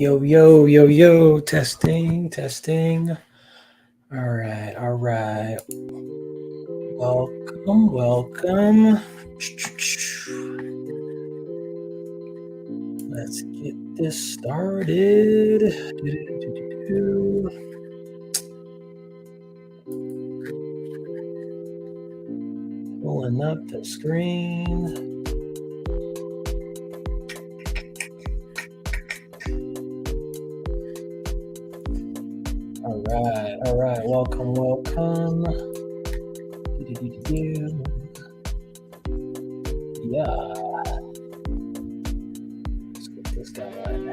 Yo, yo, yo, yo, testing. All right. Welcome. Let's get this started. Pulling up the screen. All right. Welcome. Yeah. Let's get this going. I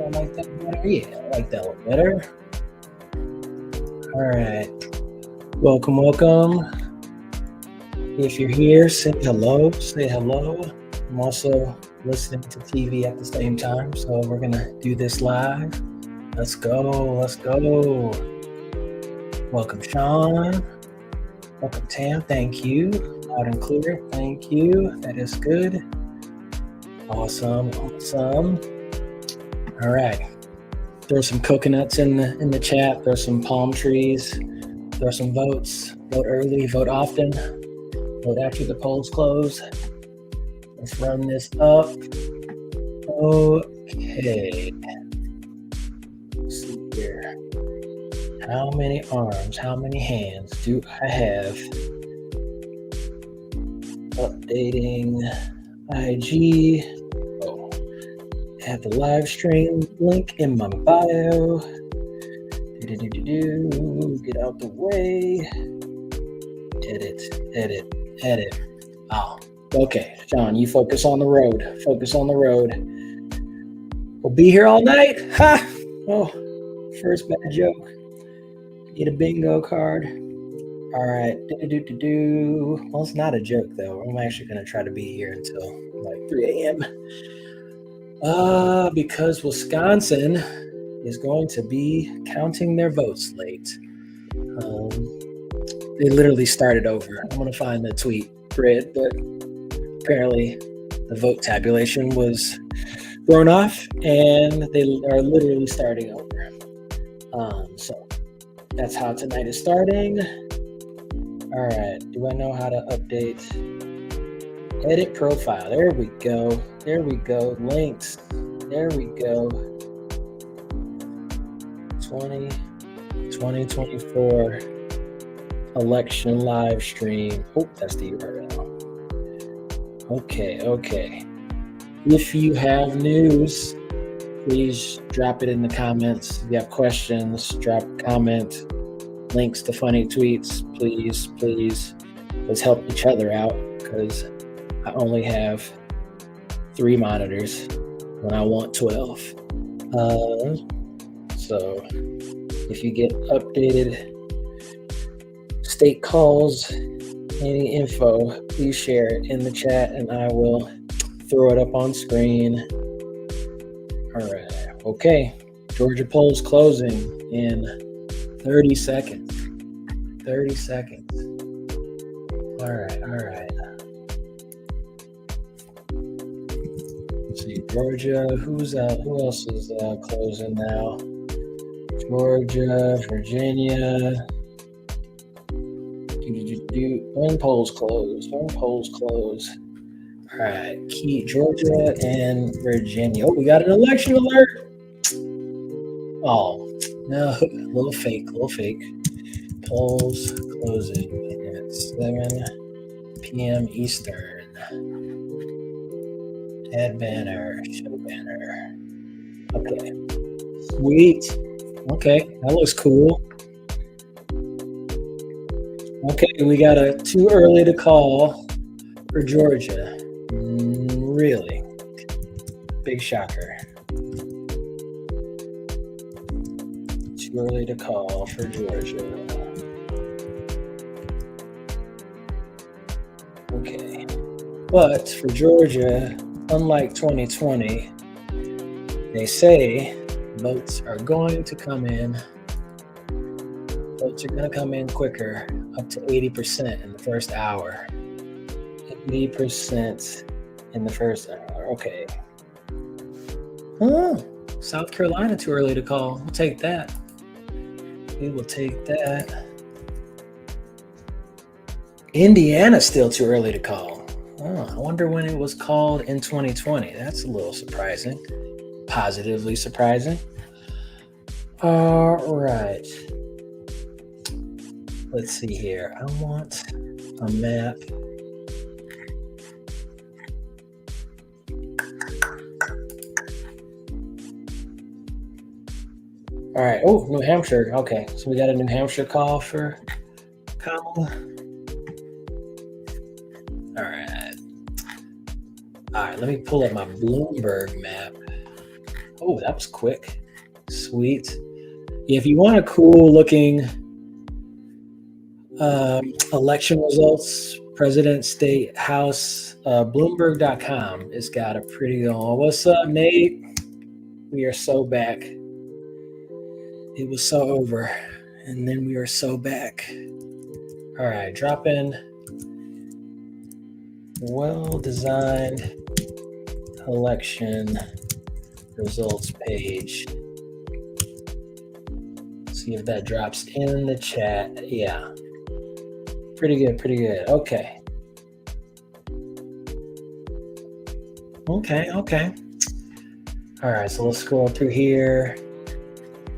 like that better. Yeah, I like that one better. All right. Welcome. If you're here, say hello. I'm also listening to TV at the same time, so we're gonna do this live. Let's go. Welcome, Sean. Welcome, Tam. Thank you. Loud and clear. Thank you. That is good. Awesome. All right. Throw some coconuts in the chat. Throw some palm trees. Throw some votes. Vote early. Vote often. Vote after the polls close. Let's run this up. Okay. Let's see here. How many arms, how many hands do I have? Updating IG. Oh, I have the live stream link in my bio. Get out the way. Edit. Oh, okay. John, you focus on the road. We'll be here all night. Ha! Oh, first bad joke. Need a bingo card. All right. Well, it's not a joke, though. I'm actually going to try to be here until like 3 a.m. Because Wisconsin is going to be counting their votes late. They literally started over. I'm going to find the tweet thread, but apparently the vote tabulation was thrown off and they are literally starting over. So that's how tonight is starting. All right. Do I know how to update? Edit profile. There we go. Links. There we go. 2024 election live stream. Oh, that's the URL. Okay. If you have news, please drop it in the comments. If you have questions, drop a comment. Links to funny tweets, please. Let's help each other out because I only have 3 monitors when I want 12. So if you get updated state calls, any info, please share it in the chat and I will throw it up on screen. All right. Okay. Georgia polls closing in 30 seconds. All right. Let's see. Georgia. Who else is closing now? Georgia, Virginia. When polls close. All right, Georgia and Virginia. Oh, we got an election alert. Oh, no, a little fake. Polls closing at 7 p.m. Eastern. Add banner, show banner. Okay, sweet. Okay, that looks cool. Okay, we got a too early to call for Georgia. Really? Big shocker. Too early to call for Georgia. Okay. But for Georgia, unlike 2020, they say votes are going to come in. Votes are going to come in quicker, up to 80% in the first hour. 80% in the first hour. Okay. South Carolina too early to call. We'll take that. We will take that. Indiana still too early to call. Oh, I wonder when it was called in 2020. That's a little surprising. Positively surprising. All right. Let's see here. I want a map. All right. Oh, New Hampshire. Okay. So we got a New Hampshire call for Kamala. All right. All right. Let me pull up my Bloomberg map. Oh, that was quick. Sweet. If you want a cool looking election results, president, state, house, Bloomberg.com has got a pretty good one. What's up, Nate? We are so back. It was so over, and then we are so back. All right, drop in well-designed election results page. See if that drops in the chat. Yeah. Pretty good, pretty good. Okay. Okay. All right, so let's scroll through here.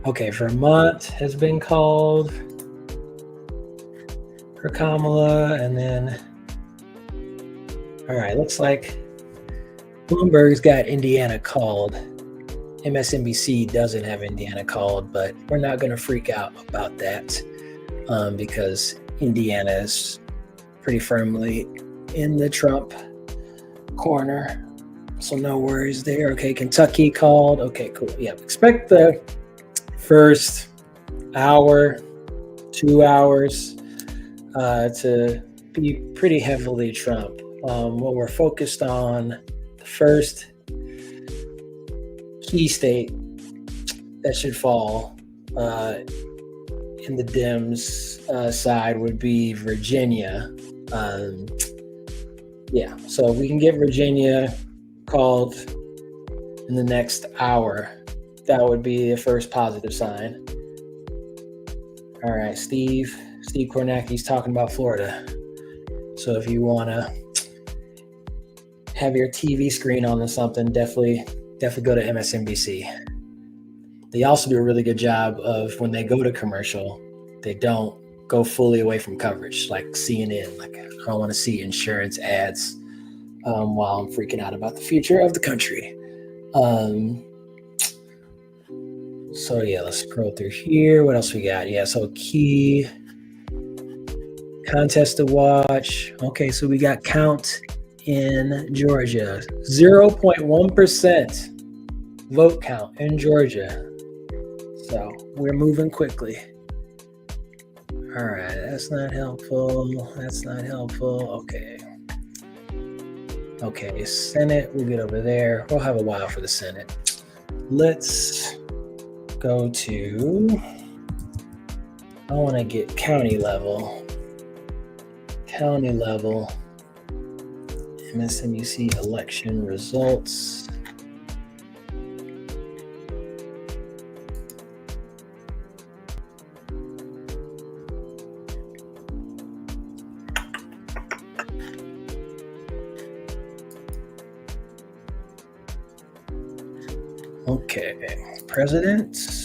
Okay, Vermont has been called for Kamala, and then, all right, looks like Bloomberg's got Indiana called. MSNBC doesn't have Indiana called, but we're not going to freak out about that because Indiana is pretty firmly in the Trump corner. So no worries there. Okay, Kentucky called. Okay, cool. Yeah, expect the first hour, 2 hours to be pretty heavily Trump. What we're focused on, the first key state that should fall in the Dems side would be Virginia. Yeah, so if we can get Virginia called in the next hour, that would be the first positive sign. All right, Steve Kornacki's talking about Florida. So if you want to have your TV screen on or something, definitely go to MSNBC. They also do a really good job of when they go to commercial, they don't go fully away from coverage like CNN. Like, I don't want to see insurance ads while I'm freaking out about the future of the country. So yeah, let's scroll through here. What else we got? Yeah, so key contest to watch. Okay, so we got count in Georgia. 0.1% vote count in Georgia. So we're moving quickly. All right, that's not helpful. Okay, Senate, we'll get over there. We'll have a while for the Senate. Let's go to, I want to get county level, MSNBC election results. Okay, presidents.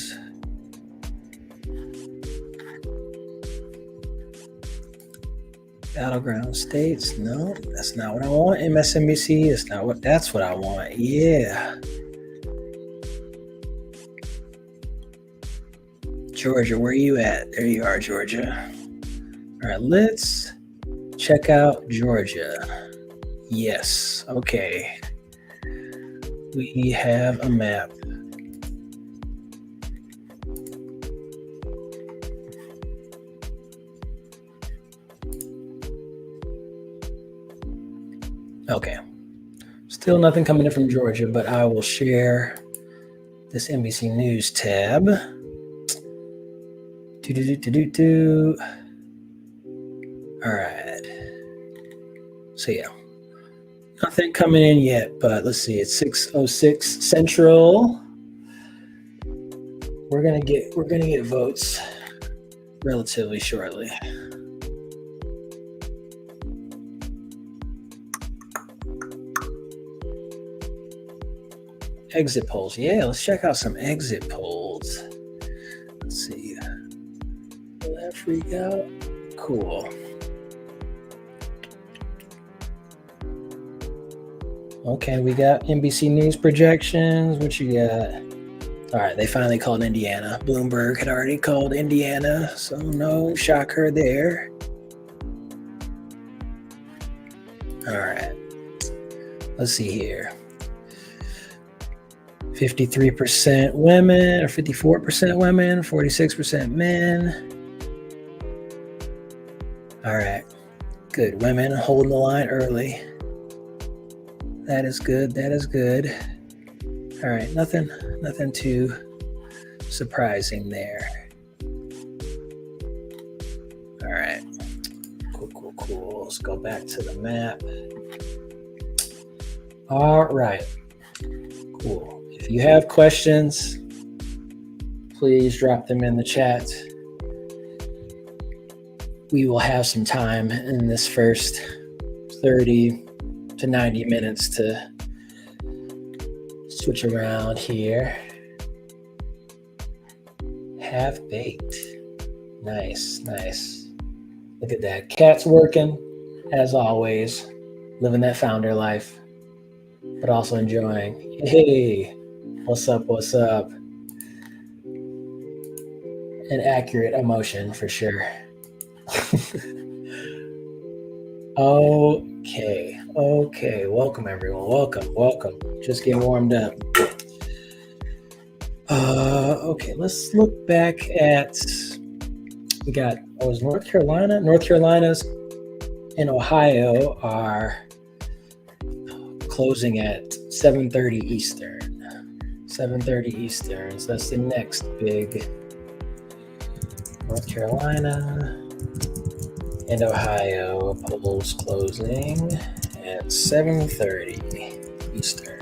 Battleground states. No, that's not what I want. MSNBC. That's what I want. Yeah. Georgia, where are you at? There you are, Georgia. All right, let's check out Georgia. Yes. Okay. We have a map. Okay. Still nothing coming in from Georgia, but I will share this NBC News tab. All right. So yeah, nothing coming in yet, but let's see. It's 6:06 Central. We're gonna get votes relatively shortly. Exit polls. Yeah, let's check out some exit polls. Let's see. Will that freak out? Cool. Okay, we got NBC News projections. What you got? All right, they finally called Indiana. Bloomberg had already called Indiana, so no shocker there. All right, let's see here. 53% women, or 54% women, 46% men. All right, good. Women holding the line early. That is good. That is good. All right, nothing too surprising there. All right, cool. Let's go back to the map. All right, cool. If you have questions, please drop them in the chat. We will have some time in this first 30 to 90 minutes to switch around here. Half baked. Nice. Look at that. Cat's working, as always, living that founder life, but also enjoying. Hey, what's up? An accurate emotion for sure. Okay. Welcome, everyone. Welcome. Just getting warmed up. Okay, let's look back at, we got, North Carolina? North Carolina's and Ohio are closing at 7:30 Eastern. 7:30 Eastern, so that's the next big. North Carolina and Ohio polls closing at 7:30 Eastern.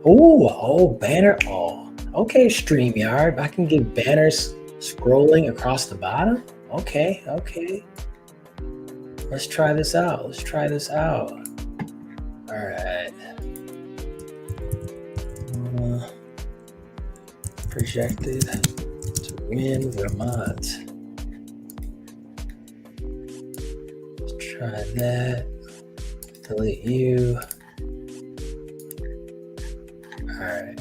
Oh, banner. Oh, okay, StreamYard. I can get banners scrolling across the bottom. Okay. Let's try this out. All right. Projected to win Vermont. Let's try that. Delete you. All right.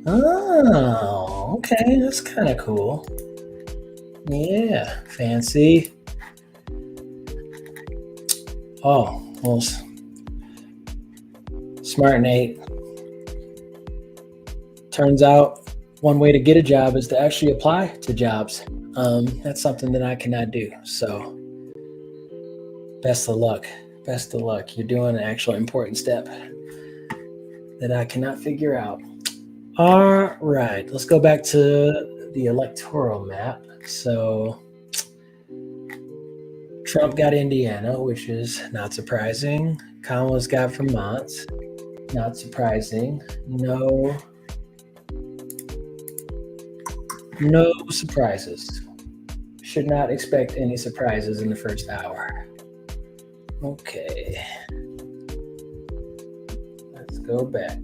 Oh, okay. That's kind of cool. Yeah, fancy. Oh, well, smart Nate. Turns out one way to get a job is to actually apply to jobs. That's something that I cannot do. So best of luck. You're doing an actual important step that I cannot figure out. All right, let's go back to the electoral map. So Trump got Indiana, which is not surprising. Kamala's got Vermont, not surprising. No surprises. Should not expect any surprises in the first hour. Okay. Let's go back.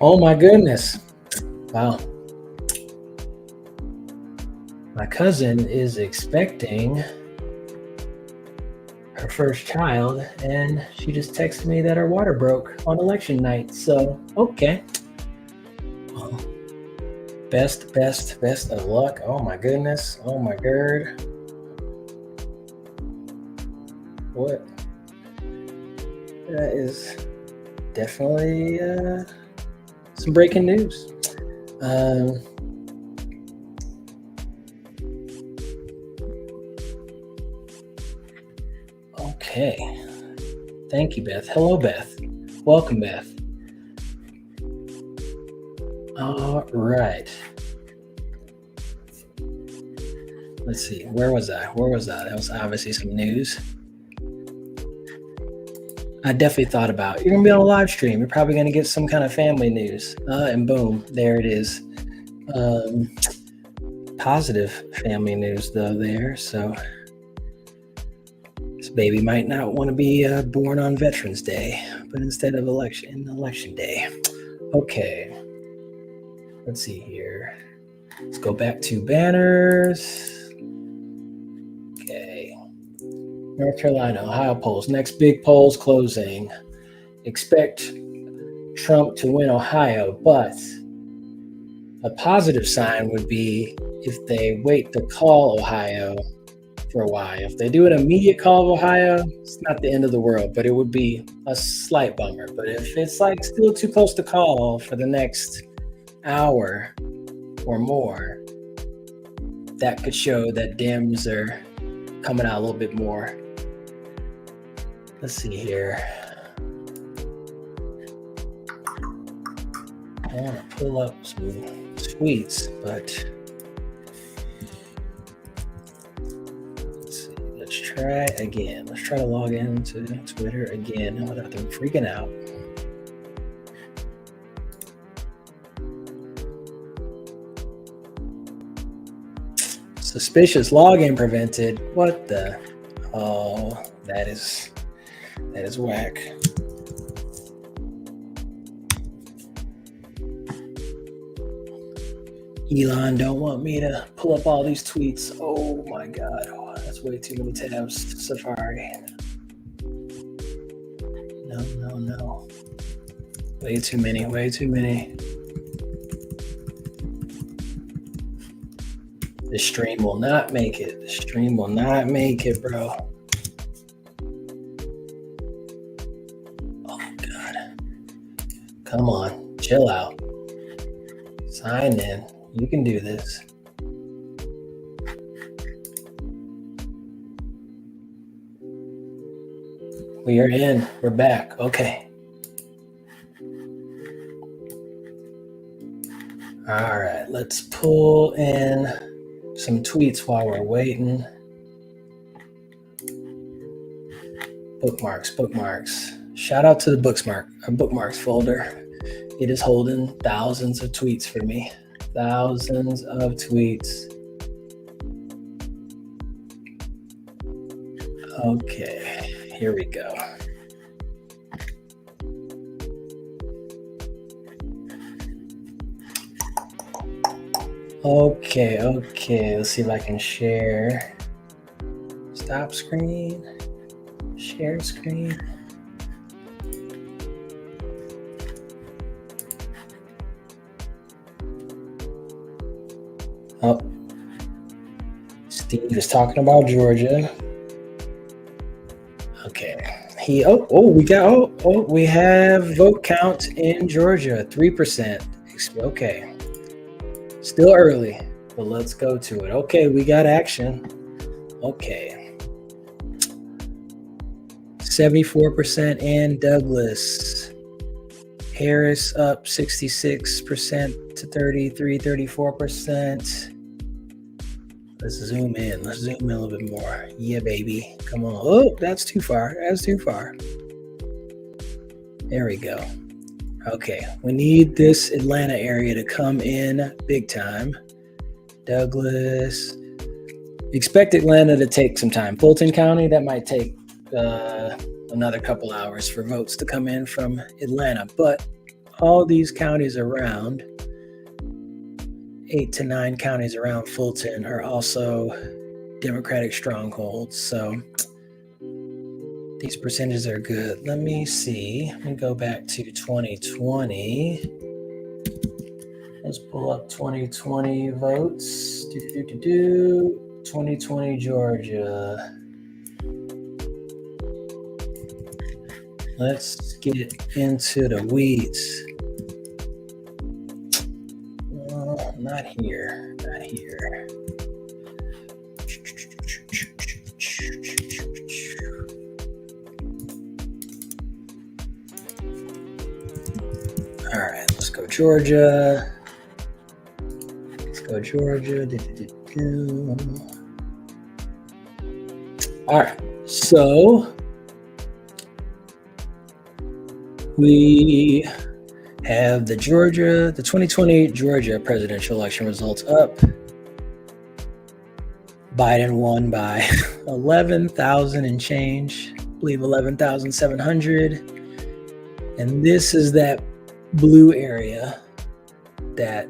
Oh my goodness. Wow. My cousin is expecting her first child, and she just texted me that her water broke on election night. So, okay. Well, best of luck. Oh my goodness. Oh my god. What? That is definitely some breaking news. Okay. Thank you, Beth. Hello, Beth. Welcome, Beth. All right. Let's see. Where was I? That was obviously some news. I definitely thought about you're gonna be on a live stream. You're probably gonna get some kind of family news, and boom, there it is. Positive family news though there. So this baby might not want to be born on Veterans Day, but instead of election day. Okay. Let's see here. Let's go back to banners. Okay. North Carolina, Ohio polls. Next big polls closing. Expect Trump to win Ohio, but a positive sign would be if they wait to call Ohio for a while. If they do an immediate call of Ohio, it's not the end of the world, but it would be a slight bummer. But if it's like still too close to call for the next hour or more, that could show that Dems are coming out a little bit more. Let's see here. I want to pull up some tweets, but let's see. Let's try again. Let's try to log into Twitter again without them freaking out. Suspicious login prevented. What the? Oh, that is whack. Elon don't want me to pull up all these tweets. Oh my God. Oh, that's way too many tabs. Safari. No. Way too many. The stream will not make it. Bro. Oh God. Come on. Chill out. Sign in. You can do this. We are in. We're back. Okay. All right. Let's pull in some tweets while we're waiting. Bookmarks. Shout out to the bookmarks folder. It is holding thousands of tweets for me. Thousands of tweets. Okay, here we go. Okay. Let's see if I can share. Stop screen. Share screen. Oh, Steve is talking about Georgia. Okay. We have vote count in Georgia, 3%. Okay. Still early, but let's go to it. Okay, we got action. Okay. 74% in Douglas. Harris up 66% to 34%. Let's zoom in a little bit more. Yeah, baby. Come on. Oh, that's too far. There we go. Okay, we need this Atlanta area to come in big time. Douglas. Expect Atlanta to take some time. Fulton County, that might take another couple hours for votes to come in from Atlanta. But all these counties around, 8 to 9 counties around Fulton, are also Democratic strongholds. So these percentages are good. Let me see. Let me go back to 2020. Let's pull up 2020 votes. 2020 Georgia. Let's get into the weeds. Not here. All right, let's go Georgia. All right. So we have the 2020 Georgia presidential election results up. Biden won by 11,000 and change, I believe 11,700. And this is that blue area that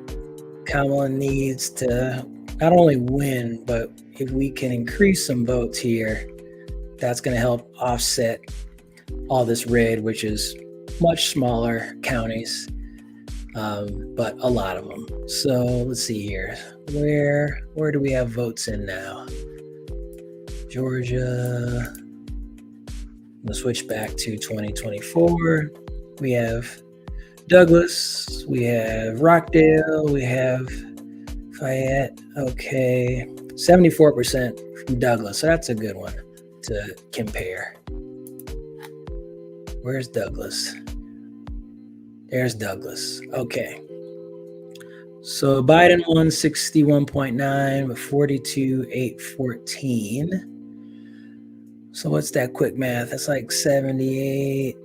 Kamala needs to not only win, but if we can increase some votes here, that's going to help offset all this red, which is much smaller counties, but a lot of them. So let's see here. Where do we have votes in now? Georgia. We'll switch back to 2024. We have Douglas. We have Rockdale. We have Fayette. Okay. 74% from Douglas. So that's a good one to compare. Where's Douglas? There's Douglas. Okay. So Biden won 61.9 with 42,814. So what's that quick math? That's like 78,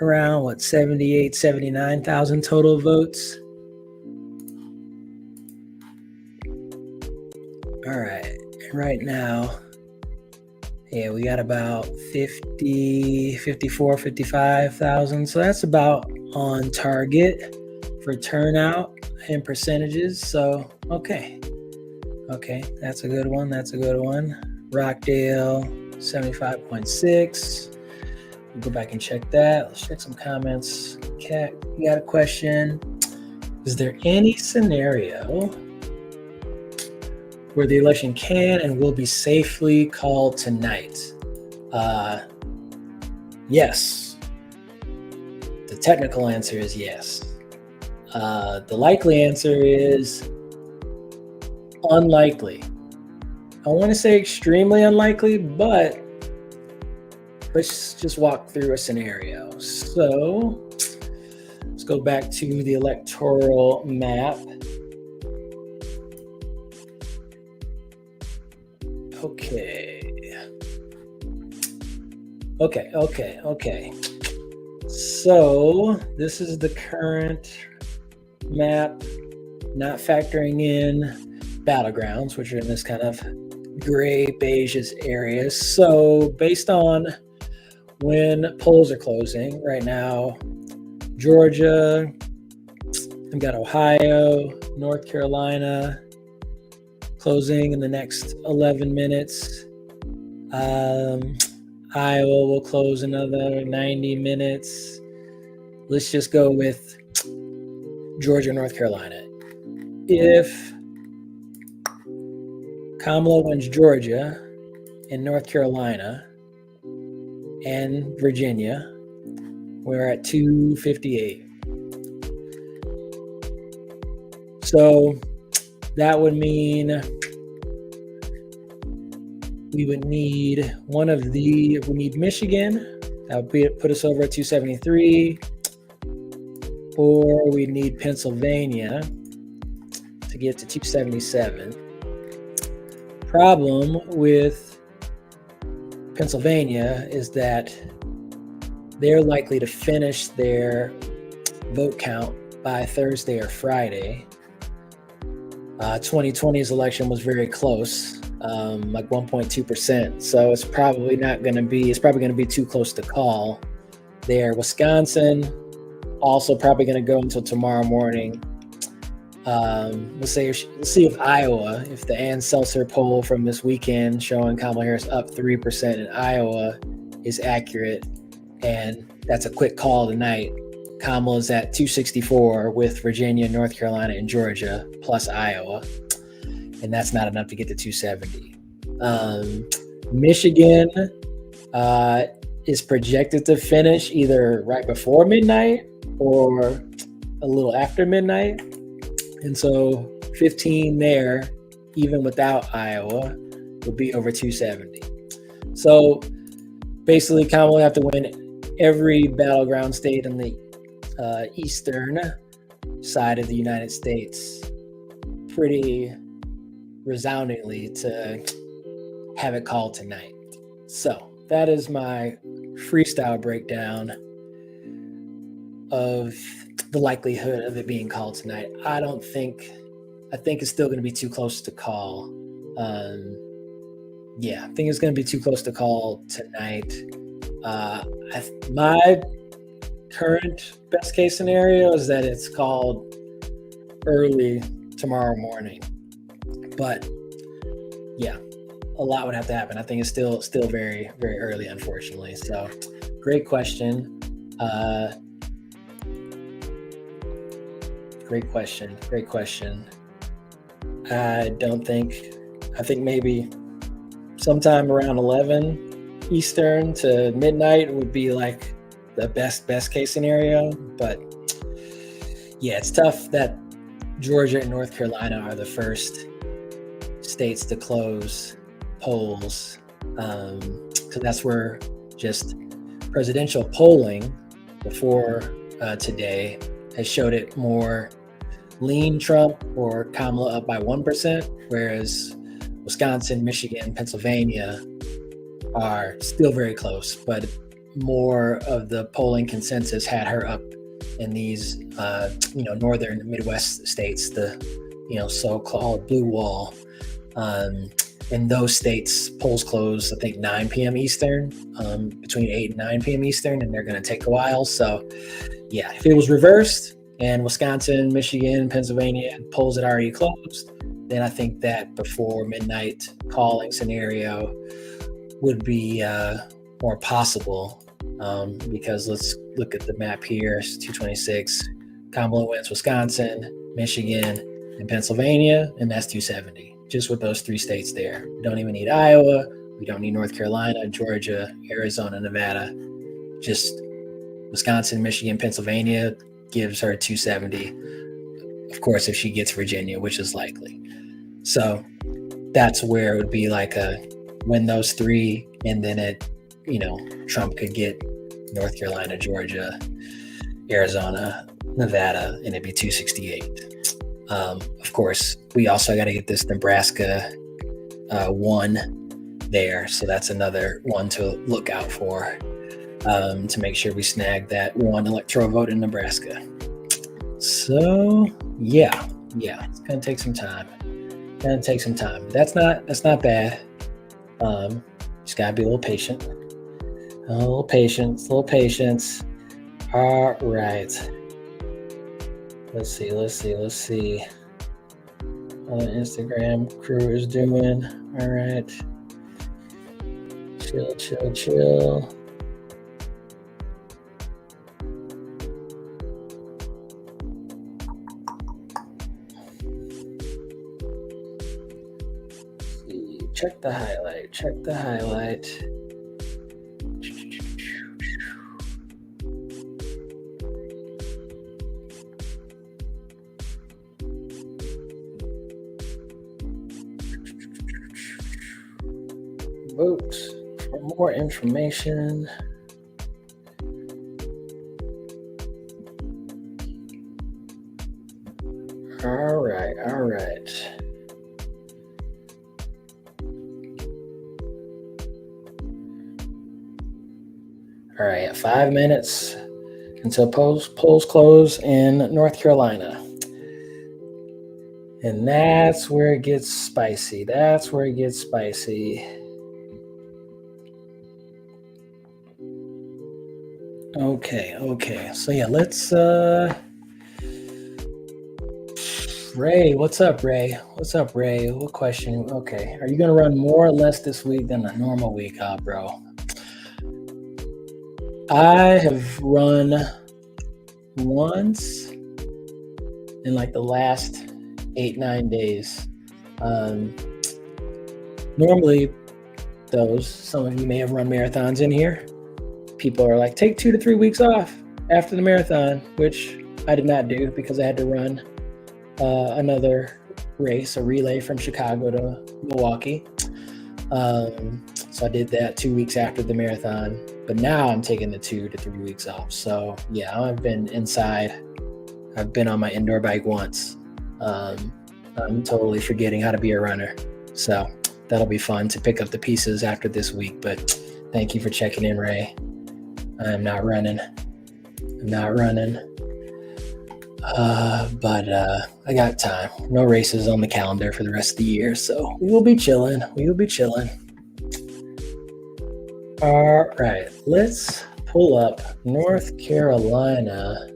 around 79,000 total votes. All right. And right now, yeah, we got about 55,000. So that's about on target for turnout and percentages. So, okay. That's a good one. Rockdale, 75.6. We'll go back and check that. Let's check some comments. Kat, you got a question? Is there any scenario where the election can and will be safely called tonight? Yes. The technical answer is yes. The likely answer is unlikely. I want to say extremely unlikely, but let's just walk through a scenario. So let's go back to the electoral map. Okay. So this is the current map, not factoring in battlegrounds, which are in this kind of gray beige areas. So based on when polls are closing right now, Georgia, I've got Ohio, North Carolina closing in the next 11 minutes. Iowa will close another 90 minutes. Let's just go with Georgia, North Carolina. If Kamala wins Georgia and North Carolina and Virginia, we're at 258. So that would mean we would need we need Michigan, that would put us over at 273, or we need Pennsylvania to get to 277. Problem with Pennsylvania is that they're likely to finish their vote count by Thursday or Friday. 2020's election was very close, like 1.2%. So it's probably going to be too close to call there. Wisconsin also probably going to go until tomorrow morning. Let's see if Iowa, if the Ann Seltzer poll from this weekend showing Kamala Harris up 3% in Iowa is accurate, and that's a quick call tonight. Kamala's at 264 with Virginia, North Carolina, and Georgia, plus Iowa, and that's not enough to get to 270. Michigan is projected to finish either right before midnight or a little after midnight. And so 15 there, even without Iowa, would be over 270. So basically, Kamala will have to win every battleground state in the eastern side of the United States pretty resoundingly to have it called tonight. So that is my freestyle breakdown of the likelihood of it being called tonight. I think it's still going to be too close to call. I think it's going to be too close to call tonight. My current best case scenario is that it's called early tomorrow morning. But yeah, a lot would have to happen. I think it's still very, very early, unfortunately. So great question. Great question. I think maybe sometime around 11 Eastern to midnight would be like the best case scenario. But yeah, it's tough that Georgia and North Carolina are the first states to close polls, because that's where just presidential polling before today has showed it more lean Trump or Kamala up by 1%, whereas Wisconsin, Michigan, Pennsylvania are still very close, but more of the polling consensus had her up in these northern Midwest states, the so-called blue wall. In those states, polls close, I think, 9 p.m. Eastern, between 8 and 9 p.m. Eastern, and they're going to take a while. So, yeah, if it was reversed and Wisconsin, Michigan, Pennsylvania polls had already closed, then I think that before midnight calling scenario would be more possible, because let's look at the map here. It's 226. Kamala wins Wisconsin, Michigan, and Pennsylvania, and that's 270. Just with those three states there. We don't even need Iowa. We don't need North Carolina, Georgia, Arizona, Nevada. Just Wisconsin, Michigan, Pennsylvania gives her 270. Of course, if she gets Virginia, which is likely. So that's where it would be like a win those three, and then Trump could get North Carolina, Georgia, Arizona, Nevada, and it'd be 268. Of course, we also got to get this Nebraska one there. So that's another one to look out for, to make sure we snag that one electoral vote in Nebraska. So yeah, it's going to take some time. That's not bad. Just got to be a little patient. A little patience. All right. Let's see how the Instagram crew is doing. All right. Chill. Check the highlight. Vote for more information. All right. All right, 5 minutes until polls close in North Carolina. And that's where it gets spicy. Okay. So yeah, let's Ray, what's up, Ray? What question? Okay. Are you gonna run more or less this week than a normal week, bro? I have run once in like the last 8-9 days. Normally, some of you may have run marathons in here. People are like, take 2 to 3 weeks off after the marathon, which I did not do because I had to run another race, a relay from Chicago to Milwaukee. So I did that 2 weeks after the marathon, but now I'm taking the 2 to 3 weeks off. So yeah, I've been inside. I've been on my indoor bike once. I'm totally forgetting how to be a runner. So that'll be fun to pick up the pieces after this week. But thank you for checking in, Ray. I'm not running. But I got time. No races on the calendar for the rest of the year, so we will be chilling. All right, let's pull up North Carolina.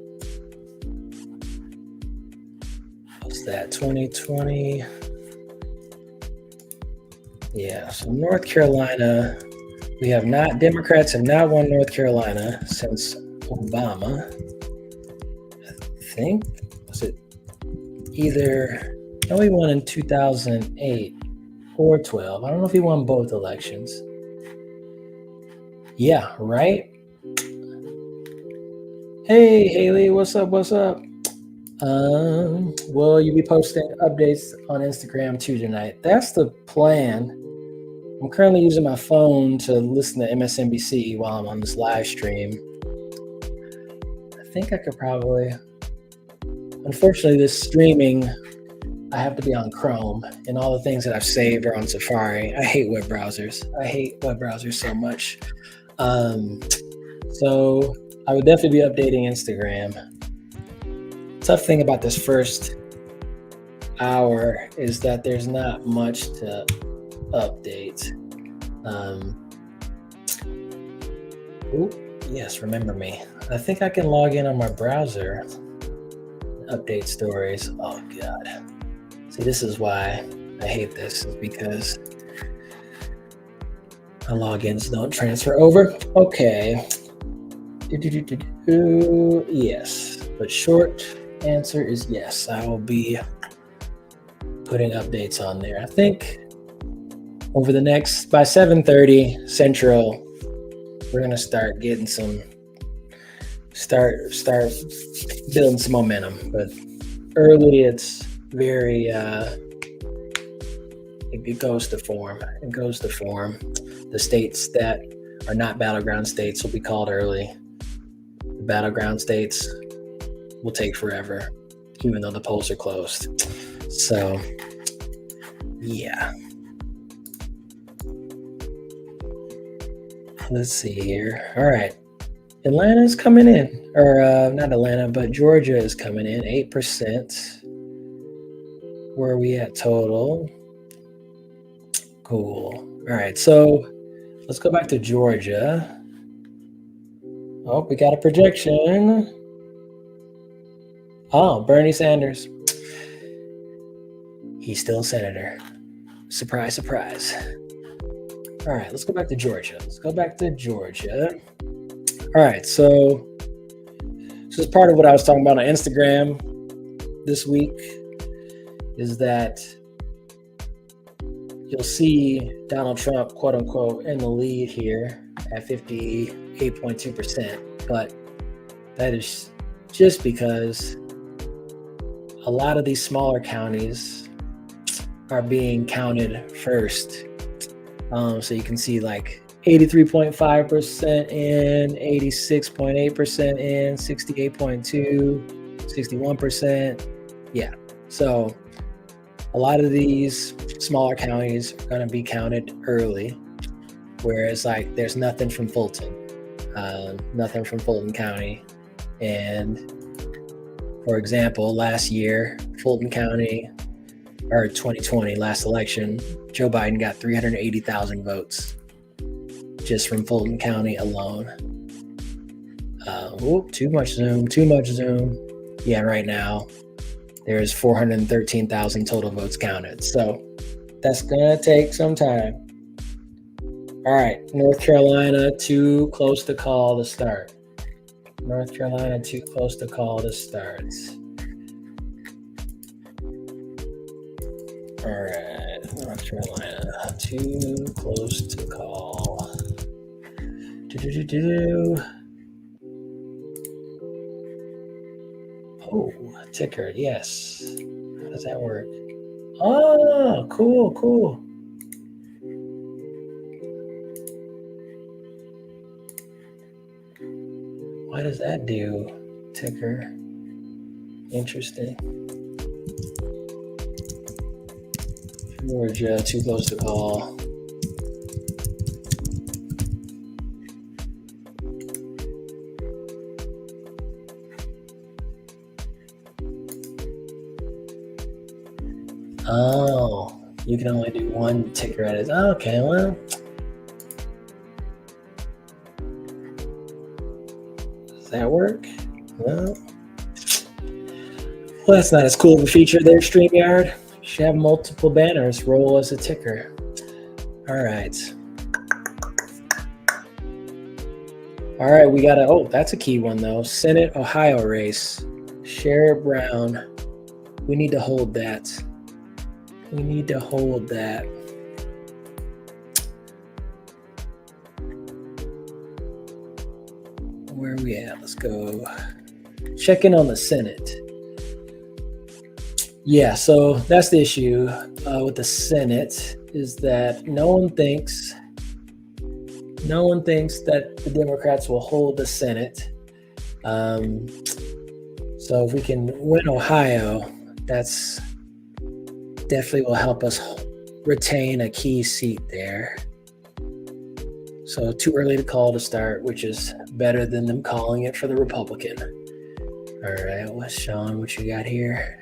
What's that, 2020? Yeah, so North Carolina, Democrats have not won North Carolina since Obama. I think, was it either, no, he won in 2008 or 12. I don't know if he won both elections. Yeah, right? Hey, Haley, what's up? Will you be posting updates on Instagram too tonight? That's the plan. I'm currently using my phone to listen to MSNBC while I'm on this live stream. I think I could probably, unfortunately this streaming, I have to be on Chrome, and all the things that I've saved are on Safari. I hate web browsers. So much. So I would definitely be updating Instagram. Tough thing about this first hour is that there's not much to update. Yes, remember me. I think I can log in on my browser, update stories. Oh God. See, this is why I hate this, is because my logins don't transfer over. Okay. Yes, but short answer is yes. I will be putting updates on there. I think over the next, by 7:30 Central, we're gonna start getting start building some momentum. But early, it's very it goes to form. The states that are not battleground states will be called early. The battleground states will take forever, even though the polls are closed. So, yeah. Let's see here. All right. Atlanta's coming in. Or not Atlanta, but Georgia is coming in. 8%. Where are we at total? Cool. All right. So let's go back to Georgia. Oh, we got a projection. Oh, Bernie Sanders. He's still senator. Surprise, surprise. All right, let's go back to Georgia. All right, so this is part of what I was talking about on Instagram this week, is that you'll see Donald Trump, quote unquote, in the lead here at 58.2%. But that is just because a lot of these smaller counties are being counted first. So you can see like 83.5% in, 86.8% in, 68.2%, 61%. Yeah. So a lot of these smaller counties are going to be counted early, whereas like there's nothing from Fulton County. And for example, last year, Fulton County, or 2020, last election, Joe Biden got 380,000 votes just from Fulton County alone. Too much zoom. Yeah, right now, there's 413,000 total votes counted. So that's going to take some time. All right, North Carolina, too close to call the start. All right, North Carolina, too close to call. Oh, ticker, yes. How does that work? Oh, cool. What does that do, ticker? Interesting. Georgia, too close to call. Oh, you can only do one ticker at a time. Okay, well, does that work? No. Well, that's not as cool of a feature there, StreamYard. You should have multiple banners roll as a ticker. All right. All right, we got that's a key one, though. Senate, Ohio race. Sherrod Brown. We need to hold that. We need to hold that. Where are we at? Let's go. Check in on the Senate. Yeah, so that's the issue with the Senate is that no one thinks that the Democrats will hold the Senate. So if we can win Ohio, that's definitely will help us retain a key seat there. So too early to call to start, which is better than them calling it for the Republican. All right, what's Sean? What you got here?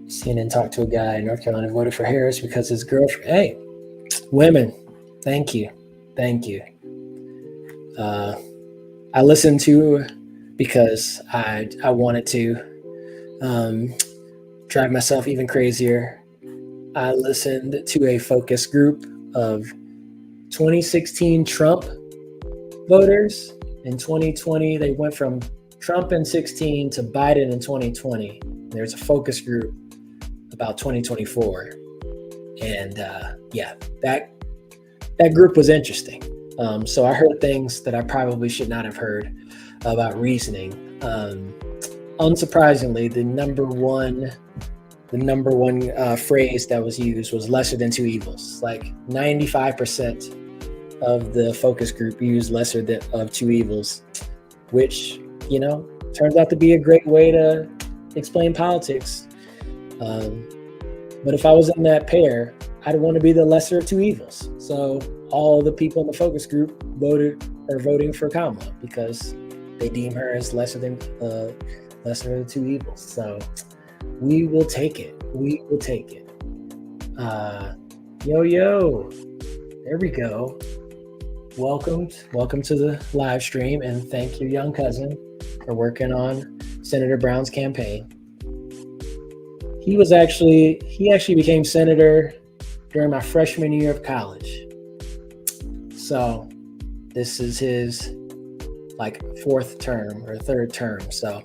CNN talked to a guy in North Carolina who voted for Harris because his girlfriend. Hey, women, thank you. I listened to because I wanted to drive myself even crazier. I listened to a focus group of 2016 Trump voters. In 2020, they went from Trump in 16 to Biden in 2020. There's a focus group about 2024. And that group was interesting. So I heard things that I probably should not have heard about reasoning. Unsurprisingly, the number one phrase that was used was lesser than two evils. Like 95% of the focus group used lesser than of two evils, which, turns out to be a great way to explain politics. But if I was in that pair, I'd want to be the lesser of two evils. So all the people in the focus group are voting for Kamala because they deem her as lesser of the two evils. So we will take it. Yo, there we go. Welcome to the live stream, and thank your young cousin for working on Senator Brown's campaign. He actually became senator during my freshman year of college. So this is his fourth term or third term. So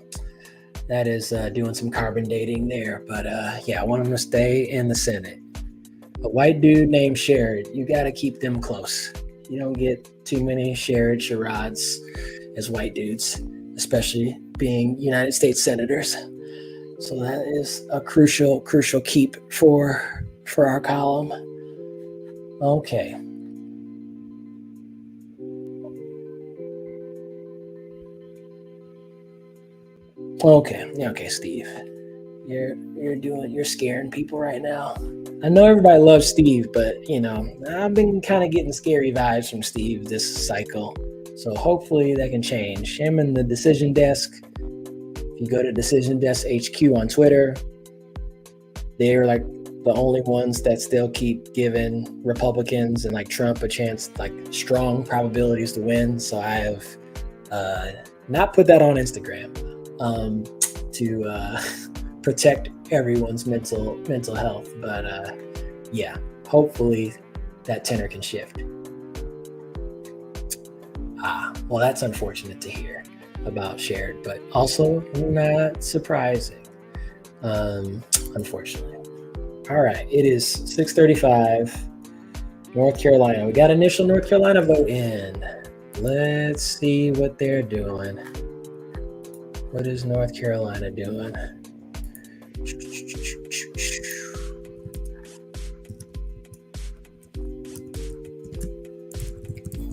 that is doing some carbon dating there. But I want him to stay in the Senate. A white dude named Sherrod, you got to keep them close. You don't get too many Sherrod charades as white dudes, especially being United States senators. So that is a crucial keep for our column. Okay. Okay, Steve. You're scaring people right now. I know everybody loves Steve, but I've been kind of getting scary vibes from Steve this cycle. So hopefully that can change. Him and the Decision Desk. If you go to Decision Desk HQ on Twitter, they're the only ones that still keep giving Republicans and Trump a chance, strong probabilities to win. So I have not put that on Instagram to protect everyone's mental health. But hopefully that tenor can shift. Well, that's unfortunate to hear about Sherrod, but also not surprising, unfortunately. All right, it is 6:35, North Carolina. We got initial North Carolina vote in. Let's see what they're doing. What is North Carolina doing?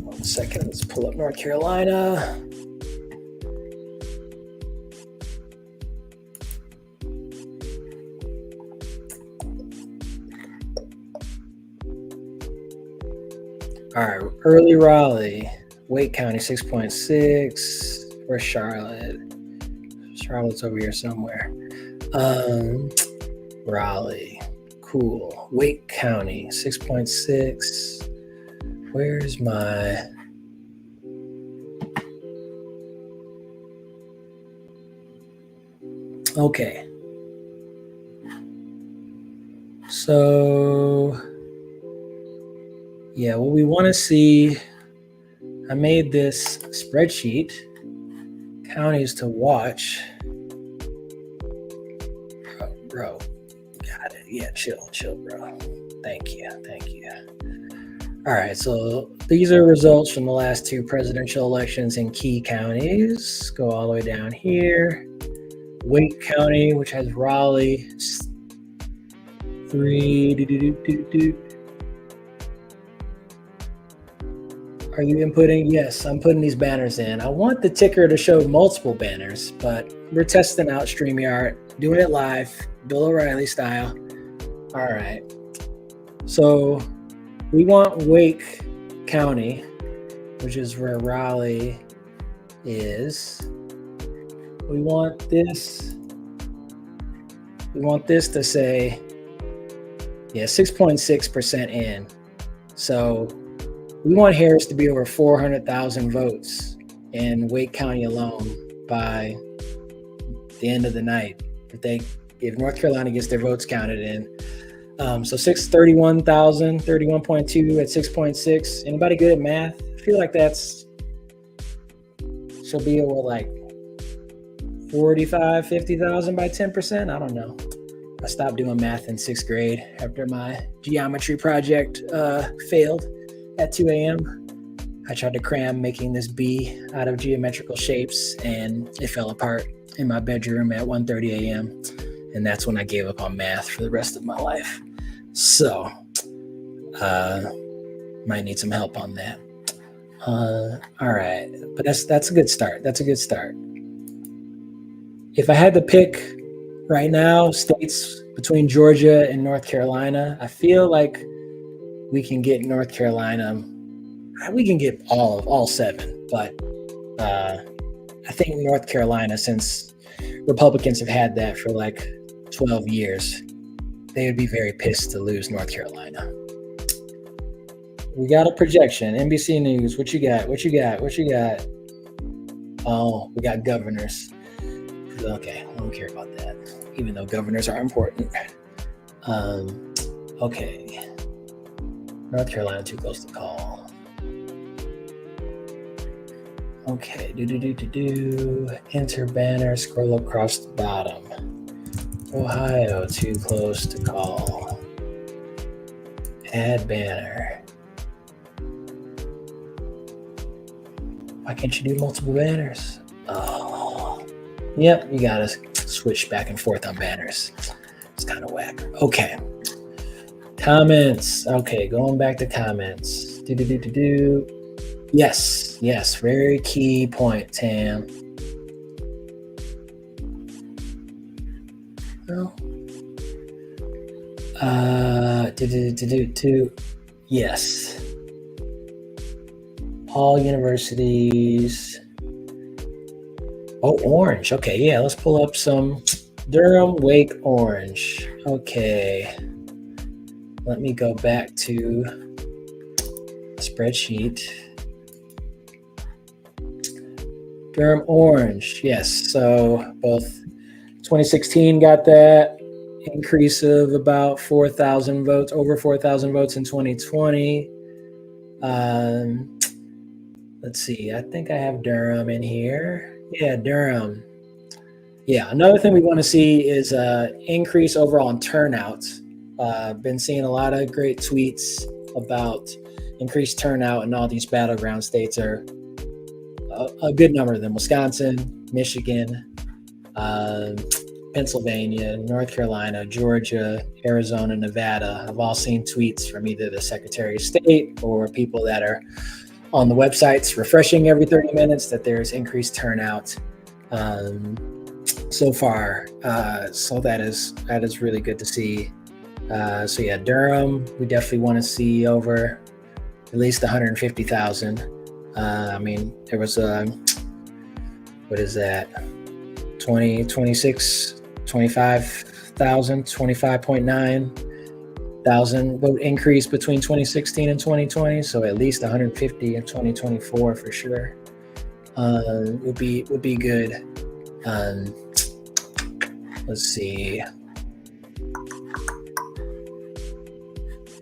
One second, let's pull up North Carolina. All right, early Raleigh, Wake County 6.6. Where's Charlotte? Charlotte's over here somewhere. Raleigh, cool. Wake County 6.6. Where's my? Okay. So, yeah, what we want to see, I made this spreadsheet, counties to watch. Bro, got it. Yeah, chill, bro. Thank you. All right, so these are results from the last 2 presidential elections in key counties. Go all the way down here. Wake County, which has Raleigh, 3. Are you inputting? Yes, I'm putting these banners in. I want the ticker to show multiple banners, but we're testing out StreamYard, doing it live, Bill O'Reilly style. All right. So we want Wake County, which is where Raleigh is. We want this to say, 6.6% in. So we want Harris to be over 400,000 votes in Wake County alone by the end of the night. If North Carolina gets their votes counted in. So 631,000, 31.2 at 6.6. Anybody good at math? I feel like she'll be over like 45, 50,000 by 10%. I don't know. I stopped doing math in 6th grade after my geometry project failed at 2 a.m. I tried to cram making this bee out of geometrical shapes, and it fell apart in my bedroom at 1:30 a.m. And that's when I gave up on math for the rest of my life. So, might need some help on that. All right, but that's a good start. If I had to pick right now, states between Georgia and North Carolina, I feel like we can get North Carolina. We can get all 7, but I think North Carolina, since Republicans have had that for like 12 years, they would be very pissed to lose North Carolina. We got a projection. NBC News, what you got? Oh, we got governors. Okay, I don't care about that, even though governors are important. Okay. North Carolina, too close to call. Okay, enter banner, scroll across the bottom. Ohio, too close to call. Add banner. Why can't you do multiple banners? Oh, yep, you gotta switch back and forth on banners. It's kind of whack. Okay. Comments. Okay, going back to comments. Yes, very key point, Tam. Well, yes. All universities. Oh, Orange. Okay, yeah, let's pull up some Durham, Wake, Orange. Okay. Let me go back to the spreadsheet. Durham, Orange. Yes, so both 2016 got that increase of about 4,000 votes, over 4,000 votes in 2020. Let's see, I think I have Durham in here. Yeah, Durham. Yeah, another thing we want to see is increase overall in turnout. Been seeing a lot of great tweets about increased turnout in all these battleground states. Are a good number of them: Wisconsin, Michigan, Pennsylvania, North Carolina, Georgia, Arizona, Nevada. I've all seen tweets from either the Secretary of State or people that are on the websites refreshing every 30 minutes that there's increased turnout so far. So that is really good to see. So yeah, Durham, we definitely want to see over at least 150,000. I mean, there was what is that? 20, 26, 25,000, 25.9,000 vote increase between 2016 and 2020. So at least 150 in 2024 for sure. Would be good. Let's see.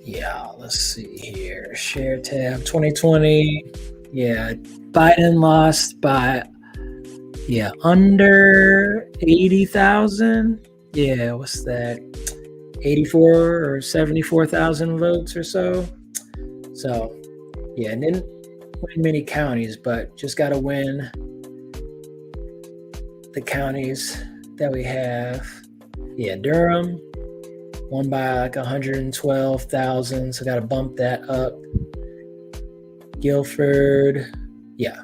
Yeah, let's see here. Share tab 2020. Yeah, Biden lost by under 80,000. Yeah, what's that? 84 or 74,000 votes or so. So, yeah, and didn't win many counties, but just got to win the counties that we have. Yeah, Durham won by like 112,000, so got to bump that up. Guilford, yeah.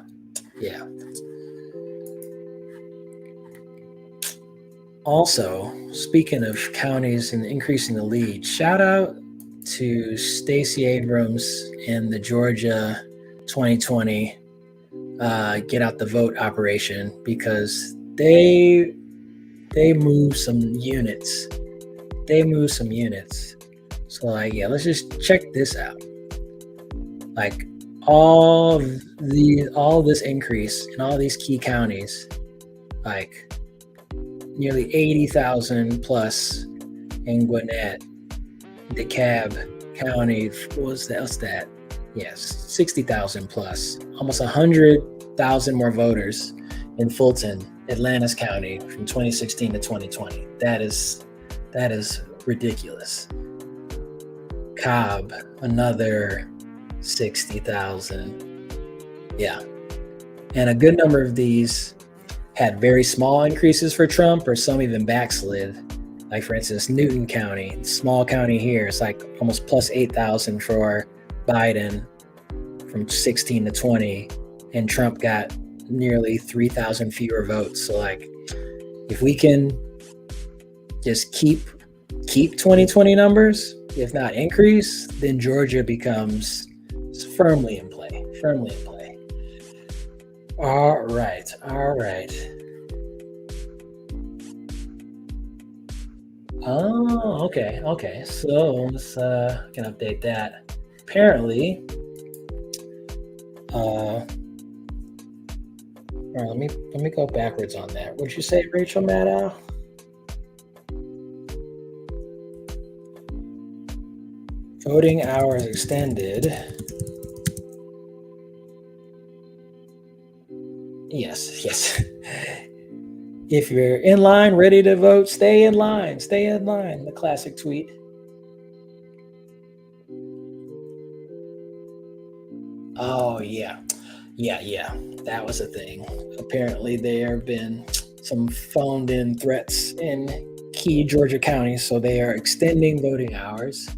Also, speaking of counties and increasing the lead, shout out to Stacey Abrams and the Georgia 2020 get out the vote operation, because they moved some units. So let's just check this out. Like all this increase in all these key counties, like nearly 80,000 plus in Gwinnett, DeKalb County. What's that? Yes, 60,000 plus, almost 100,000 more voters in Fulton, Atlantis County from 2016 to 2020. That is ridiculous. Cobb, another 60,000. Yeah. And a good number of these had very small increases for Trump, or some even backslid. Like, for instance, Newton County, small county here, it's like almost plus 8,000 for Biden from 16 to 20, and Trump got nearly 3,000 fewer votes. So, like, if we can just keep 2020 numbers, if not increase, then Georgia becomes firmly in play. All right. Oh, okay. So let's can update that. Apparently, all right, let me go backwards on that. What'd you say, Rachel Maddow? Voting hours extended. Yes. If you're in line, ready to vote, stay in line. The classic tweet. Oh, yeah. That was a thing. Apparently, there have been some phoned-in threats in key Georgia counties, so they are extending voting hours.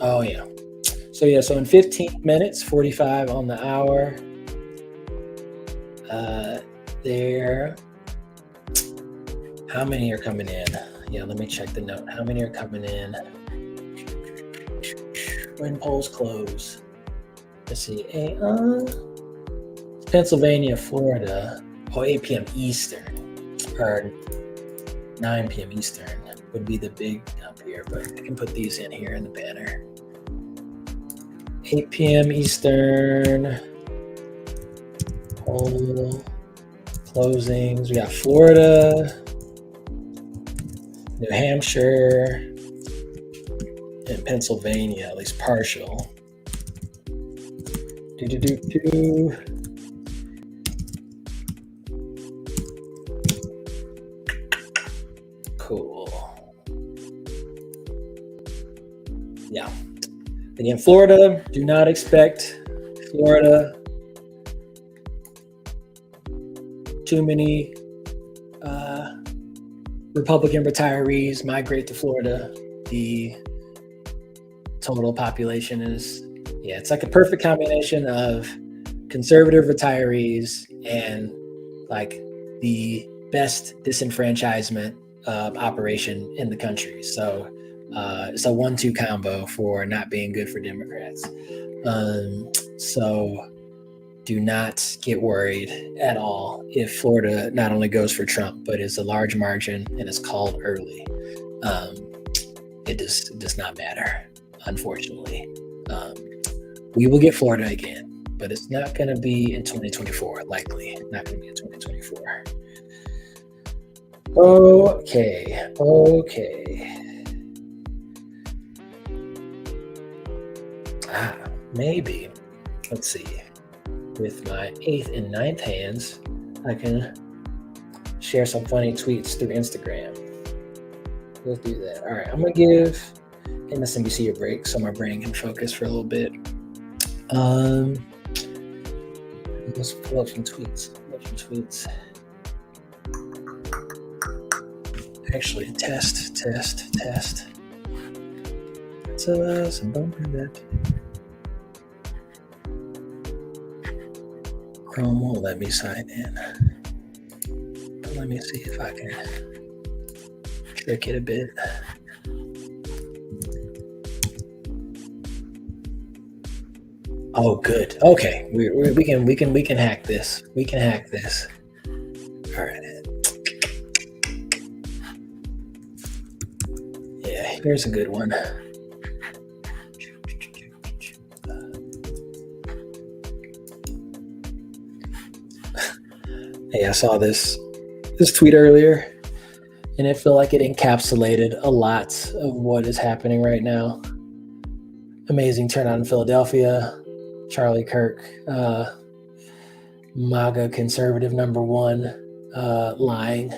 Oh, yeah. So in 15 minutes, 45 on the hour, how many are coming in? Yeah, let me check the note. How many are coming in? When polls close? Let's see. Pennsylvania, Florida. 8 p.m. Eastern, or 9 p.m. Eastern would be the big up here, but I can put these in here in the banner. 8 p.m. Eastern, poll closings. We got Florida, New Hampshire, and Pennsylvania, at least partial. Cool. Yeah. Again, Florida, do not expect Florida too many Republican retirees migrate to Florida. The total population is, it's like a perfect combination of conservative retirees and like the best disenfranchisement operation in the country. So it's a 1-2 combo for not being good for Democrats. So do not get worried at all if Florida not only goes for Trump, but is a large margin and is called early. It does not matter, unfortunately. We will get Florida again, but it's not going to be in 2024, likely. Not going to be in 2024. Okay. Maybe. Let's see. With my 8th and 9th hands, I can share some funny tweets through Instagram. Let's do that. All right, I'm gonna give MSNBC a break so my brain can focus for a little bit. Let's pull up some tweets. Actually, test. Some bumper that. Chrome won't let me sign in. But let me see if I can trick it a bit. Oh, good. Okay, we can hack this. We can hack this. All right. Yeah, here's a good one. Hey, I saw this tweet earlier, and it felt like it encapsulated a lot of what is happening right now. Amazing turnout in Philadelphia. Charlie Kirk, MAGA conservative number one, lying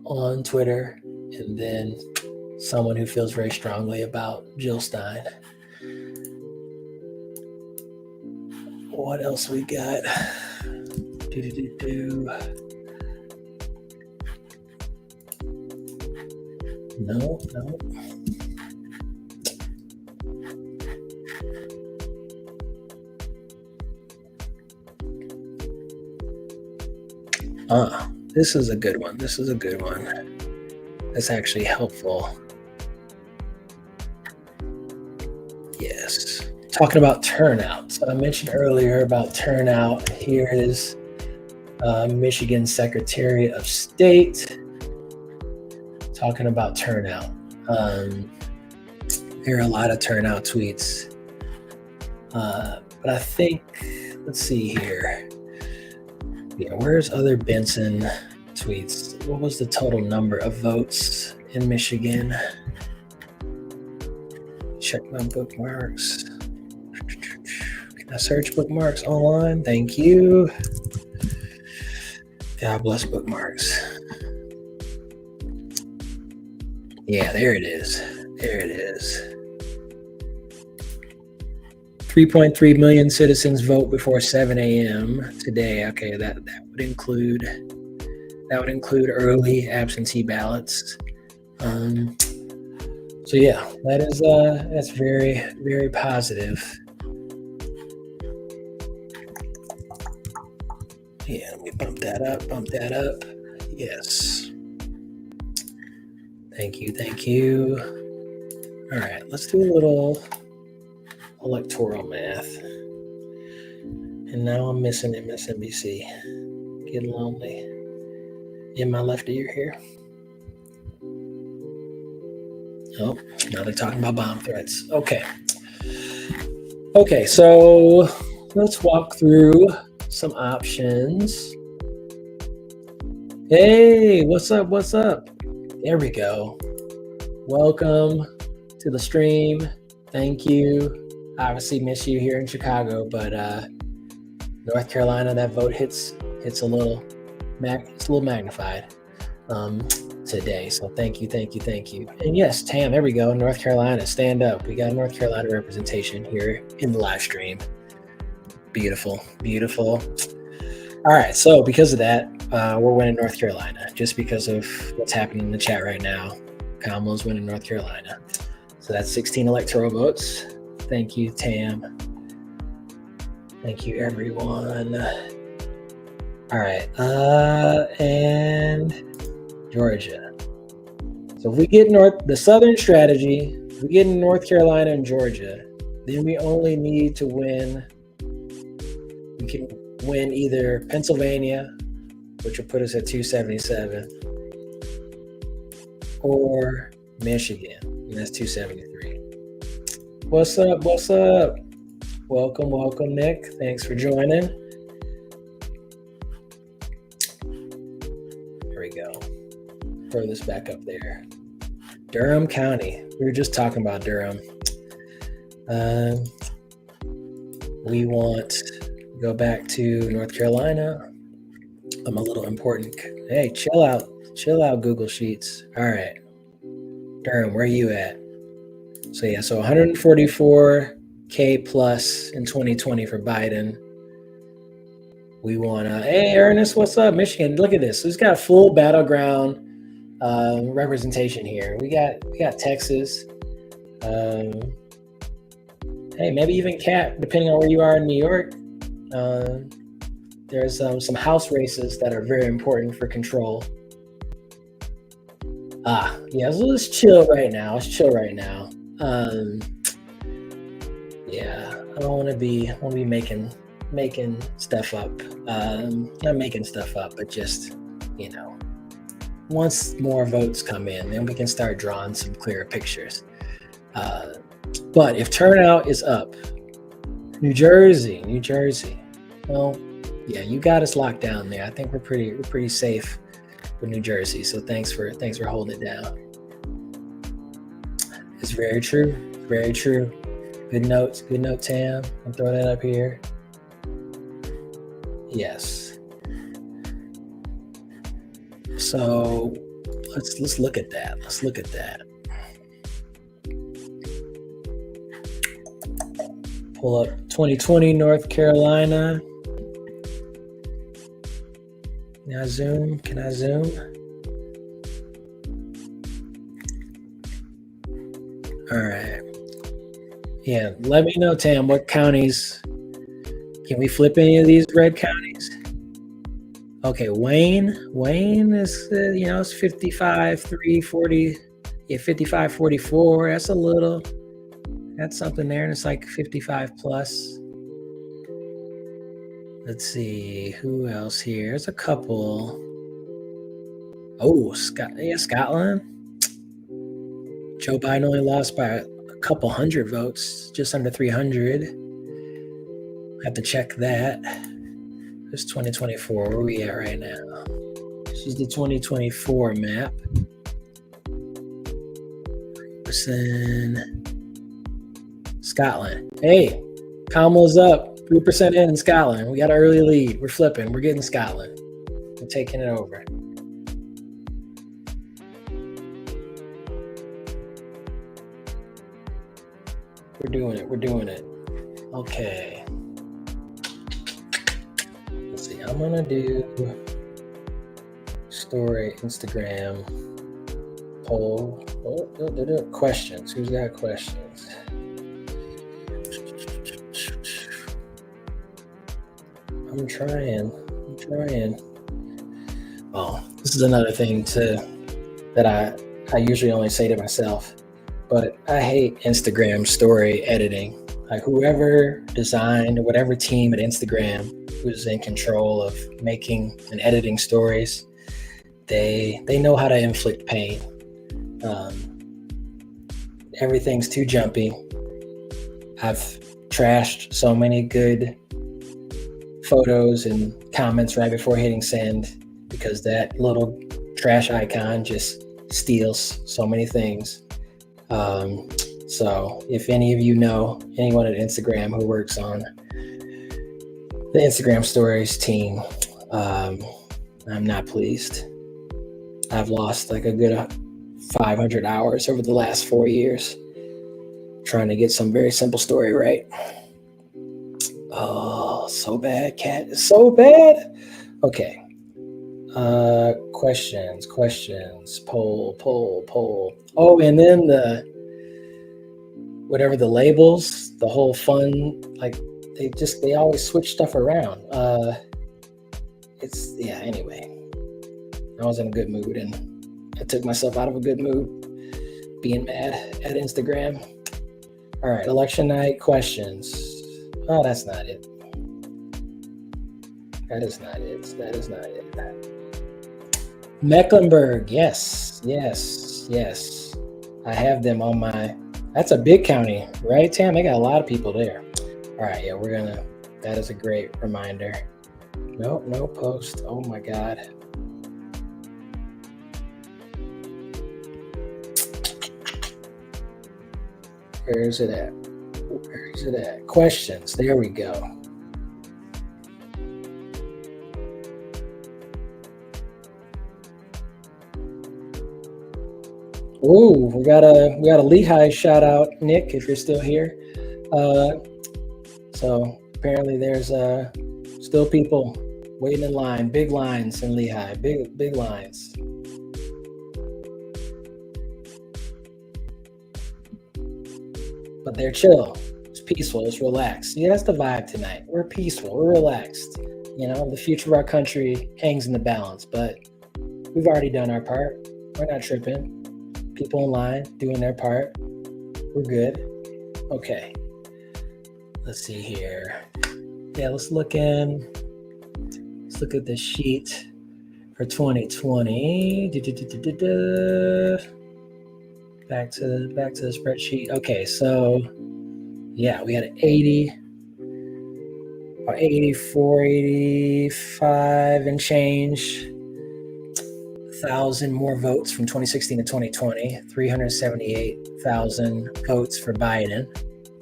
on Twitter, and then someone who feels very strongly about Jill Stein. What else we got? No. This is a good one. That's actually helpful. Yes. Talking about turnout. So I mentioned earlier about turnout. Here is Michigan Secretary of State talking about turnout. There are a lot of turnout tweets. But I think, let's see here. Yeah, where's other Benson tweets? What was the total number of votes in Michigan? Check my bookmarks. Can I search bookmarks online? Thank you. God bless bookmarks. Yeah, there it is. 3.3 million citizens vote before 7 a.m. today. Okay, that would include early absentee ballots. So yeah, that's very, very positive. Yeah, let me bump that up. Yes. Thank you. All right, let's do a little electoral math. And now I'm missing MSNBC. Getting lonely. In my left ear here. Oh, now they're talking about bomb threats. Okay, so let's walk through some options. Hey, what's up? There we go. Welcome to the stream. Thank you. Obviously miss you here in Chicago, but North Carolina, that vote hits a little magnified today. So thank you. And yes, Tam, there we go. North Carolina, stand up. We got North Carolina representation here in the live stream. Beautiful. All right, so because of that, we're winning North Carolina just because of what's happening in the chat right now. Kamala's winning North Carolina. So that's 16 electoral votes. Thank you, Tam. Thank you, everyone. All right, and Georgia. So if we get the Southern strategy, if we get in North Carolina and Georgia, then we only need to win. We can win either Pennsylvania, which will put us at 277, or Michigan, and that's 273. What's up? What's up? Welcome, Nick. Thanks for joining. Here we go. Throw this back up there. Durham County. We were just talking about Durham. We want to go back to North Carolina. I'm a little important. Hey, chill out, Google Sheets. All right. Durham, where are you at? So 144K plus in 2020 for Biden. We want to, hey, Ernest, what's up? Michigan, look at this. We've got full battleground representation here. We got Texas. Hey, maybe even Cat, depending on where you are in New York. There's some House races that are very important for control. Yeah, so let's chill right now. Yeah, I don't want to be making stuff up. Not making stuff up, but just, once more votes come in, then we can start drawing some clearer pictures. But if turnout is up, New Jersey, well, yeah, you got us locked down there. I think we're pretty safe with New Jersey. So thanks for holding it down. It's very true. Very true. Good note, Tam. I'll throw that up here. Yes. So let's look at that. Pull up 2020 North Carolina. Can I zoom? All right. Yeah, let me know, Tam, what counties. Can we flip any of these red counties? Okay, Wayne is, it's 55-340. Yeah, 55-44. That's something there, and it's like 55 plus. Let's see, who else here? There's a couple. Oh, Scotland. Joe Biden only lost by a couple hundred votes, just under 300. Have to check that. It's 2024. Where are we at right now? This is the 2024 map. Scotland. Hey, Kamala's up. 3% in Scotland. We got an early lead. We're flipping. We're getting Scotland. We're taking it over. We're doing it. Okay. Let's see. I'm going to do story, Instagram, poll. Questions. Who's got questions? I'm trying. Oh, this is another thing that I usually only say to myself, but I hate Instagram story editing. Like whoever designed or whatever team at Instagram who's in control of making and editing stories, they know how to inflict pain. Everything's too jumpy. I've trashed so many good photos and comments right before hitting send because that little trash icon just steals so many things. So if any of you know anyone at Instagram who works on the Instagram stories team, I'm not pleased. I've lost like a good 500 hours over the last 4 years trying to get some very simple story right. Oh, so bad, Cat. It's so bad. Okay. Questions. Poll. Oh, and then the labels, the whole fun, like they always switch stuff around. Anyway. I was in a good mood and I took myself out of a good mood being mad at Instagram. All right, election night questions. Oh, that's not it. That is not it. That is not it. Mecklenburg, yes. I have them on my. That's a big county, right, Tam? I got a lot of people there. All right, yeah, that is a great reminder. Nope, no post. Oh my God. Where is it at? Questions. There we go. Ooh, we got a Lehigh shout out, Nick, if you're still here. So apparently there's still people waiting in line, big lines in Lehigh, big lines. But they're chill. It's peaceful. It's relaxed. Yeah, that's the vibe tonight. We're peaceful. We're relaxed. The future of our country hangs in the balance, but we've already done our part. We're not tripping. People in line doing their part. We're good. Okay. Let's see here. Yeah, let's look at the sheet for 2020. Back to the spreadsheet. Okay, so yeah, we had 84, 85 and change. 1,000 more votes from 2016 to 2020, 378,000 votes for Biden,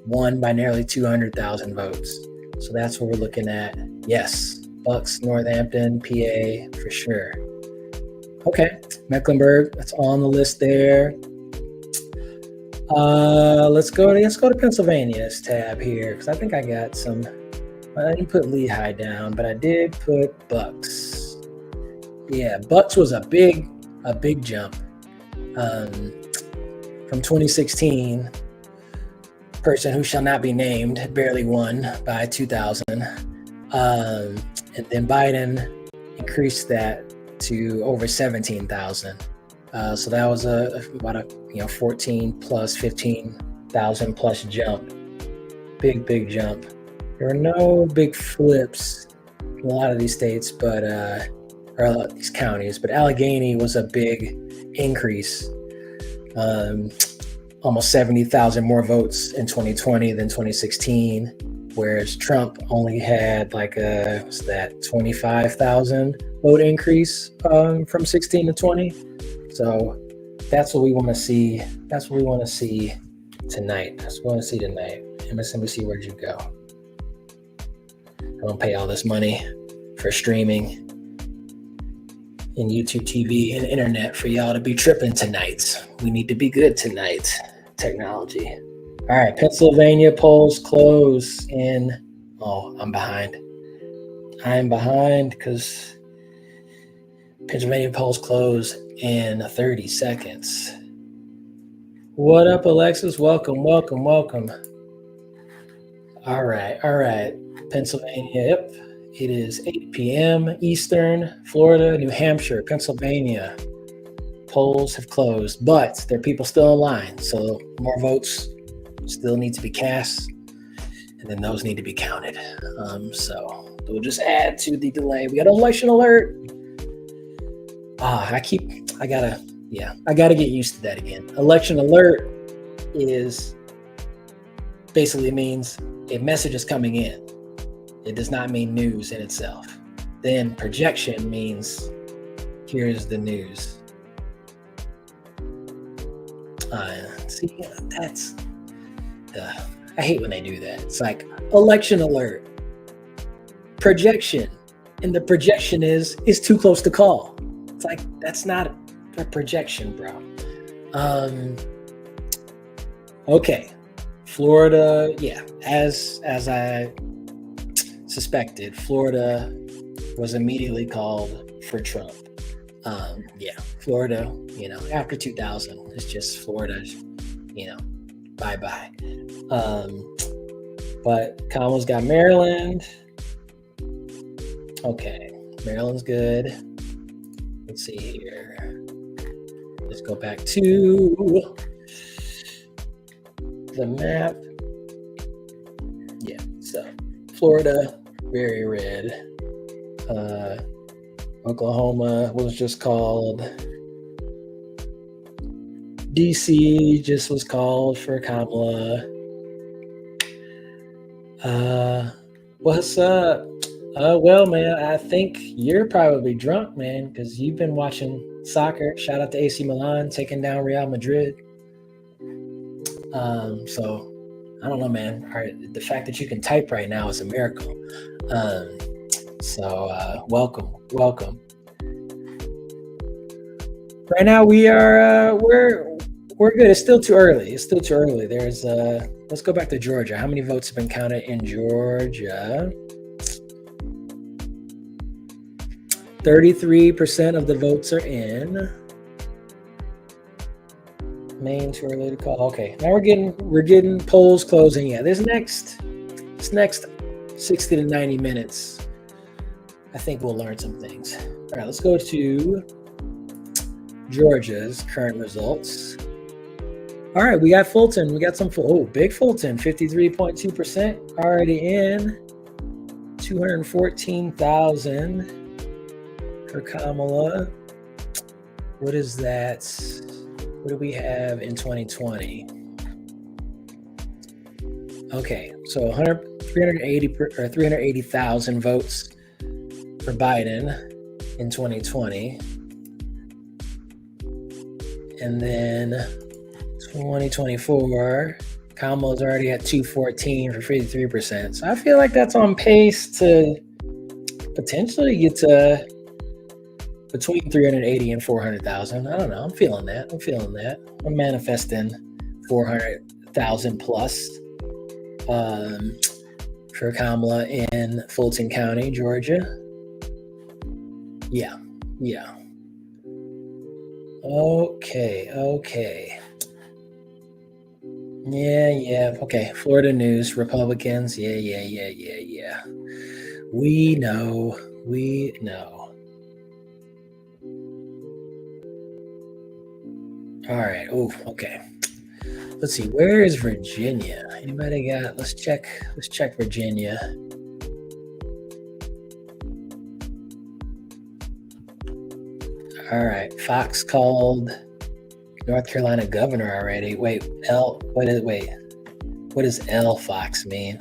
won by nearly 200,000 votes. So that's what we're looking at. Yes, Bucks, Northampton, PA for sure. Okay, Mecklenburg, that's on the list there. Let's go to Pennsylvania's tab here because I think I got some. I didn't put Lehigh down, but I did put Bucks. Yeah, Bucks was a big jump from 2016. Person who shall not be named barely won by 2,000, and then Biden increased that to over 17,000. So that was about a 14 plus 15,000 plus jump. Big jump. There were no big flips in a lot of these states, but or a lot of these counties. But Allegheny was a big increase. Almost 70,000 more votes in 2020 than 2016, whereas Trump only had like a 25,000 vote increase from 16 to 20. So that's what we want to see. That's what we want to see tonight. That's what we want to see tonight. MSNBC, where'd you go? I don't pay all this money for streaming and YouTube TV and internet for y'all to be tripping tonight. We need to be good tonight. Technology. All right, Pennsylvania polls close in. Oh, I'm behind. I'm behind because Pennsylvania polls close in 30 seconds. What up, Alexis? Welcome. All right. Pennsylvania, yep. It is 8 p.m. Eastern, Florida, New Hampshire, Pennsylvania. Polls have closed, but there are people still in line. So more votes still need to be cast, and then those need to be counted. So we'll just add to the delay. We got an election alert. I gotta get used to that again. Election alert basically means a message is coming in. It does not mean news in itself. Then projection means here's the news. I hate when they do that. It's like election alert, projection, and the projection is too close to call. It's like that's not a projection, bro. Okay, Florida, yeah, as I suspected, Florida was immediately called for Trump. Florida, after 2000, it's just Florida, bye-bye. But Kamala's got Maryland. Okay, Maryland's good. Let's see here. Let's go back to the map. Yeah, so Florida, very red. Oklahoma was just called. DC just was called for Kamala. What's up? Well, man, I think you're probably drunk, man, because you've been watching soccer. Shout out to AC Milan taking down Real Madrid. So I don't know, man. The fact that you can type right now is a miracle. Welcome. Right now we are we're good. It's still too early. There's let's go back to Georgia. How many votes have been counted in Georgia? 33% of the votes are in. Maine too early to call. Okay, now we're getting polls closing. Yeah, this next 60 to 90 minutes, I think we'll learn some things. All right, let's go to Georgia's current results. All right, we got Fulton. We got some. Big Fulton, 53.2% already in. 214,000 for Kamala. What is that? What do we have in 2020? Okay, so 380,000 votes for Biden in 2020. And then 2024, Kamala's already at 214 for 53%. So I feel like that's on pace to potentially get to between 380 and 400,000. I don't know. I'm feeling that. I'm manifesting 400,000 plus for Kamala in Fulton County, Georgia. Yeah. Okay. Yeah. Okay. Florida news, Republicans. Yeah. We know. All right. Oh, okay. Let's see. Where is Virginia? Anybody got? Let's check Virginia. All right. Fox called North Carolina governor already. Wait, what does L Fox mean?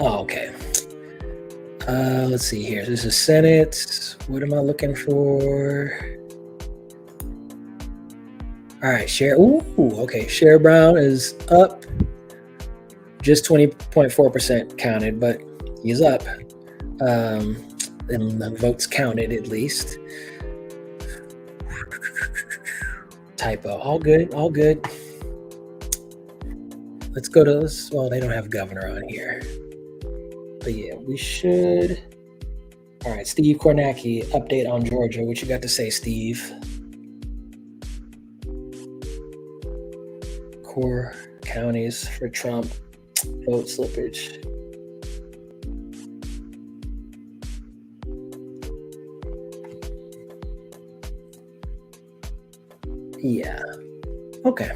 Oh, okay. Let's see here. This is Senate. What am I looking for? All right, okay. Sherrod Brown is up. Just 20.4% counted, but he's up. And the votes counted at least. Typo. All good. Let's go to this. Well, they don't have governor on here. But yeah, we should. All right, Steve Kornacki, update on Georgia. What you got to say, Steve? Core counties for Trump. Vote slippage. Yeah. Okay.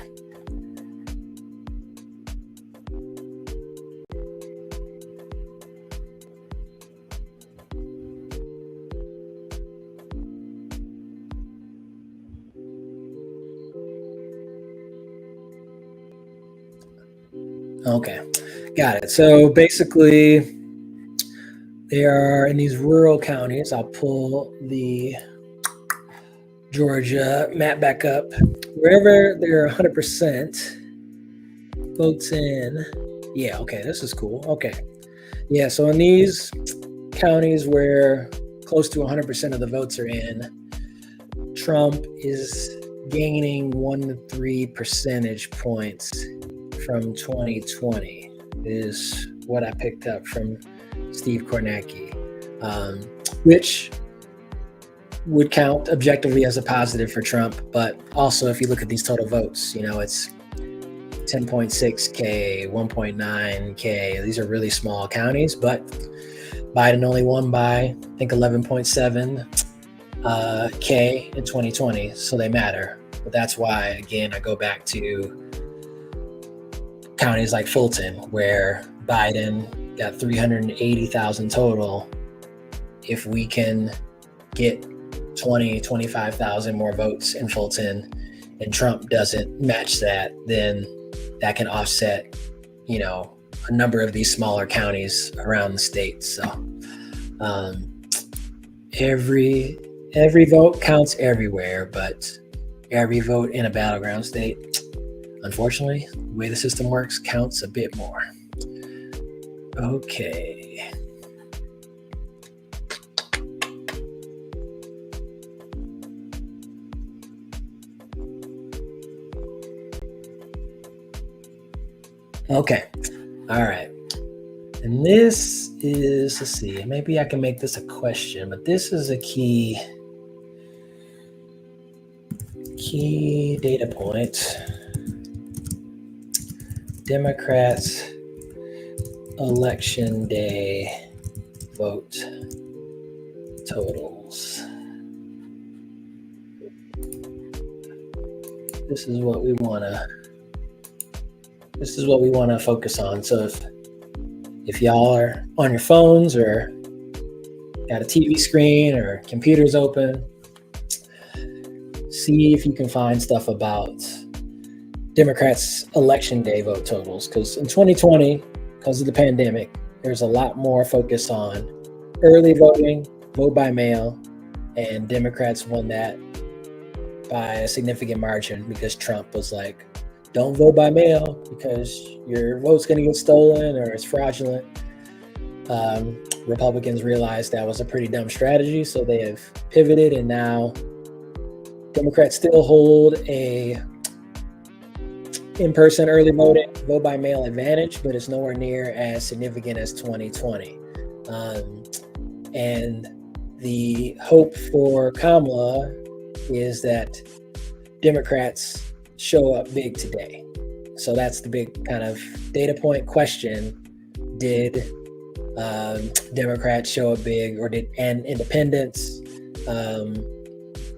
Okay, got it. So basically, they are in these rural counties. I'll pull the Georgia map back up. Wherever they're 100% votes in. Yeah, okay, this is cool. Okay. Yeah, so in these counties where close to 100% of the votes are in, Trump is gaining 1 to 3 percentage points from 2020 is what I picked up from Steve Kornacki, which would count objectively as a positive for Trump. But also, if you look at these total votes, it's 10.6K, 1.9K. These are really small counties, but Biden only won by, I think, 11.7K in 2020, so they matter. But that's why, again, I go back to counties like Fulton, where Biden got 380,000 total. If we can get 20, 25,000 more votes in Fulton and Trump doesn't match that, then that can offset, a number of these smaller counties around the state. So every vote counts everywhere, but every vote in a battleground state, unfortunately, the way the system works, counts a bit more. Okay. Okay. All right. And this is, let's see, maybe I can make this a question, but this is a key data point. Democrats election day vote totals. This is what we want to focus on. So if y'all are on your phones or got a TV screen or computers open, see if you can find stuff about Democrats election day vote totals. Because in 2020, because of the pandemic, there's a lot more focus on early voting, vote by mail, and Democrats won that by a significant margin because Trump was like, don't vote by mail because your vote's going to get stolen or it's fraudulent. Republicans realized that was a pretty dumb strategy, so they have pivoted, and now Democrats still hold a in-person early voting, vote by mail advantage, but it's nowhere near as significant as 2020. And the hope for Kamala is that Democrats show up big today. So that's the big kind of data point question. Did Democrats show up big, or and independents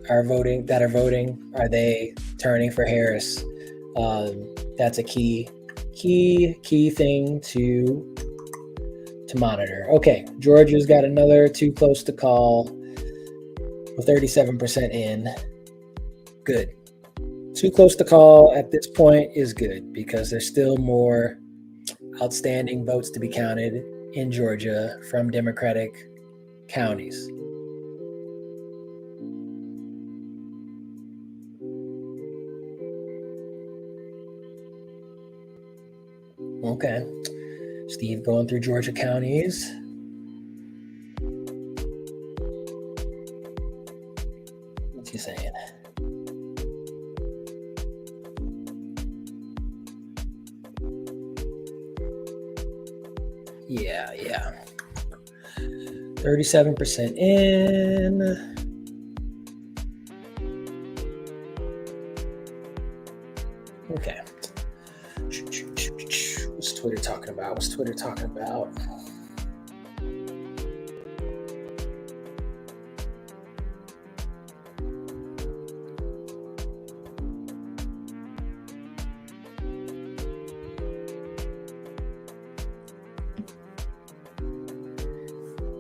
are voting, are they turning for Harris? That's a key thing to monitor. Okay, Georgia's got another too close to call with 37% in. Good. Too close to call at this point is good because there's still more outstanding votes to be counted in Georgia from Democratic counties. Okay. Steve going through Georgia counties. What's he saying? Yeah. 37% in. Okay. What's Twitter talking about?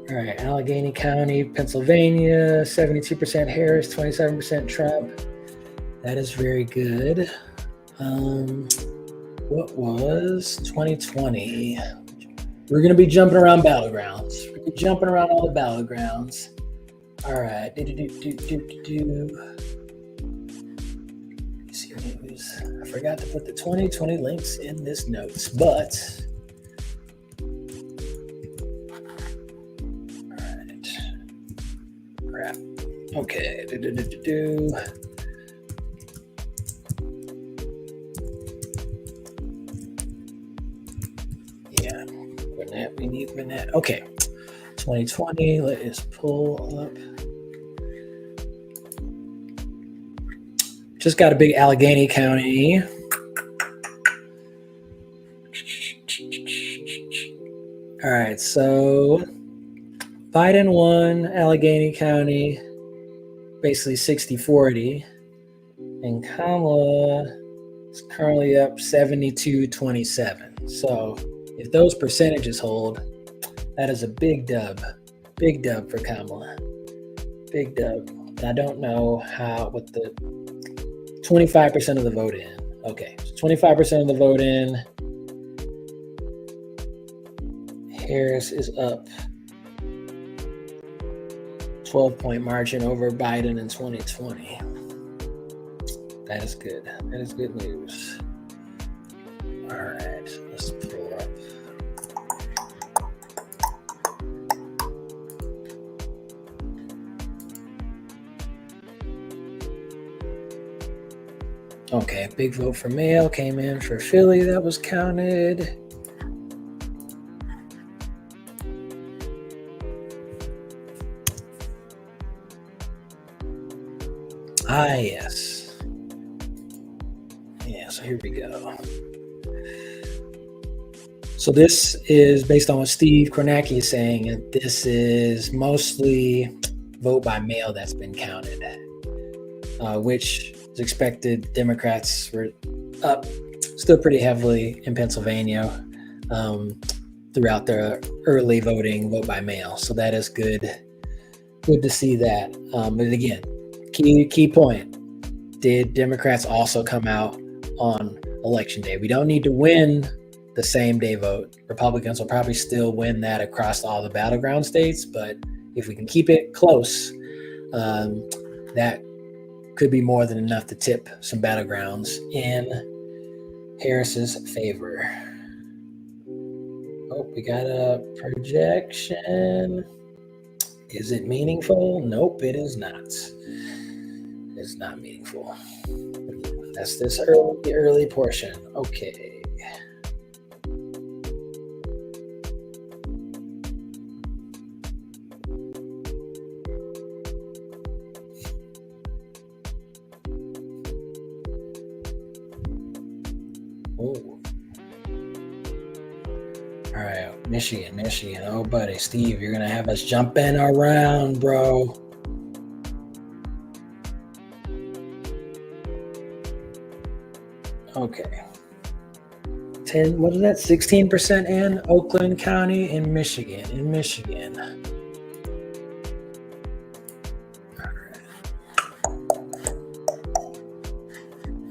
All right, Allegheny County, Pennsylvania, 72% Harris, 27% Trump. That is very good. What was 2020? We're going to be jumping around battlegrounds. We're jumping around all the battlegrounds. All right. See news. I forgot to put the 2020 links in this notes, but all right. Crap. Okay. Yeah. We need Gwinnett. Okay. 2020. Let us pull up. Just got a big Allegheny County. All right, so Biden won Allegheny County basically 60-40, and Kamala is currently up 72-27. So if those percentages hold, that is a big dub for Kamala. Big dub. I don't know what the 25% of the vote in. Okay, so 25% of the vote in. Harris is up 12-point margin over Biden in 2020. That is good. That is good news. All right, let's pull up. Okay, big vote for mail came in for Philly. That was counted. Ah, yes. Yeah, so here we go. So this is based on what Steve Kornacki is saying, and this is mostly vote by mail that's been counted, which is expected. Democrats were up still pretty heavily in Pennsylvania throughout the early voting, vote by mail. So that is good. Good to see that. But again, key point. Did Democrats also come out on election day? We don't need to win the same day vote. Republicans will probably still win that across all the battleground states, but if we can keep it close, that could be more than enough to tip some battlegrounds in Harris's favor. Oh, we got a projection. Is it meaningful? Nope, it is not. It's not meaningful. That's this early portion. Okay. Oh. All right, Michigan. Oh, buddy, Steve, you're gonna have us jumping around, bro. Okay. What is that? 16% in Oakland County in Michigan.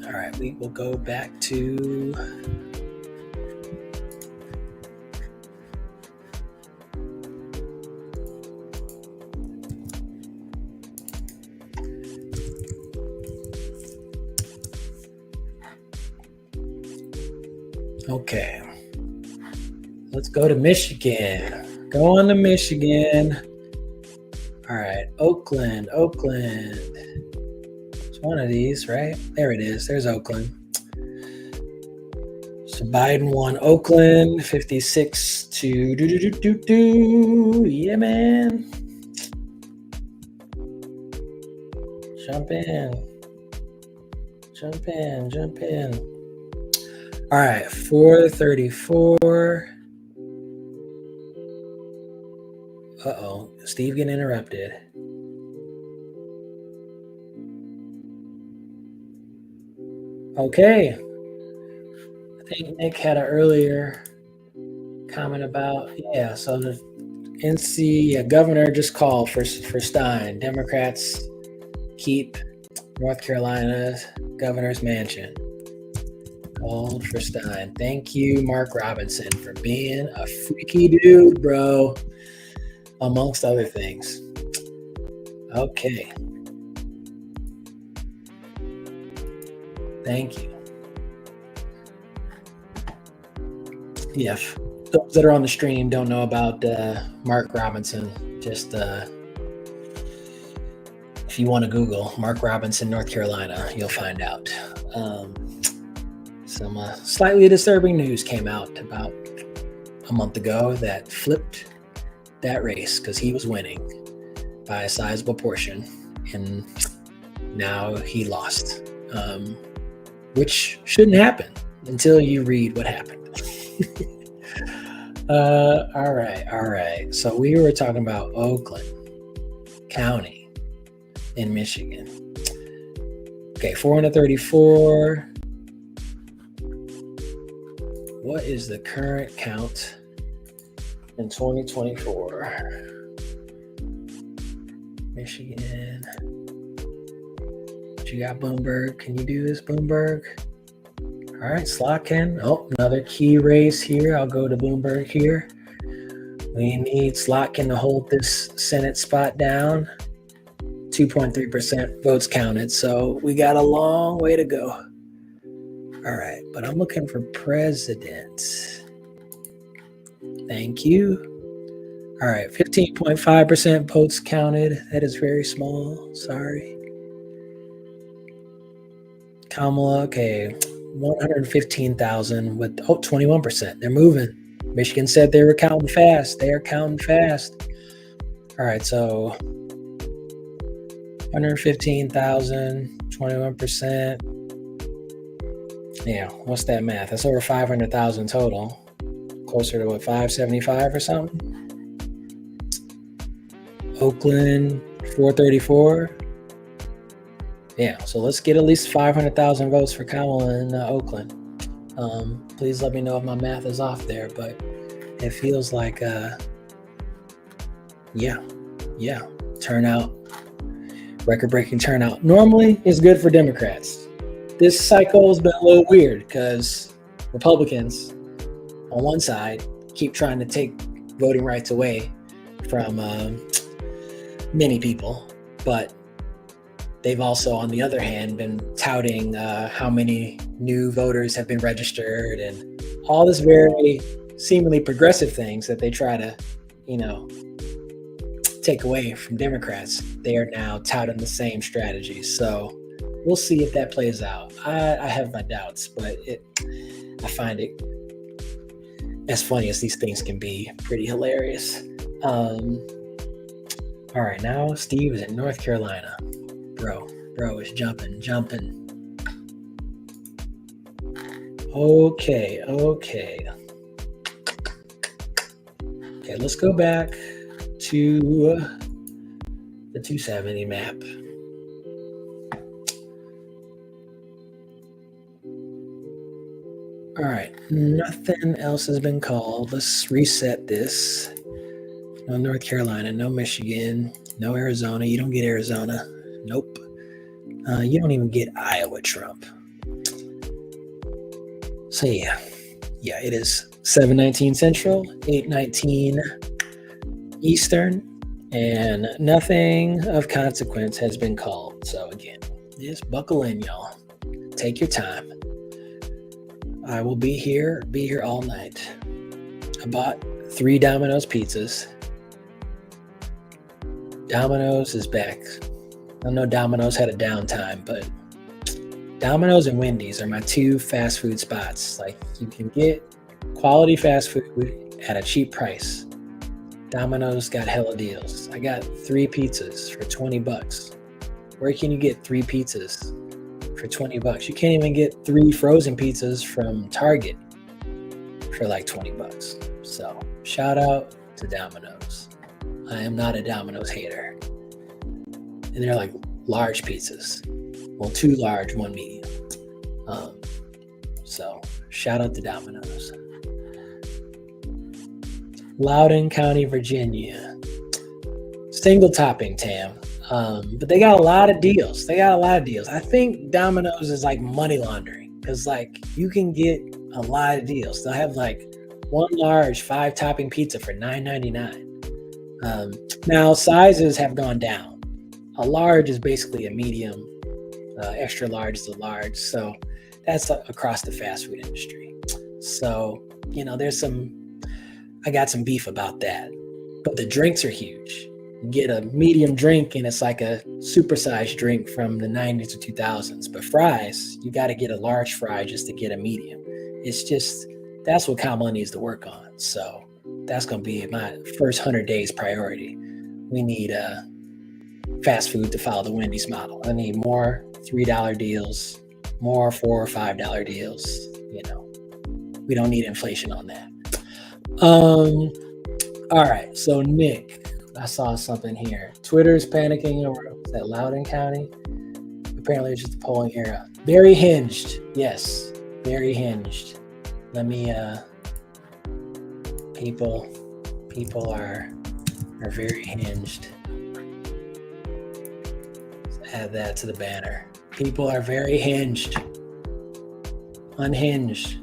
All right, we will go back to okay. Let's go to Michigan. Go on to Michigan. All right, Oakland. It's one of these, right? There it is. There's Oakland. So Biden won Oakland 56 to do. Yeah, man. Jump in. All right, 434. Uh-oh, Steve getting interrupted. Okay. I think Nick had an earlier comment about, so the NC governor just called for Stein. Democrats keep North Carolina's governor's mansion. Called for Stein. Thank you, Mark Robinson, for being a freaky dude, bro, amongst other things. Okay. Thank you. Yeah, those that are on the stream don't know about Mark Robinson. Just if you want to Google Mark Robinson, North Carolina, you'll find out. Some slightly disturbing news came out about a month ago that flipped that race because he was winning by a sizable portion, and now he lost, which shouldn't happen until you read what happened. All right. So we were talking about Oakland County in Michigan. Okay, 434. What is the current count in 2024? Michigan. What you got, Bloomberg? Can you do this, Bloomberg? All right, Slotkin. Oh, another key race here. I'll go to Bloomberg here. We need Slotkin to hold this Senate spot down. 2.3% votes counted, so we got a long way to go. All right, but I'm looking for president. Thank you. All right, 15.5% votes counted. That is very small. Sorry. Kamala, okay, 115,000 with 21%. They're moving. Michigan said they were counting fast. They are counting fast. All right, so 115,000, 21%. Yeah, what's that math? That's over 500,000 total. Closer to what, 575 or something? Oakland, 434. Yeah, so let's get at least 500,000 votes for Kamala in Oakland. Please let me know if my math is off there, but it feels like, turnout, record-breaking turnout. Normally, it's good for Democrats. This cycle has been a little weird because Republicans, on one side, keep trying to take voting rights away from many people, but they've also, on the other hand, been touting how many new voters have been registered and all this very seemingly progressive things that they try to, take away from Democrats. They are now touting the same strategies. So we'll see if that plays out. I have my doubts, but I find it, as funny as these things can be, pretty hilarious. All right, now Steve is in North Carolina. Bro is jumping. Okay, let's go back to the 270 map. All right, nothing else has been called. Let's reset this. No North Carolina, no Michigan, no Arizona. You don't get Arizona. Nope. You don't even get Iowa, Trump. So yeah, it is 7:19 Central, 8:19 Eastern, and nothing of consequence has been called. So again, just buckle in, y'all. Take your time. I will be here all night. I bought 3 Domino's pizzas. Domino's is back. I know Domino's had a downtime, but Domino's and Wendy's are my 2 fast food spots. Like, you can get quality fast food at a cheap price. Domino's got hella deals. I got 3 pizzas for $20. Where can you get 3 pizzas for $20? You can't even get 3 frozen pizzas from Target for like $20. So shout out to Domino's. I am not a Domino's hater. And they're like large pizzas. Well, 2 large, 1 medium. So shout out to Domino's. Loudoun County, Virginia. Single topping, Tam. But they got a lot of deals. I think Domino's is like money laundering because like you can get a lot of deals. They'll have like 1 large 5 topping pizza for $9.99. Now sizes have gone down. A large is basically a medium. Extra large is a large. So that's across the fast food industry. So, I got some beef about that. But the drinks are huge. You get a medium drink and it's like a supersized drink from the 90s or 2000s. But fries, you got to get a large fry just to get a medium. It's just, that's what Kamala needs to work on. So that's going to be my first 100 days priority. We need fast food to follow the Wendy's model. I need more $3 deals, more $4 or $5 deals. We don't need inflation on that. All right. So Nick, I saw something here. Twitter's panicking over is that Loudoun County. Apparently, it's just a polling era. Very hinged. Yes, very hinged. Let me. People are very hinged. Let's add that to the banner. People are very hinged. Unhinged.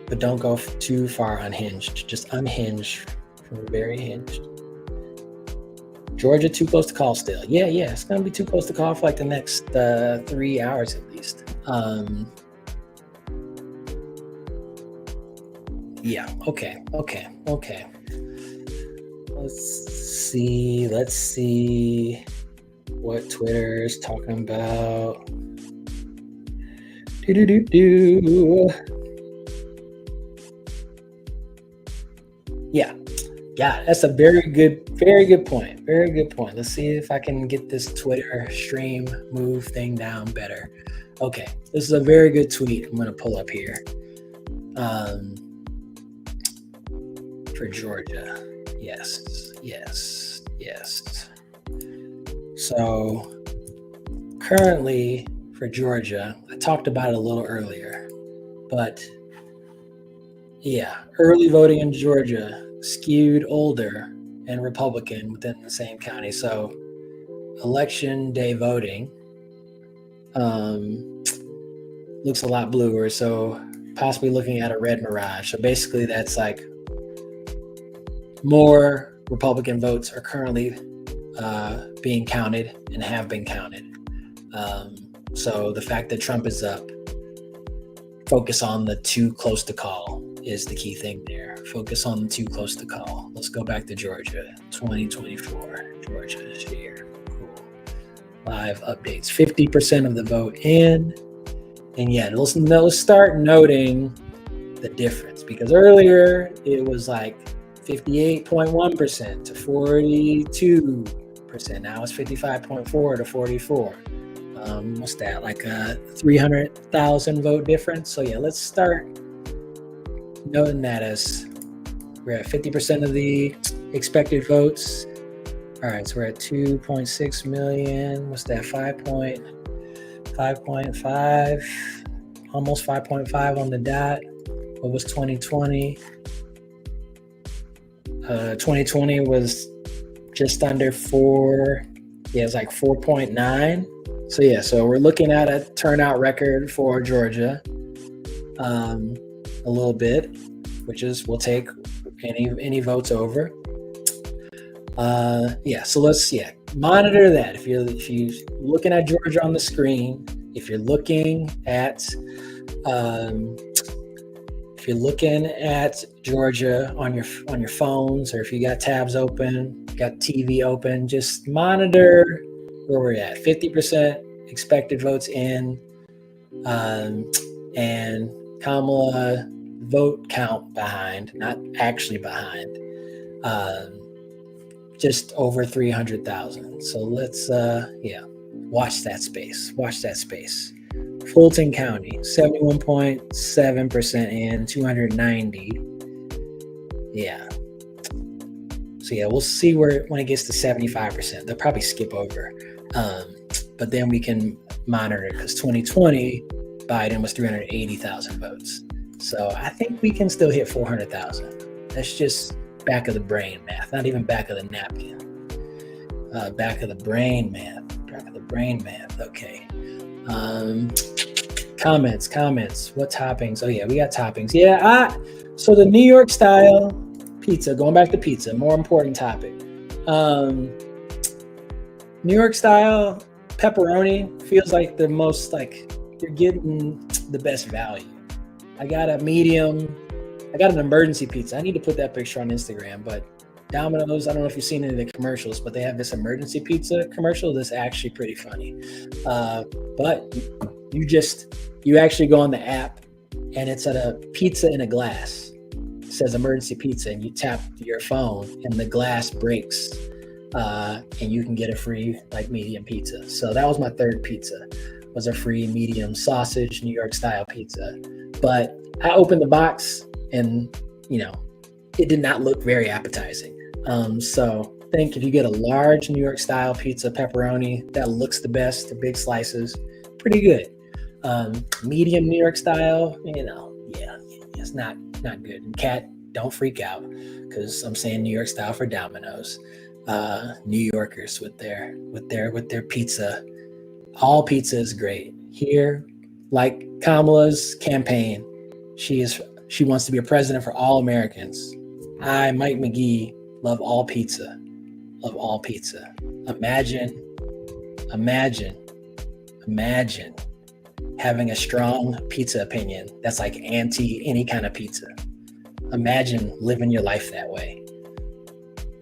But don't go too far unhinged. Just unhinged from very hinged. Georgia too close to call still. Yeah, it's gonna be too close to call for like the next 3 hours at least. Yeah. Okay. Let's see what Twitter's talking about. Yeah, that's a very good point. Very good point. Let's see if I can get this Twitter stream move thing down better. Okay, this is a very good tweet. I'm going to pull up here for Georgia. Yes. So currently for Georgia, I talked about it a little earlier, but yeah, early voting in Georgia skewed older and Republican within the same county. So election day voting looks a lot bluer. So possibly looking at a red mirage. So basically that's like more Republican votes are currently being counted and have been counted. So the fact that Trump is up, focus on the too close to call is the key thing there. Focus on the too close to call. Let's go back to Georgia, 2024. Georgia is here. Cool. Live updates. 50% of the vote in. And yeah, let's start noting the difference, because earlier it was like 58.1% to 42%. Now it's 55.4 to 44. What's that? Like a 300,000 vote difference. So yeah, let's start noting that as we're at 50% of the expected votes. All right, so we're at 2.6 million. What's that? 5.5, almost 5.5 on the dot. What was 2020? 2020 was just under 4. Yeah, it's like 4.9. So yeah, so we're looking at a turnout record for Georgia, a little bit, which is we'll take any votes over. So let's monitor that. If you're looking at Georgia on the screen, if you're looking at Georgia on your phones, or if you got tabs open, got TV open, just monitor where we're at. 50% expected votes in, and Kamala vote count behind, not actually behind, just over 300,000. So let's watch that space. Fulton County, 71.7% in, 290. Yeah. So yeah, we'll see when it gets to 75%. They'll probably skip over. But then we can monitor it, because 2020, Biden was 380,000 votes. So I think we can still hit 400,000. That's just back of the brain math, not even back of the napkin. Back of the brain math. Okay. Comments. What toppings? Oh yeah, we got toppings. Yeah, so the New York style pizza, going back to pizza, more important topic. New York style pepperoni feels like the most, like, you're getting the best value. I got an emergency pizza. I need to put that picture on Instagram, but Domino's, I don't know if you've seen any of the commercials, but they have this emergency pizza commercial that's actually pretty funny. But you actually go on the app, and it's at a pizza in a glass. It says emergency pizza, and you tap your phone and the glass breaks, and you can get a free medium pizza. So that was my third pizza, was a free medium sausage New York style pizza. But I opened the box and, it did not look very appetizing. So I think if you get a large New York style pizza, pepperoni, that looks the best, the big slices, pretty good. Medium New York style, yeah, it's not good. And Kat, don't freak out because I'm saying New York style for Domino's. New Yorkers with their pizza. All pizza is great. Here, like Kamala's campaign, she wants to be a president for all Americans. I, Mike McGee, love all pizza. Love all pizza. Imagine having a strong pizza opinion that's like anti any kind of pizza. Imagine living your life that way.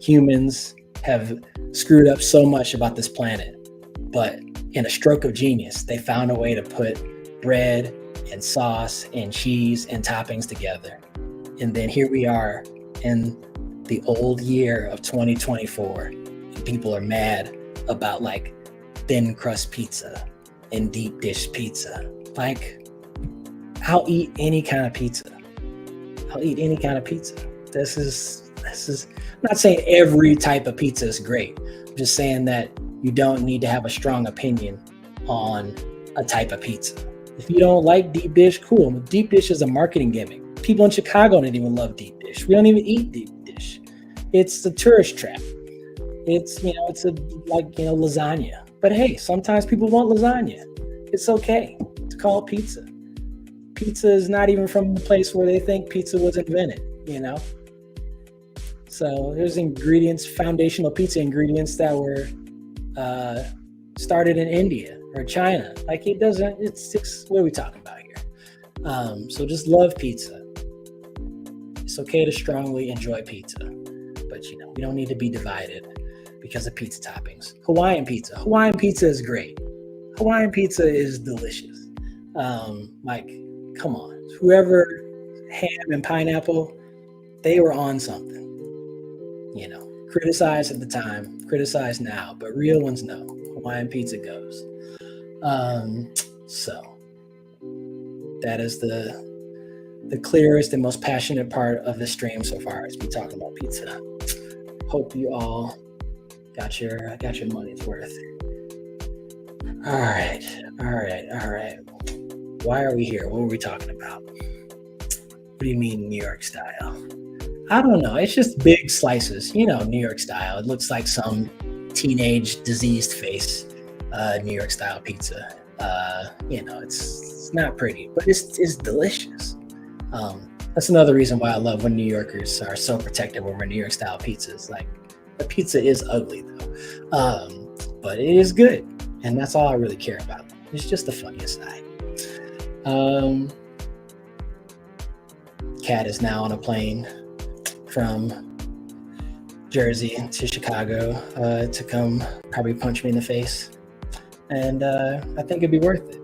Humans have screwed up so much about this planet, but in a stroke of genius, they found a way to put bread and sauce and cheese and toppings together. And then here we are in the old year of 2024, and people are mad about like thin crust pizza and deep dish pizza. Like, I'll eat any kind of pizza. This is I'm not saying every type of pizza is great. I'm just saying that you don't need to have a strong opinion on a type of pizza. If you don't like deep dish, cool. Deep dish is a marketing gimmick. People in Chicago don't even love deep dish. We don't even eat deep dish. It's a tourist trap. It's lasagna. But hey, sometimes people want lasagna. It's okay to call it pizza. Pizza is not even from the place where they think pizza was invented, So there's foundational pizza ingredients that were started in India or China. Like it's what are we talking about here? So just love pizza. It's okay to strongly enjoy pizza, but we don't need to be divided because of pizza toppings. Hawaiian pizza is great. Hawaiian pizza is delicious. Come on, whoever ham and pineapple, they were on something. Criticized at the time, criticized now, but real ones know Hawaiian pizza goes. So that is the clearest and most passionate part of the stream so far as we talk about pizza. Hope you all got your money's worth. All right. Why are we here? What were we talking about? What do you mean New York style? I don't know. It's just big slices, New York style. It looks like some teenage diseased face, New York style pizza. It's not pretty, but it's delicious. That's another reason why I love when New Yorkers are so protective over New York style pizzas. Like, the pizza is ugly though, but it is good, and that's all I really care about. It's just the funniest side. Kat is now on a plane from Jersey to Chicago to come probably punch me in the face, and I think it'd be worth it.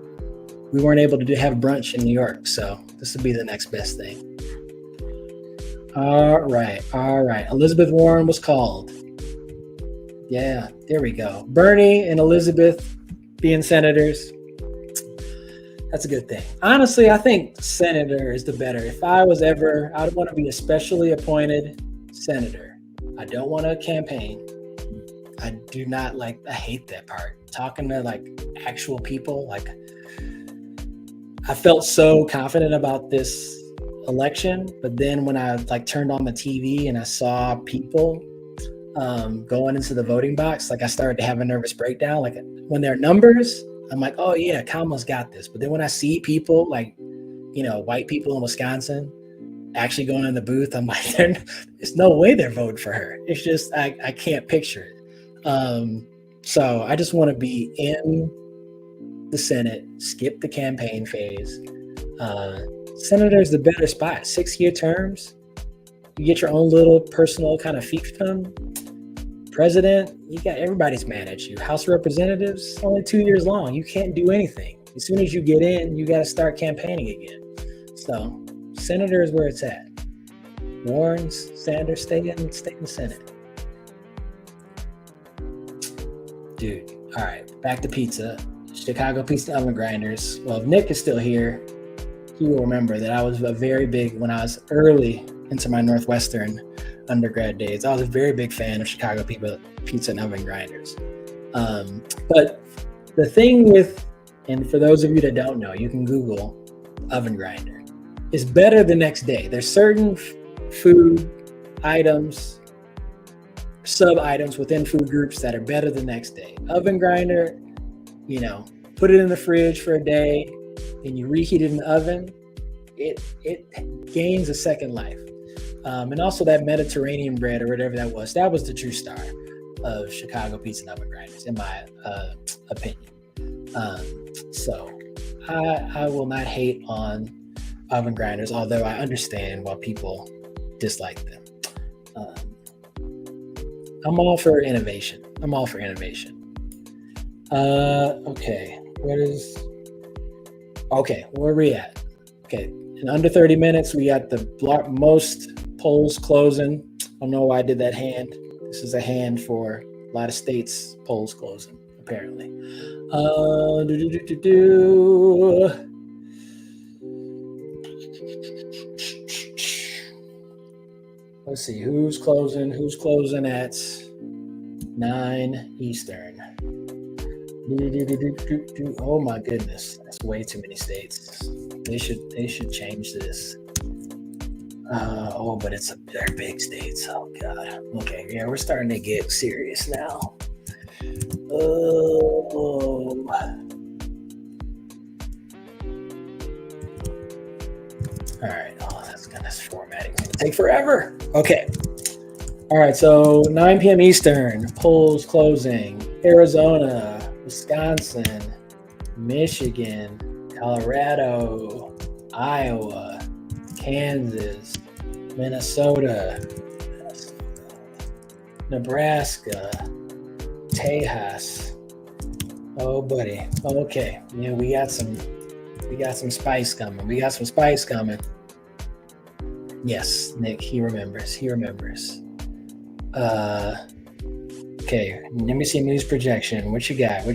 We weren't able to have brunch in New York, so this would be the next best thing. All right. Elizabeth Warren was called. Yeah, there we go. Bernie and Elizabeth being senators. That's a good thing. Honestly, I think senator is the better. If I was ever, I'd want to be a specially appointed senator. I don't want to campaign. I do not I hate that part. Talking to actual people, I felt so confident about this election, but then when I turned on the TV and I saw people going into the voting box, I started to have a nervous breakdown. When there are numbers, I'm like, oh yeah, Kamala's got this. But then when I see people white people in Wisconsin actually going in the booth, I'm like, there's no way they're voting for her. It's just, I can't picture it. So I just want to be in the Senate, skip the campaign phase. Senator is the better spot. 6-year terms. You get your own little personal kind of fiefdom. President, you got everybody's mad at you. House of Representatives, only 2 years long. You can't do anything. As soon as you get in, you got to start campaigning again. So, senator is where it's at. Warren's, Sanders, stay in the Senate. Dude, all right, back to pizza. Chicago Pizza Oven Grinders. Well, if Nick is still here, you will remember that I was a very big, when I was early into my Northwestern undergrad days, I was a very big fan of Chicago pizza and oven grinders. But the thing with, and for those of you that don't know, you can Google oven grinder, is better the next day. There's certain food items, sub items within food groups that are better the next day. Oven grinder, put it in the fridge for a day and you reheat it in the oven, it gains a second life. And also that Mediterranean bread or whatever that was the true star of Chicago pizza and oven grinders, in my opinion. So I will not hate on oven grinders, although I understand why people dislike them. I'm all for innovation. Okay, where are we at? Okay, in under 30 minutes, we got the most polls closing. I don't know why I did that hand. This is a hand for a lot of states' polls closing, apparently. Let's see, who's closing at 9 Eastern. Oh my goodness, that's way too many states. They should change this. But they're big states. Oh god. Okay, yeah, we're starting to get serious now. All right. Oh, this formatting is gonna take forever. Okay. All right. So 9 p.m. Eastern, polls closing. Arizona, Wisconsin, Michigan, Colorado, Iowa, Kansas, Minnesota, Nebraska, Tejas. Oh, buddy. Okay. Yeah, we got some spice coming. Yes, Nick, he remembers. Okay, let me see news projection. What you got?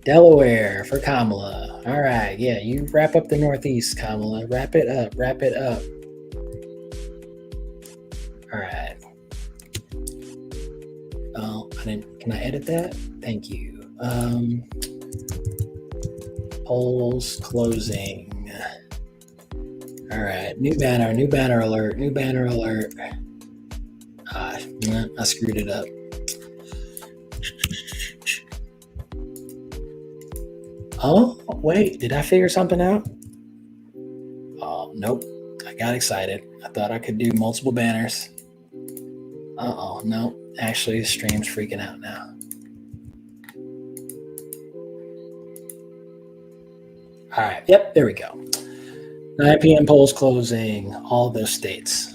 Delaware for Kamala. All right, yeah, you wrap up the Northeast, Kamala. Wrap it up. All right. Oh, can I edit that? Thank you. Polls closing. All right, new banner alert. I screwed it up. Oh, wait, did I figure something out? Oh, nope. I got excited. I thought I could do multiple banners. No. Actually, the stream's freaking out now. All right. Yep, there we go. 9 p.m. polls closing, all those states.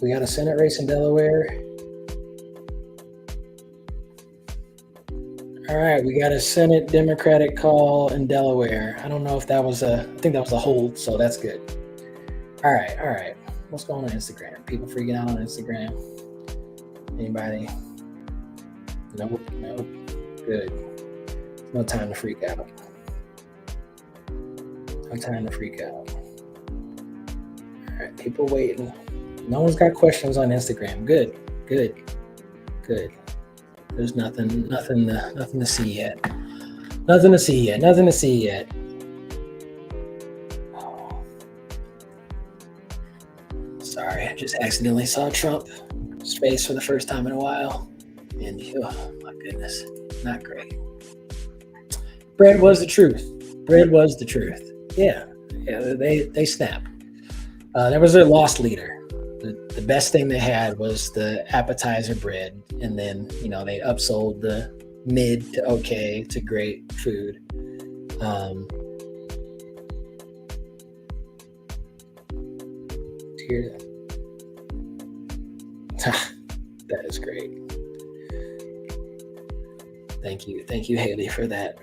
We got a Senate race in Delaware. All right, we got a Senate Democratic call in Delaware. I don't know if I think that was a hold, so that's good. All right. What's going on Instagram? People freaking out on Instagram? Anybody? Nope. Good. No time to freak out. All right, people waiting. No one's got questions on Instagram. Good. There's nothing to see yet. Oh. Sorry, I just accidentally saw Trump's face for the first time in a while. And oh my goodness, not great. Bread was the truth. Yeah, they snapped. That was their lost leader. The best thing they had was the appetizer bread, and then they upsold the mid to okay to great food. Here, that is great. Thank you, Haley, for that.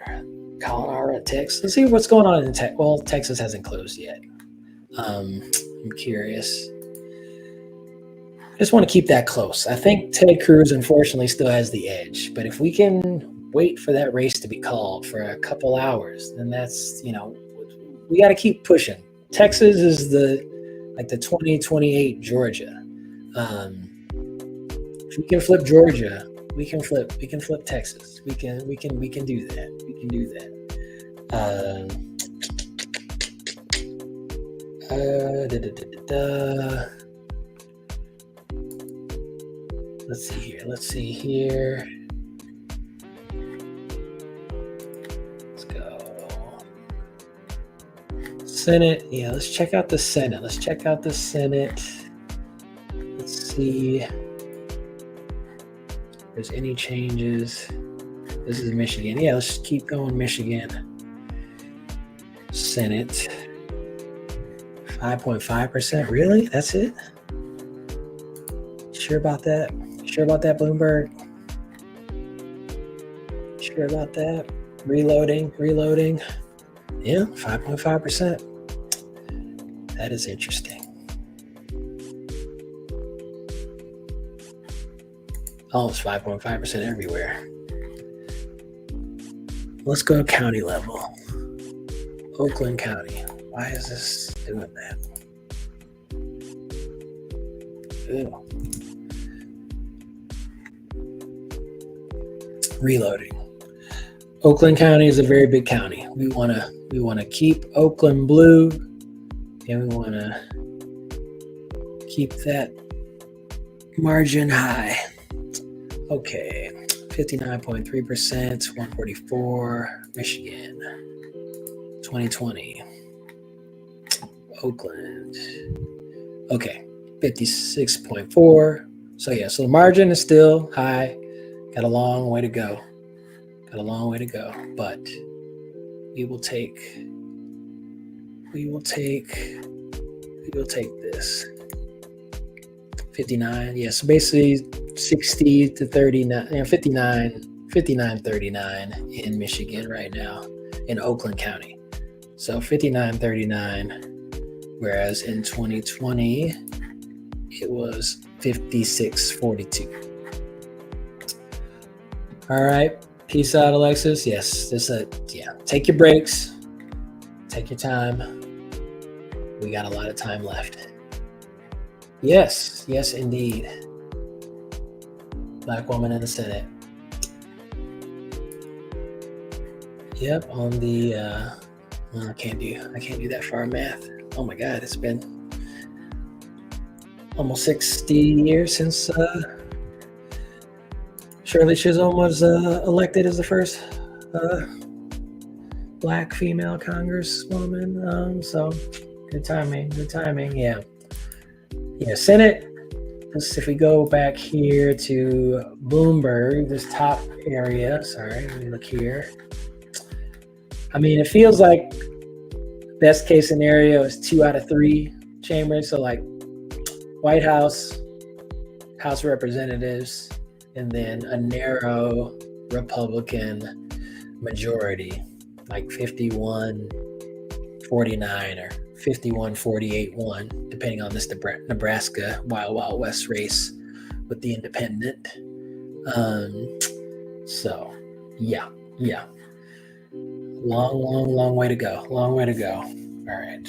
Calling our text. Let's see what's going on in Texas. Well, Texas hasn't closed yet. I'm curious. just want to keep that close. I think Ted Cruz, unfortunately, still has the edge. But if we can wait for that race to be called for a couple hours, then that's, we got to keep pushing. Texas is the 2028 Georgia. If we can flip Georgia, we can flip Texas. We can do that. We can do that. Let's see here. Let's go. Senate. Yeah, let's check out the Senate. Let's see if there's any changes. This is Michigan. Yeah, let's keep going, Michigan. Senate. 5.5%. Really? That's it? Sure about that? Sure about that, Bloomberg? Sure about that? Reloading. Yeah, 5.5%. That is interesting. Oh, it's 5.5% everywhere. Let's go county level. Oakland County. Why is this doing that? Ew. Reloading. Oakland County is a very big county. We want to keep Oakland blue, and we want to keep that margin high. Okay, 59.3%, 144, Michigan, 2020, Oakland. Okay, 56.4. So the margin is still high. Got a long way to go. But we will take this. 59. Yeah, so basically 60 to 39, 59.39 in Michigan right now in Oakland County. So 59.39, whereas in 2020 it was 56.42. All right. Peace out, Alexis. Yes, take your breaks. Take your time. We got a lot of time left. Yes, indeed. Black woman in the Senate. Yep, on the I can't do that far math. Oh my God, it's been almost 60 years since Shirley Chisholm was elected as the first Black female congresswoman. So good timing. Yeah, Senate. If we go back here to Bloomberg, this top area. Sorry, let me look here. I mean, it feels like best case scenario is 2 out of 3 chambers. So like White House, House of Representatives, and then a narrow Republican majority, like 51-49 or 51-48-1, depending on this Nebraska Wild West race with the independent. So, yeah. Long way to go. All right.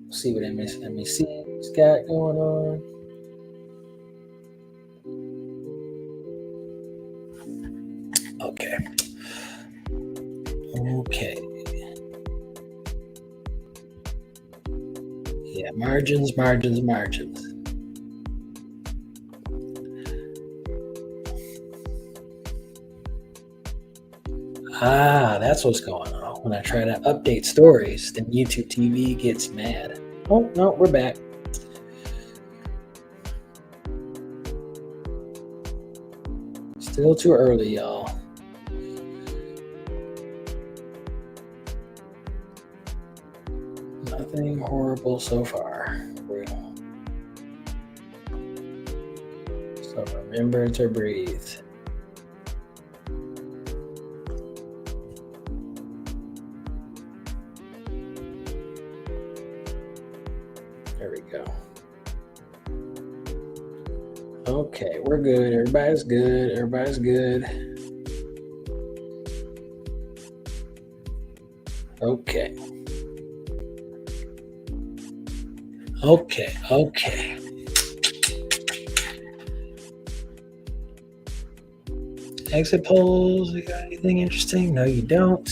See what MSNBC's got going on. Okay. Yeah, margins. That's what's going on. When I try to update stories, then YouTube TV gets mad. Oh, no, we're back. Still too early, y'all. Nothing horrible so far. So remember to breathe. There we go. Okay, we're good. Everybody's good. Everybody's good. Okay. Okay. Exit polls. You got anything interesting? No, you don't.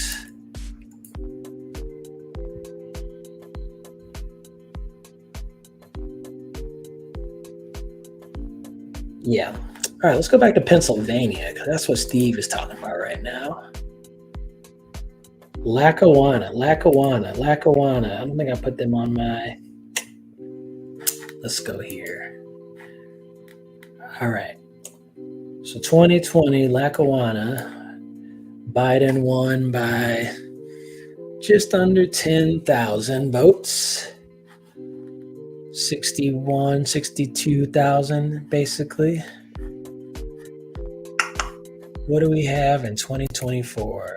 Yeah. All right, let's go back to Pennsylvania because that's what Steve is talking about right now. Lackawanna. I don't think I put them on my. Let's go here. All right. So 2020, Lackawanna, Biden won by just under 10,000 votes. 62,000 basically. What do we have in 2024?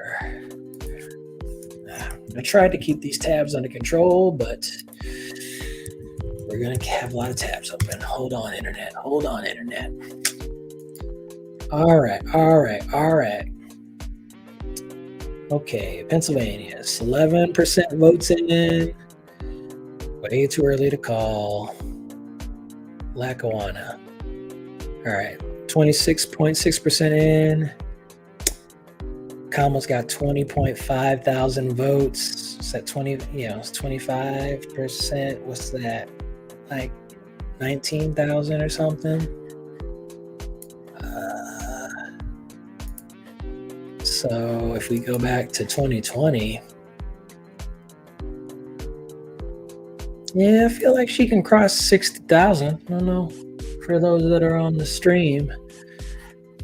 I tried to keep these tabs under control, but we're going to have a lot of tabs open. Hold on, internet. All right. Okay, Pennsylvania, 11% votes in. Way too early to call. Lackawanna. All right, 26.6% in. Kamala's got 20.5 thousand votes. Is that 20? It's 25%. What's that? Like 19,000 or something? So if we go back to 2020, yeah, I feel like she can cross 60,000. I don't know. For those that are on the stream,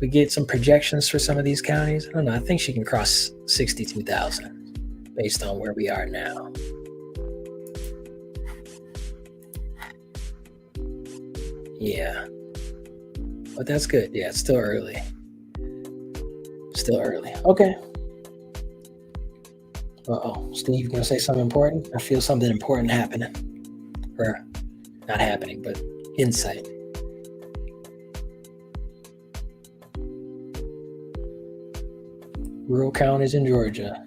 we get some projections for some of these counties. I don't know. I think she can cross 62,000 based on where we are now. Yeah. But that's good. Yeah, it's still early. Okay. Steve, you gonna say something important? I feel something important happening. Or not happening, but insight. Rural counties in Georgia.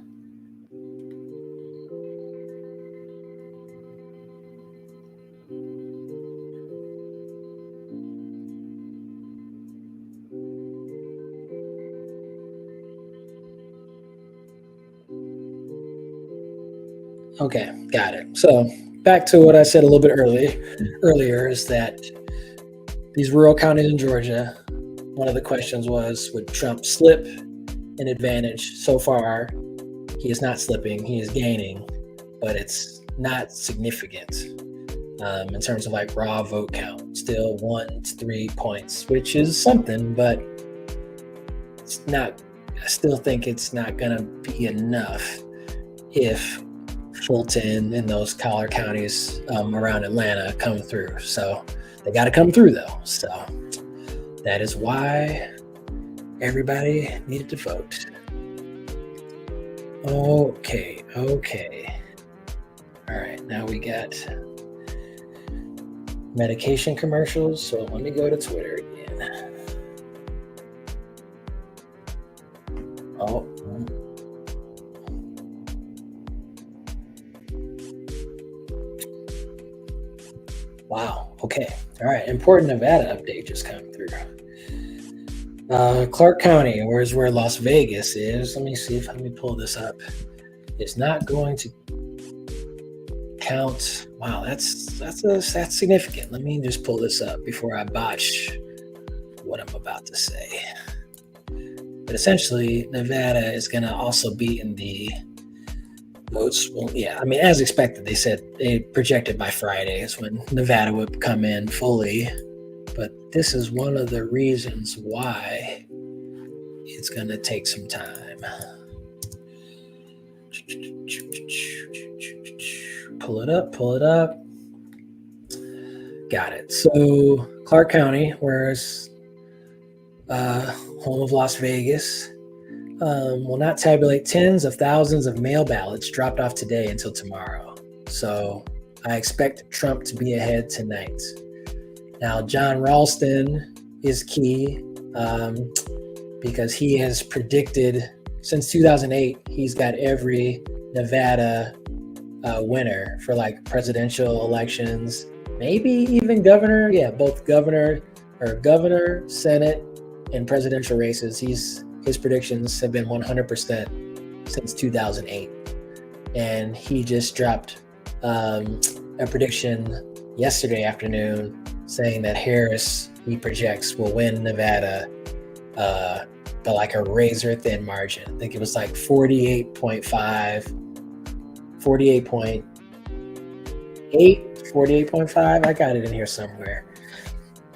Okay, got it. So back to what I said a little bit earlier is that these rural counties in Georgia, one of the questions was, would Trump slip an advantage? So far, he is not slipping, he is gaining, but it's not significant in terms of like raw vote count. Still 1 to 3 points, which is something, but it's not. I still think it's not going to be enough if Fulton and those collar counties around Atlanta come through. So they got to come through though. So that is why everybody needed to vote. Okay. All right, now we got medication commercials. So let me go to Twitter again. Wow. Okay. All right. Important Nevada update just came through. Clark County, where Las Vegas is. Let me pull this up. It's not going to count. Wow, that's significant. Let me just pull this up before I botch what I'm about to say. But essentially, Nevada is going to also be in the votes. Well, yeah, I mean, as expected, they projected by Friday is when Nevada would come in fully. But this is one of the reasons why it's going to take some time. Pull it up. Got it. So Clark County, whereas home of Las Vegas, will not tabulate tens of thousands of mail ballots dropped off today until tomorrow. So I expect Trump to be ahead tonight. Now, John Ralston, is key because he has predicted since 2008, he's got every Nevada winner for like presidential elections, maybe even governor. Yeah, both governor, Senate, and presidential races. His predictions have been 100% since 2008, and he just dropped a prediction yesterday afternoon saying that Harris, he projects, will win Nevada by like a razor thin margin. I think it was like 48.5, 48.8, 48.5. I got it in here somewhere.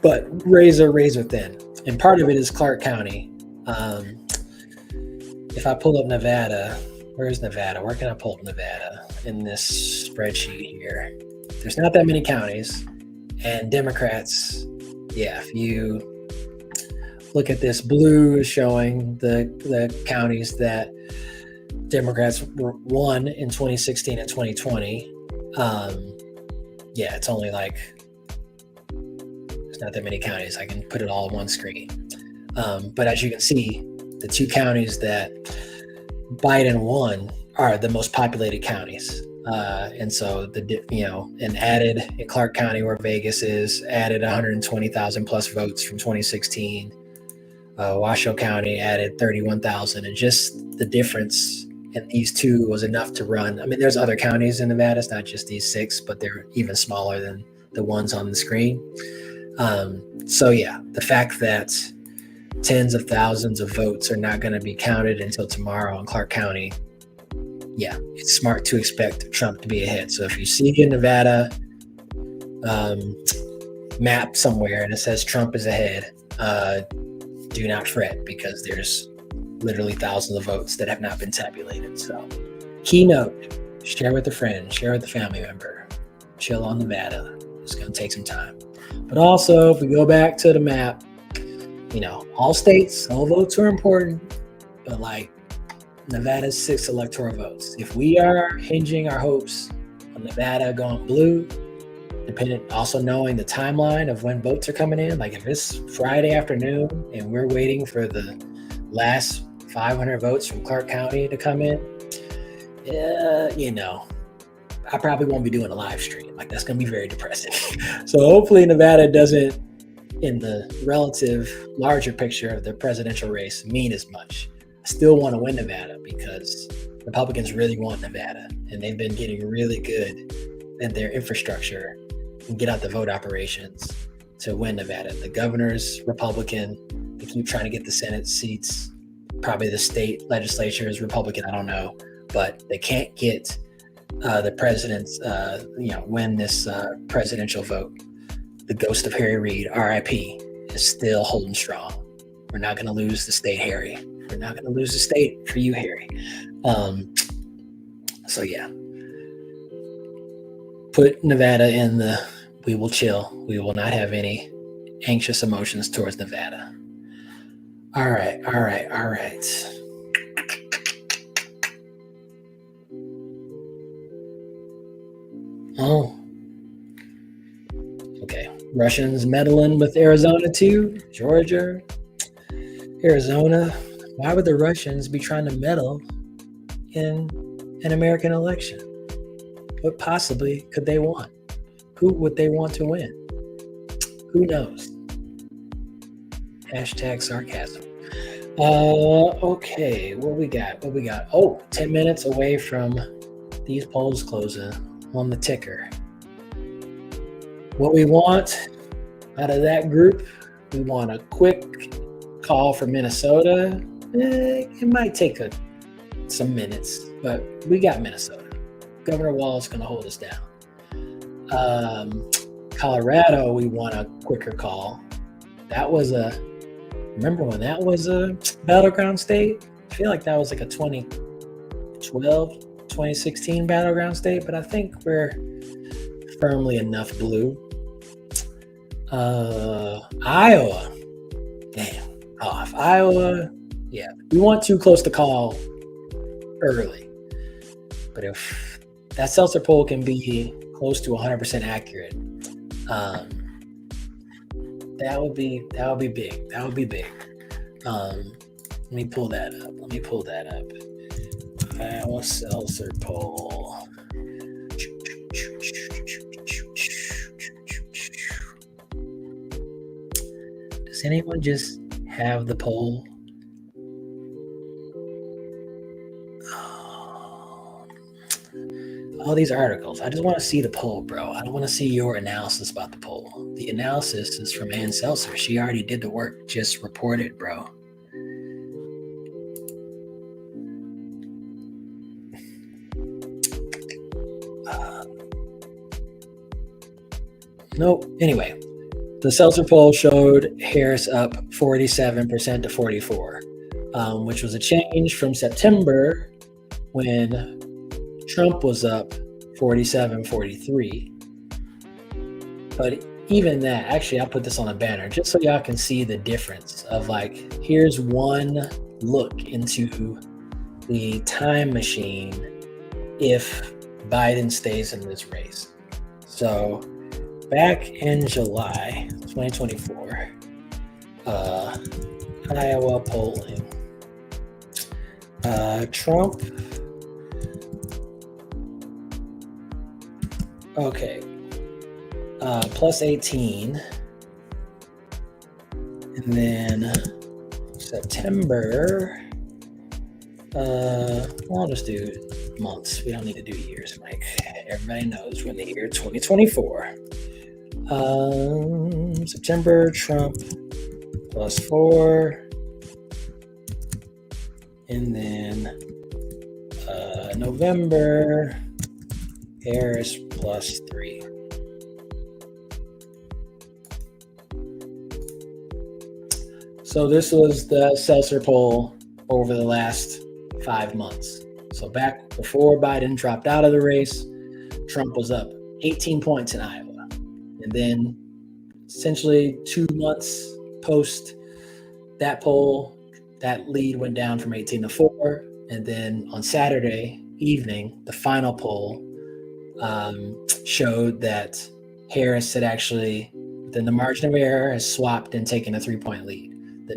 But razor thin. And part of it is Clark County. If I pull up Nevada, where's Nevada? Where can I pull up Nevada in this spreadsheet here? There's not that many counties. And Democrats, yeah, if you look at this, blue is showing the counties that Democrats won in 2016 and 2020. Yeah, it's only like, there's not that many counties. I can put it all on one screen. But as you can see, the two counties that Biden won are the most populated counties. And so and added in Clark County, where Vegas is, added 120,000 plus votes from 2016. Washoe County added 31,000, and just the difference in these two was enough to run. I mean, there's other counties in Nevada. It's not just these 6, but they're even smaller than the ones on the screen. So yeah, the fact that tens of thousands of votes are not going to be counted until tomorrow in Clark County, yeah, it's smart to expect Trump to be ahead. So if you see a Nevada map somewhere and it says Trump is ahead, do not fret, because there's literally thousands of votes that have not been tabulated. So keynote, share with a friend, share with a family member, chill on Nevada. It's going to take some time. But also, if we go back to the map, all states, all votes are important, but like Nevada's 6 electoral votes. If we are hinging our hopes on Nevada going blue, dependent, also knowing the timeline of when votes are coming in, like if it's Friday afternoon and we're waiting for the last 500 votes from Clark County to come in, I probably won't be doing a live stream. Like, that's going to be very depressing. So hopefully Nevada doesn't, in the relative larger picture of the presidential race, mean as much. I still want to win Nevada because Republicans really want Nevada, and they've been getting really good at their infrastructure and get out the vote operations to win Nevada. The governor's Republican. They keep trying to get the Senate seats. Probably the state legislature is Republican. I don't know, but they can't get the president's, win this presidential vote. The ghost of Harry Reid, RIP, is still holding strong. We're not going to lose the state, Harry. We're not going to lose the state for you, Harry. So yeah, put Nevada in the we will chill. We will not have any anxious emotions towards Nevada. All right. Oh, okay. Russians meddling with Arizona too. Georgia, Arizona. Why would the Russians be trying to meddle in an American election? What possibly could they want? Who would they want to win? Who knows? Hashtag sarcasm. Okay, what we got? Oh, 10 minutes away from these polls closing on the ticker. What we want out of that group, we want a quick call for Minnesota. It might take some minutes, but we got Minnesota. Governor Walz is going to hold us down. Colorado, we want a quicker call. Remember when that was a battleground state? I feel like that was like a 2012, 2016 battleground state, but I think we're firmly enough blue. Iowa. Damn. Off. Iowa, yeah. We want too close to call early. But if that seltzer poll can be close to 100% accurate, That would be big. That would be big. Let me pull that up. Iowa Seltzer poll. Does anyone just have the poll? All these articles. I just want to see the poll, bro. I don't want to see your analysis about the poll. The analysis is from Ann Seltzer. She already did the work. Just report it, bro. Nope. Anyway, the Seltzer poll showed Harris up 47% to 44%, which was a change from September when Trump was up 47-43. But even that, actually, I'll put this on a banner just so y'all can see the difference of like, here's one look into the time machine if Biden stays in this race. So back in July 2024, Iowa polling, Trump, okay, plus 18, and then September, I'll just do months. We don't need to do years, Mike. Everybody knows we're in the year 2024. September, Trump plus 4, and then November, Harris plus 3. So this was the Seltzer poll over the last 5 months. So back before Biden dropped out of the race, Trump was up 18 points in Iowa. And then essentially 2 months post that poll, that lead went down from 18 to 4. And then on Saturday evening, the final poll showed that Harris had actually, within the margin of error, has swapped and taken a 3-point lead. The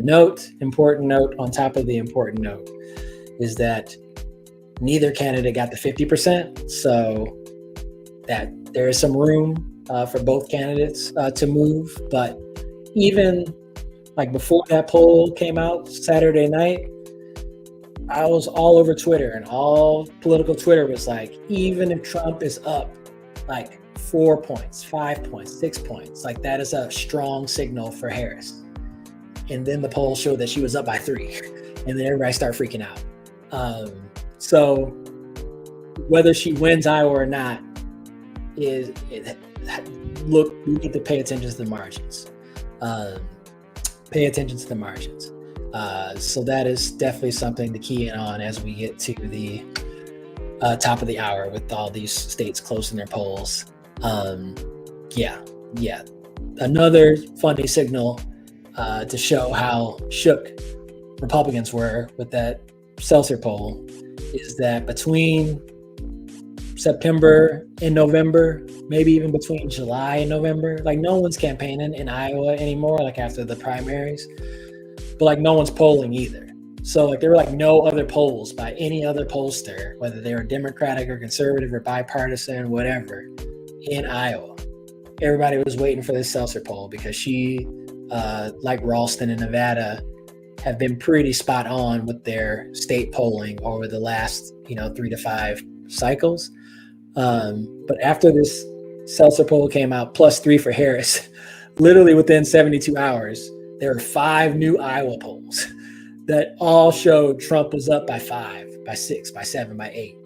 important note on top of the important note, is that neither candidate got the 50%. So that there is some room for both candidates to move. But even like before that poll came out Saturday night, I was all over Twitter, and all political Twitter was like, even if Trump is up like 4 points, 5 points, 6 points, like that is a strong signal for Harris. And then the poll showed that she was up by 3, and then everybody started freaking out. So whether she wins Iowa or not, we need to pay attention to the margins. So that is definitely something to key in on as we get to the top of the hour with all these states closing their polls. Another funny signal to show how shook Republicans were with that Seltzer poll is that between September and November, maybe even between July and November, like no one's campaigning in Iowa anymore, like after the primaries, but like no one's polling either. So like there were like no other polls by any other pollster, whether they were Democratic or conservative or bipartisan, whatever, in Iowa. Everybody was waiting for this Seltzer poll because she, like Ralston in Nevada, have been pretty spot on with their state polling over the last, 3 to 5 cycles. But after this Seltzer poll came out, plus 3 for Harris, literally within 72 hours, there were 5 new Iowa polls that all showed Trump was up by 5, by 6, by 7, by 8.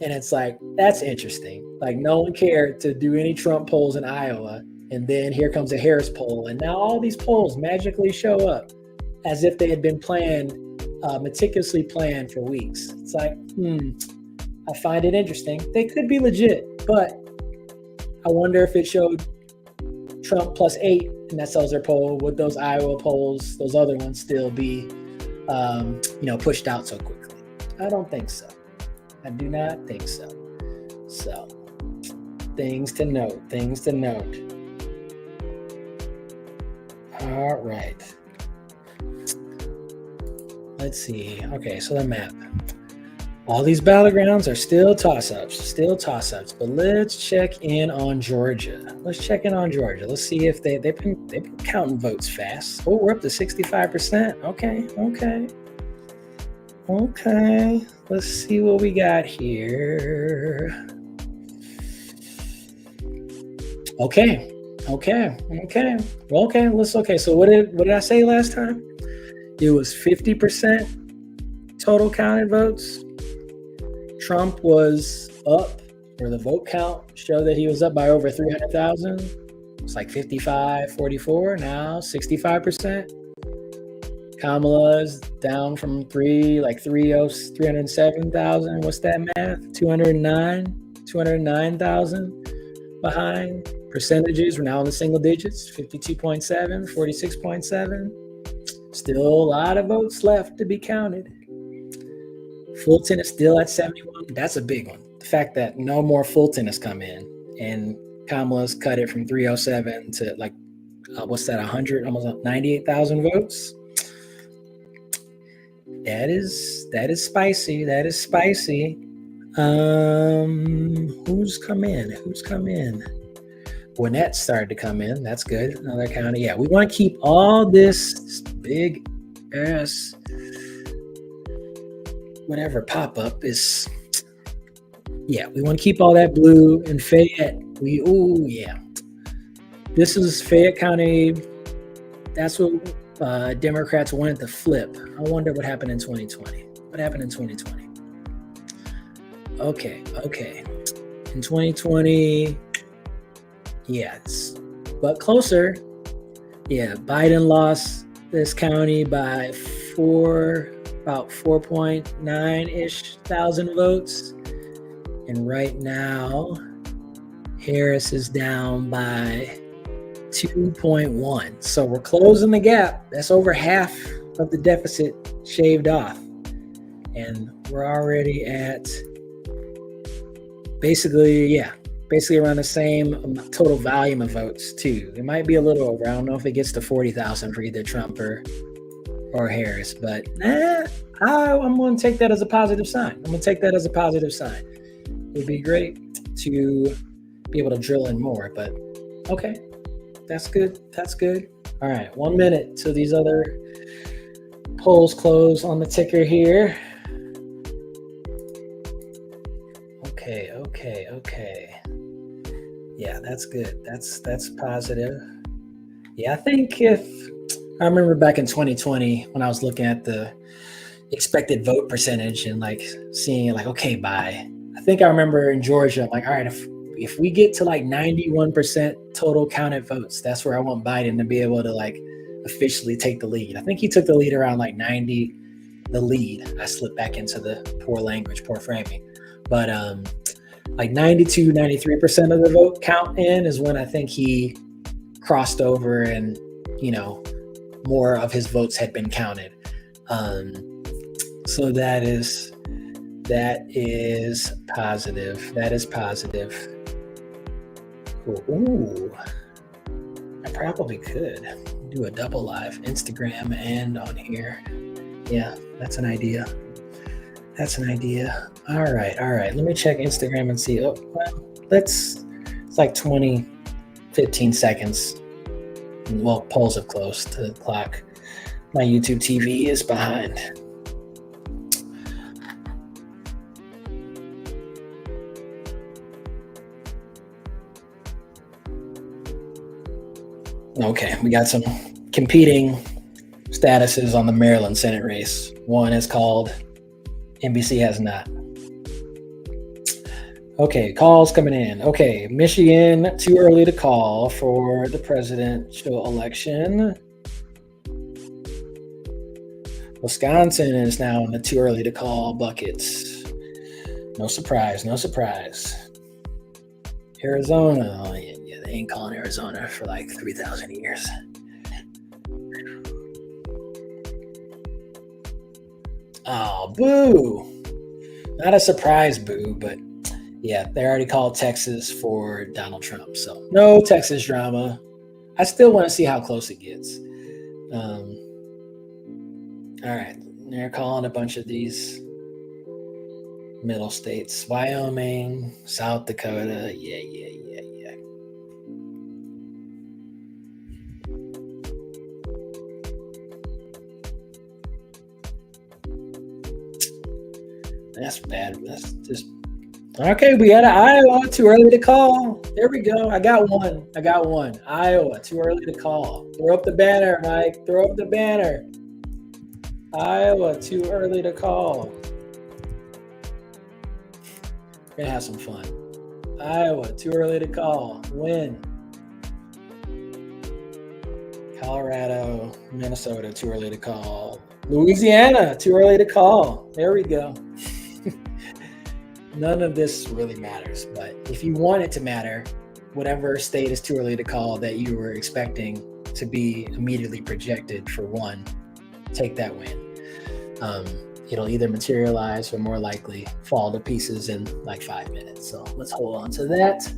And it's like, that's interesting. Like no one cared to do any Trump polls in Iowa. And then here comes a Harris poll. And now all these polls magically show up as if they had been planned, meticulously planned for weeks. It's like, I find it interesting. They could be legit, but I wonder if it showed Trump plus 8 in that Seltzer poll, would those Iowa polls, those other ones still be, pushed out so quickly? I don't think so. I do not think so. So, things to note. All right. Let's see. Okay, so the map. All these battlegrounds are still toss-ups, but let's check in on Georgia. Let's see if they've been counting votes fast. Oh, we're up to 65%. Okay. Let's see what we got here. Okay. So what did I say last time? It was 50% total counted votes. Trump was up, or the vote count showed that he was up by over 300,000. It's like 55-44, now 65%. Kamala's down from 307,000. What's that math? 209,000 behind. Percentages, we're now in the single digits, 52.7, 46.7. Still a lot of votes left to be counted. Fulton is still at 71. That's a big one. The fact that no more Fulton has come in, and Kamala's cut it from 307 to what's that, 100, almost 98,000 votes. That is spicy. Who's come in? Gwinnett started to come in. That's good. Another county. Yeah, we want to keep all this big ass whatever pop-up is. Yeah, we want to keep all that blue and Fayette. This is Fayette County. That's what Democrats wanted to flip. I wonder what happened in 2020. Okay. In 2020, but closer. Yeah, Biden lost this county by about 4.9-ish thousand votes. And right now, Harris is down by 2.1. So we're closing the gap. That's over half of the deficit shaved off. And we're already at basically around the same total volume of votes too. It might be a little over. I don't know if it gets to 40,000 for either Trump or Harris, but I'm going to take that as a positive sign. It'd be great to be able to drill in more, but okay, that's good. All right, 1 minute till these other polls close on the ticker here. Okay. Yeah, that's good. That's positive. Yeah, I think I remember back in 2020 when I was looking at the expected vote percentage and seeing it I think I remember in Georgia, I'm like, all right, if we get to 91% total counted votes, that's where I want Biden to be able to officially take the lead. I think he took the lead around 90, the lead. I slipped back into the poor framing. But 92, 93% of the vote count in is when I think he crossed over and, more of his votes had been counted. So that is positive. Ooh, I probably could do a double live Instagram and on here. Yeah, that's an idea. All right. Let me check Instagram and see. It's 15 seconds. Well, polls have closed to the clock. My YouTube TV is behind. Okay, we got some competing statuses on the Maryland Senate race. One is called NBC has not. Okay, calls coming in. Okay, Michigan, too early to call for the presidential election. Wisconsin is now in the too early to call buckets. No surprise. Arizona, they ain't calling Arizona for 3,000 years. Oh, boo. Not a surprise boo, but yeah, they already called Texas for Donald Trump. So no Texas drama. I still want to see how close it gets. All right, they're calling a bunch of these middle states: Wyoming, South Dakota. Yeah. That's bad. That's just okay. We got an Iowa. Too early to call. There we go. I got one. Iowa. Too early to call. Throw up the banner, Mike. Throw up the banner. Iowa. Too early to call. We're gonna have some fun. Iowa. Too early to call. Win. Colorado, Minnesota. Too early to call. Louisiana. Too early to call. There we go. None of this really matters, but if you want it to matter, whatever state is too early to call that you were expecting to be immediately projected for one, take that win. It'll either materialize or more likely fall to pieces in like 5 minutes. So let's hold on to that.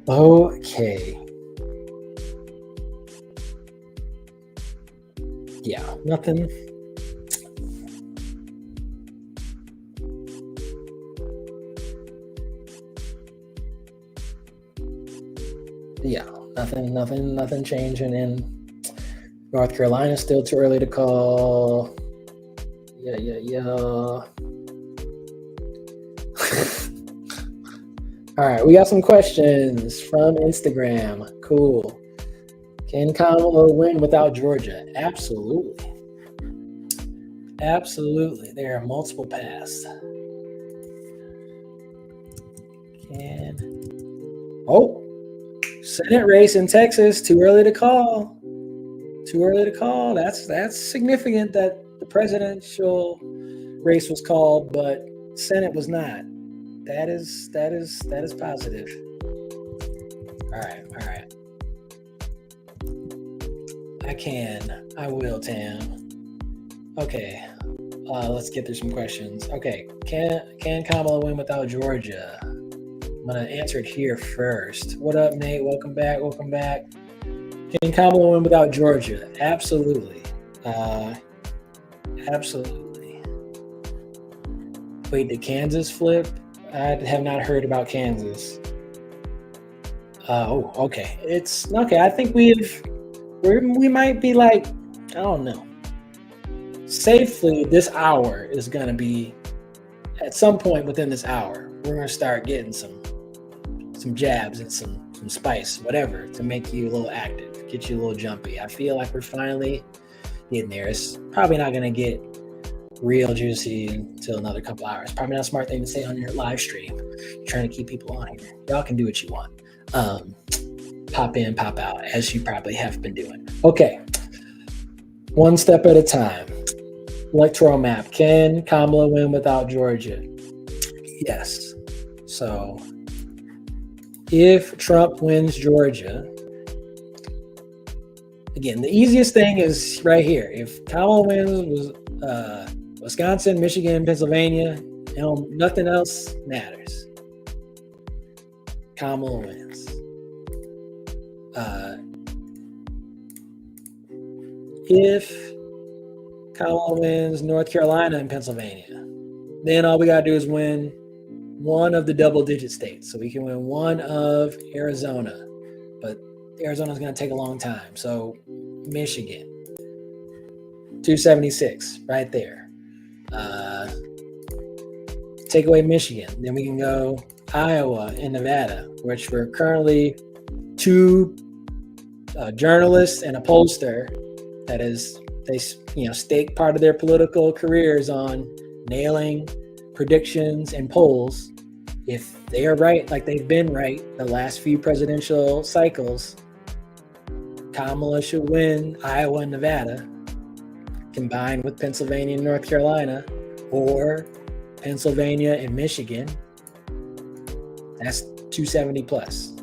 Okay. Yeah, nothing. Yeah, nothing changing in North Carolina. Still too early to call. Yeah. All right, we got some questions from Instagram. Cool. Can Kamala win without Georgia? Absolutely. There are multiple paths. Senate race in Texas, too early to call. That's significant that the presidential race was called, but Senate was not. That is positive. All right. I will, Tam. Okay. Let's get through some questions. Okay. Can Kamala win without Georgia? I'm going to answer it here first. What up, Nate? Welcome back. Can Kamala win without Georgia? Absolutely. Absolutely. Wait, did Kansas flip? I have not heard about Kansas. Okay. It's okay. I think we might be like, I don't know. Safely, this hour is going to be, at some point within this hour, we're going to start getting some jabs and some spice, whatever, to make you a little active, get you a little jumpy. I feel like we're finally getting there. It's probably not going to get real juicy until another couple hours. Probably not a smart thing to say on your live stream. You're trying to keep people on here. Y'all can do what you want. Pop in, pop out, as you probably have been doing. Okay. One step at a time. Electoral map. Can Kamala win without Georgia? Yes. So if Trump wins Georgia, again, the easiest thing is right here. If Kamala wins Wisconsin, Michigan, Pennsylvania, nothing else matters. Kamala wins. If Kamala wins North Carolina and Pennsylvania, then all we got to do is win one of the double-digit states. So we can win one of Arizona, but Arizona's going to take a long time. So Michigan, 276, right there. Take away Michigan, then we can go Iowa and Nevada, which we're currently two journalists and a pollster that is, they stake part of their political careers on nailing predictions and polls. If they are right, like they've been right the last few presidential cycles, Kamala should win Iowa and Nevada, combined with Pennsylvania and North Carolina, or Pennsylvania and Michigan. That's 270 plus.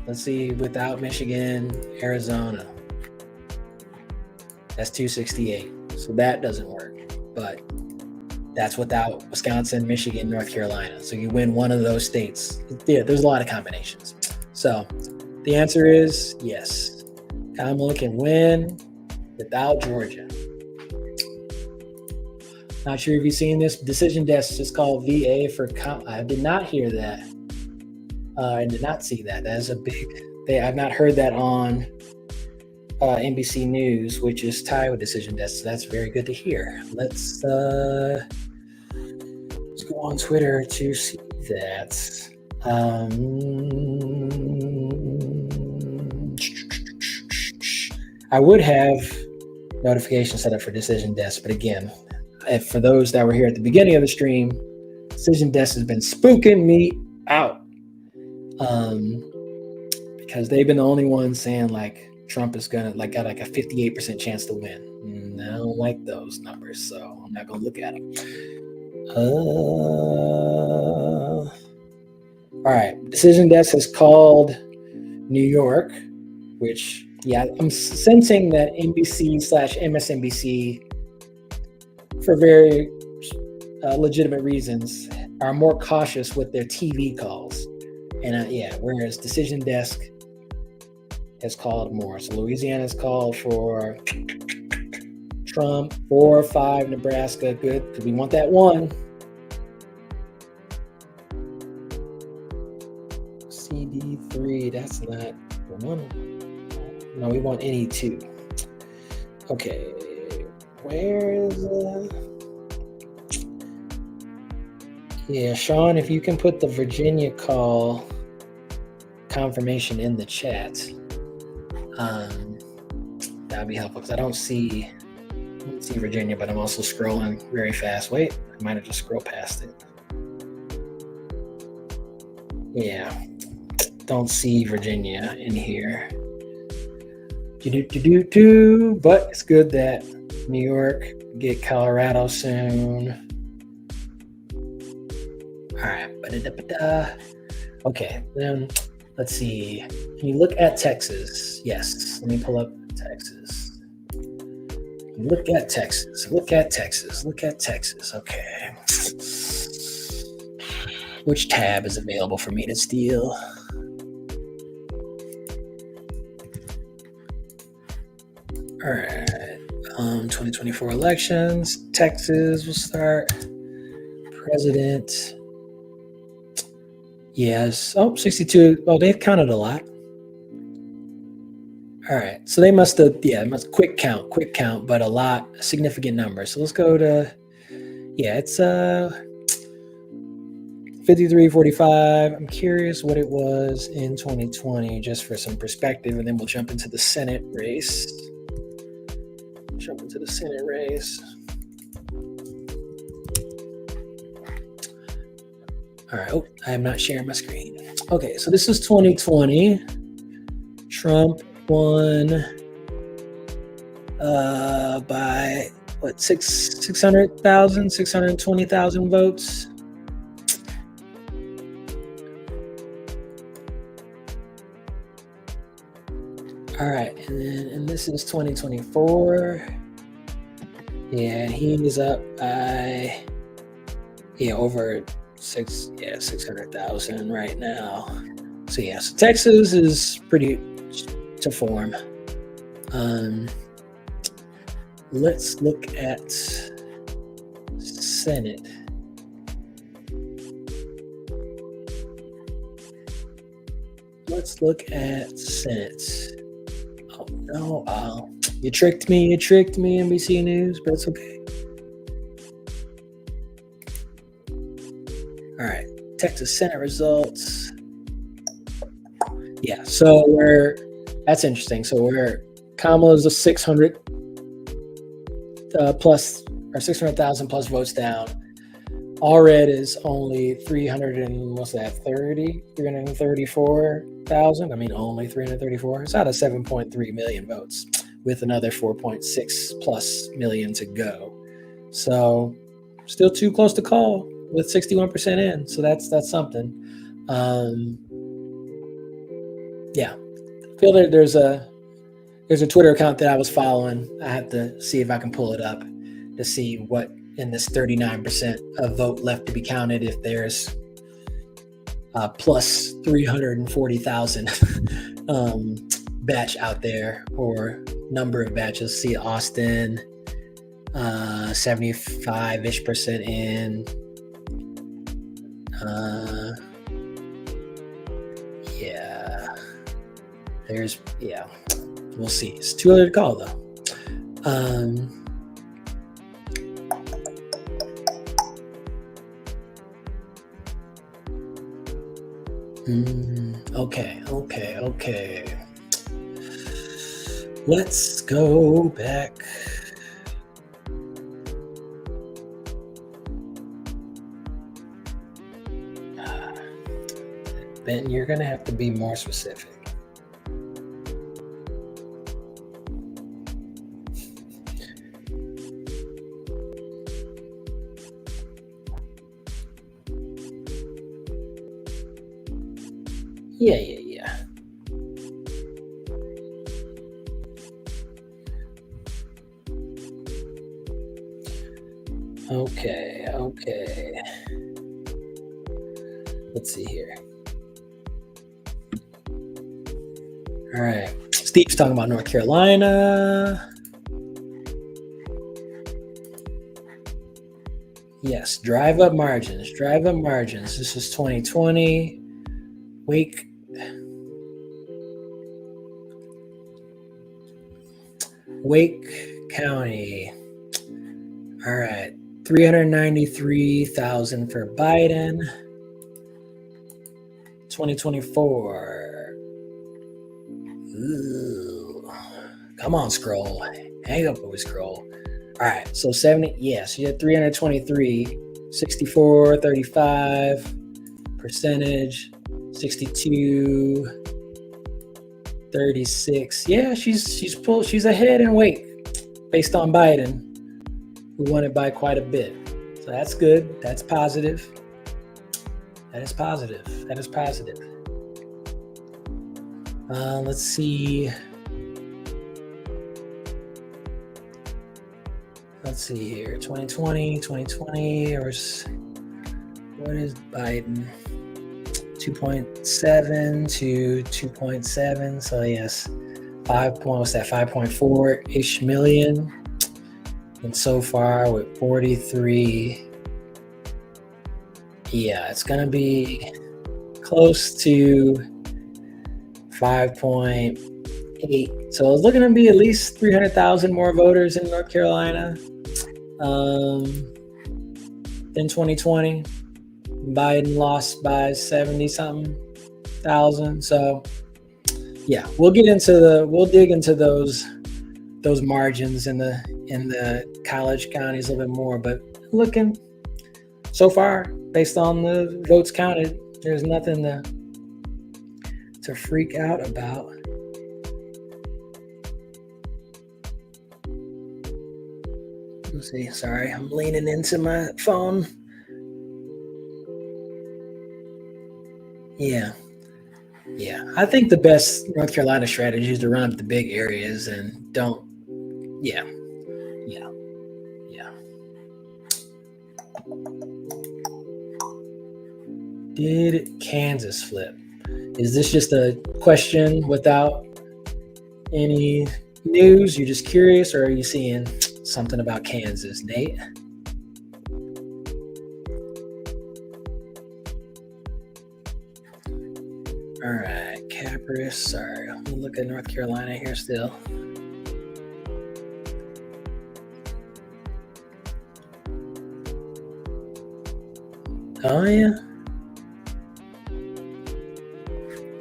Let's see, without Michigan, Arizona. That's 268. So that doesn't work. But that's without Wisconsin, Michigan, North Carolina. So you win one of those states. Yeah, there's a lot of combinations. So the answer is yes. Kamala can win without Georgia. Not sure if you've seen this. Decision desk is called VA for I did not hear that. I did not see that. That is a big thing. I've not heard that on NBC News, which is tied with Decision Desk. So that's very good to hear. Let's go on Twitter to see that. I would have notifications set up for Decision Desk, but again, for those that were here at the beginning of the stream, Decision Desk has been spooking me out because they've been the only ones saying like Trump is gonna got a 58% chance to win. And I don't like those numbers, so I'm not gonna look at them. All right, Decision Desk has called New York, which I'm sensing that NBC/MSNBC, for very legitimate reasons, are more cautious with their TV calls. And whereas Decision Desk has called more. So Louisiana's called for Trump, 4 or 5, Nebraska, good, because we want that one. CD3, that's not the one. No, we want any 2. Okay, where is Sean, if you can put the Virginia call confirmation in the chat, that'd be helpful because I don't see Virginia, but I'm also scrolling very fast. Wait, I might have just scrolled past it. Yeah, don't see Virginia in here. But it's good that New York get Colorado soon. All right. Okay, then let's see. Can you look at Texas? Yes. Let me pull up Texas. Look at Texas. Okay. Which tab is available for me to steal? All right. 2024 elections. Texas will start. President. Yes. 62. Oh, they've counted a lot. All right. So they must have, quick count, but a significant number. So let's go to, it's 53-45. I'm curious what it was in 2020, just for some perspective, and then we'll jump into the Senate race. All right. Oh, I am not sharing my screen. Okay, so this is 2020. Trump won by 620,000 votes. All right, and this is 2024. Yeah, he is up by over 600,000 right now. So so Texas is pretty to form. Let's look at Senate. Oh no! You tricked me, NBC News, but it's okay. All right, Texas Senate results. Yeah, so that's interesting. So Kamala's a 600 plus or 600,000 plus votes down. All red is only 334,000. I mean, only 334. It's out of 7.3 million votes, with another 4.6 plus million to go. So still too close to call with 61% in. So that's something. I feel that there's a Twitter account that I was following. I have to see if I can pull it up to see what in this 39% of vote left to be counted, if there's plus 340,000 batch out there, or number of batches. See Austin, 75-ish% in. We'll see. It's too early to call though. Okay. Let's go back. Ben, you're gonna have to be more specific. Yeah. Okay. Let's see here. All right. Steve's talking about North Carolina. Yes, drive up margins. This is 2020. Wake County. All right. 393,000 for Biden. 2024. Ooh. Come on, scroll. Hang up with scroll. All right. So 70. Yes, you had 323, 64, 35 percentage, 62, 36. Yeah, she's ahead in Wake based on Biden, who won it by quite a bit. So that's good. That's positive. That is positive. Let's see. Here. 2020. Or what is Biden? 2.7 to 2.7. So yes, 5.4-ish million. And so far with 43. Yeah, it's gonna be close to 5.8. So it's looking to be at least 300,000 more voters in North Carolina than 2020. Biden lost by 70-something thousand. So yeah, we'll dig into those margins in the college counties a little bit more. But looking so far, based on the votes counted, there's nothing to freak out about. Let's see. Sorry, I'm leaning into my phone. Yeah. I think the best North Carolina strategy is to run up the big areas and don't. Yeah. Did Kansas flip? Is this just a question without any news? You're just curious, or are you seeing something about Kansas, Nate? All right, Capris. Sorry, I'm gonna look at North Carolina here still. Oh yeah.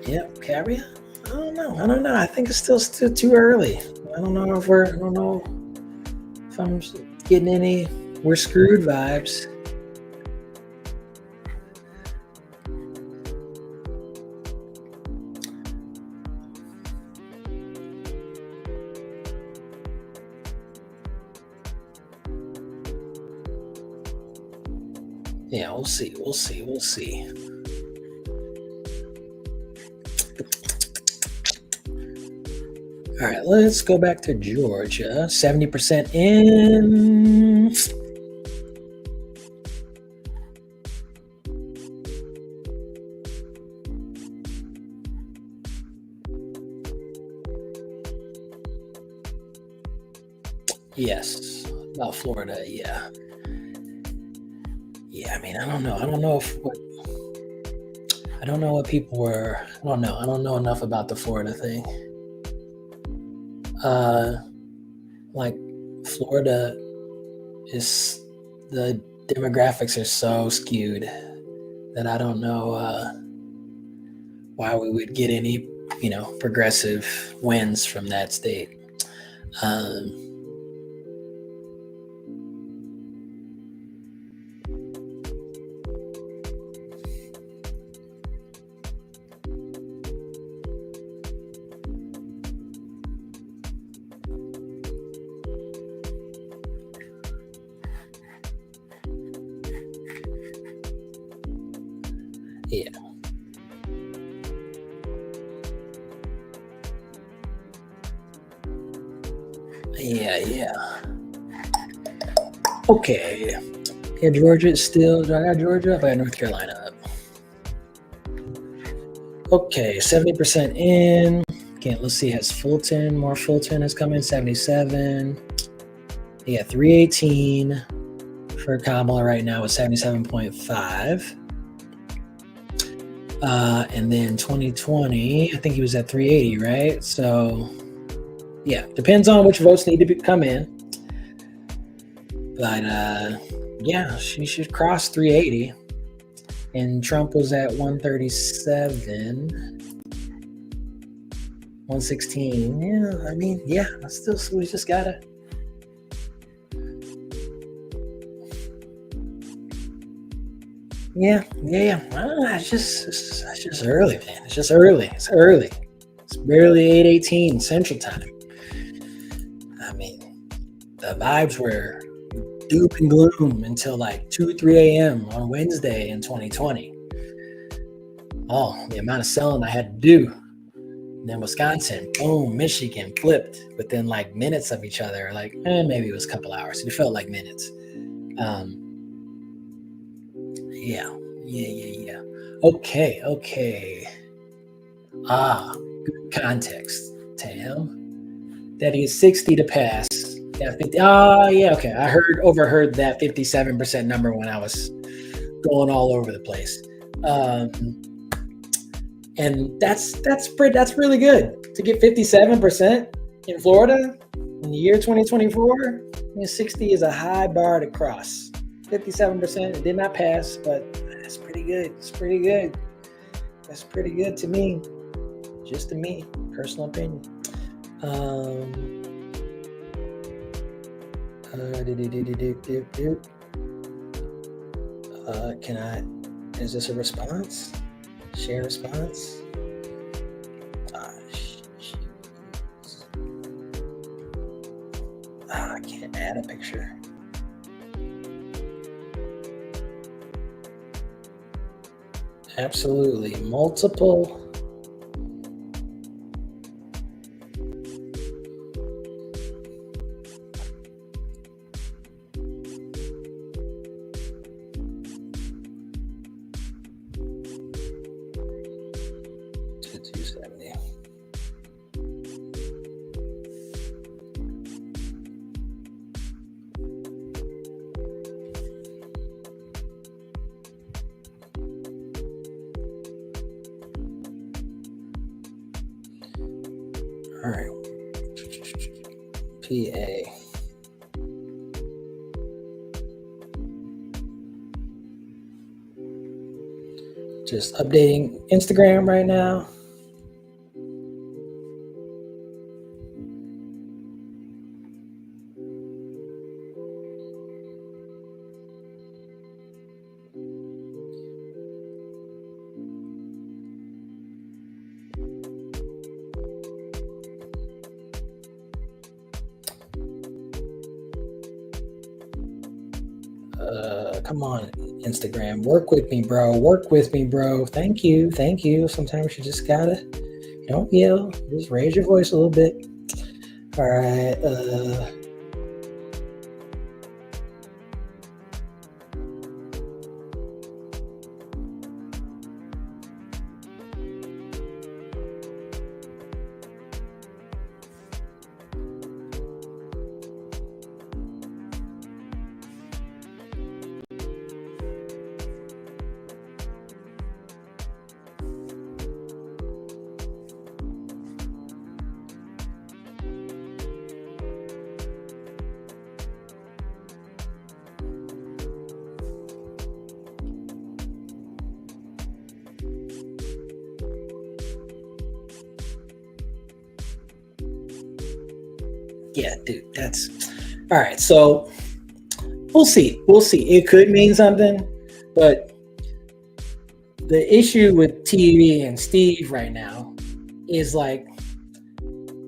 Yep, Cabria. I don't know. I think it's still too early. I don't know if I'm getting any "we're screwed" vibes. Yeah, we'll see. All right, let's go back to Georgia. 70% in. Yes, about Florida. Yeah, yeah. I mean, I don't know. I don't know if what I don't know what people were. I don't know. I don't know enough about the Florida thing. Uh, like Florida is the demographics are so skewed that I don't know why we would get any, progressive wins from that state. Um, yeah, yeah. Okay. Yeah, Georgia is still. Do I got Georgia? I got North Carolina up. Okay, 70% in. Okay, let's see. Has Fulton, more Fulton has come in, 77. Yeah, 318 for Kamala right now with 77.5. And then 2020, I think he was at 380, right? So, yeah, depends on which votes need to come in. But yeah, she should cross 380. And Trump was at 137, 116. Yeah, I mean, yeah, still, we just gotta. Yeah. It's just early, man. It's just early. It's early. It's barely 8:18 Central Time. I mean, the vibes were doom and gloom until like 2, 3 a.m. on Wednesday in 2020. Oh, the amount of selling I had to do. And then Wisconsin, boom, Michigan flipped within like minutes of each other. Like, maybe it was a couple hours. It felt like minutes. Yeah. Okay. Good context, Tam. That is 60 to pass. Yeah, 50. Yeah, okay. I overheard that 57% number when I was going all over the place. And that's really good to get 57% in Florida in the year 2024. I mean, 60 is a high bar to cross. 57%, it did not pass, but that's pretty good. It's pretty good. That's pretty good to me. Just to me, personal opinion. Is this a response? Share response? I can't add a picture. Absolutely. Multiple. All right. PA. Just updating Instagram right now. Come on, Instagram. Work with me, bro. Thank you. Sometimes you just gotta, don't yell. Just raise your voice a little bit. All right. Yeah, dude, that's all right. So we'll see. It could mean something, but the issue with TV and Steve right now is like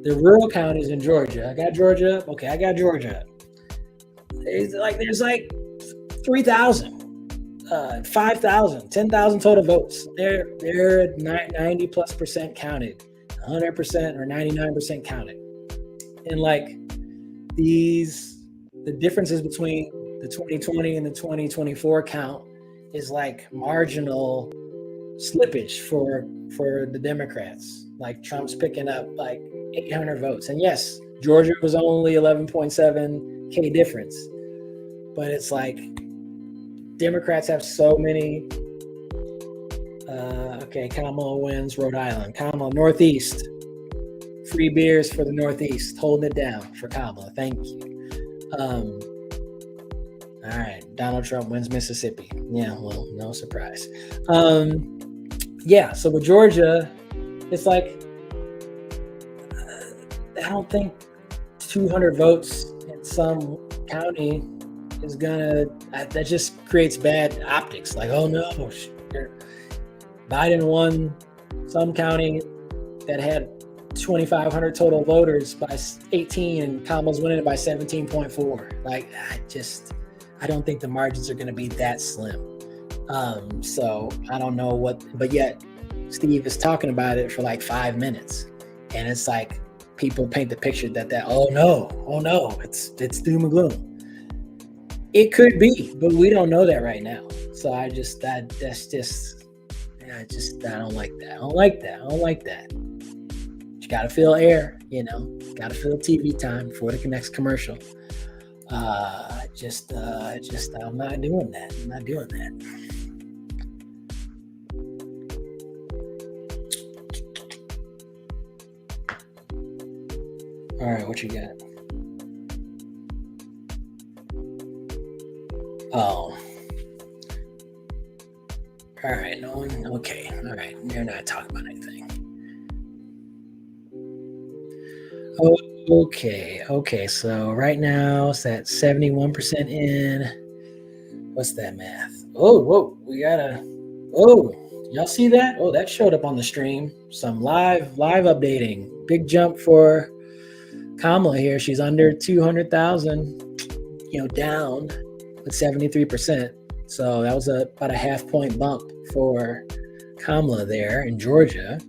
the rural counties in Georgia. I got Georgia up. Okay, I got Georgia up. There's like 3,000. 5,000, 10,000 total votes. They're at 90+% counted, 100% or 99% counted. And like the differences between the 2020 and the 2024 count is like marginal slippage for the Democrats. Like Trump's picking up like 800 votes. And yes, Georgia was only 11.7K difference. But it's like Democrats have so many. Okay, Kamala wins Rhode Island. Kamala, Northeast. Free beers for the Northeast. Holding it down for Kamala. Thank you. All right, Donald Trump wins Mississippi. Yeah, well, no surprise. Yeah, so with Georgia, it's like, I don't think 200 votes in some county is gonna, that just creates bad optics. Like, oh no, Biden won some county that had 2,500 total voters by 18 and Kamala's winning it by 17.4. Like, I don't think the margins are gonna be that slim. So I don't know but yet Steve is talking about it for like 5 minutes. And it's like, people paint the picture that oh no, it's doom and gloom. It could be, but we don't know that right now. So I don't like that. You gotta fill air, gotta fill TV time before the next commercial. I'm not doing that. All right, what you got? Oh. All right, no one. Okay, all right. You're not talking about anything. Okay. So right now it's at 71% in. What's that math? Oh, whoa. Y'all see that? Oh, that showed up on the stream. Some live updating. Big jump for Kamala here. She's under 200,000, down with 73%. So that was about a half point bump for Kamala there in Georgia.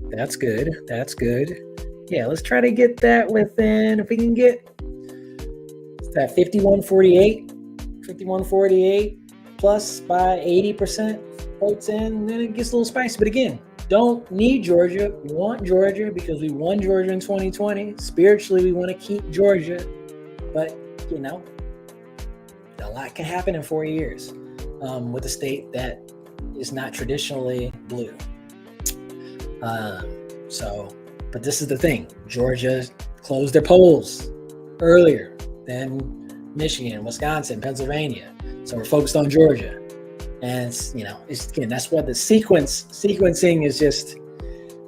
That's good. Yeah, let's try to get that within, if we can get that 5148 plus by 80% votes in, then it gets a little spicy. But again, don't need Georgia. We want Georgia because we won Georgia in 2020. Spiritually, we want to keep Georgia. But, a lot can happen in 4 years with a state that is not traditionally blue. But this is the thing. Georgia closed their polls earlier than Michigan, Wisconsin, Pennsylvania. So we're focused on Georgia. And that's what the sequencing is just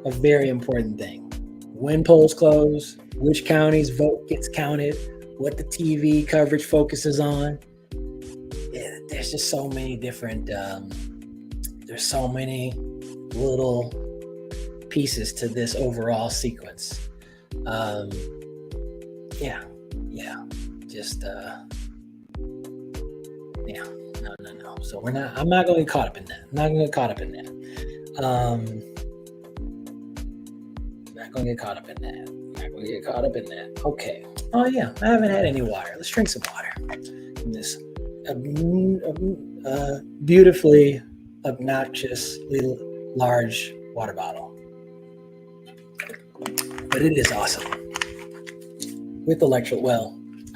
a very important thing. When polls close, which county's vote gets counted, what the TV coverage focuses on. Yeah, there's just so many different, there's so many little pieces to this overall sequence. No. So I'm not going to get caught up in that. Not going to get caught up in that. Okay. Oh yeah, I haven't had any water. Let's drink some water from this beautifully obnoxiously large water bottle. But it is awesome. With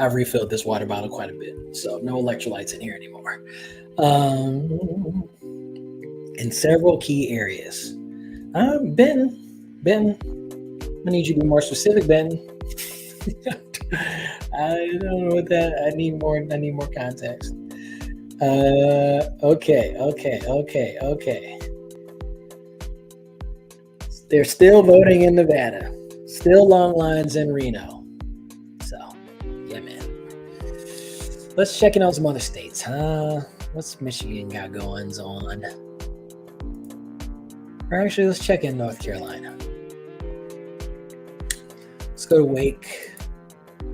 I've refilled this water bottle quite a bit, so no electrolytes in here anymore. In several key areas. Ben, I need you to be more specific, Ben. I don't know what that. I need more context. Okay. They're still voting in Nevada. Still long lines in Reno. Let's check in on some other states. What's Michigan got going on? Or actually, let's check in North Carolina. Let's go to Wake.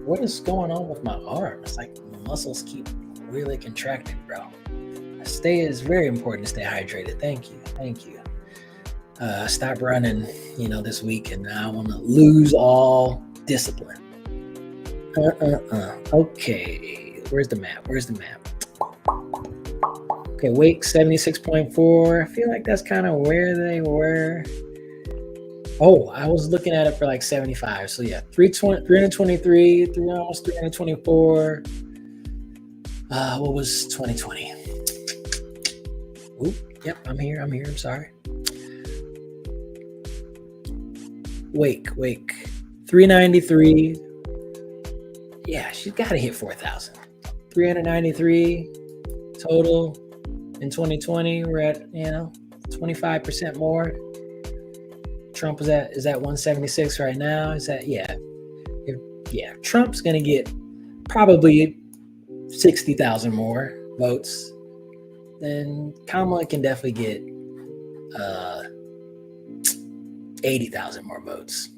What is going on with my arm? It's like my muscles keep really contracting, bro. It's very important to stay hydrated. Thank you. Stop running, this week, and I want to lose all discipline. Okay, where's the map? Okay, Wake 76.4. I feel like that's kind of where they were. Oh, I was looking at it for like 75. So yeah, 323, almost 324. What was 2020? Oop, yep, I'm here. I'm sorry. Wake, 393. Yeah, she's got to hit 4,000. 393 total in 2020. We're at 25% more. Trump is at 176 right now. Trump's gonna get probably 60,000 more votes. Then Kamala can definitely get 80,000 more votes.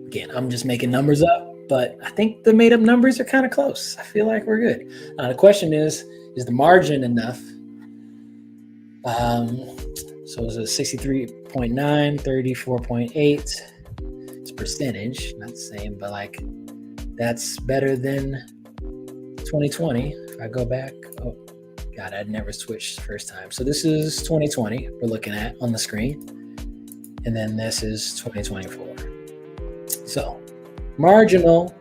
Again, I'm just making numbers up, but I think the made up numbers are kind of close. I feel like we're good. The question is the margin enough? So it's a 63.9, 34.8. It's percentage, not the same, but like that's better than 2020. If I go back, oh God, I'd never switched the first time. So this is 2020 we're looking at on the screen. And then this is 2024. So marginal,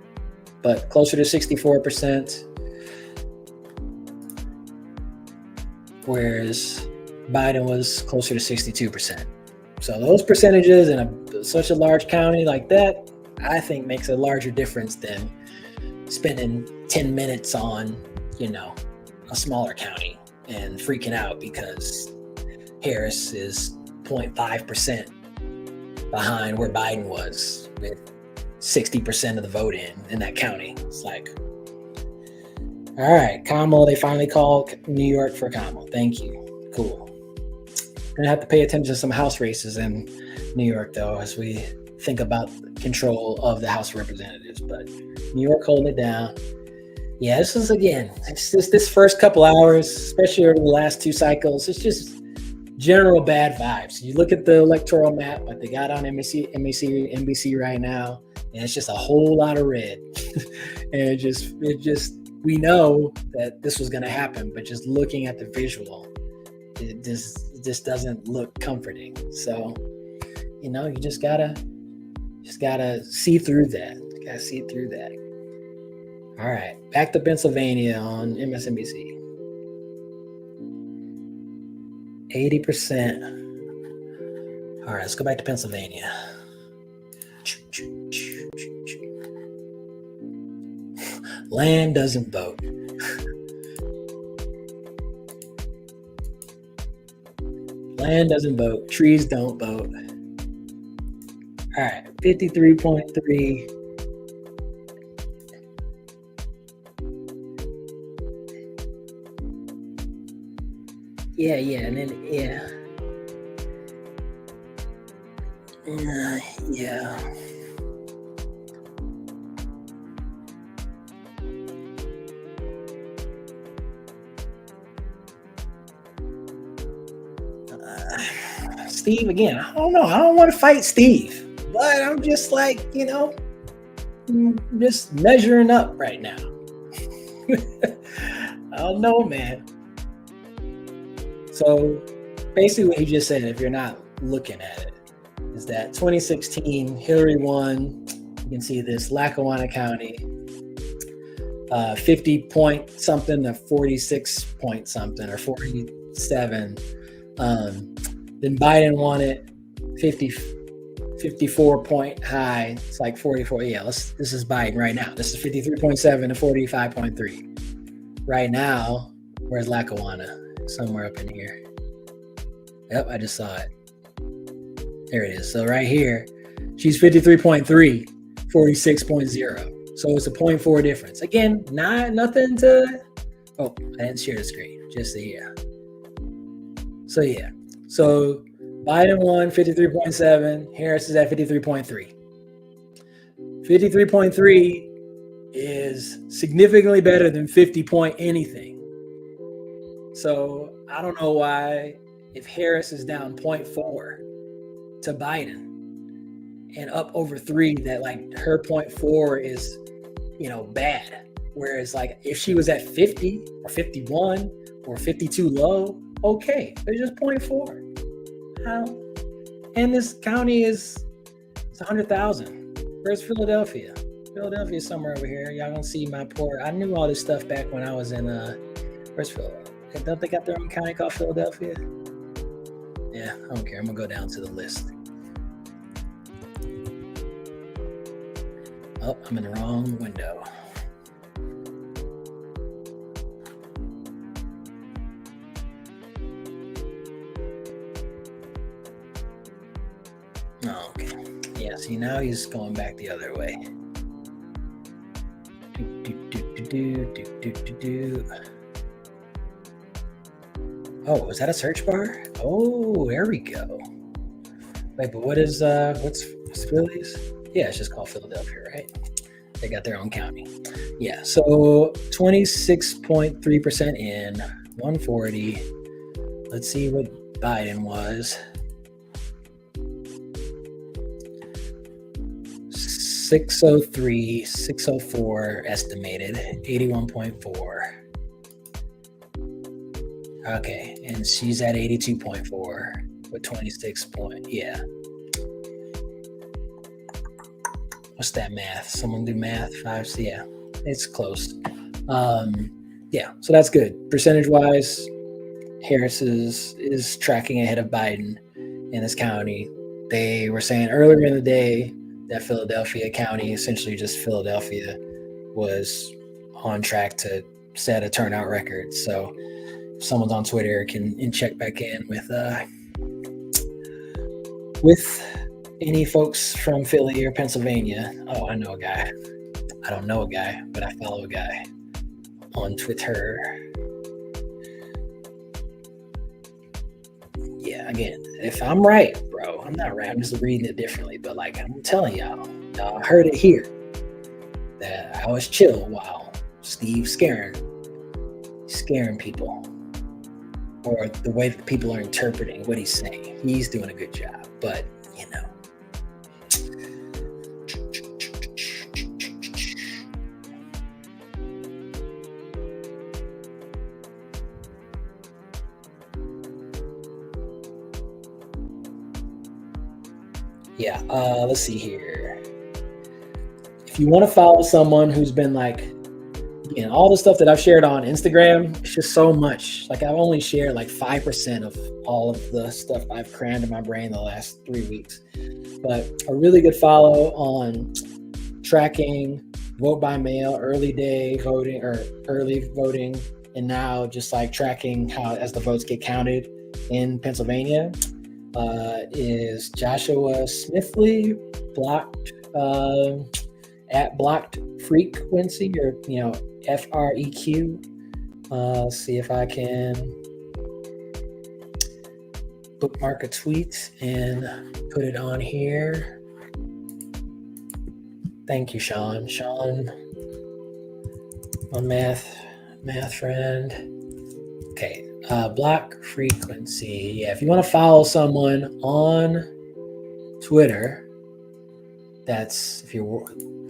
but closer to 64%. Whereas Biden was closer to 62%. So those percentages in such a large county like that, I think makes a larger difference than spending 10 minutes on, a smaller county and freaking out because Harris is 0.5% behind where Biden was with 60% of the vote in that county. It's like, all right, Kamala, they finally called New York for Kamala. Thank you. Cool. Gonna have to pay attention to some House races in New York, though, as we think about control of the House of Representatives. But New York holding it down. Yeah, it's just this first couple hours, especially over the last two cycles, it's just general bad vibes. You look at the electoral map, like they got on NBC right now, and it's just a whole lot of red. And we know that this was gonna happen, but just looking at the visual, it just doesn't look comforting. So, you just gotta see through that. All right, back to Pennsylvania on MSNBC. 80%. All right, let's go back to Pennsylvania. Land doesn't vote. Land doesn't vote. Trees don't vote. All right, 53.3. Yeah, and then yeah. Steve again. I don't know. I don't want to fight Steve, but I'm just like, just measuring up right now. I don't know, man. So basically what he just said, if you're not looking at it, is that 2016, Hillary won. You can see this, Lackawanna County, 50 point something to 46 point something or 47. Then Biden won it 54 point high. It's like 44. Yeah, this is Biden right now. This is 53.7 to 45.3. Right now, where's Lackawanna? Somewhere up in here. Yep, I just saw it. There it is. So right here, she's 53.3, 46.0. So it's a 0.4 difference. Again, nothing to Oh, I didn't share the screen. Just the yeah. So yeah. So Biden won 53.7. Harris is at 53.3. 53.3 is significantly better than 50 point anything. So I don't know why, if Harris is down 0.4 to Biden and up over 3, that like her 0.4 is, bad. Whereas like if she was at 50 or 51 or 52 low, okay, it's just 0.4. How? And this county it's 100,000. Where's Philadelphia? Philadelphia's somewhere over here. Y'all gonna see my poor. I knew all this stuff back when I was in where's Philadelphia? Don't they got their own county called Philadelphia? Yeah, I don't care. I'm gonna go down to the list. Oh, I'm in the wrong window. Oh, okay. Yeah, see, now he's going back the other way. Oh, was that a search bar? Oh, there we go. Wait, but what's Philly's? Yeah, it's just called Philadelphia, right? They got their own county. Yeah, so 26.3% in, 140. Let's see what Biden was. 603, 604 estimated, 81.4. Okay, and she's at 82.4 with 26 point. Yeah. What's that math? Someone do math? 5. Yeah, it's close. Yeah, so that's good. Percentage wise, Harris is tracking ahead of Biden in this county. They were saying earlier in the day that Philadelphia County, essentially just Philadelphia, was on track to set a turnout record. So if someone's on Twitter can check back in with any folks from Philly or Pennsylvania. Oh, I know a guy. I don't know a guy, but I follow a guy on Twitter. Yeah, again, if I'm right, bro, I'm not right. I'm just reading it differently. But like I'm telling y'all heard it here that I was chill while Steve's scaring people, or the way that people are interpreting what he's saying. He's doing a good job, but yeah, let's see here. If you want to follow someone who's been like, all the stuff that I've shared on Instagram, it's just so much. Like I've only shared like 5% of all of the stuff I've crammed in my brain the last 3 weeks. But a really good follow on tracking vote by mail, early day voting or early voting, and now just like tracking how as the votes get counted in Pennsylvania. Is Joshua Smithley, blocked at blocked frequency, or FREQ. See if I can bookmark a tweet and put it on here. Thank you, Sean. Sean, my math friend. Okay. Block frequency. Yeah, if you want to follow someone on Twitter, if you're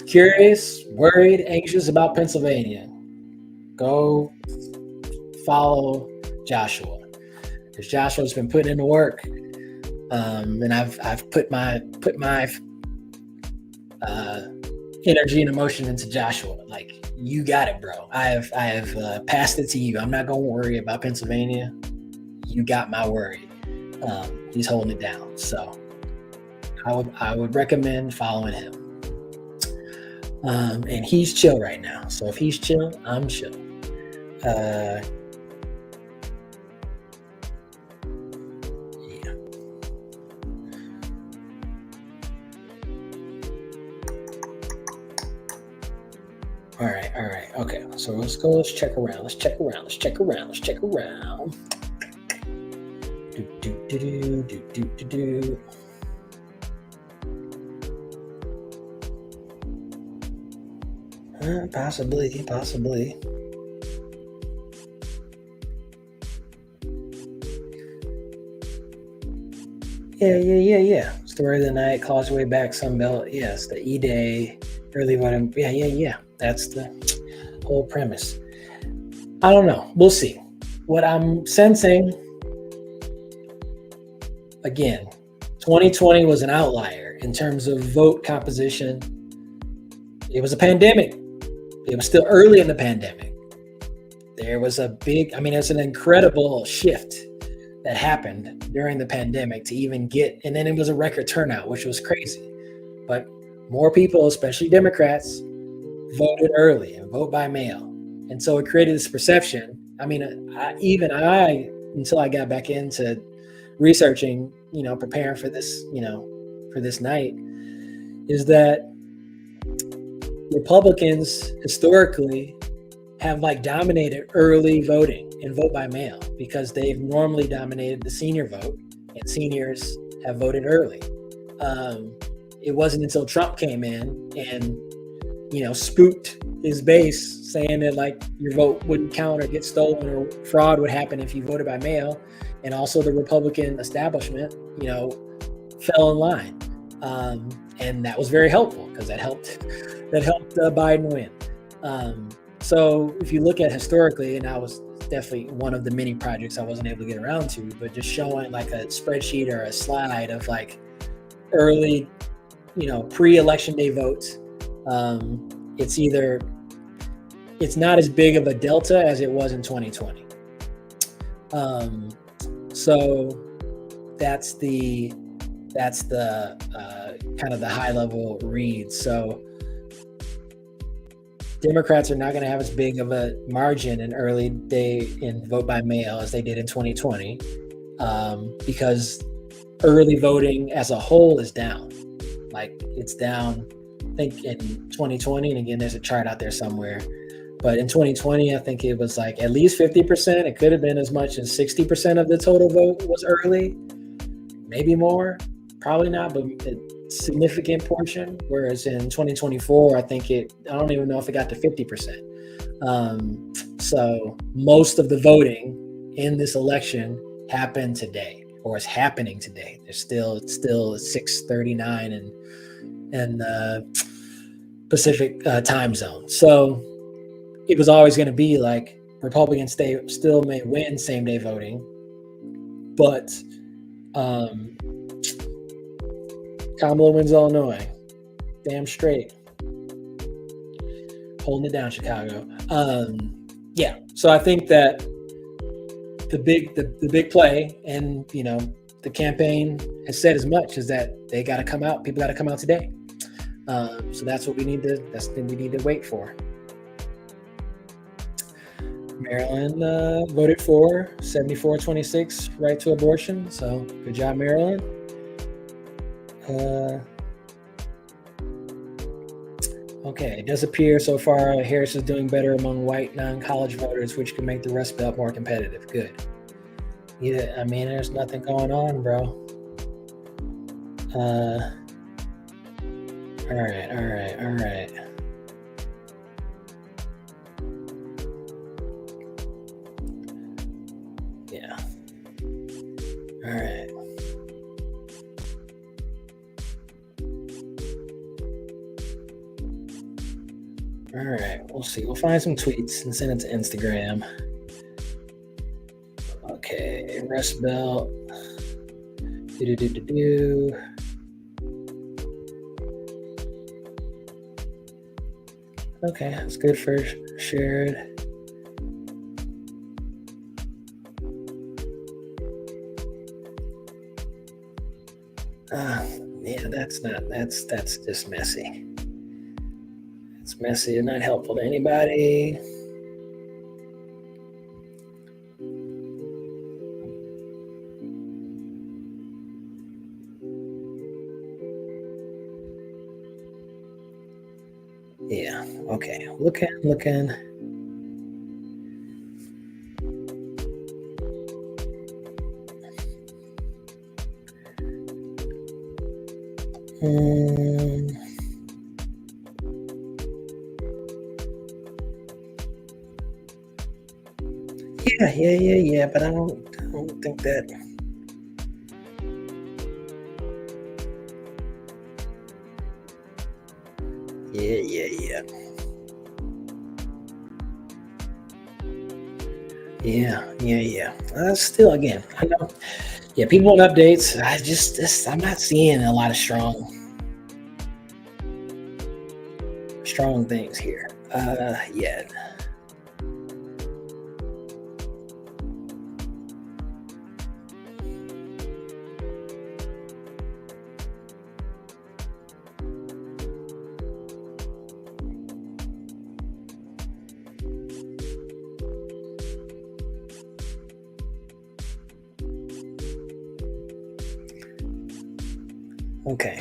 curious, worried, anxious about Pennsylvania, go follow Joshua, because Joshua's been putting in the work, and I've put my energy and emotion into Joshua. Like, you got it, bro. I have passed it to you. I'm not gonna worry about Pennsylvania. You got my worry. He's holding it down. So I would recommend following him. And he's chill right now. So if he's chill, I'm chill. Yeah. All right. Okay. So let's check around. Let's check around. Do. Possibly. Yeah. Story of the night, Causeway Back, Sunbelt. Yes, the E-Day, early voting. Yeah. That's the whole premise. I don't know. We'll see. What I'm sensing, again, 2020 was an outlier in terms of vote composition. It was a pandemic. It was still early in the pandemic. There was it's an incredible shift that happened during the pandemic to even get, and then it was a record turnout, which was crazy. But more people, especially Democrats, voted early and vote by mail. And so it created this perception. Until I got back into researching, preparing for this, for this night, is that Republicans historically have dominated early voting and vote by mail because they've normally dominated the senior vote, and seniors have voted early. It wasn't until Trump came in and spooked his base, saying that your vote wouldn't count or get stolen or fraud would happen if you voted by mail, and also the Republican establishment fell in line, and that was very helpful because that helped Biden win. So if you look at historically, and that was definitely one of the many projects I wasn't able to get around to, but just showing a spreadsheet or a slide of early, pre-election day votes. It's not as big of a delta as it was in 2020. So that's the kind of the high level read. So Democrats are not going to have as big of a margin in early day in vote by mail as they did in 2020, because early voting as a whole is down. It's down, I think, in 2020, and again, there's a chart out there somewhere. But in 2020, I think it was at least 50%. It could have been as much as 60% of the total vote was early, maybe more, probably not, but a significant portion. Whereas in 2024, I don't even know if it got to 50%. So most of the voting in this election happened today, or is happening today. There's still 6:39 in the Pacific time zone. So it was always going to be Republicans still may win same day voting, but Kamala wins Illinois. Damn straight. Holding it down, Chicago. Yeah. So I think that the big play, and the campaign has said as much, is that they got to come out. People got to come out today. So that's what we need to. That's the thing we need to wait for. Maryland voted for 74-26 right to abortion. So good job, Maryland. Okay, it does appear so far Harris is doing better among white non-college voters, which can make the Rust Belt more competitive. Good. Yeah, there's nothing going on, bro. All right. Yeah. All right. All right, we'll see. We'll find some tweets and send it to Instagram. Okay, Rust Belt. Okay, that's good for shared. Yeah, that's just messy. It's messy and not helpful to anybody. Yeah. Okay. Looking. Yeah. But I don't think that. Yeah. Still, again, I know. Yeah, people want updates. I'm not seeing a lot of strong things here. Yet. Okay.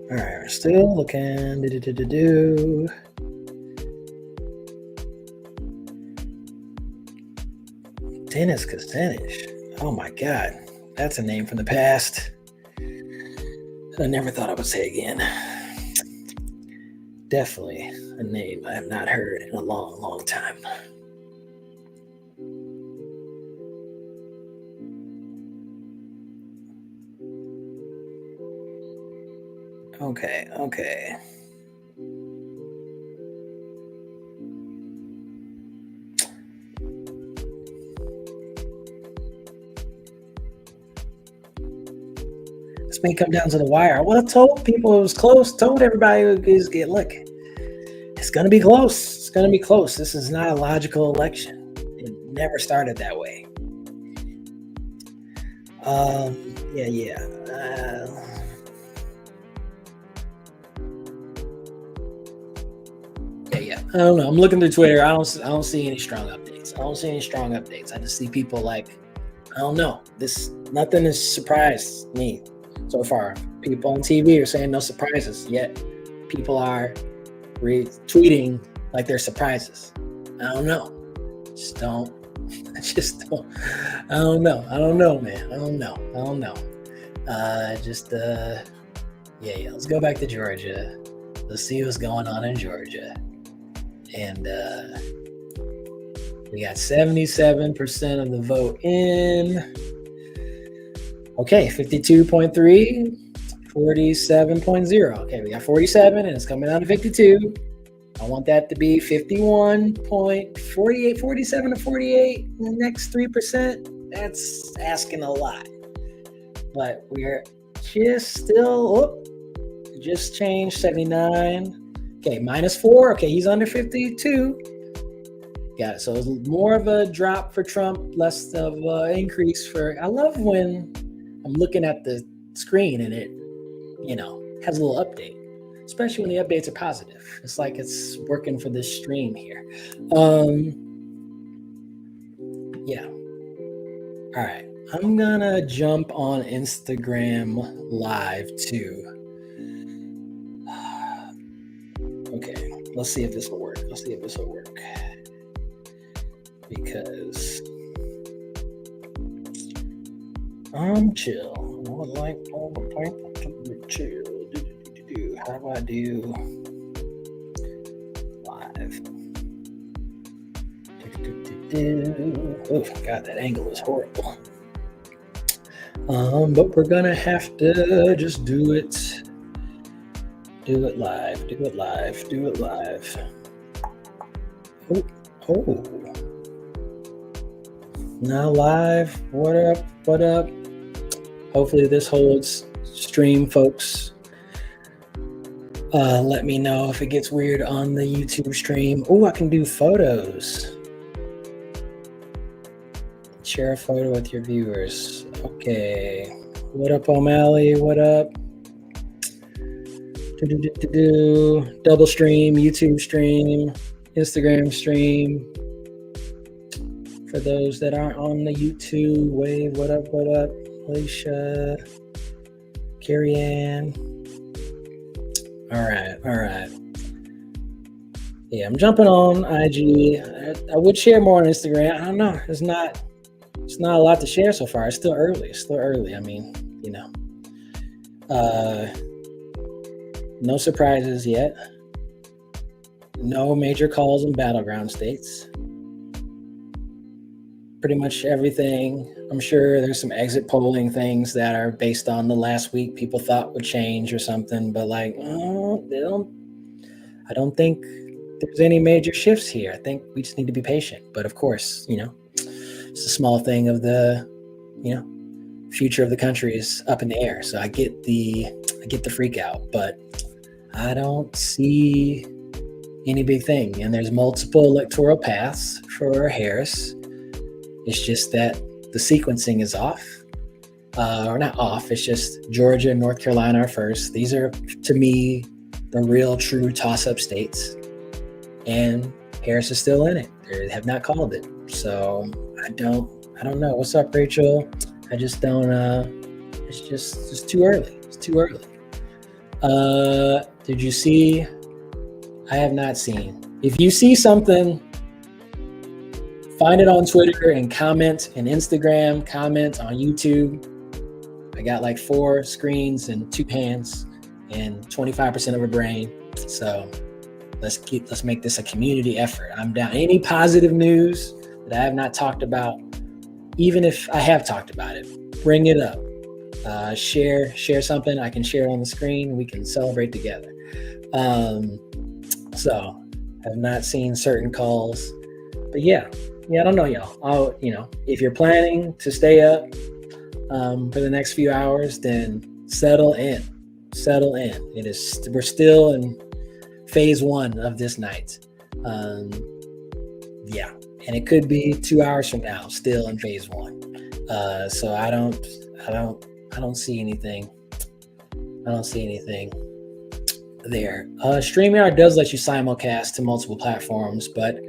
All right, we're still looking. Dennis Kucinich. Oh my God, that's a name from the past that I never thought I would say again. Definitely a name I have not heard in a long, long time. Okay. This may come down to the wire. I would have told people it was close. Told everybody it was get look. It's gonna be close. It's gonna be close. This is not a logical election. It never started that way. Yeah. I don't know. I'm looking through Twitter. I don't see any strong updates. I just see people like, I don't know. Nothing has surprised me so far. People on TV are saying no surprises, yet people are retweeting like they're surprises. I don't know. I don't know. I don't know, man. I don't know. Let's go back to Georgia. Let's see what's going on in Georgia. And we got 77% of the vote in. Okay, 52.3, 47.0. Okay, we got 47 and it's coming down to 52. I want that to be 51.48, 47 to 48. The next 3%, that's asking a lot. But we're just changed 79. Okay, -4. Okay, he's under 52. Got it. So it's more of a drop for Trump, less of an increase for. I love when I'm looking at the screen and it, has a little update, especially when the updates are positive. It's like it's working for this stream here. Yeah. All right. I'm gonna jump on Instagram Live too. Okay, let's see if this will work. Because I'm chill. I would like all the people to be chill. How do I do live? Oh God, that angle is horrible. But we're gonna have to just do it. Do it live. Oh. Now live. What up? Hopefully this holds stream, folks. Let me know if it gets weird on the YouTube stream. Oh, I can do photos. Share a photo with your viewers. Okay. What up, O'Malley? What up? Double stream, YouTube stream, Instagram stream, For those that aren't on the YouTube wave, what up, Alicia, Carrie Ann. All right. Yeah, I'm jumping on IG. I would share more on Instagram. I don't know. It's not a lot to share so far. It's still early. I mean, no surprises yet. No major calls in battleground states. Pretty much everything. I'm sure there's some exit polling things that are based on the last week people thought would change or something, but I don't think there's any major shifts here. I think we just need to be patient. But of course, it's a small thing of the, future of the country is up in the air. So I get the freak out, but I don't see any big thing. And there's multiple electoral paths for Harris. It's just that the sequencing is off, or not off. It's just Georgia and North Carolina are first. These are, to me, the real true toss-up states. And Harris is still in it. They have not called it. So I don't know. What's up, Rachel? I just don't, it's too early. It's too early. Did you see? I have not seen. If you see something, find it on Twitter and comment, and Instagram, comment on YouTube. I got like 4 screens and 2 hands and 25% of a brain. So let's make this a community effort. I'm down. Any positive news that I have not talked about, even if I have talked about it, bring it up. Share something. I can share on the screen. We can celebrate together. So I've not seen certain calls, but yeah, I don't know, y'all. If you're planning to stay up for the next few hours, then settle in. We're still in phase 1 of this night. And it could be 2 hours from now, still in phase 1. So I don't see anything. I don't see anything there. StreamYard does let you simulcast to multiple platforms, but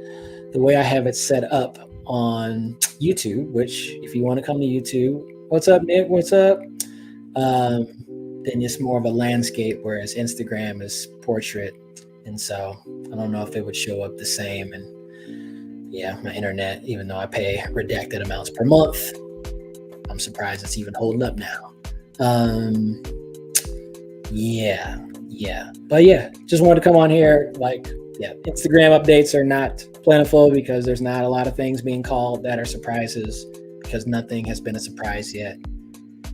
the way I have it set up on YouTube, which if you want to come to YouTube, what's up, Nick? What's up? Then it's more of a landscape, whereas Instagram is portrait. And so I don't know if it would show up the same. And yeah, my internet, even though I pay redacted amounts per month, I'm surprised it's even holding up now. But yeah, just wanted to come on here. Instagram updates are not plentiful because there's not a lot of things being called that are surprises, because nothing has been a surprise yet.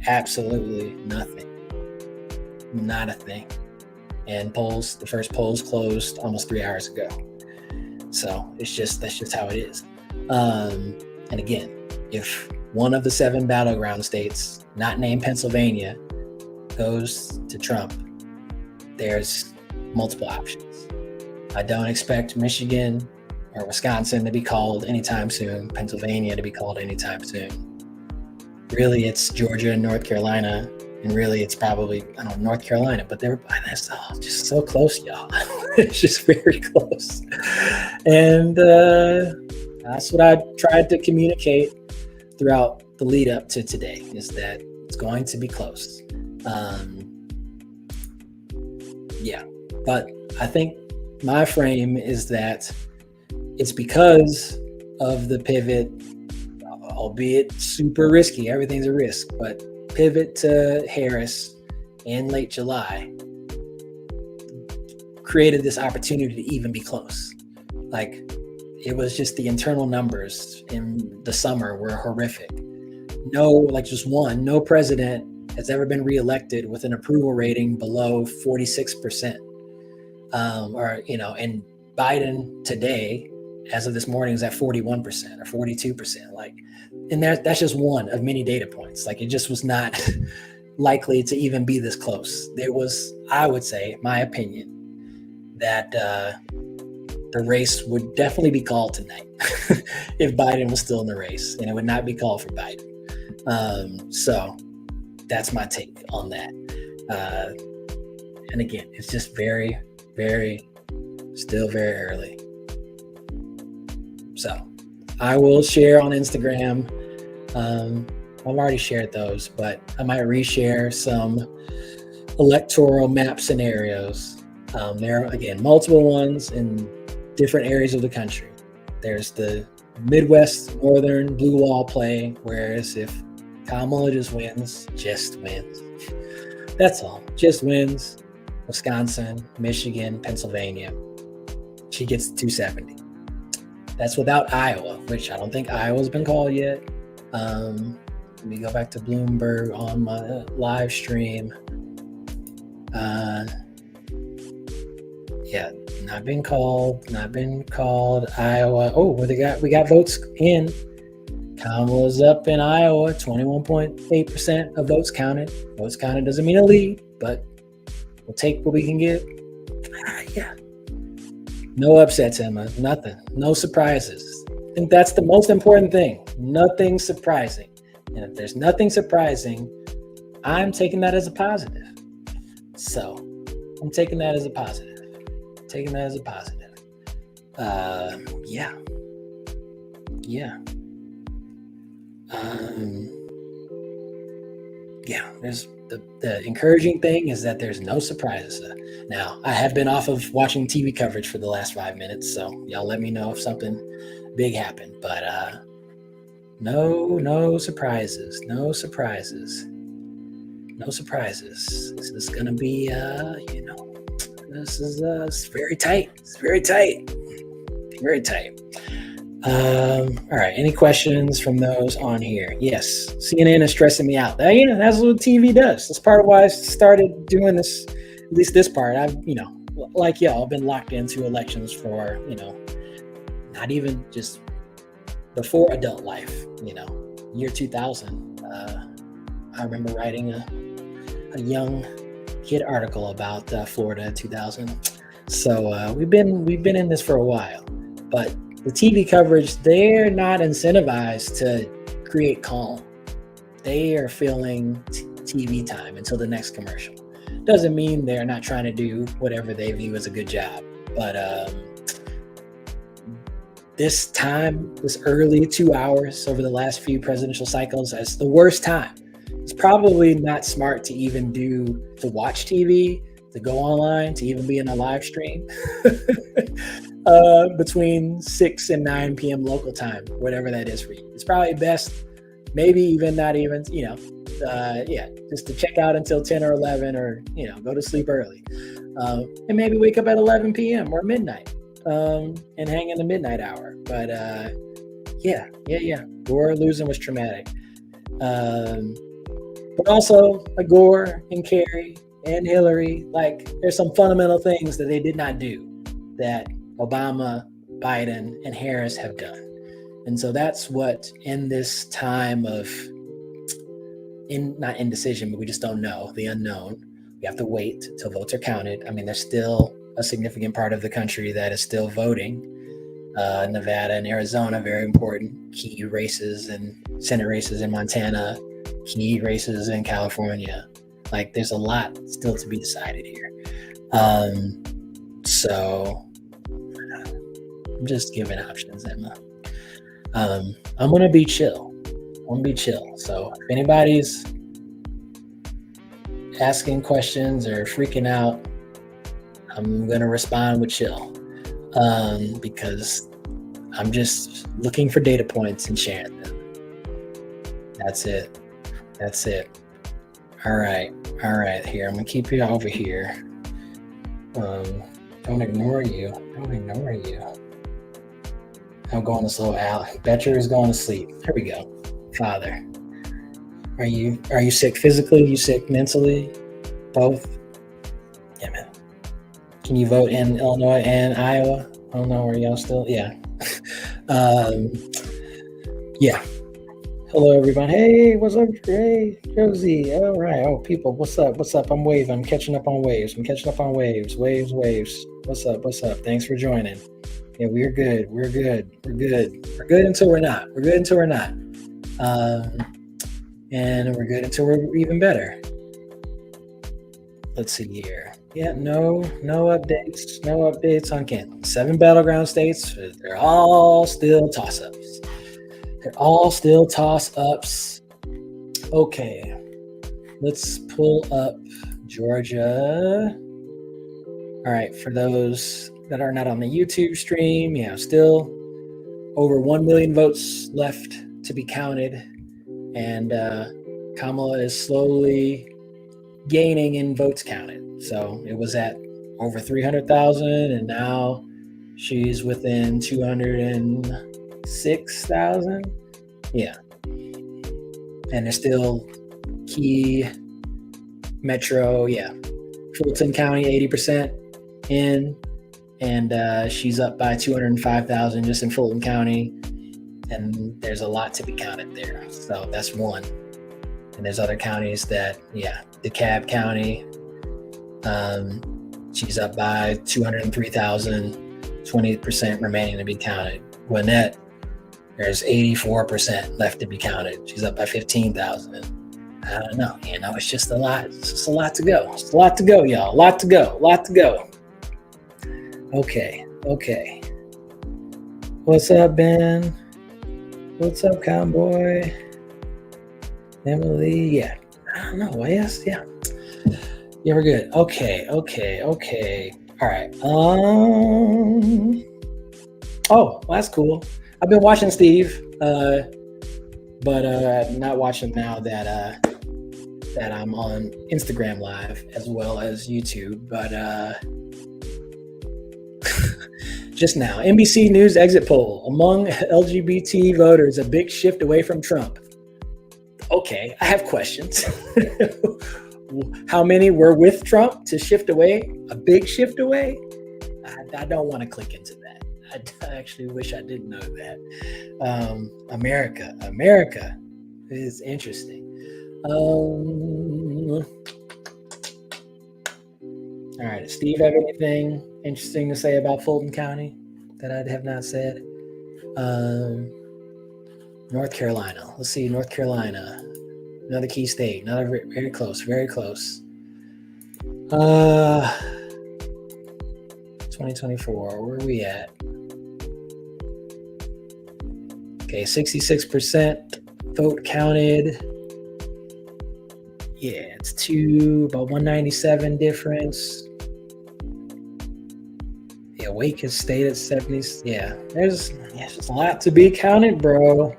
Absolutely nothing. Not a thing. And the first polls closed almost 3 hours ago. So that's just how it is. And again, if one of the 7 battleground states, not named Pennsylvania, goes to Trump, there's multiple options. I don't expect Michigan or Wisconsin to be called anytime soon, Pennsylvania to be called anytime soon. Really, it's Georgia and North Carolina, and really it's probably, North Carolina, but that's just so close, y'all. It's just very close. And that's what I tried to communicate throughout the lead up to today, is that it's going to be close. But I think my frame is that it's because of the pivot, albeit super risky. Everything's a risk, but pivot to Harris in late July created this opportunity to even be close. It was just the internal numbers in the summer were horrific. No president has ever been reelected with an approval rating below 46%. And Biden today, as of this morning, is at 41% or 42%. And that's just one of many data points. It just was not likely to even be this close. There was, I would say, my opinion, that the race would definitely be called tonight if Biden was still in the race, and it would not be called for Biden. So that's my take on that. And again, it's just still very early. So I will share on Instagram. I've already shared those, but I might reshare some electoral map scenarios. There are, again, multiple ones in different areas of the country. There's the Midwest Northern blue wall play, whereas if Kamala just wins, that's all, just wins, Wisconsin, Michigan, Pennsylvania, she gets 270. That's without Iowa, which I don't think Iowa's been called yet. Let me go back to Bloomberg on my live stream. Yeah, not been called. Iowa. Oh, we got votes in. Kamala's up in Iowa, 21.8% of votes counted. Votes counted doesn't mean a lead, but we'll take what we can get. Yeah. No upsets, Emma. Nothing. No surprises. I think that's the most important thing. Nothing surprising. And if there's nothing surprising, I'm taking that as a positive. So I'm taking that as a positive. Yeah. There's the encouraging thing is that there's no surprises. Now, I have been off of watching TV coverage for the last 5 minutes, so y'all let me know if something big happened. But no surprises. This is gonna be this is it's very tight. All right. Any questions from those on here? Yes. CNN is stressing me out. That's what TV does. That's part of why I started doing this, at least this part. I've, like y'all, been locked into elections for, not even just before adult life, year 2000. I remember writing a young kid article about Florida 2000. So we've been in this for a while, but the TV coverage, they're not incentivized to create calm. They are filling TV time until the next commercial. Doesn't mean they're not trying to do whatever they view as a good job. But this time, this early 2 hours over the last few presidential cycles, is the worst time. It's probably not smart to even to watch TV, to go online, to even be in a live stream. Between 6 and 9 p.m. local time, whatever that is for you. It's probably best, maybe even not even, just to check out until 10 or 11 or, go to sleep early. And maybe wake up at 11 p.m. or midnight and hang in the midnight hour. But Gore losing was traumatic. But also Gore and Kerry and Hillary, there's some fundamental things that they did not do that Obama, Biden, and Harris have done. And so that's what in this time of not indecision, but we just don't know, the unknown, we have to wait till votes are counted. I mean, there's still a significant part of the country that is still voting. Nevada and Arizona, very important key races, and Senate races in Montana, key races in California. There's a lot still to be decided here. So I'm just giving options, Emma. I'm gonna be chill. So if anybody's asking questions or freaking out, I'm gonna respond with chill. Because I'm just looking for data points and sharing them. That's it. All right. Here, I'm gonna keep you over here. Don't ignore you. I'm going to slow out. Betcher is going to sleep. Here we go. Father, are you sick physically? You sick mentally? Both? Yeah, man. Can you vote in Illinois and Iowa? I don't know, are y'all still? Yeah. Yeah. Hello, everyone. Hey, what's up? Hey, Josie. All right. Oh, people, what's up? I'm waving. I'm catching up on waves. Waves. What's up? Thanks for joining. Yeah, we're good. We're good until we're not. And we're good until we're even better. Let's see here. Yeah, no updates. No updates on Kansas. 7 battleground states. They're all still toss-ups. They're all still toss-ups. Okay, let's pull up Georgia. All right, for those that are not on the YouTube stream, still over 1 million votes left to be counted, and Kamala is slowly gaining in votes counted. So it was at over 300,000, and now she's within 206,000. Yeah, and there's still key metro. Yeah, Fulton County 80% in, and she's up by 205,000 just in Fulton County, and there's a lot to be counted there. So that's one. And there's other counties that, DeKalb County, she's up by 203,000, 20% remaining to be counted. Gwinnett, there's 84% left to be counted. She's up by 15,000. I don't know. It's just a lot. It's just a lot to go. It's a lot to go, y'all. A lot to go. A lot to go. Okay. What's up, Ben? What's up, Cowboy? Emily? Yeah. I don't know. Yes. Yeah. Yeah, we're good. Okay. All right. Oh, that's cool. I've been watching Steve, but not watching now that I'm on Instagram Live as well as YouTube. But just now, NBC News exit poll among LGBT voters, a big shift away from Trump. Okay, I have questions. How many were with Trump to shift away? A big shift away? I don't want to click into that. I actually wish I didn't know that. America is interesting. All right, does Steve have anything interesting to say about Fulton County that I have not said? North Carolina. Let's see, North Carolina. Another key state. Another very close. 2024. Where are we at? Okay, 66% vote counted. Yeah, it's about 197 difference. Yeah, Wake has stayed at 70s. Yeah, there's just a lot to be counted, bro.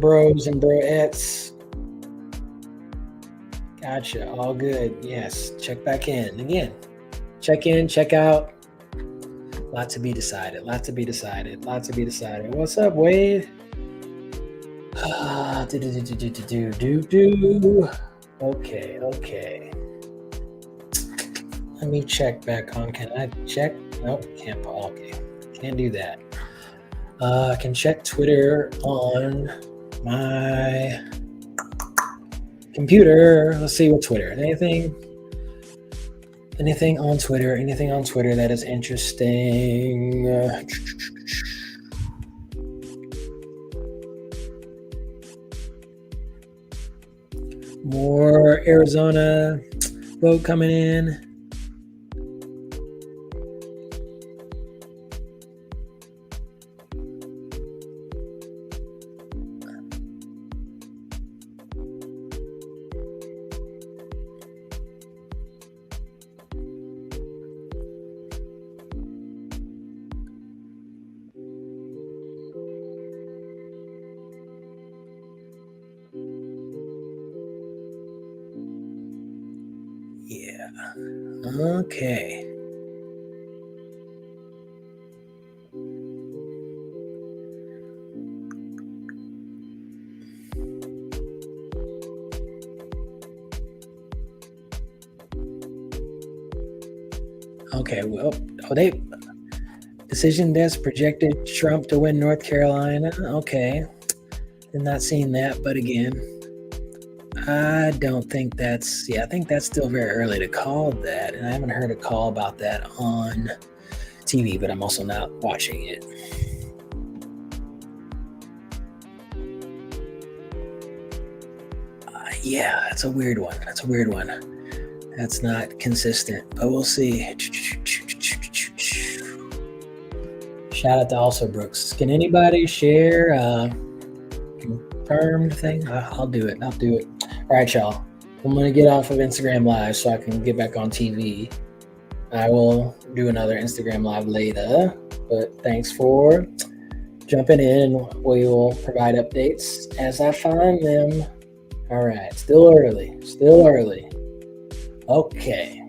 Bros and broettes. Gotcha. All good. Yes. Check back in again. Check in, check out. Lot to be decided. What's up, Wade? Okay. Let me check back on. Can I check? Nope, can't. Okay, can't do that. I can check Twitter on my computer. Let's see what Twitter. Anything on Twitter? Anything on Twitter that is interesting? More Arizona vote coming in. Yeah. Okay. Okay, well, decision desk projected Trump to win North Carolina. Okay, I'm not seeing that, but again, I don't think I think that's still very early to call that, and I haven't heard a call about that on TV, but I'm also not watching it. Yeah, that's a weird one. That's not consistent, but we'll see. Shout out to Also Brooks. Can anybody share confirmed thing? I'll do it. All right, y'all. I'm going to get off of Instagram Live so I can get back on TV. I will do another Instagram Live later, but thanks for jumping in. We will provide updates as I find them. All right, still early. Okay.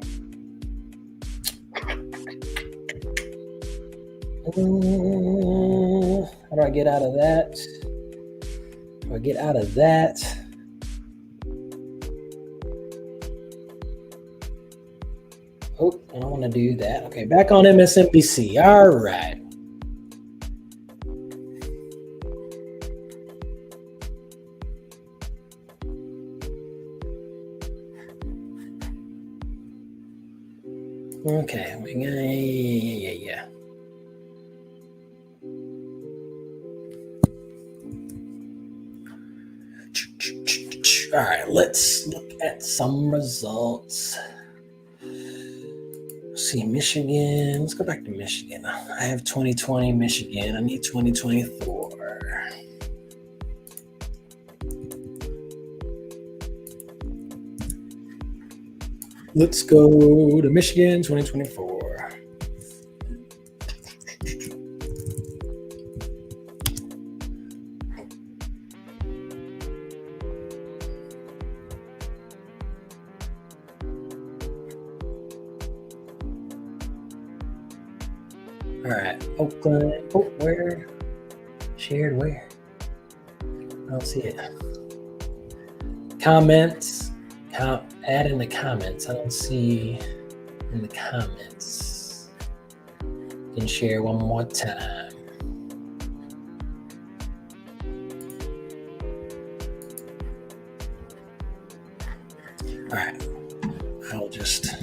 How do I get out of that? Oh, I don't want to do that. Okay, back on MSNBC. All right. Okay, yeah. All right, let's look at some results. Let's see, Michigan. Let's go back to Michigan. I have 2020 Michigan. I need 2024. Let's go to Michigan 2024. All right, Oakland. Oh, where? Shared where? I don't see it. Comments. Add in the comments. I don't see in the comments. You can share one more time. All right, I'll just.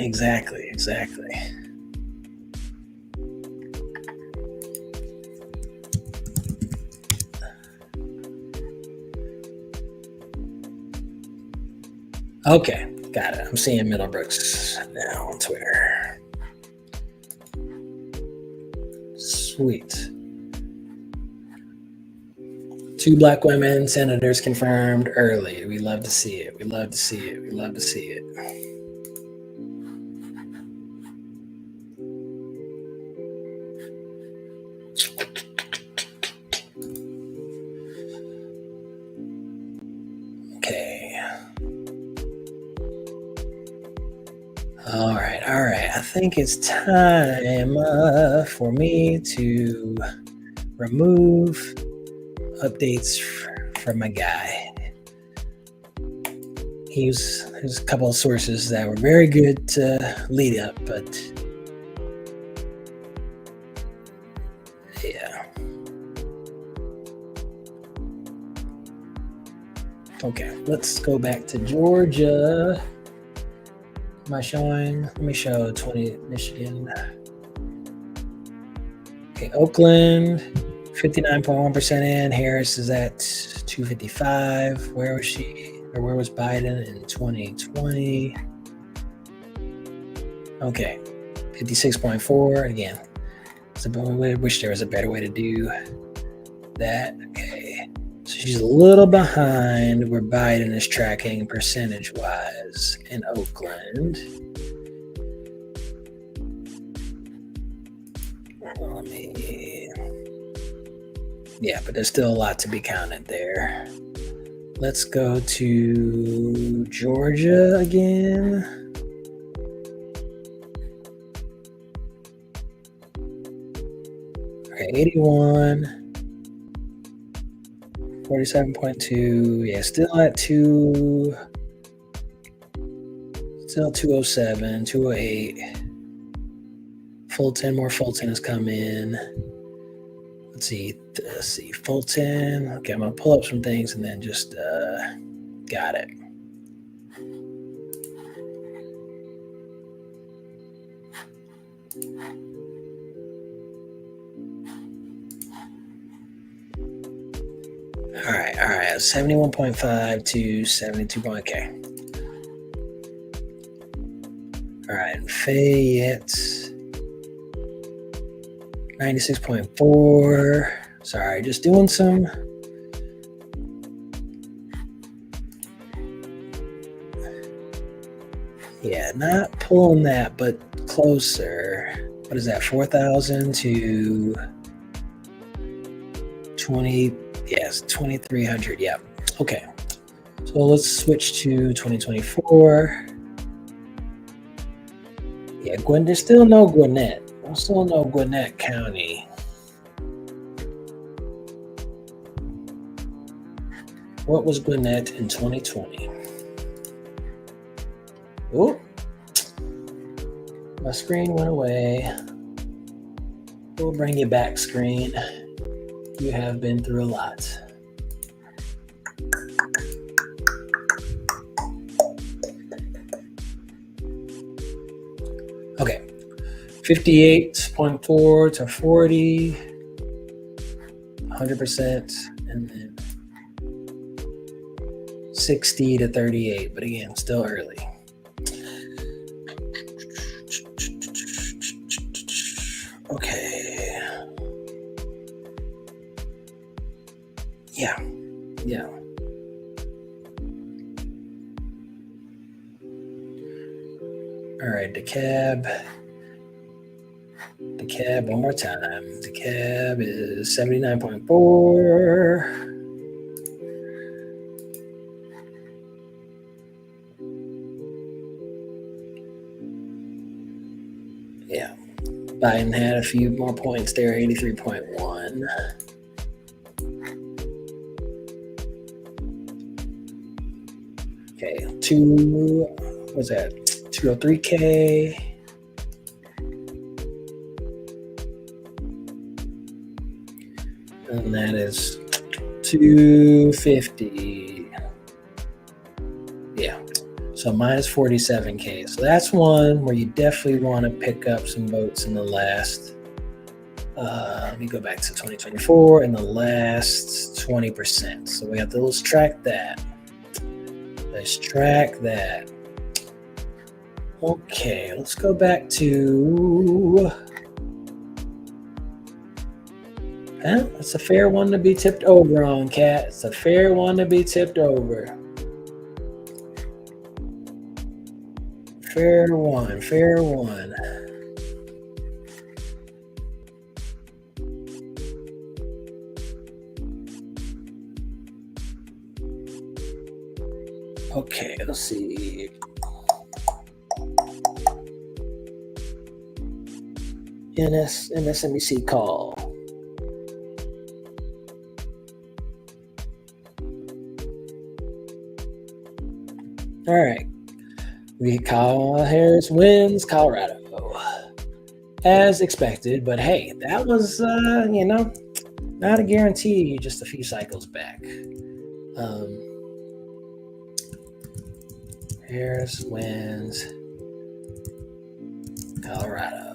Exactly. Okay, got it. I'm seeing Middlebrooks now on Twitter. Sweet. 2 black women senators confirmed early. We love to see it. Okay. All right. I think it's time for me to remove updates from my guy. There's a couple of sources that were very good to lead up, but yeah. Okay, let's go back to Georgia. Am I showing? Let me show 20 Michigan. Okay, Oakland, 59.1% in. Harris is at 255. Where was she? Or where was Biden in 2020? Okay, 56.4. Again, I wish there was a better way to do that. Okay, so she's a little behind where Biden is tracking percentage-wise in Oakland. Yeah, but there's still a lot to be counted there. Let's go to Georgia again. Okay, 81, 47.2. Yeah, still at 207, 208. Fulton has come in. Let's see, Fulton. Okay, I'm gonna pull up some things and then just Got it. All right. 71.5 to 72. Okay. All right. Fayette, 96.4. Sorry, just doing some. Yeah, not pulling that, but closer. What is that? 4,000 to 20. Yes, 2,300. Yeah. Okay. So let's switch to 2024. Yeah, there's still no Gwinnett. There's still no Gwinnett County. What was Gwinnett in 2020? Oh, my screen went away. We'll bring you back, screen. You have been through a lot. Okay, 58.4 to 40, 100%, and then 60 to 38, but again, still early. Okay. Yeah. All right, DeKalb, one more time. DeKalb is 79.4. Yeah. Biden had a few more points there, 83.1. Okay, 203K. And that is 250. Yeah. So minus 47K. So that's one where you definitely want to pick up some votes in the last. Let me go back to 2024 in the last 20%. So we have to, let's track that. Okay, let's go back to. That's a fair one to be tipped over on, Kat. It's a fair one to be tipped over. Fair one. Okay, let's see. MSNBC call. All right. Kamala Harris wins Colorado. As expected, but hey, that was, not a guarantee just a few cycles back. Harris wins Colorado.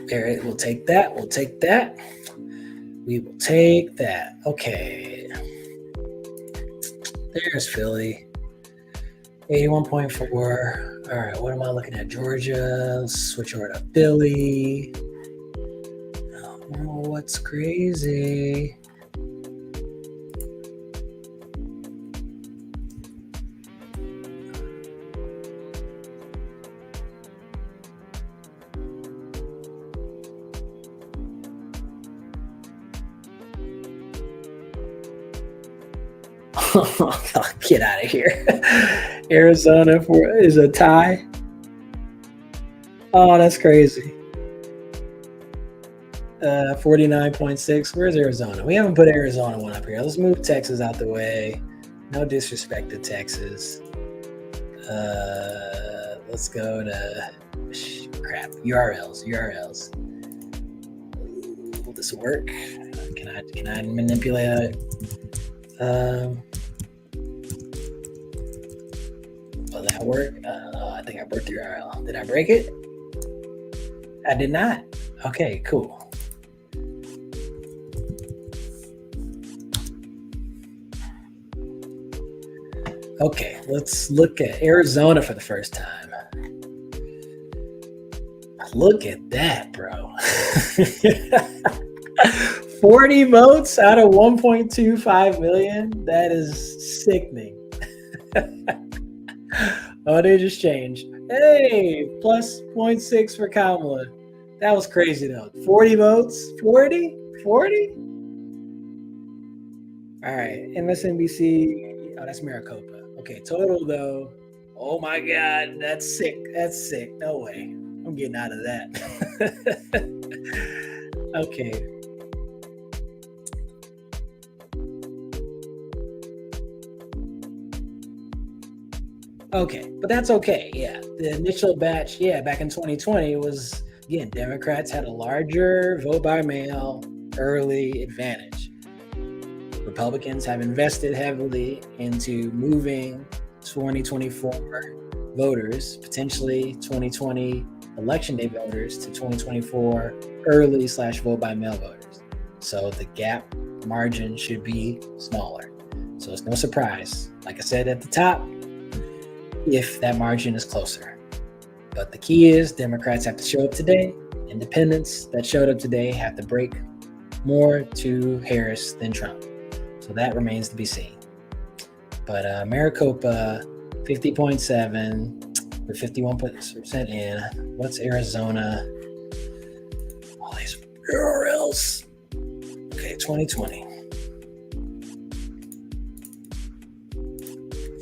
Barrett, we'll take that. We will take that. Okay. There's Philly. 81.4. All right, what am I looking at? Georgia. Let's switch over to Philly. Oh, what's crazy? Get out of here. Arizona is a tie. Oh, that's crazy. 49.6. Where's Arizona? We haven't put Arizona one up here. Let's move Texas out the way. No disrespect to Texas. Let's go to URLs. Will this work? Can I manipulate it? Will that work? I think I broke the URL. Did I break it? I did not. Okay, cool. Okay, let's look at Arizona for the first time. Look at that, bro. 40 votes out of 1.25 million. That is sickening. Oh, they just changed. Hey, plus 0.6 for Kamala. That was crazy, though. 40 votes? 40? 40? All right, MSNBC. Oh, that's Maricopa. Okay, total, though. Oh, my God. That's sick. That's sick. No way. I'm getting out of that. Okay. Okay, but that's okay. Yeah, the initial batch, back in 2020 was, again, Democrats had a larger vote by mail early advantage. Republicans have invested heavily into moving 2024 voters, potentially 2020 election day voters, to 2024 early / vote by mail voters. So the gap margin should be smaller. So it's no surprise, like I said at the top, if that margin is closer. But the key is Democrats have to show up today. Independents that showed up today have to break more to Harris than Trump. So that remains to be seen. But Maricopa, 50.7, with 51% in. What's Arizona? All these URLs. Okay, 2020.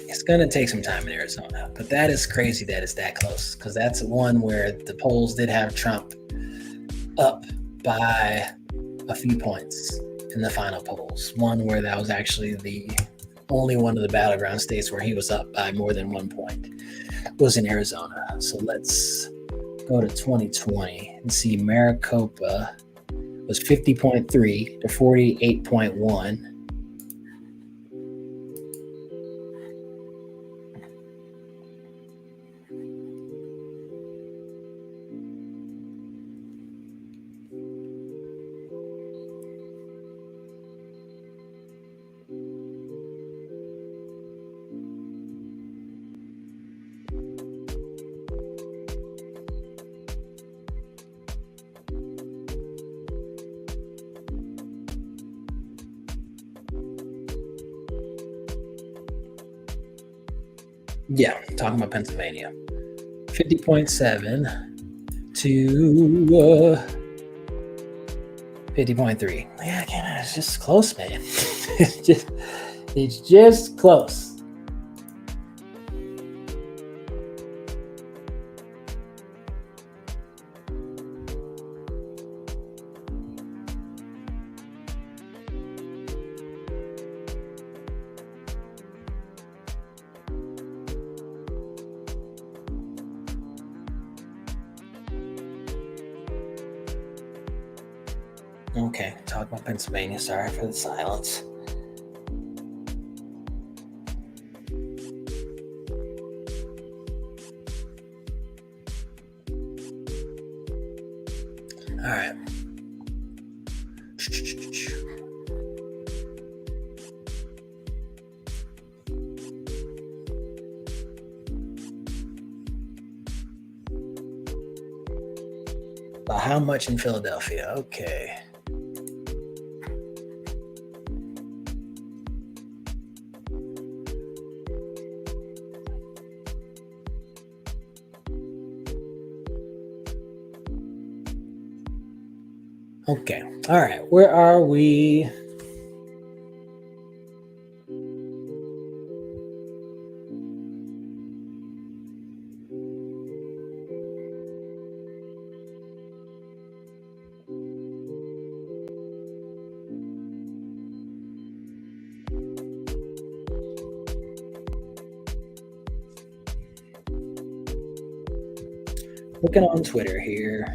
It's going to take some time in Arizona, but that is crazy that it's that close, because that's one where the polls did have Trump up by a few points in the final polls. One where that was actually the only one of the battleground states where he was up by more than 1 point was in Arizona. So let's go to 2020 and see Maricopa was 50.3 to 48.1. Yeah, talking about Pennsylvania. 50.7 to 50.3. Yeah, again, it's just close, man. it's just close. Okay, talk about Pennsylvania. Sorry for the silence. All right. But how much in Philadelphia? Okay. Okay. All right. Where are we? Looking on Twitter here.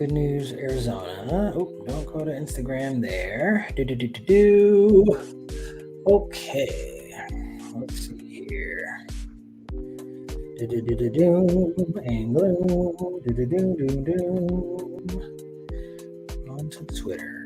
Good news, Arizona. Oh, don't go to Instagram there. Okay. Let's see here. And on to Twitter.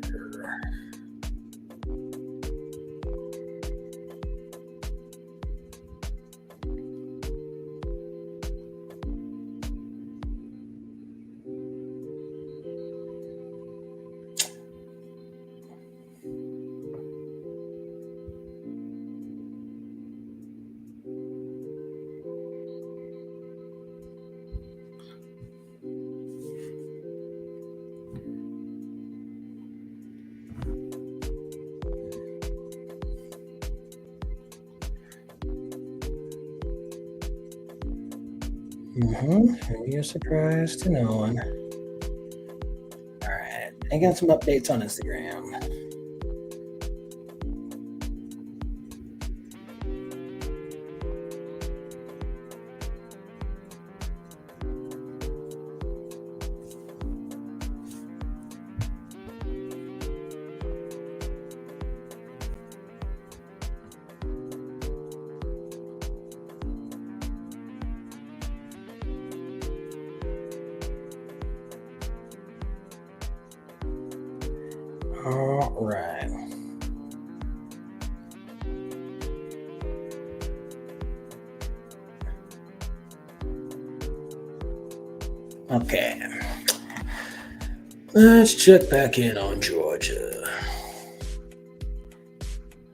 Maybe a surprise to no one. All right. I got some updates on Instagram. All right. Okay. Let's check back in on Georgia.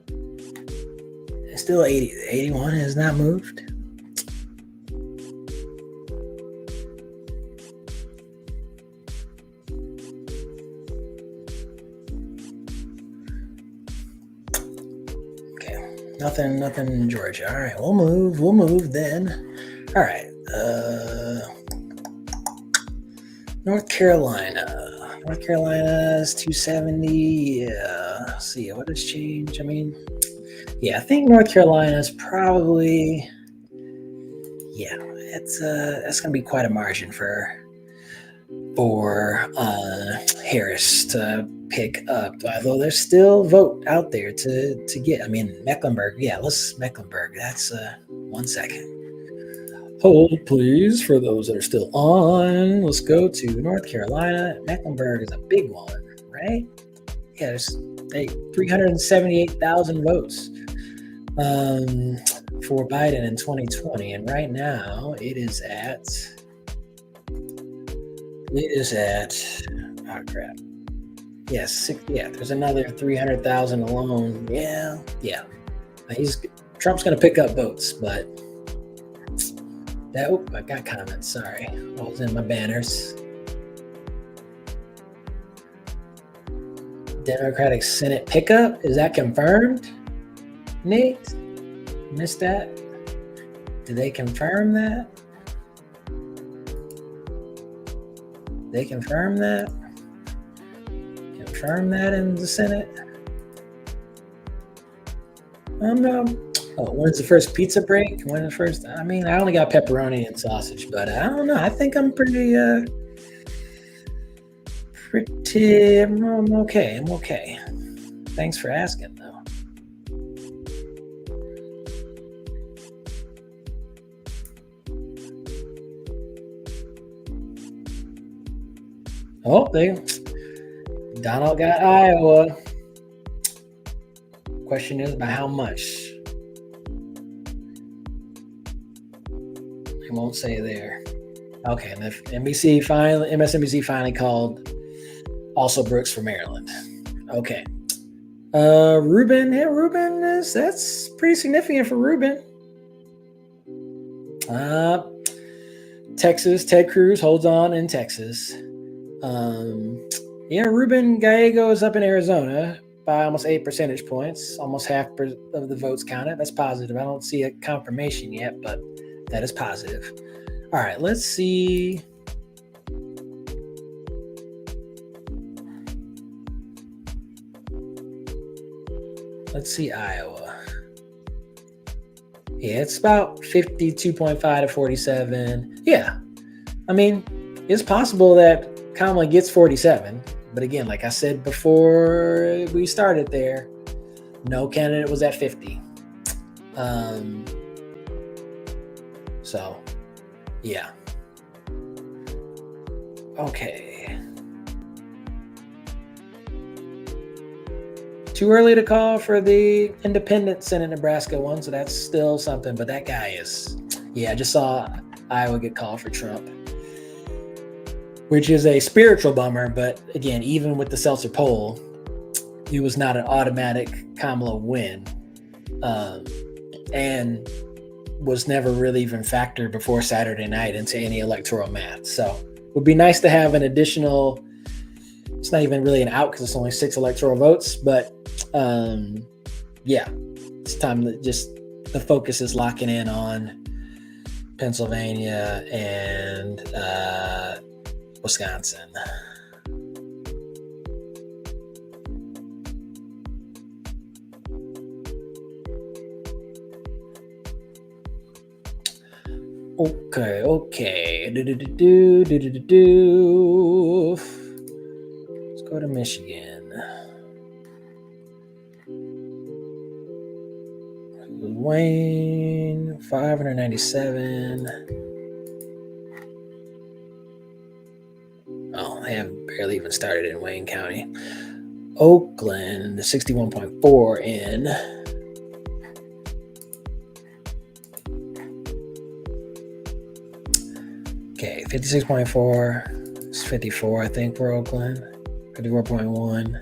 It's still 80. 81 has not moved. Nothing in Georgia. All right, we'll move then. All right. North Carolina. North Carolina is 270. Yeah. Let's see, what has changed? I mean, yeah, I think North Carolina is probably, yeah, that's gonna be quite a margin for Harris to pick up, although there's still vote out there to get. I mean, Mecklenburg, Mecklenburg. That's 1 second. Hold, please, for those that are still on. Let's go to North Carolina. Mecklenburg is a big one, right? Yeah, there's 378,000 votes for Biden in 2020, and right now it is at. Oh crap. Yes, there's another 300,000 alone. Yeah. Trump's going to pick up votes, but I got comments. Sorry, I was in my banners. Democratic Senate pickup, is that confirmed? Nate, missed that? Did they confirm that? They confirm that? Confirm that in the Senate? No. Oh, when's the first pizza break? When the first? I mean, I only got pepperoni and sausage, but I don't know. I think I'm I'm okay. I'm okay. Thanks for asking, though. Oh, Donald got Iowa. Question is by how much? I won't say there. Okay, and if MSNBC finally called also Brooks for Maryland. Okay. Rubin, that's pretty significant for Rubin. Texas, Ted Cruz holds on in Texas. Ruben Gallego is up in Arizona by almost 8 percentage points, almost half of the votes counted. That's positive. I don't see a confirmation yet, but that is positive. All right, let's see. Let's see Iowa. Yeah, it's about 52.5 to 47. Yeah, I mean, it's possible that Kamala gets 47. But again, like I said before we started there, no candidate was at 50. So, yeah. Okay. Too early to call for the independent Senate Nebraska one, so that's still something. But that guy is, I just saw Iowa get called for Trump, which is a spiritual bummer. But again, even with the Seltzer poll, it was not an automatic Kamala win, and was never really even factored before Saturday night into any electoral math. So it would be nice to have an additional, it's not even really an out because it's only 6 electoral votes, but it's time that just the focus is locking in on Pennsylvania and Wisconsin. Okay. Let's go to Michigan. Wayne, 597. Oh, they have barely even started in Wayne County. Oakland, 61.4 in. Okay, 56.4. It's 54, I think, for Oakland. 54.1.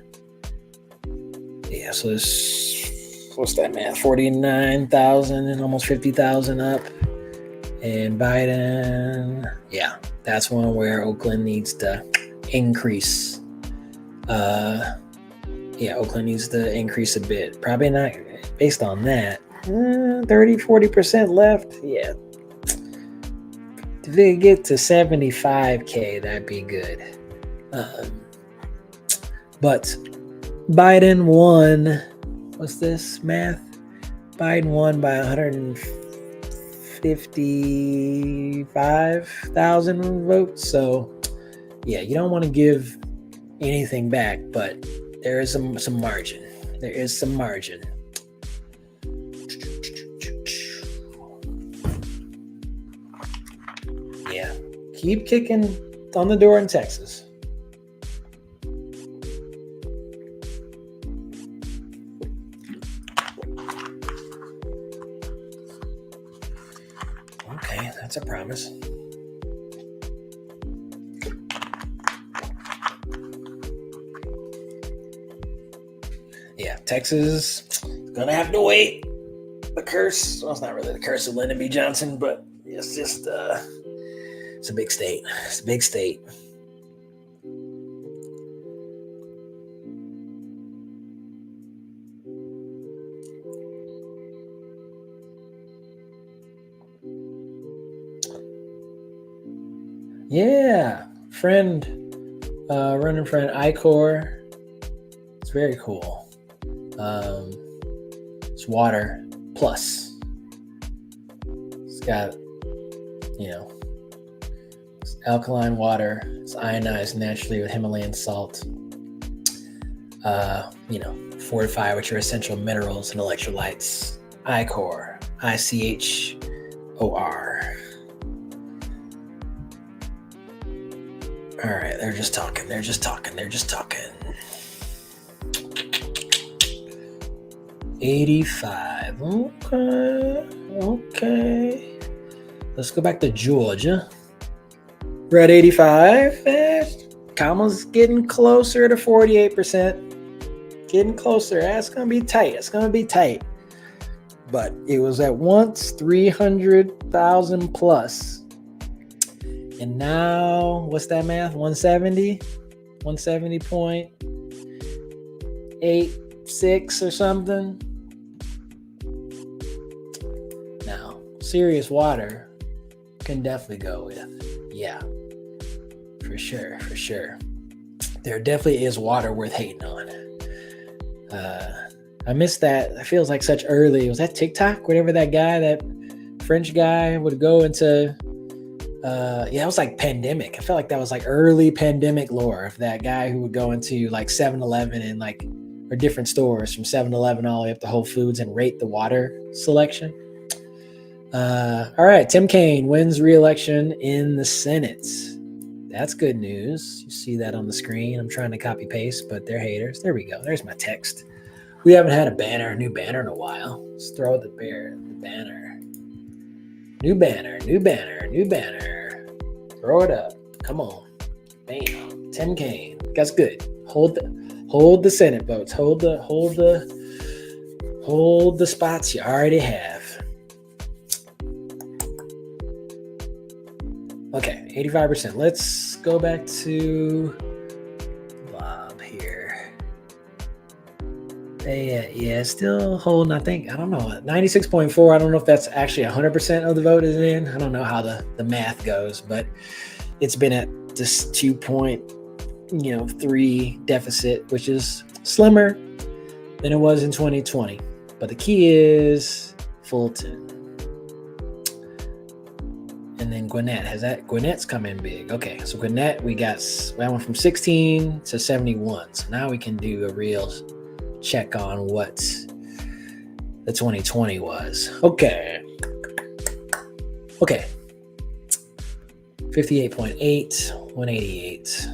Yeah, so this, what's that math? 49,000 and almost 50,000 up. And Biden, that's one where Oakland needs to increase. Oakland needs to increase a bit. Probably not based on that. 30-40% left. Yeah. If they get to 75K, that'd be good. But Biden won. What's this math? Biden won by 155,000 votes. So, you don't want to give anything back, but there is some margin. There is some margin. Keep kicking on the door in Texas. Okay, that's a promise. Texas is gonna have to wait. The curse, well, it's not really the curse of Lyndon B. Johnson, but it's just it's a big state. It's a big state. Running friend Icor. It's very cool. It's water plus. It's got, it's alkaline water. It's ionized naturally with Himalayan salt. Fortified with your essential minerals and electrolytes. Icor. ICHOR. All right, they're just talking. 85. Okay. Let's go back to Georgia. We're at 85. Kamala's getting closer to 48%. Getting closer. That's going to be tight. But it was at once 300,000 plus. And now, what's that math? 170? 170.86 or something. Now, serious water can definitely go with. Yeah, for sure. There definitely is water worth hating on. I missed that. It feels like such early. Was that TikTok? Whatever that guy, that French guy would go into Yeah, it was like pandemic. I felt like that was like early pandemic lore of that guy who would go into like 7-Eleven and like or different stores from 7-Eleven all the way up to Whole Foods and rate the water selection. All right, Tim Kaine wins re-election in the Senate. That's good news. You see that on the screen. I'm trying to copy paste, but they're haters. There we go. There's my text. We haven't had a new banner in a while. Let's throw the banner. New banner. Throw it up. Come on. Bam. Tim Kaine. That's good. Hold the Senate votes. Hold the spots you already have. Okay, 85%. Let's go back to Bob here. Yeah, still holding, I don't know, 96.4. I don't know if that's actually 100% of the vote is in. I don't know how the math goes, but it's been at this 2.3 deficit, which is slimmer than it was in 2020. But the key is Fulton. And then Gwinnett. Gwinnett's come in big. Okay, so Gwinnett, we went from 16 to 71. So now we can do a real check on what the 2020 was. Okay. 58.8, 188.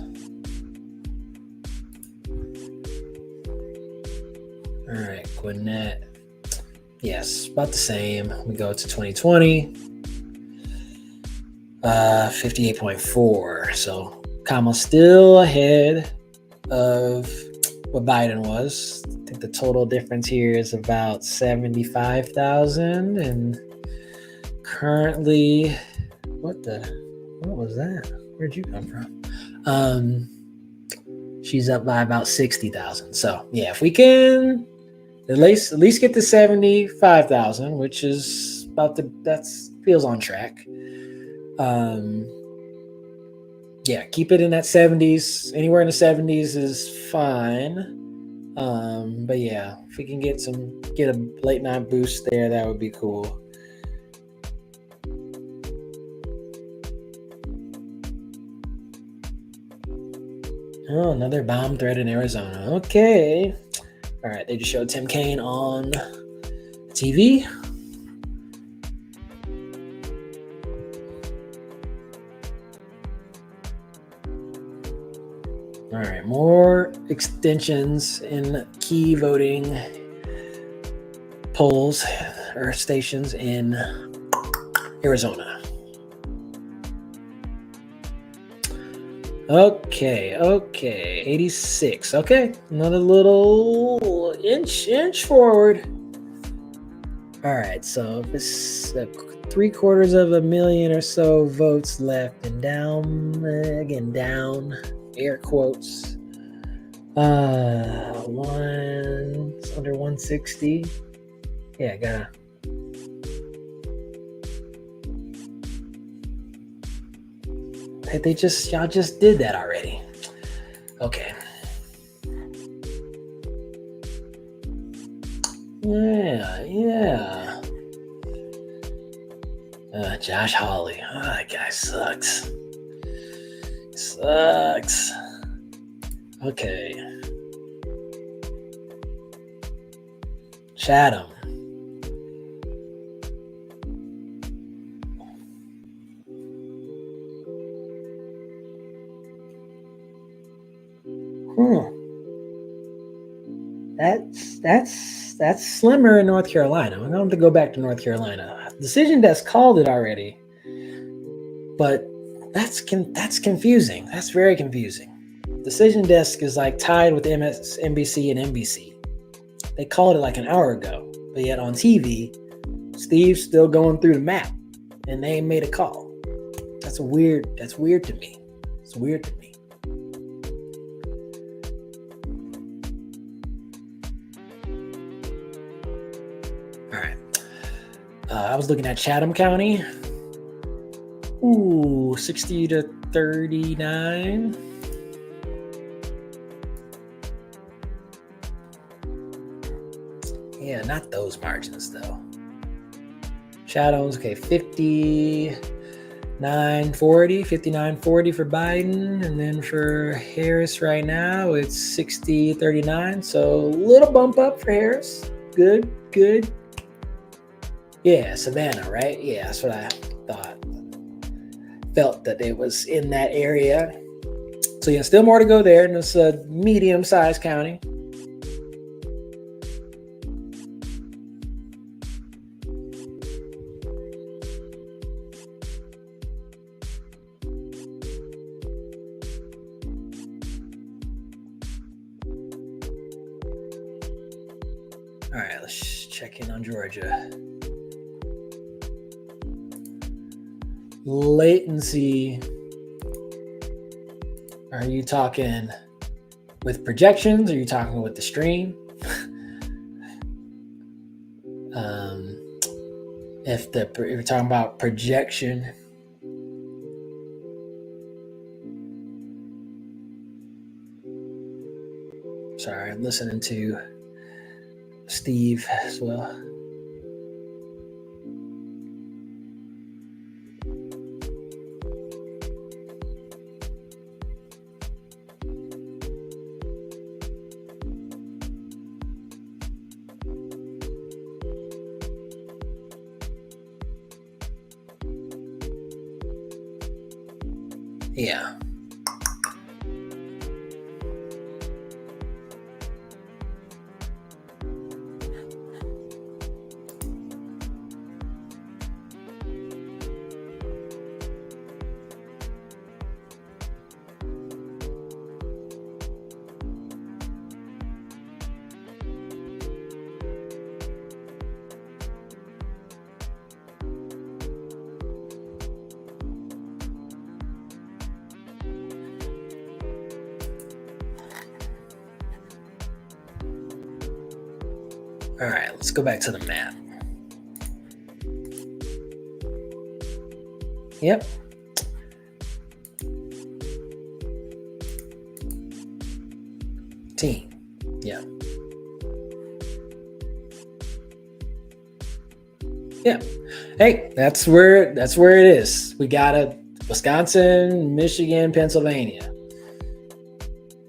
All right, Gwinnett. Yes, about the same. We go to 2020. 58.4. So Kamala's still ahead of what Biden was. I think the total difference here is about 75,000. And currently, what was that? Where'd you come from? She's up by about 60,000. So yeah, if we can at least get to 75,000, which is that's feels on track. Yeah, keep it in that 70s. Anywhere in the 70s is fine. But yeah, if we can get a late night boost there, that would be cool. Oh, another bomb threat in Arizona. Okay. All right, they just showed Tim Kaine on TV. All right, more extensions in key voting polls or stations in Arizona. Okay, 86. Okay, another little inch forward. All right, so this 750,000 or so votes left, and down, air quotes. Under 160. Yeah, gotta. Y'all just did that already. Okay. Yeah. Josh Hawley. Oh, that guy sucks. Okay. Chatham. That's slimmer in North Carolina. I'm going to go back to North Carolina. Decision desk called it already, but that's confusing. That's very confusing. Decision desk is like tied with MSNBC and NBC. They called it like an hour ago, but yet on TV, Steve's still going through the map, and they made a call. That's weird to me. It's weird to me. All right. I was looking at Chatham County. 60 to 39. Yeah, not those margins though. Shadows, okay, 50 59-40 for Biden. And then for Harris right now, it's 60-39. So a little bump up for Harris. Good. Yeah, Savannah, right? Yeah, that's what I thought. Felt that it was in that area. So yeah, still more to go there. And it's a medium-sized county. All right, let's check in on Georgia. Latency. Are you talking with projections? Are you talking with the stream? If you're talking about projection, sorry, I'm listening to Steve as well. Yeah. All right, let's go back to the map. Yep. Team. Yeah. Yeah. Hey, that's where it is. We got a Wisconsin, Michigan, Pennsylvania.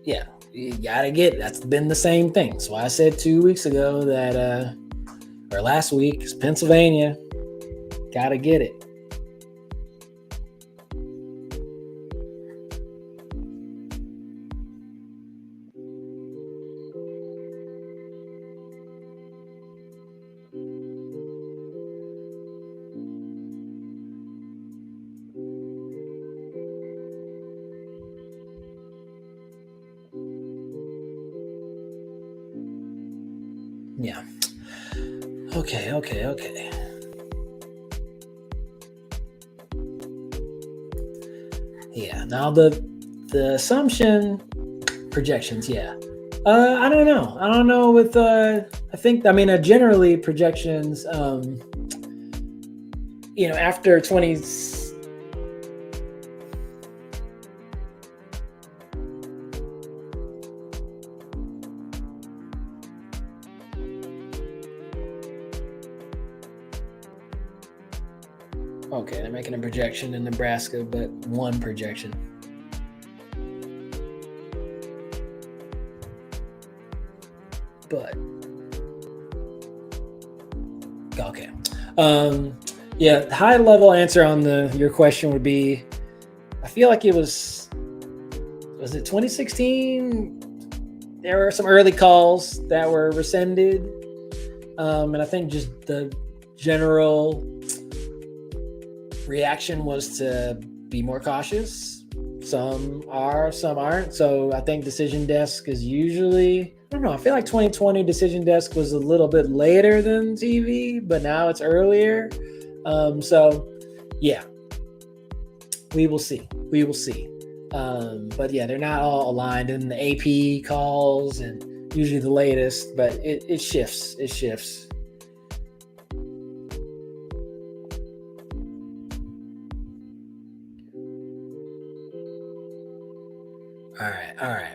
Yeah. You gotta get, that's been the same thing. So I said 2 weeks ago that or last week is Pennsylvania. Gotta get it. Yeah. Okay. Yeah. Now the assumption projections. Yeah. I don't know. I don't know with I mean generally projections. After 20. Okay, they're making a projection in Nebraska, but one projection. But okay, yeah. High level answer on your question would be, I feel like it was it 2016? There were some early calls that were rescinded, and I think just the general reaction was to be more cautious. Some are, some aren't. So I think Decision Desk is usually, I don't know, I feel like 2020 Decision Desk was a little bit later than TV, but now it's earlier. So yeah, we will see. But yeah, they're not all aligned in the AP calls and usually the latest, but it shifts. All right.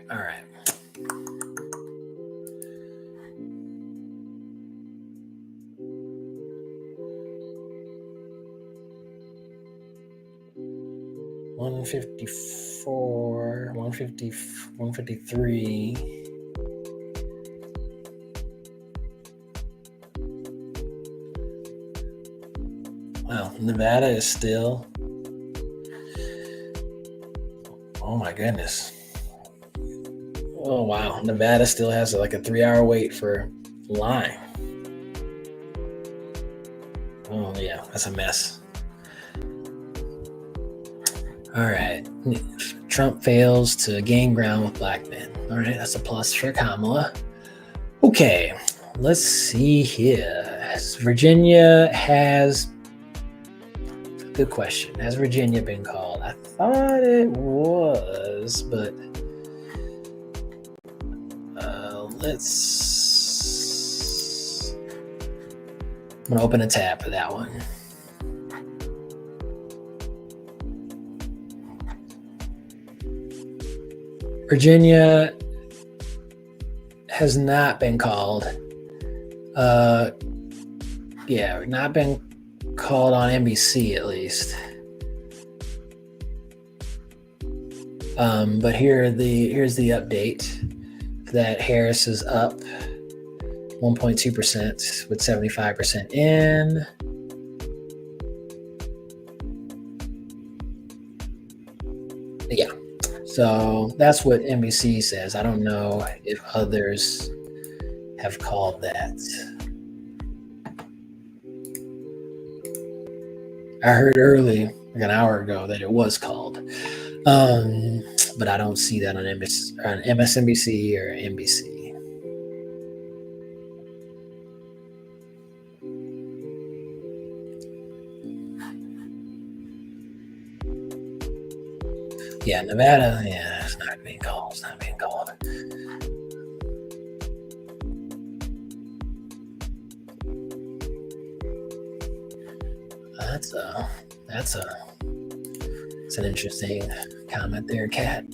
154, 150, 153. Wow, Nevada is still. Oh my goodness. Oh wow, Nevada still has like a 3-hour wait for line. Oh yeah, that's a mess. All right. Trump fails to gain ground with black men. All right, that's a plus for Kamala. Okay, let's see here. Virginia has. Good question. Has Virginia been called? I thought it was, but let's. I'm gonna open a tab for that one. Virginia has not been called. Not been called on NBC at least. But here's the update that Harris is up 1.2% with 75% in. Yeah. So that's what NBC says. I don't know if others have called that. I heard early, like an hour ago, that it was called. But I don't see that on MSNBC or NBC. Yeah, Nevada, yeah, it's not being called. It's not being called. That's an interesting comment there, Kat.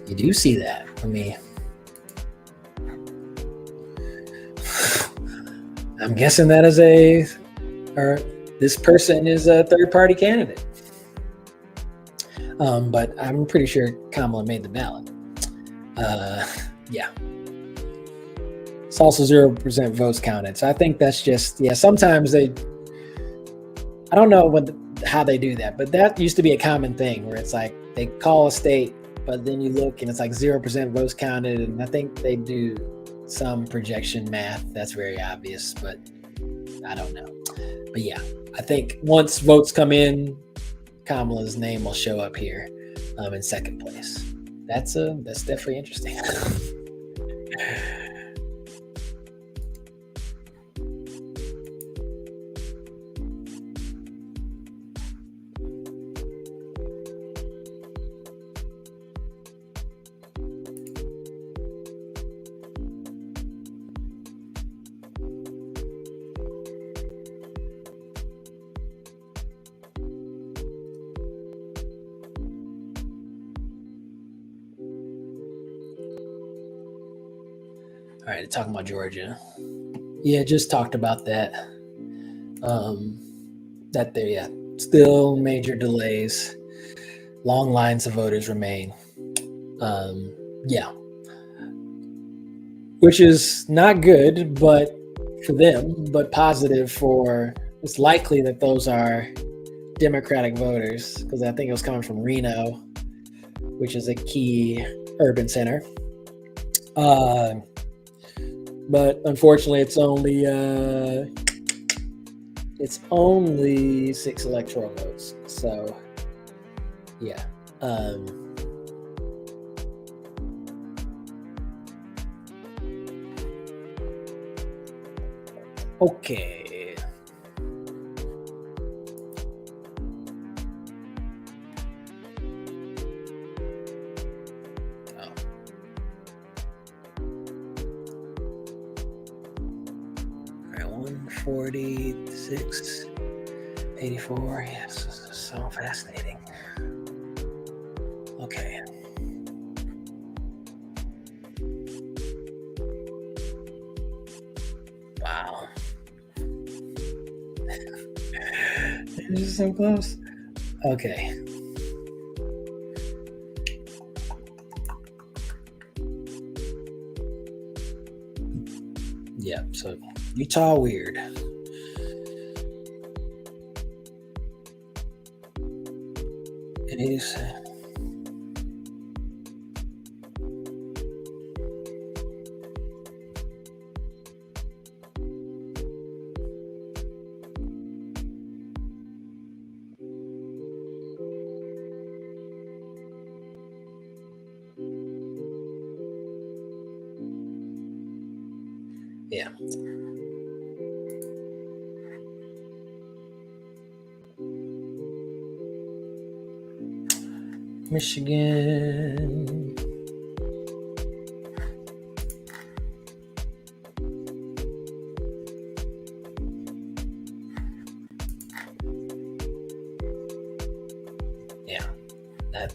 You do see that. I'm guessing that is this person is a third-party candidate. But I'm pretty sure Kamala made the ballot. Yeah. It's also 0% votes counted. So I think that's just, sometimes I don't know how they do that, but that used to be a common thing where it's like they call a state, but then you look and it's like 0% votes counted. And I think they do some projection math. That's very obvious, but I don't know. But yeah, I think once votes come in, Kamala's name will show up here in second place. That's definitely interesting. All right, talking about Georgia. Yeah, just talked about that. That there, still major delays. Long lines of voters remain. Which is not good, but for them, but positive for. It's likely that those are Democratic voters because I think it was coming from Reno, which is a key urban center. But unfortunately, it's only 6 electoral votes. So, yeah. Okay. All right, 146, 84. Yes, this is so fascinating. Okay. Wow. Is this so close? Okay. Yeah, so Utah weird. It is. Yeah. Michigan. Yeah.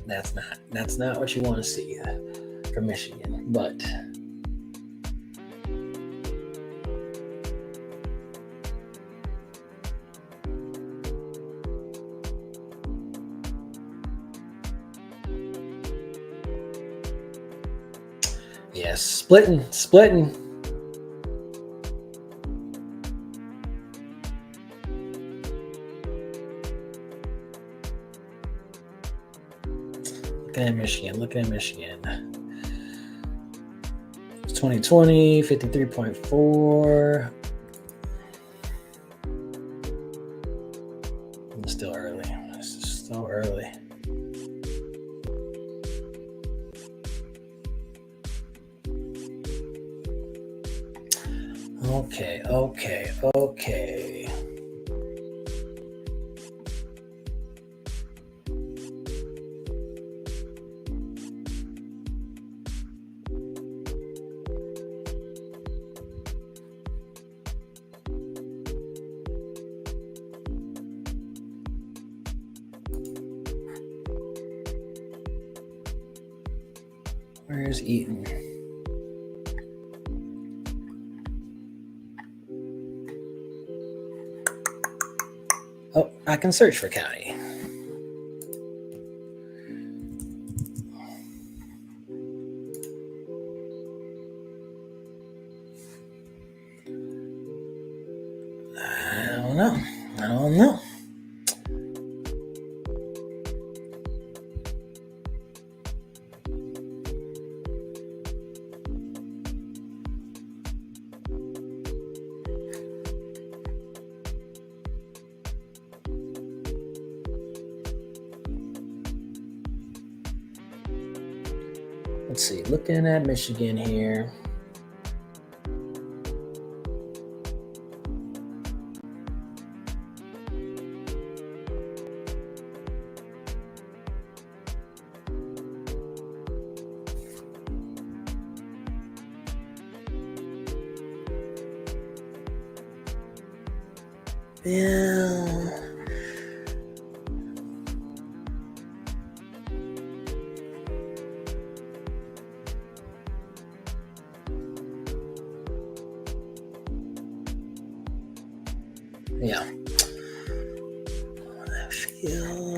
That's not what you want to see from Michigan, but yeah, splitting. Looking at Michigan. It's 2020, 53.4. It's still early. It's so early. Okay. Where's Eaton? Oh, I can search for county. I don't know. Let's see, looking at Michigan here. Yeah. I feel.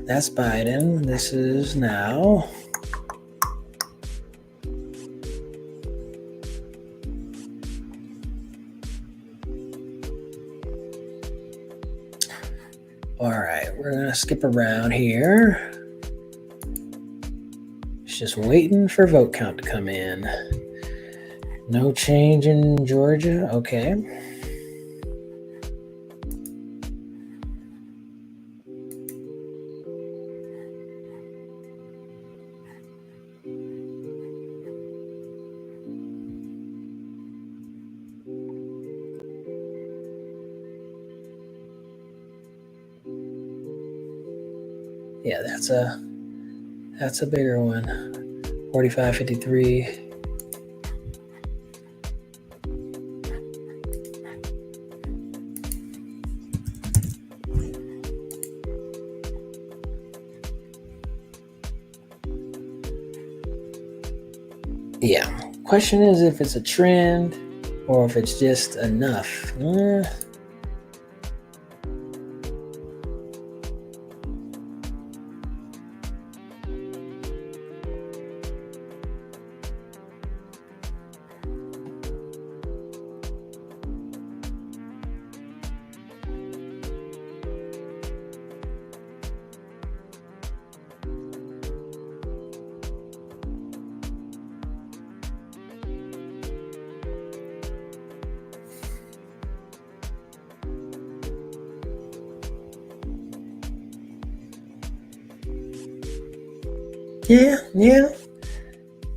That's Biden. This is now. All right, we're going to skip around here. It's just waiting for vote count to come in. No change in Georgia. Okay. Yeah, that's a bigger one. 45-53. Yeah, Question is if it's a trend or if it's just enough. Yeah.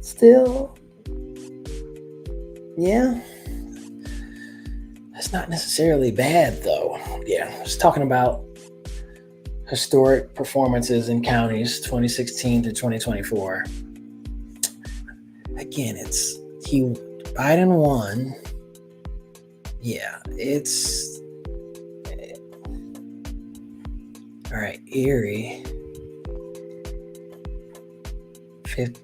Still, yeah. That's not necessarily bad, though. Yeah, I was talking about historic performances in counties 2016 to 2024. Again, Biden won. Yeah, it's all right. Erie, fifth.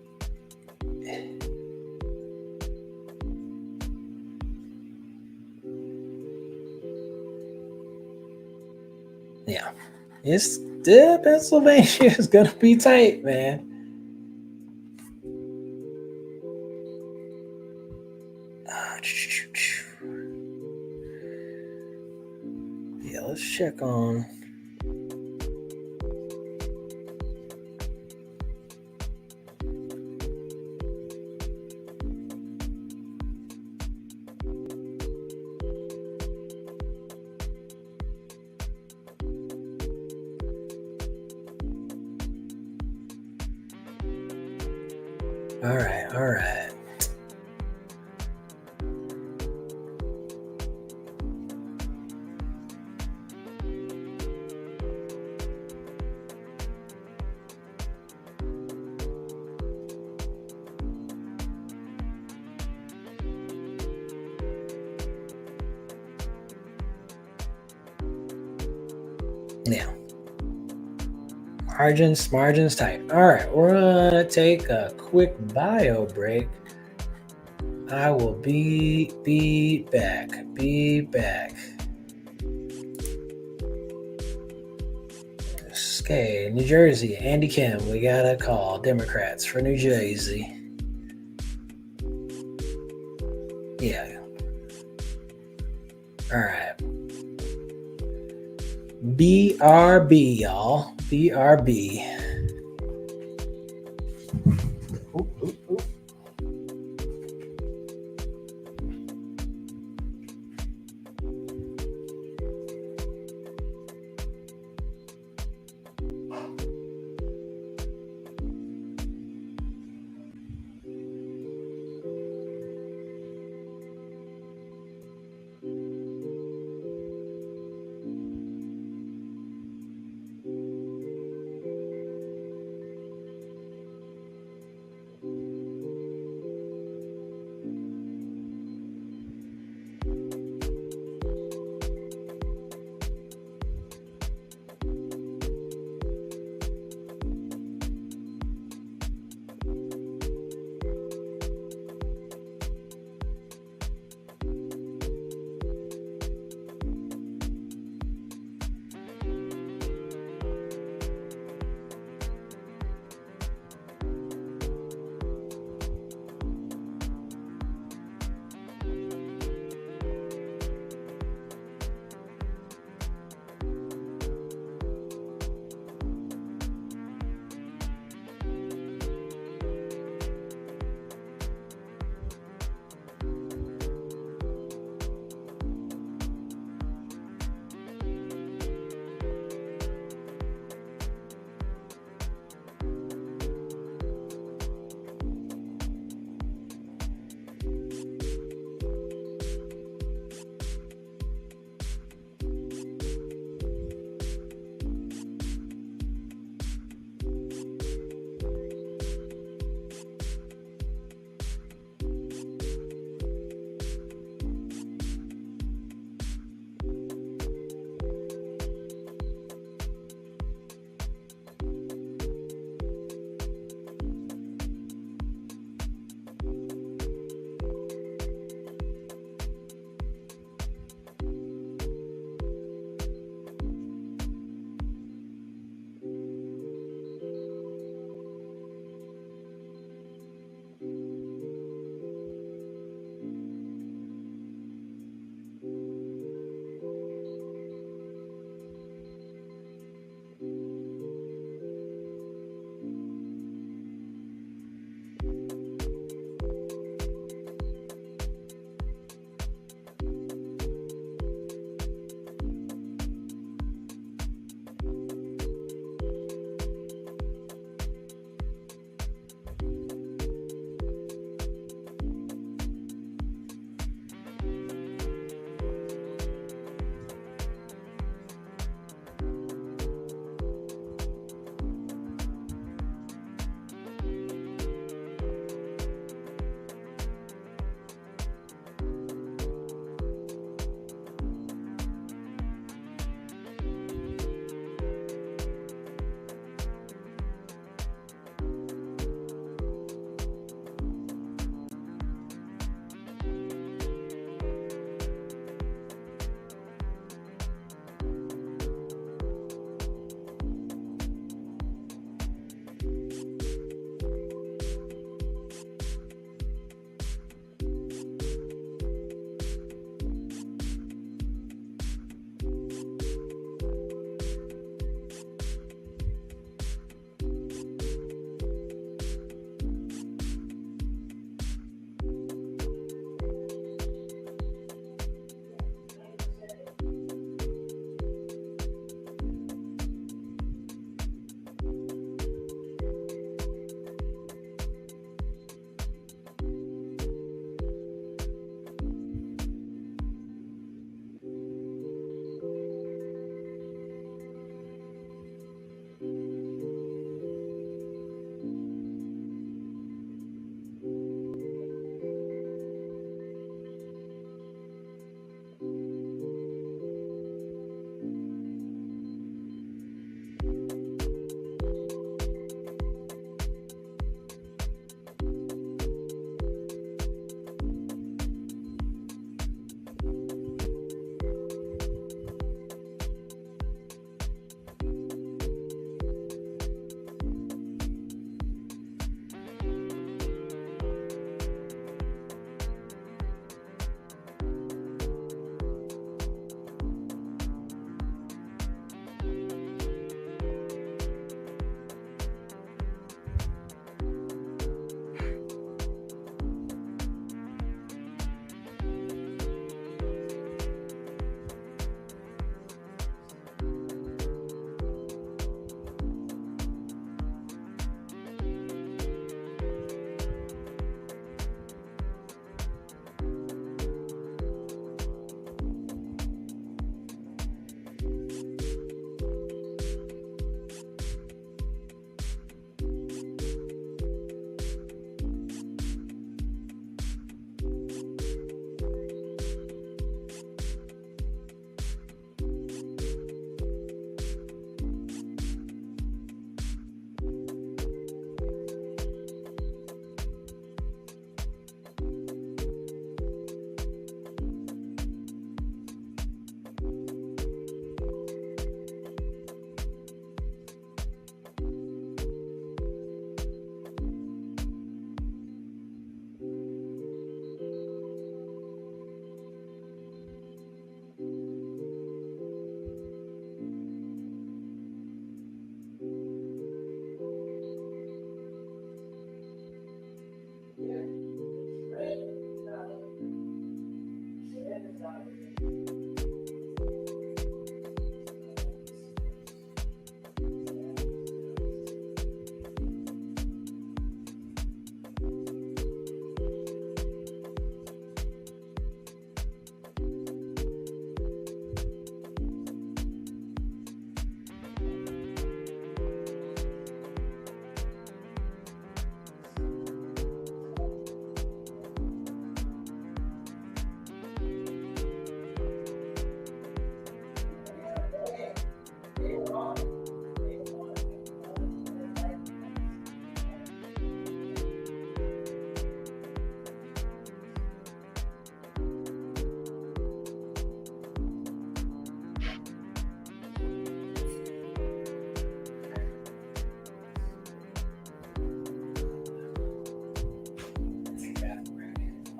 Yeah, it's Pennsylvania is gonna be tight, man. Yeah, let's check on. All right. Yeah. Margins tight. All right, we're gonna take a quick bio break. I will be back. Okay, New Jersey, Andy Kim. We got a call. Democrats for New Jersey. Yeah. All right. BRB, y'all. BRB. Ooh.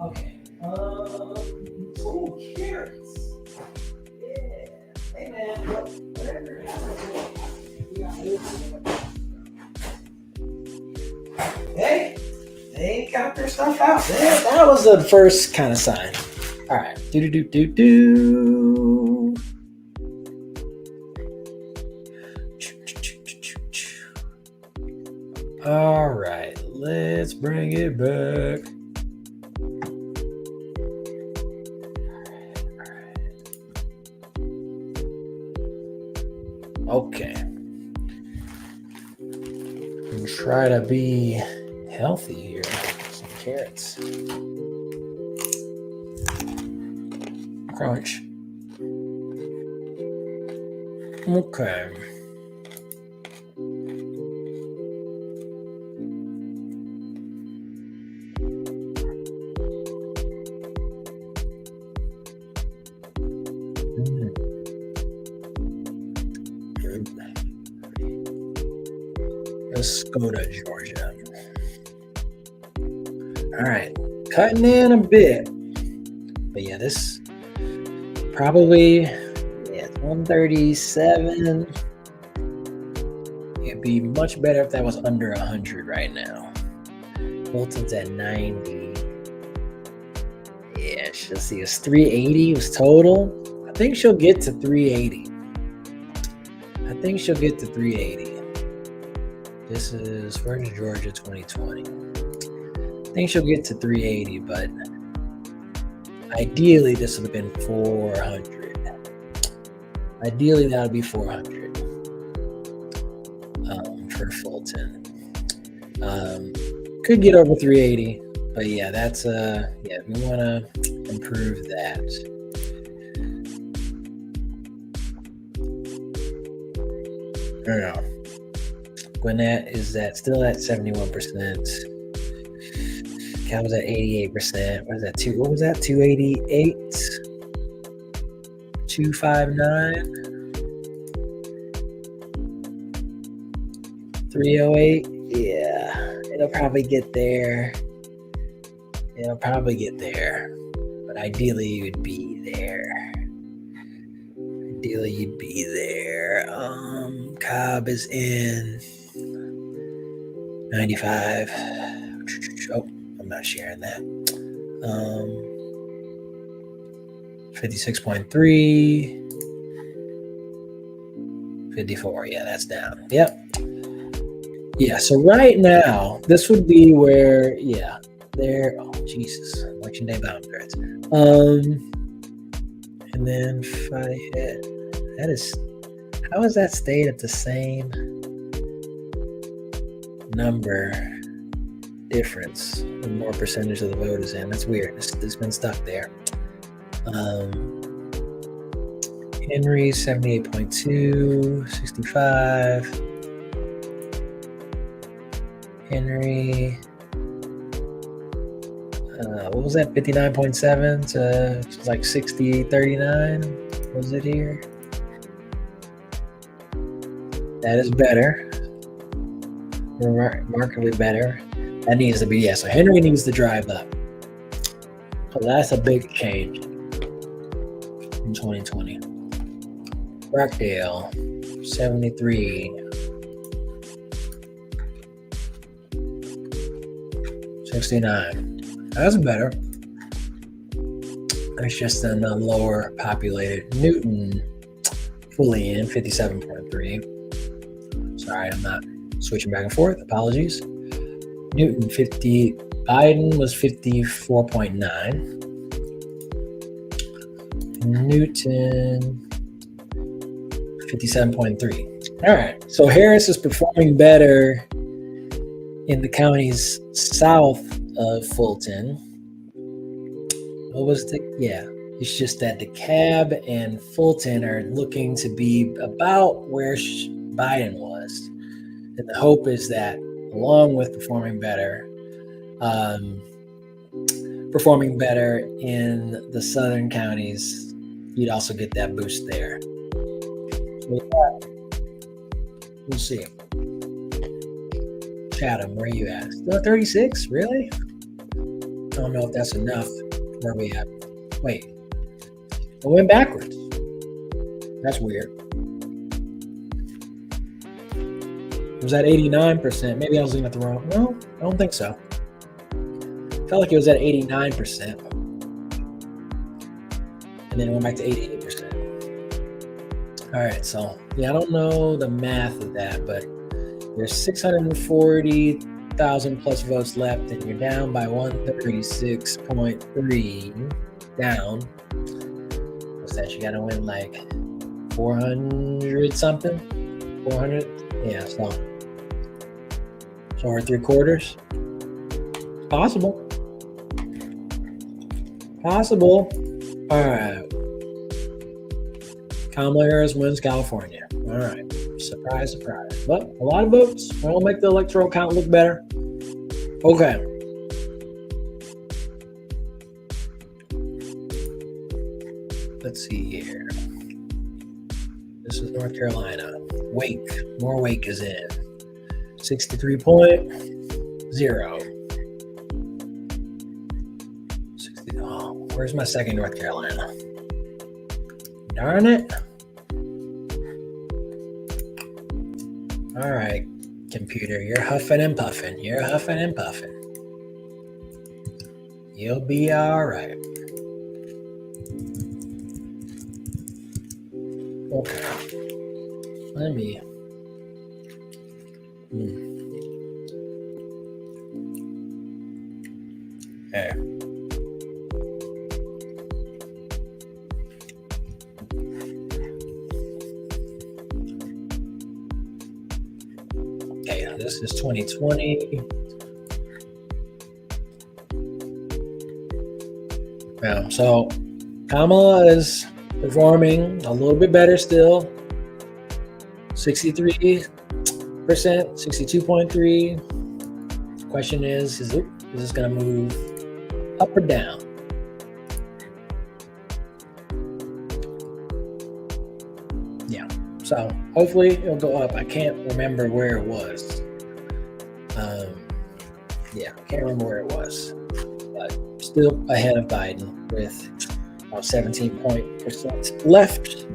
Okay. Oh, carrots. Yeah. Hey, man. Whatever happened to it? We got hey, they got their stuff out. Yeah, that was the first kind of sign. All right. Do. All right. Let's bring it back. Okay. And try to be healthy here. Some carrots. Crunch. Okay. Let's go to Georgia. All right, cutting in a bit, but yeah, this probably it's 137. It'd be much better if that was under 100 right now. Fulton's at 90. Yeah, she'll see it's 380 was total. I think she'll get to 380. This is where's Georgia 2020. I think she'll get to 380, but ideally this would have been 400. Ideally that would be 400 for Fulton. Could get over 380, but yeah, that's yeah, we want to improve that. I don't know. Gwinnett is still at 71%. Cal was at 88%. What is that? What was that? 288? 259? 308? Yeah. It'll probably get there. But ideally you'd be there. Cobb is in 95. Oh, I'm not sharing that. 56.3. 54. Yeah, that's down. Yep. Yeah, so right now, this would be where, yeah, there. Oh, Jesus. Election day bound threats. And then if I hit, how has that stayed at the same number difference when more percentage of the vote is in? That's weird. It's been stuck there. Henry 78.2, 65. Henry, what was that? 59.7 to like 60.39. Was it here? That is better. Remarkably better. That needs to be, yeah. So Henry needs to drive up. So that's a big change in 2020. Rockdale, 73. 69. That's better. It's just in the lower populated. Newton, fully in, 57.3. Sorry, I'm not switching back and forth. Apologies. Newton, 50. Biden was 54.9. Newton, 57.3. All right. So Harris is performing better in the counties south of Fulton. What was it's just that DeKalb and Fulton are looking to be about where Biden was. And the hope is that along with performing better in the southern counties, you'd also get that boost there. So we'll see. Chatham, where are you at? Still 36? Really? don't know if that's enough. Where we at? Wait, it went backwards. That's weird. It was at 89%. Maybe I was looking at the wrong. No, I don't think so. Felt like it was at 89%. And then it went back to 88%. All right, so yeah, I don't know the math of that, but there's 640,000 plus votes left, and you're down by 136.3 down. What's that? You got to win like 400 something? 400? Yeah, so we're 3/4. Possible. All right. Kamala Harris wins California. All right. Surprise, surprise. But a lot of votes. That'll make the electoral count look better. Okay. Let's see here. This is North Carolina. Wake. More Wake is in. 63.0. Where's my second North Carolina? Darn it. All right, computer, you're huffing and puffing. You'll be all right. Okay. Let me. There. This is 2020. Yeah, so Kamala is performing a little bit better still. 63%, 62.3. Question is this going to move up or down? Yeah, so hopefully it'll go up. I can't remember where it was. Can't remember where it was, but still ahead of Biden with about 17% left.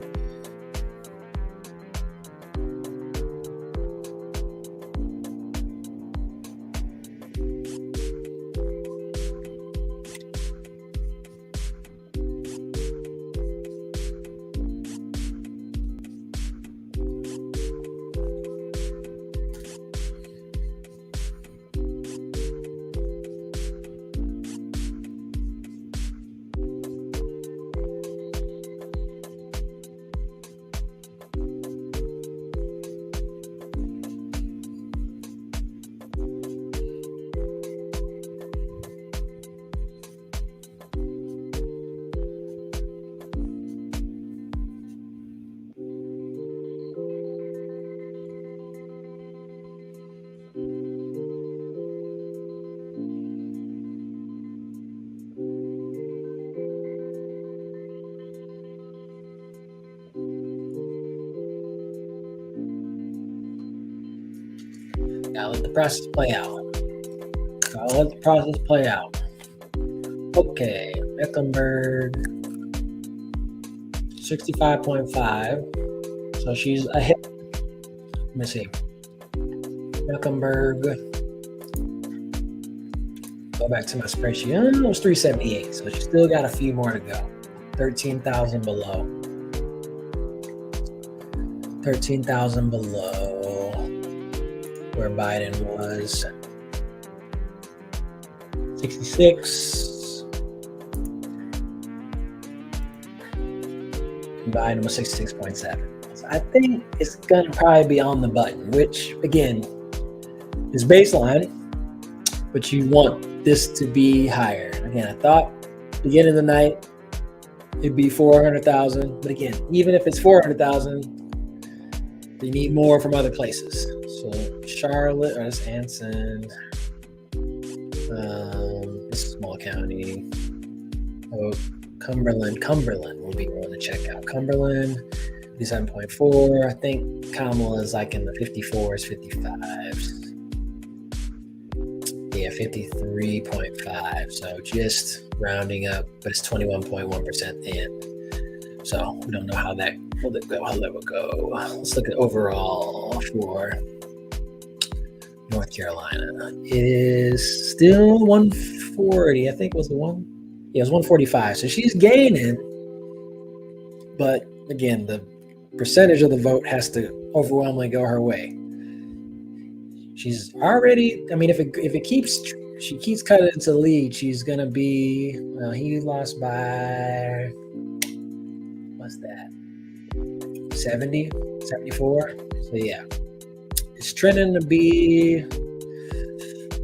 Gotta let the process play out. Okay, Mecklenburg, 65.5. So she's ahead. Let me see. Mecklenburg. Go back to my spreadsheet. It was 378. So she still got a few more to go. 13,000 below. 13,000 below where Biden was. 66. Biden was 66.7. So I think it's going to probably be on the button, which, again, is baseline, but you want this to be higher. Again, I thought beginning of the night it'd be 400,000, but again, even if it's 400,000, you need more from other places. So Charlotte, or that's Anson. This is small county. Oh, Cumberland will be one to check out. Cumberland, 57.4. I think Kamala is like in the 54s, 55s. Yeah, 53.5. So just rounding up, but it's 21.1% in. So we don't know how that will go. Let's look at overall for North Carolina. It is still 140. I think it was the one. Yeah, it was 145. So she's gaining, but again, the percentage of the vote has to overwhelmingly go her way. She's already. I mean, if she keeps cutting into the lead, she's gonna be. He lost by. What's that? 70, 74. So yeah, it's trending to be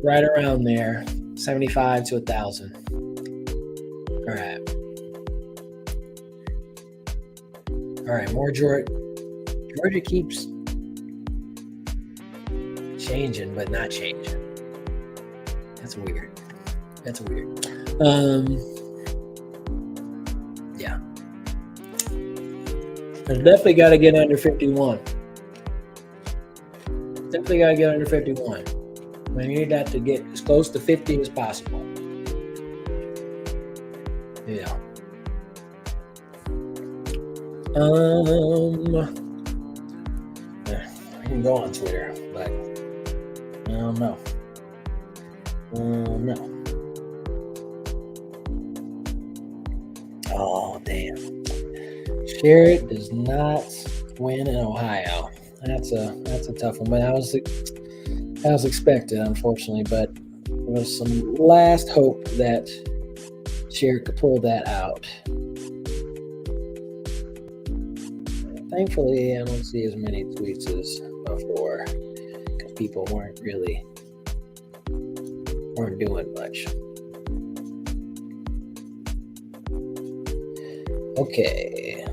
right around there, 75 to 1,000. All right. More Georgia. Georgia keeps changing, but not changing. That's weird. Yeah. There's definitely got to get under 51. We need that to get as close to 50 as possible. Yeah. I can go on Twitter, but I don't know. No. Oh, damn. Sherrod does not win in Ohio. That's a tough one, but that was expected, unfortunately. But there was some last hope that Sherrod could pull that out. Thankfully, I don't see as many tweets as before because people weren't doing much. Okay.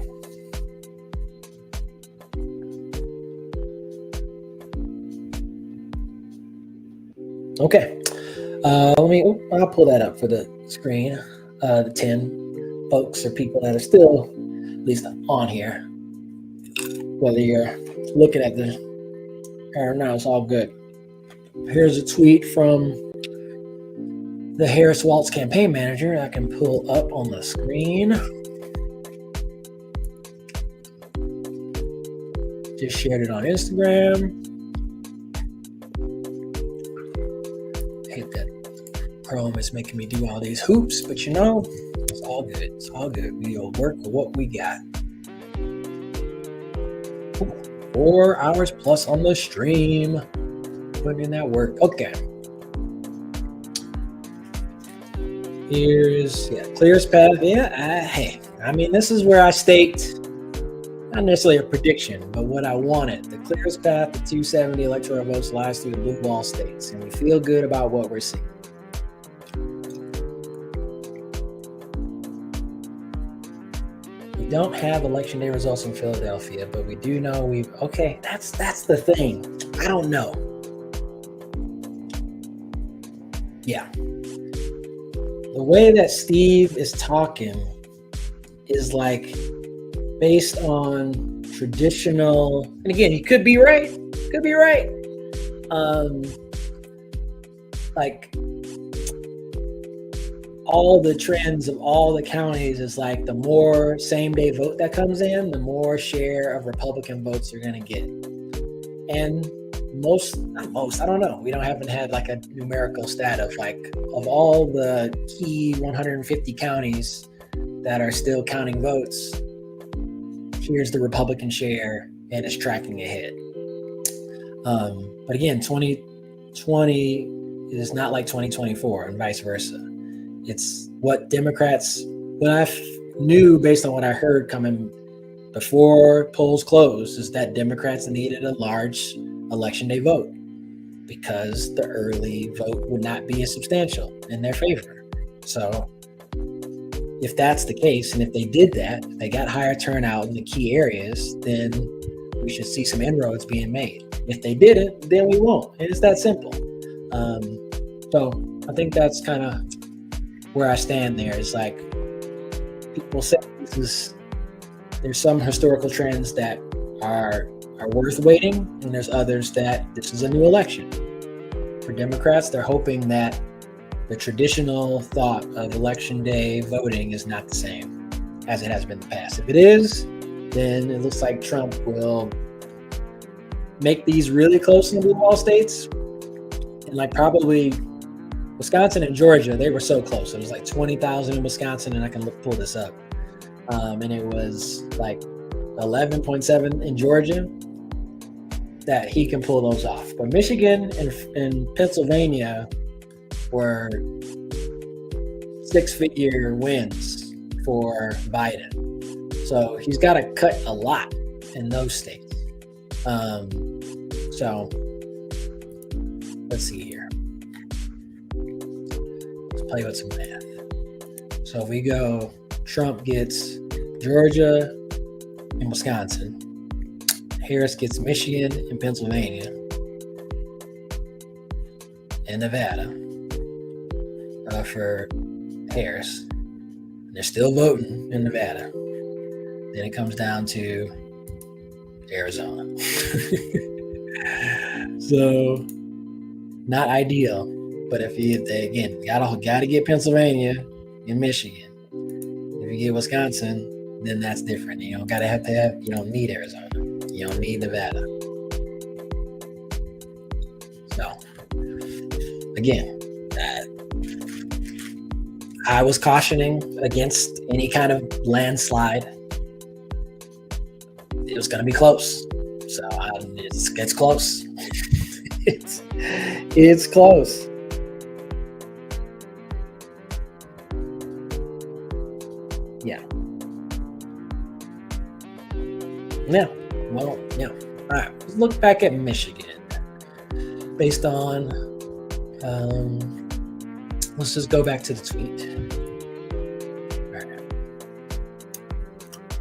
I'll pull that up for the screen. The 10 folks or people that are still at least on here. Whether you're looking at the or not, it's all good. Here's a tweet from the Harris Waltz campaign manager I can pull up on the screen. Just shared it on Instagram. I hate that Chrome is making me do all these hoops, but it's all good. We'll work with what we got. 4 hours plus on the stream. Putting in that work. Okay. Here's clearest path. Hey, this is where I staked not necessarily a prediction, but what I wanted. The clearest path to 270 electoral votes lies through the blue wall states, and we feel good about what we're seeing. We don't have election day results in Philadelphia, but we do know that's the thing. I don't know. Yeah. The way that Steve is talking is like based on traditional, and again, he could be right. Like all the trends of all the counties is like the more same day vote that comes in, the more share of Republican votes you're going to get. And I don't know. We haven't had like a numerical stat of all the key 150 counties that are still counting votes. Here's the Republican share, and it's tracking ahead. But again, 2020 is not like 2024 and vice versa. It's what I knew based on what I heard coming before polls closed is that Democrats needed a large election day vote because the early vote would not be as substantial in their favor. So if that's the case, and if they did that, if they got higher turnout in the key areas, then we should see some inroads being made. If they didn't, then we won't. And it's that simple. So I think that's kind of where I stand there. It's like people say there's some historical trends that are worth waiting, and there's others that this is a new election. for Democrats. They're hoping that the traditional thought of election day voting is not the same as it has been in the past. If it is, then it looks like Trump will make these really close in the blue wall states. And like probably Wisconsin and Georgia, they were so close. It was like 20,000 in Wisconsin, and I can pull this up. And it was like 11.7 in Georgia, that he can pull those off. But Michigan and Pennsylvania were 6-figure wins for Biden. So he's got to cut a lot in those states. So let's see here. Let's play with some math. So if we go, Trump gets Georgia and Wisconsin. Harris gets Michigan and Pennsylvania and Nevada for Harris. They're still voting in Nevada. Then it comes down to Arizona. So not ideal, but if they again gotta get Pennsylvania and Michigan. If you get Wisconsin, then that's different. You don't gotta have to have. You don't need Arizona. You don't need Nevada. So again, I was cautioning against any kind of landslide. It was going to be close. So it's close. it's close. Yeah. Yeah. Well, yeah. All right. Let's look back at Michigan. Based on, let's just go back to the tweet. All right.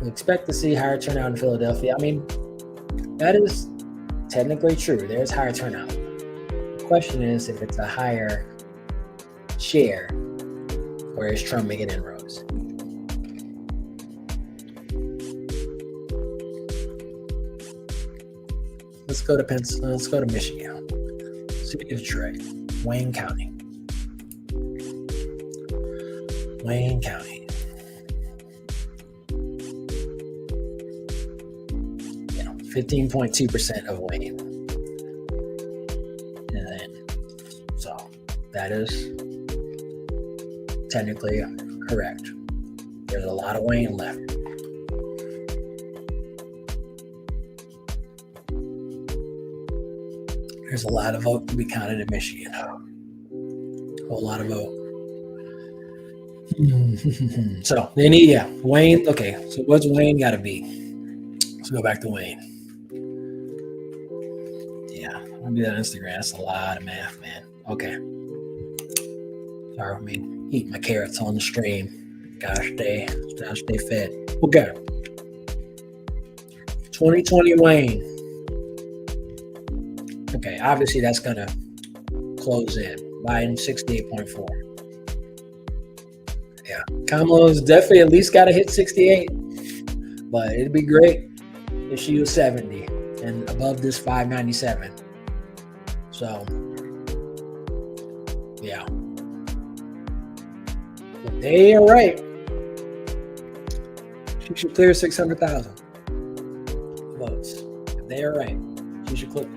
We expect to see higher turnout in Philadelphia. I mean, that is technically true. There's higher turnout. The question is if it's a higher share, or is Trump making inroads? Let's go to Michigan. City of Detroit, Wayne County. 15.2% of Wayne. And then, so that is technically correct. There's a lot of Wayne left. There's a lot of vote to be counted in Michigan. A whole lot of vote. So they need, Wayne. Okay, so what's Wayne got to be? Let's go back to Wayne. Yeah, I'll do that on Instagram. That's a lot of math, man. Okay. Sorry, I mean, eat my carrots on the stream. Gotta stay fed. Okay. 2020 Wayne. Okay, obviously that's gonna close in. Biden 68.4. Yeah, Kamala's definitely at least got to hit 68, but it'd be great if she was 70 and above this 597. So, yeah, if they are right, she should clear 600,000 votes. If they are right, she should clear.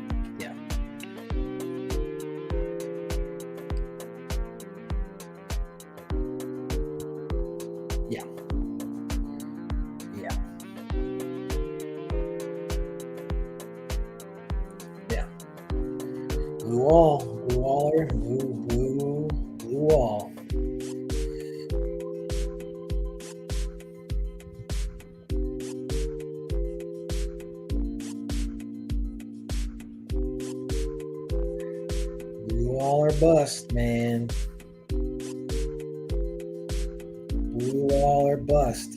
Blue wall. Blue wall or bust, man. Blue wall or bust.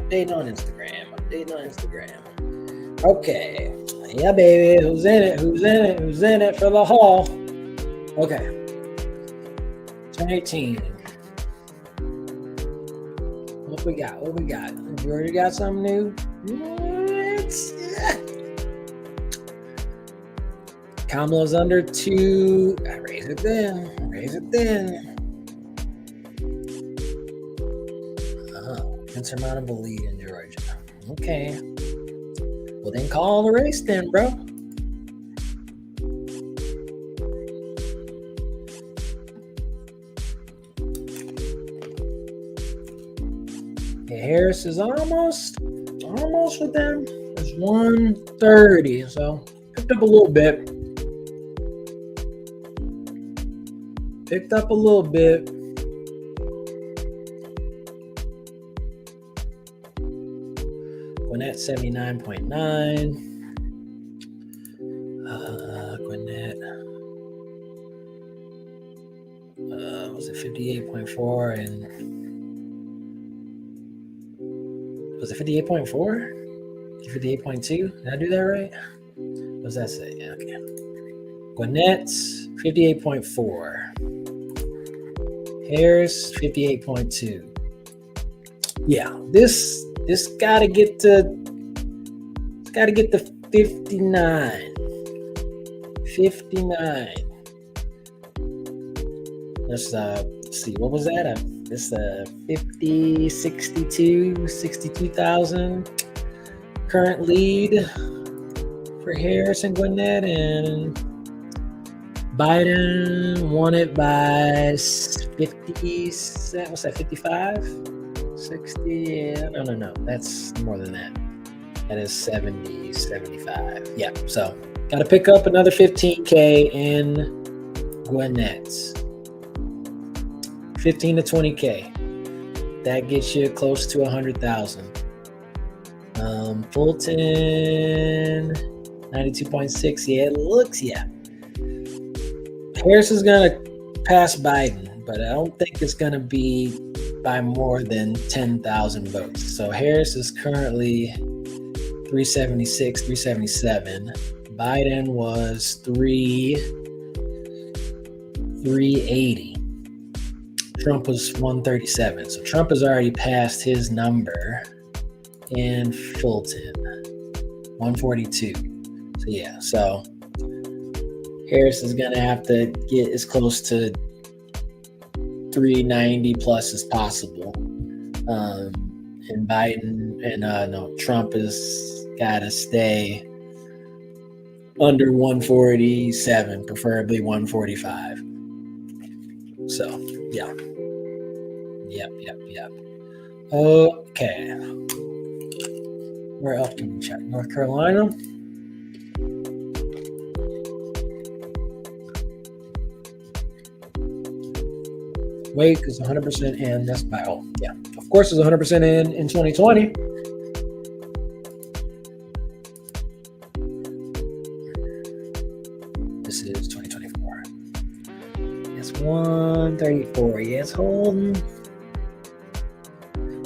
Updating on Instagram. Okay. Yeah, baby. Who's in it? Who's in it for the haul? Okay. 2018. What we got? You already got something new? Kamala's under 2. Raise it then. Insurmountable lead in Georgia. Okay. Well, then call the race then, bro. Yeah, Harris is almost with them. It's 130, so picked up a little bit. Gwinnett 79.9. Gwinnett was it 58.4 and was it 58.4? 58.2? Did I do that right? What does that say? Yeah, okay. Gwinnett 58.4. Harris 58.2. Yeah, this gotta get to 59. 59. Let's see, what was that? This 62,000 current lead for Harris and Gwinnett, and Biden won it by 50. What's that? 55? 60? Yeah, no. That's more than that. That is 70, 75. Yeah, so got to pick up another 15K in Gwinnett. 15 to 20K. That gets you close to 100,000. Fulton, 92.6. Yeah, it looks, Harris is going to pass Biden, but I don't think it's going to be by more than 10,000 votes. So Harris is currently 376, 377. Biden was 380. Trump was 137. So Trump has already passed his number in Fulton, 142. So Harris is going to have to get as close to 390 plus as possible. And Biden and Trump has got to stay under 147, preferably 145. So, yeah. Yep. Okay. Where else can we check? North Carolina. Wake is 100% in. That's by of course, it's 100% in 2020. This is 2024. It's 134. Yeah, it's holding.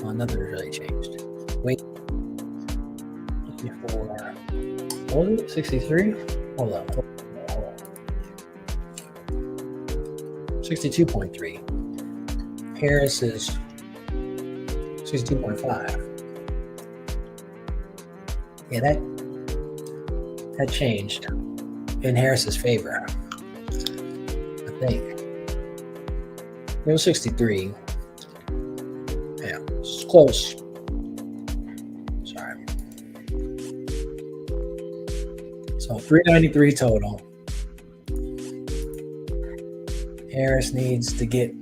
Well, nothing really changed. Wait. 54. What was it? 63? Hold on. 62.3. Harris is 62.5. Yeah, that changed in Harris's favor. I think it was 63. Yeah, it's close. Sorry. So 393 total. Harris needs to get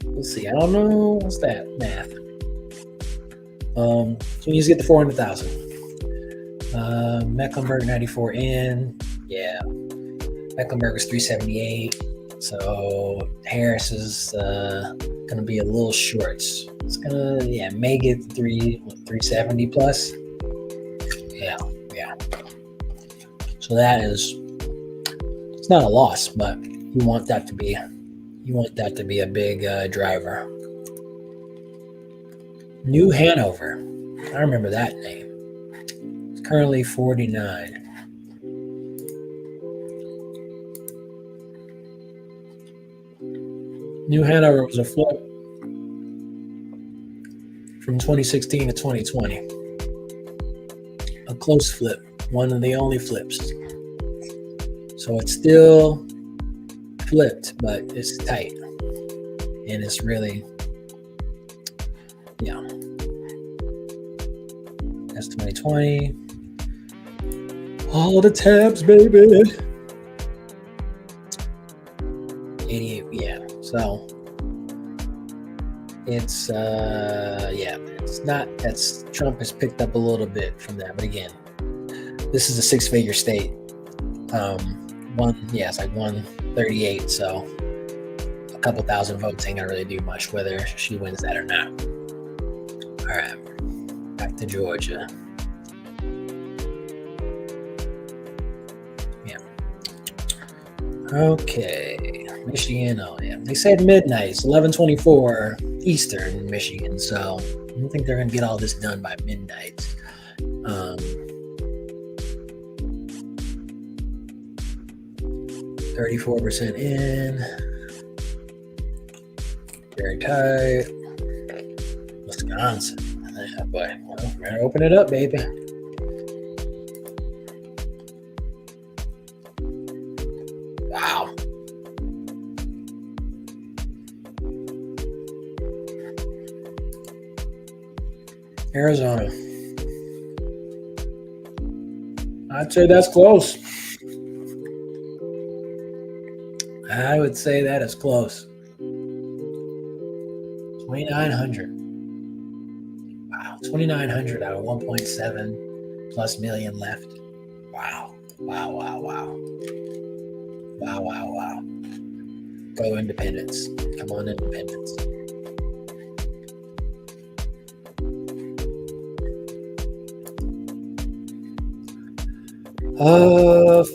Let's see. I don't know. What's that math? So he needs to get the 400,000. Mecklenburg 94 in. Yeah. Mecklenburg is 378. So Harris is going to be a little short. It's going to, may get 370 plus. Yeah. So it's not a loss, but you want that to be a big driver. New Hanover. I remember that name. It's currently 49. New Hanover was a flip from 2016 to 2020. A close flip, one of the only flips. So it's still flipped, but it's tight. And it's really, yeah. That's 2020. All the tabs, baby. 88, yeah. So it's it's not, that's, Trump has picked up a little bit from that, but again, this is a 6-figure state. It's like 138, so a couple thousand votes ain't gonna really do much whether she wins that or not. All right, back to Georgia. Yeah. Okay, Michigan. Oh yeah, they said midnight. It's 11:24 Eastern Michigan, so I don't think they're gonna get all this done by midnight. 34% in. Very tight. Wisconsin. Yeah, boy. Well, we're gonna open it up, baby. Wow. Arizona. I'd say that's close. I would say that is close. 2,900. Wow, 2,900 out of 1.7 plus million left. Wow. Wow. Go Independence. Come on, Independence.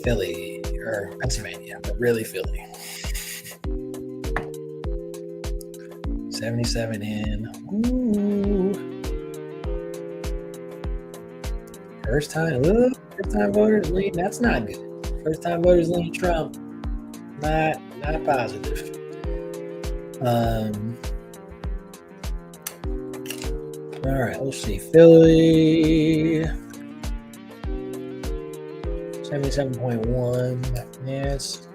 Philly or Pennsylvania, but really Philly. 77 in. Ooh. First time voters lean. That's not good. First time voters lean Trump. Not positive. All right, let's see. Philly. 77.1. Yes.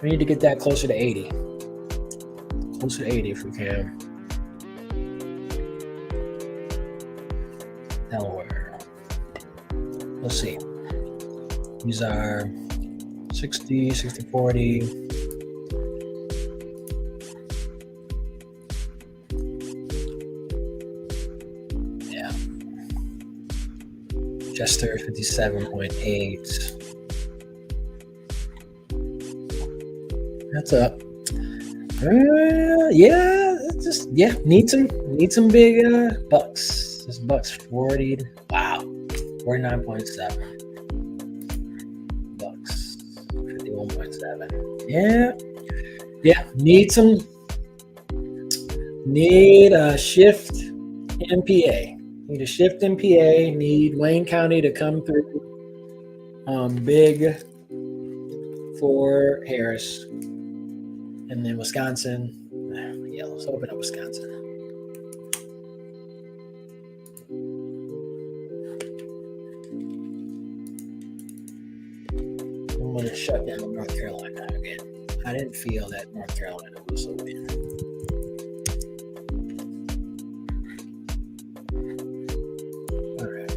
We need to get that closer to 80. Closer to 80 if we can. Delaware. Let's see. These are 60, 60, 40. Yeah. Chester, 57.8. That's up. Need some big bucks. This bucks 40. Wow, 49.7. Bucks 51.7. Need a shift MPA. Need a shift MPA. Need Wayne County to come through big for Harris. And then Wisconsin. Yeah, let's open up Wisconsin. I'm going to shut down North Carolina again. I didn't feel that North Carolina was a win. All right.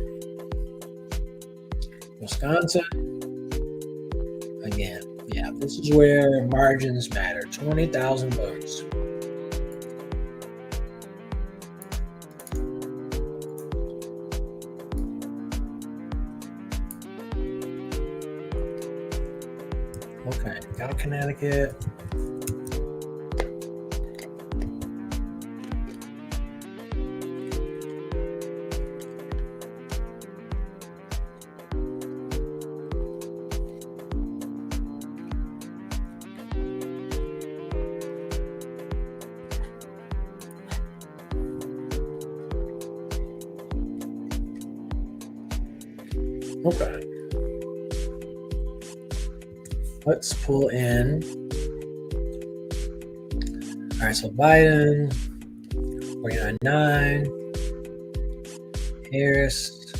Wisconsin. Again. Yeah, this is where margins matter. 20,000 votes. Okay, got Connecticut. Okay. Let's pull in. All right, so Biden, 49.9. Harris,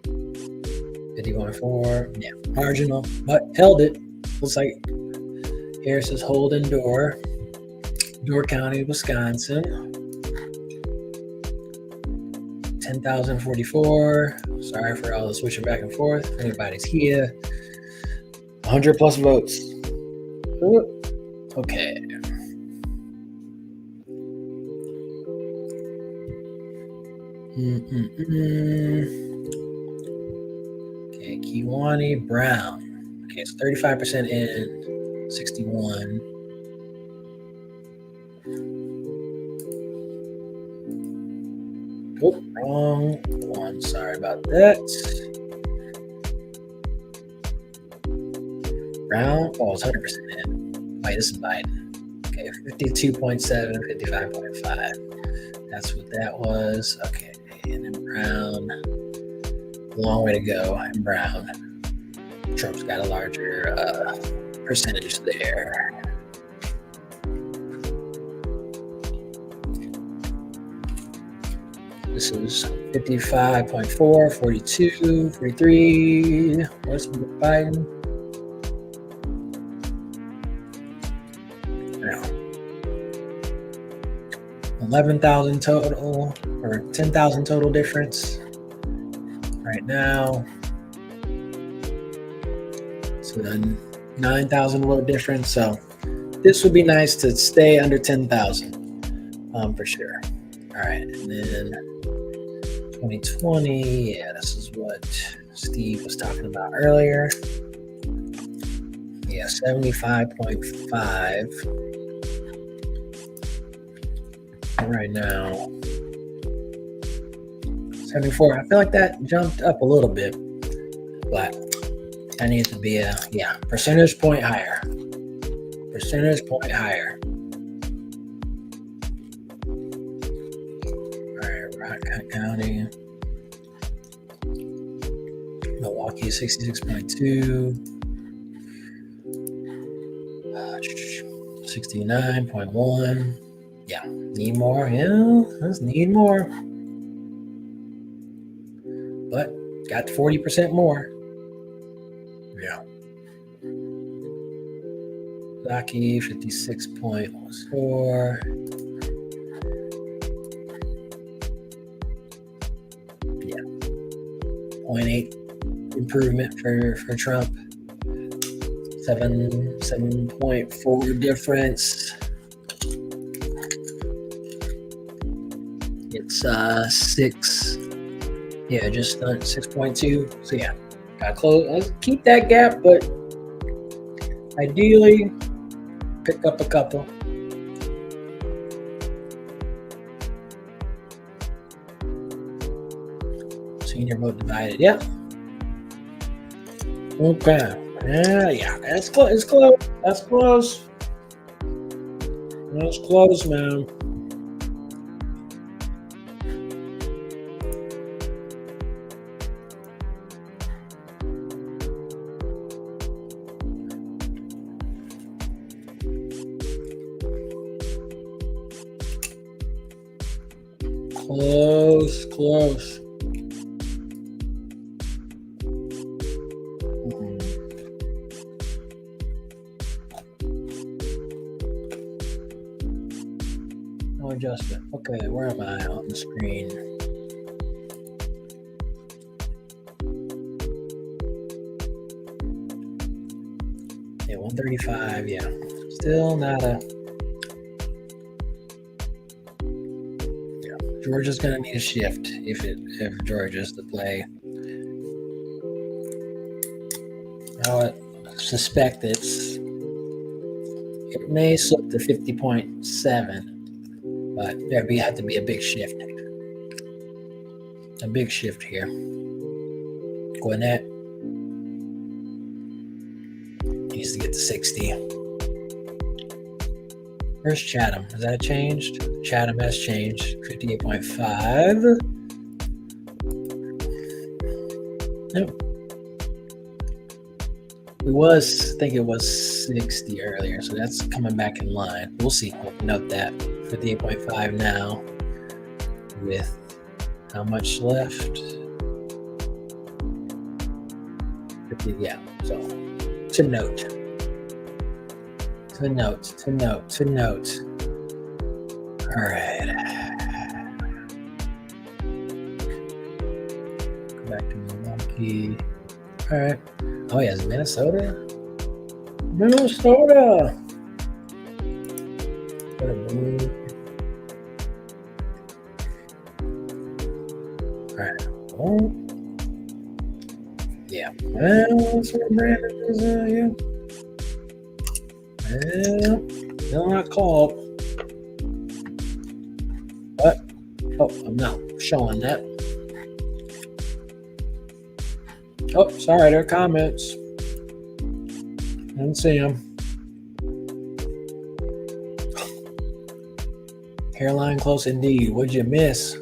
51.4. Yeah, marginal, but held it. Looks like Harris is holding Door County, Wisconsin. 10,044. Sorry for all the switching back and forth. If anybody's here. 100 plus votes. Okay. Okay, Kiwani Brown. Okay, so 35% in, 61. Oh, wrong one. Sorry about that. Brown. Oh, it's 100% in. Wait, this is Biden. Okay, 52.7, 55.5. That's what that was. Okay, and then Brown. Long way to go. And Brown. Trump's got a larger percentage there. This is 55.4, 42, 43. What's Biden? No. 11,000 total, or 10,000 total difference right now. So then 9,000 vote difference. So this would be nice to stay under 10,000 for sure. All right, and then 2020, yeah, this is what Steve was talking about earlier. Yeah, 75.5 right now. 74. I feel like that jumped up a little bit, but that needs to be a percentage point higher. Percentage point higher. Rock County, Milwaukee 66.2, 69.1. Yeah, need more. Yeah, let's need more. But got 40% more. Yeah. Zaki 56.4. Yeah. 0.8 improvement for Trump. 7.4 difference. It's 6. Yeah, just 6.2. So yeah, got close. Let's keep that gap, but ideally pick up a couple. Senior vote divided. Yep. Okay. Yeah. That's close. It's close. That's close. That's close, man. Close. No adjustment. Okay, where am I on the screen? Yeah, 135. Yeah, still not a. Georgia's going to need a shift if Georgia's to play. I would suspect it may slip to 50.7, but there have to be a big shift. A big shift here. Gwinnett needs to get to 60. Where's Chatham? Has that changed? Chatham has changed. 58.5. Nope. I think it was 60 earlier, so that's coming back in line. We'll see. Note that 58.5 now with how much left? 50, yeah. So to note. All right. Go back to Milwaukee. All right. Oh, yeah, it's Minnesota. What a move. All right. Well, yeah. Well, that's what Brandon is. Yeah. Well, no, not called. But, oh, I'm not showing that. Oh, sorry, there are comments. Didn't see them. Hairline close indeed. What'd you miss?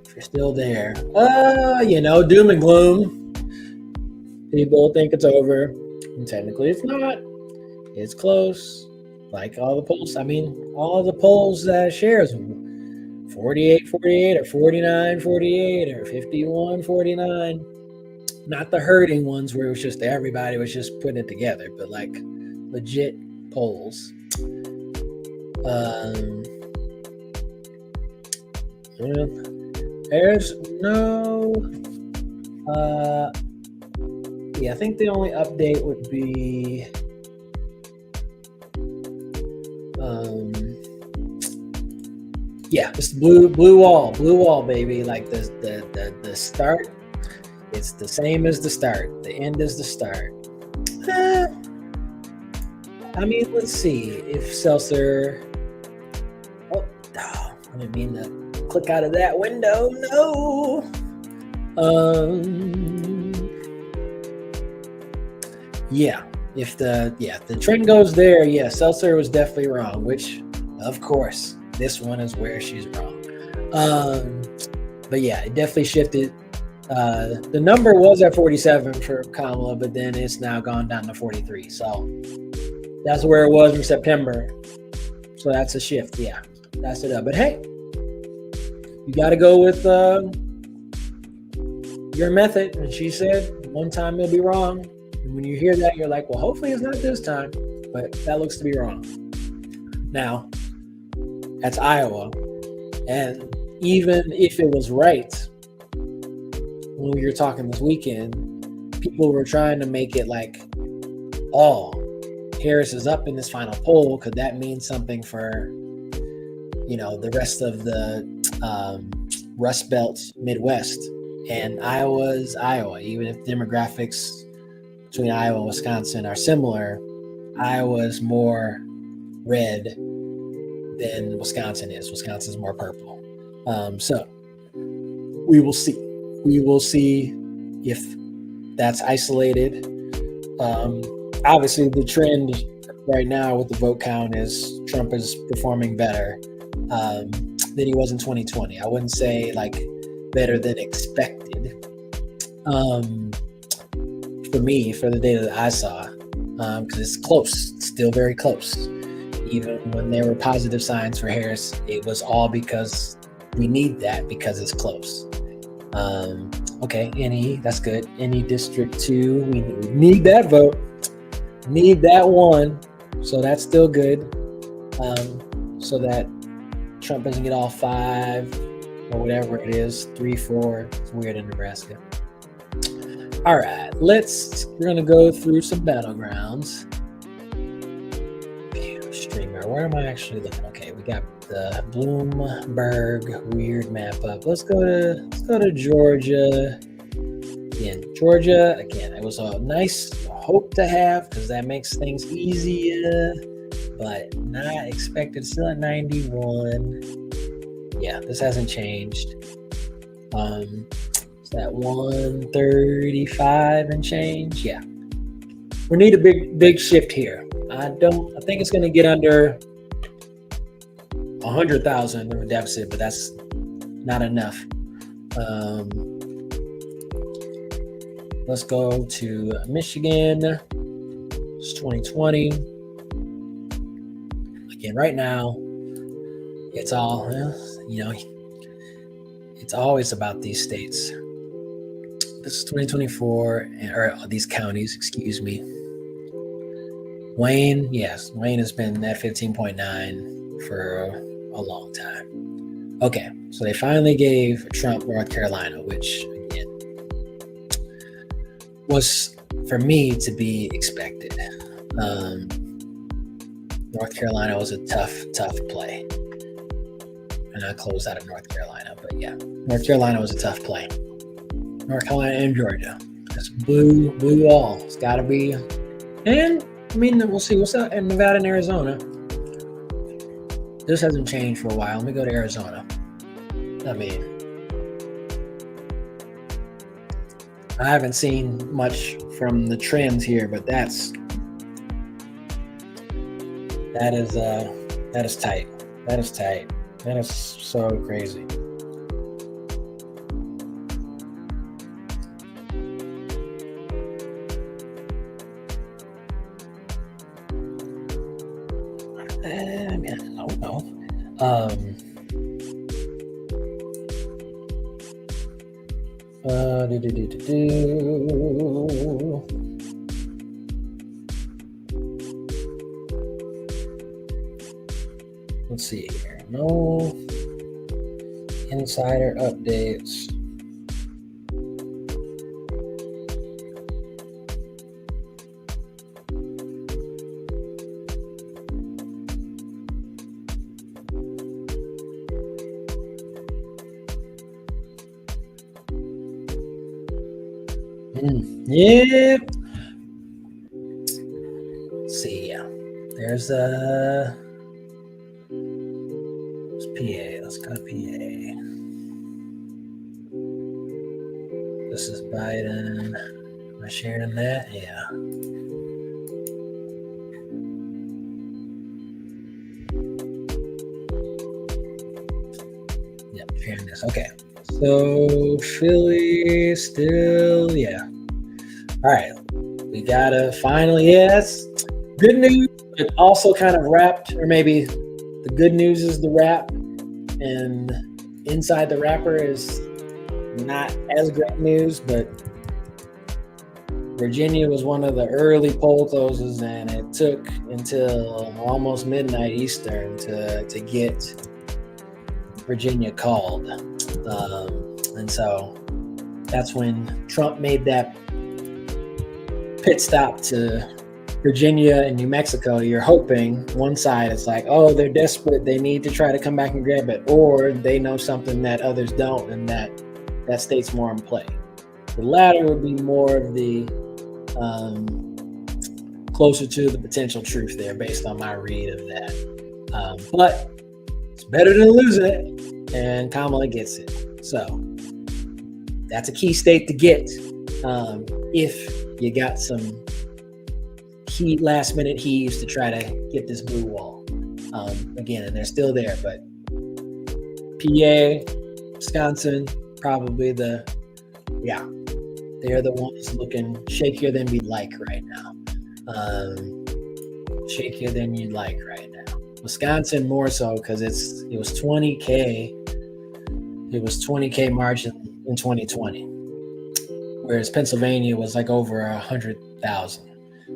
If you're still there. Doom and gloom. People think it's over. And technically it's not. It's close. Like all the polls, all the polls that shares 48-48 or 49-48 or 51-49. Not the herding ones where it was just everybody was just putting it together, but like legit polls. There's no. I think the only update would be. It's blue wall, baby. Like the start, it's the same as the start. The end is the start. Let's see if Seltzer. Oh, I didn't mean to click out of that window. No. If the trend goes there, Seltzer was definitely wrong, which, of course, this one is where she's wrong. It definitely shifted. The number was at 47 for Kamala, but then it's now gone down to 43. So that's where it was in September. So that's a shift. Yeah, that's it up. But hey, you got to go with your method. And she said, one time you'll be wrong. And when you hear that, you're like, well, hopefully it's not this time. But that looks to be wrong. Now, that's Iowa. And even if it was right, when we were talking this weekend, people were trying to make it like, oh, Harris is up in this final poll. Could that mean something for, the rest of the Rust Belt Midwest? And Iowa's Iowa. Even if demographics between Iowa and Wisconsin are similar, Iowa's more red than Wisconsin is. Wisconsin's more purple. So we will see. We will see if that's isolated. Obviously, the trend right now with the vote count is Trump is performing better than he was in 2020. I wouldn't say like better than expected. For me, for the data that I saw, because it's close, it's still very close. Even when there were positive signs for Harris, it was all because we need that because it's close. Okay, that's good. Any District 2, we need that vote. Need that one. So that's still good. So that Trump doesn't get all 5 or whatever it is, 3, 4. It's weird in Nebraska. All right, we're going to go through some battlegrounds. Streamer, where am I actually looking? Okay, we got the Bloomberg weird map up. Let's go to Georgia. Georgia, it was a nice hope to have because that makes things easier, but not expected. Still at 91. Yeah, this hasn't changed. It's that 135 and change. Yeah, we need a big shift here. I think it's going to get under 100,000 of a deficit, but that's not enough. Let's go to Michigan. It's 2020. Again, right now, it's all, it's always about these states. This is 2024, or these counties, excuse me. Wayne has been at 15.9 for a long time. Okay, so they finally gave Trump North Carolina, which, again, was, for me, to be expected. North Carolina was a tough play. And I closed out of North Carolina, but yeah, North Carolina was a tough play. North Carolina and Georgia. That's blue all. It's got to be. And, I mean, we'll see what's up in Nevada and Arizona. This hasn't changed for a while. Let me go to Arizona. I mean, I haven't seen much from the trends here, but that is tight. That is tight. That is so crazy. I don't know. Let's see here. No insider updates. Yeah. Let's see. Yeah. There's PA. Let's go to PA. This is Biden. Am I sharing that? Yeah. Yep, sharing this. Okay. So Philly still, yeah. All right. We gotta finally, yes. Good news, but also kind of wrapped, or maybe the good news is the wrap, and inside the wrapper is not as great news, but Virginia was one of the early poll closes, and it took until almost midnight Eastern to get Virginia called. And so that's when Trump made that pit stop to Virginia and New Mexico. You're hoping one side it's like, oh, they're desperate, they need to try to come back and grab it, or they know something that others don't, and that state's more in play. The latter would be more of the closer to the potential truth there, based on my read of that. But it's better than losing it, and Kamala gets it. So that's a key state to get if you got some last minute heaves to try to get this blue wall. Again, and they're still there, but PA, Wisconsin, probably they're the ones looking shakier than we'd like right now. Shakier than you'd like right now. Wisconsin more so because it was 20K. It was 20K margin in 2020, whereas Pennsylvania was like over 100,000.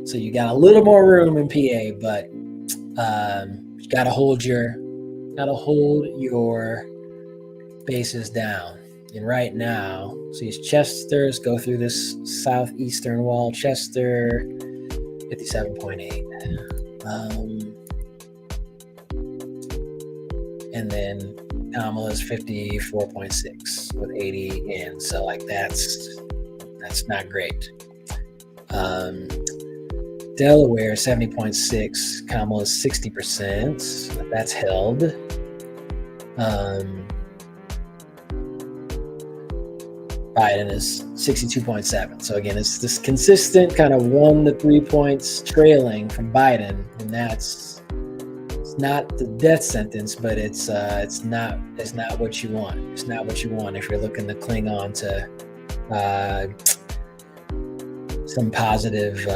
So you got a little more room in PA, but you gotta hold your bases down. And right now, so these Chester's go through this southeastern wall. Chester, 57.8. And then Kamala's 54.6 with 80 in. So like that's not great. Delaware 70.6, Kamala's 60%. That's held. Biden is 62.7. So again, it's this consistent kind of 1 to 3 points trailing from Biden, and that's not the death sentence, but it's not what you want. It's not what you want if you're looking to cling on to some positive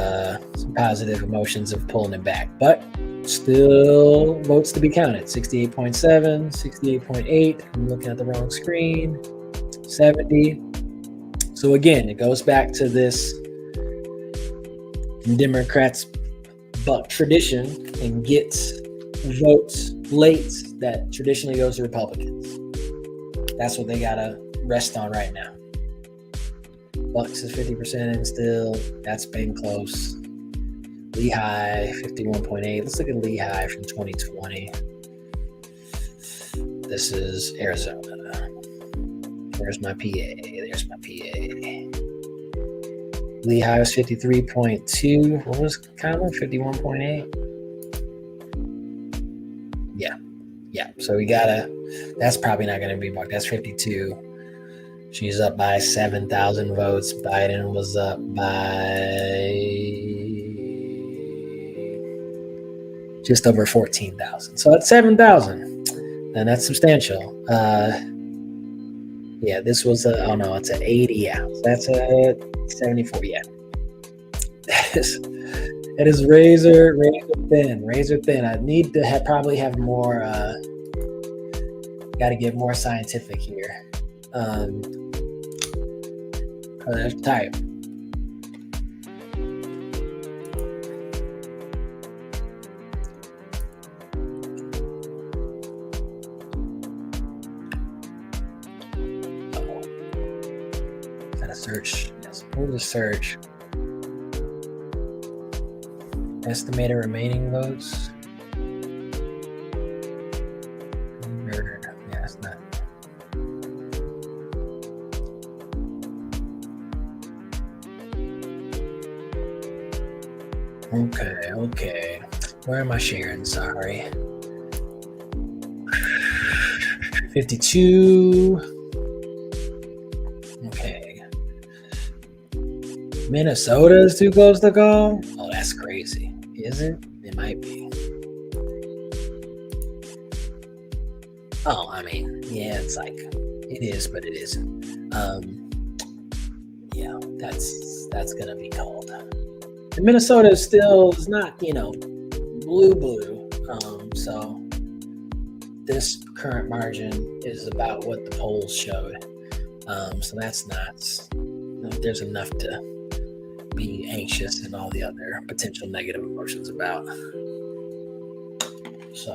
emotions of pulling it back. But still votes to be counted. 68.7, 68.8. I'm looking at the wrong screen. 70. So again, it goes back to this Democrats buck tradition and gets votes late that traditionally goes to Republicans. That's what they gotta rest on right now. Bucks is 50% and still. That's been close. Lehigh 51.8. Let's look at Lehigh from 2020. This is Arizona. Where's my PA? There's my PA. Lehigh was 53.2. What was Kamala? 51.8. Yeah. So we gotta. That's probably not gonna be buck. That's 52. She's up by 7,000 votes. Biden was up by just over 14,000. So that's 7,000. And that's substantial. Yeah, this was it's an 80. Yeah, so that's a 74. Yeah. It is razor thin. I need to probably have more, got to get more scientific here. There's type. Gotta search. Yes, move the search. Estimated remaining votes. Yeah, it's not. Okay. Where am I sharing? Sorry. 52. Okay. Minnesota is too close to call? Oh, that's crazy. Is it? It might be. Oh, I mean, yeah, it's like, it is, but it isn't. Yeah, that's going to be called. And Minnesota is not, blue. So this current margin is about what the polls showed. So that's not, there's enough to be anxious and all the other potential negative emotions about. So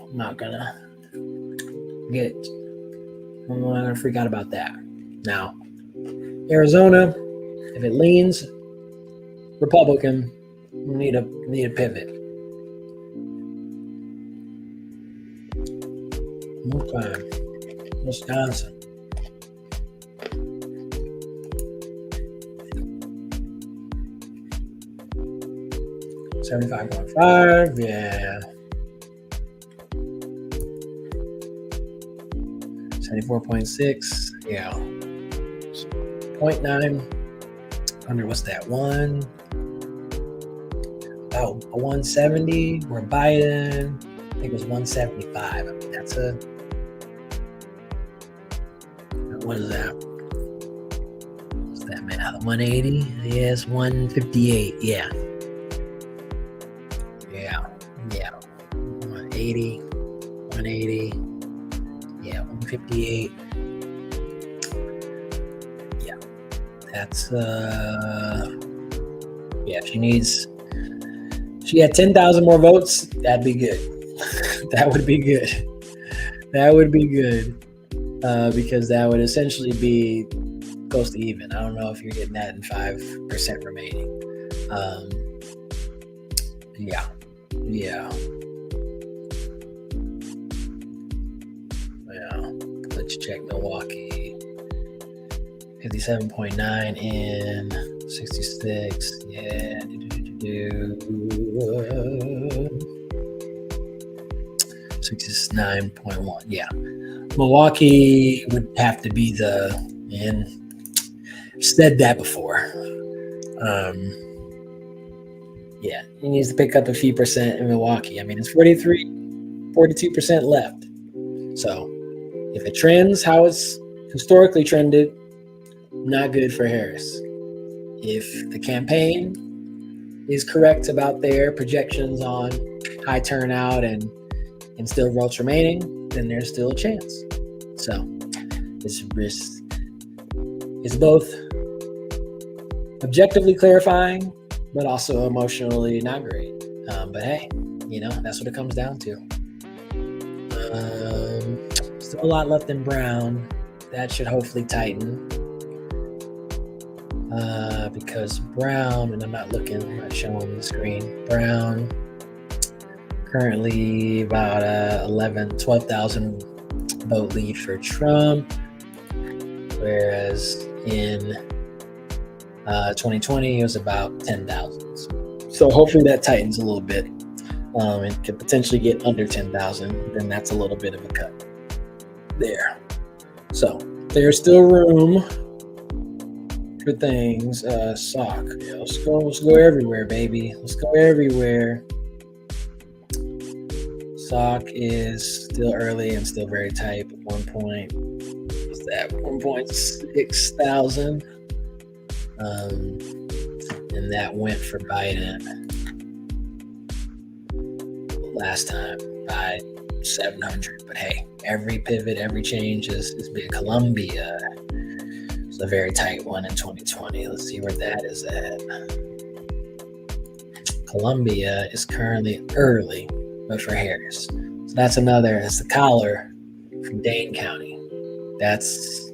I'm not gonna freak out about that. Now, Arizona, if it leans Republican, we need a pivot. Okay. Wisconsin. $75.5, yeah. 74.6, yeah. 0.9. Under what's that? About 170. Where Biden, I think it was 175. I mean, that's what is that? What's that, man? 180? Yes, 158. Yeah. 180. Yeah, 158. Yeah. That's she had 10,000 more votes, that'd be good. That would be good. Because that would essentially be close to even. I don't know if you're getting that in 5% remaining. Yeah. Let's check Milwaukee. 57.9 in 66. Yeah. 69.1. Yeah. Milwaukee would have to be and said that before. Yeah, he needs to pick up a few percent in Milwaukee. I mean, it's 43. 42% left. So if it trends how it's historically trended, not good for Harris. If the campaign is correct about their projections on high turnout and still votes remaining, then there's still a chance. So it's both objectively clarifying, but also emotionally not great. But hey, that's what it comes down to. Still a lot left in Brown. That should hopefully tighten. Because Brown, and I'm not showing the screen. Brown currently about 12,000 vote lead for Trump, whereas in 2020 it was about 10,000. So hopefully that tightens a little bit, and could potentially get under 10,000. Then that's a little bit of a cut there. So there's still room for things. SOC. Let's go everywhere, baby. Let's go everywhere. SOC is still early and still very tight. At 1.6 thousand. And that went for Biden last time by 700. But hey, every pivot, every change is big. Colombia is a very tight one in 2020. Let's see where that is at. Colombia is currently early, but for Harris. So that's the collar from Dane County. That's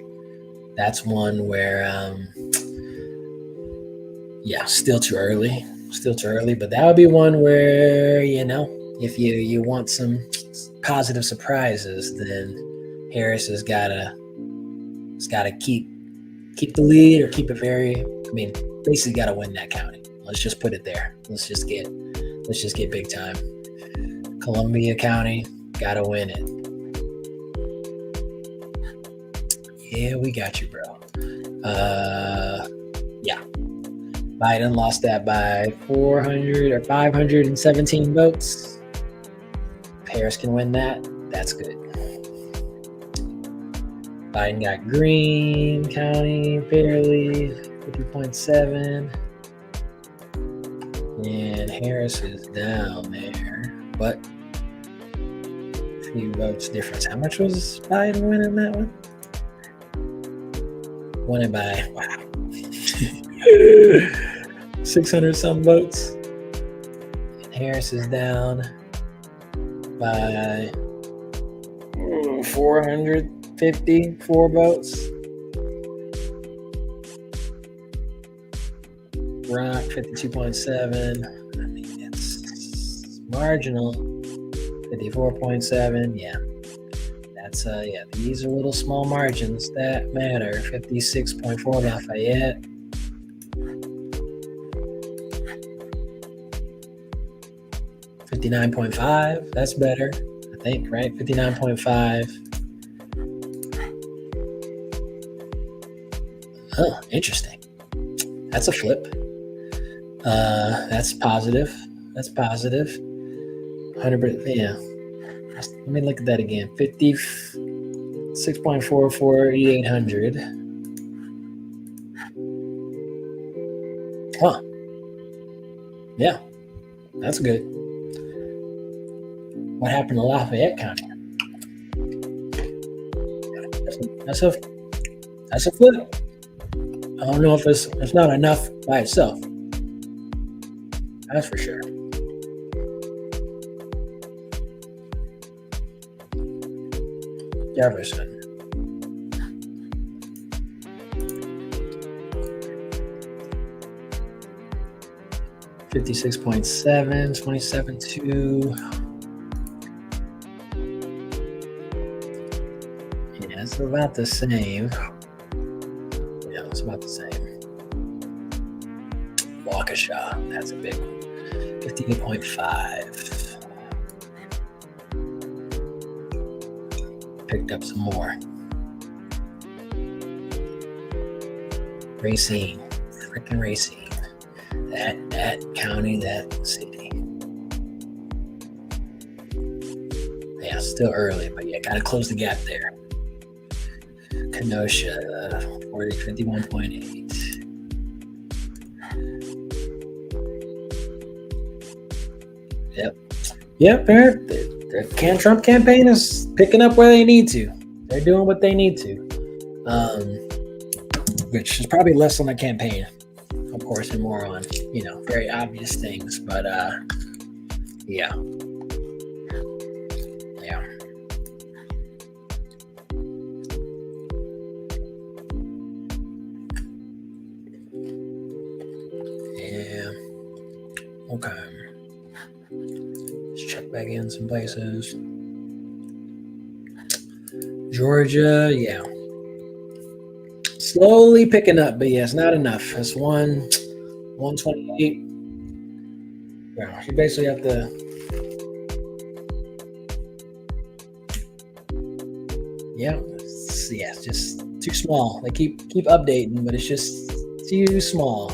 one where, still too early, but that would be one where, if you want some positive surprises, then Harris has got to keep the lead or keep it basically got to win that county. Let's just put it there. Let's just get big time. Columbia County, got to win it. Yeah, we got you, bro. Biden lost that by 400 or 517 votes. If Harris can win that, that's good. Biden got Greene County barely, 50.7. And Harris is down there, but a few votes difference. How much was Biden winning that one? Won it by, 600 some votes. And Harris is down by 454 votes. Rock 52.7. I mean, it's marginal. 54.7. Yeah. That's these are little small margins that matter. 56.4 Lafayette. 59.5. That's better, I think, right? 59.5. Oh, interesting. That's a flip. That's positive. 100%. Yeah. Let me look at that again. 56.4 for 4,800. Huh. Yeah. That's good. What happened to Lafayette County? That's a flip. I don't know if it's not enough by itself. That's for sure. Jefferson. $56.7, 27.2. Yeah, it's about the same. Yeah, it's about the same. Waukesha, that's a big one. 58.5. Picked up some more. Racine, freaking Racine. That county, that city. still early, but yeah, got to close the gap there. Kenosha, 51.8. Yep. The Trump campaign is picking up where they need to. They're doing what they need to, which is probably less on the campaign, of course, and more on very obvious things. But yeah. Okay. Let's check back in some places. Georgia, yeah. Slowly picking up, but yeah, it's not enough. It's 128. Yeah, you basically have to. Yeah, it's just too small. They keep updating, but it's just too small.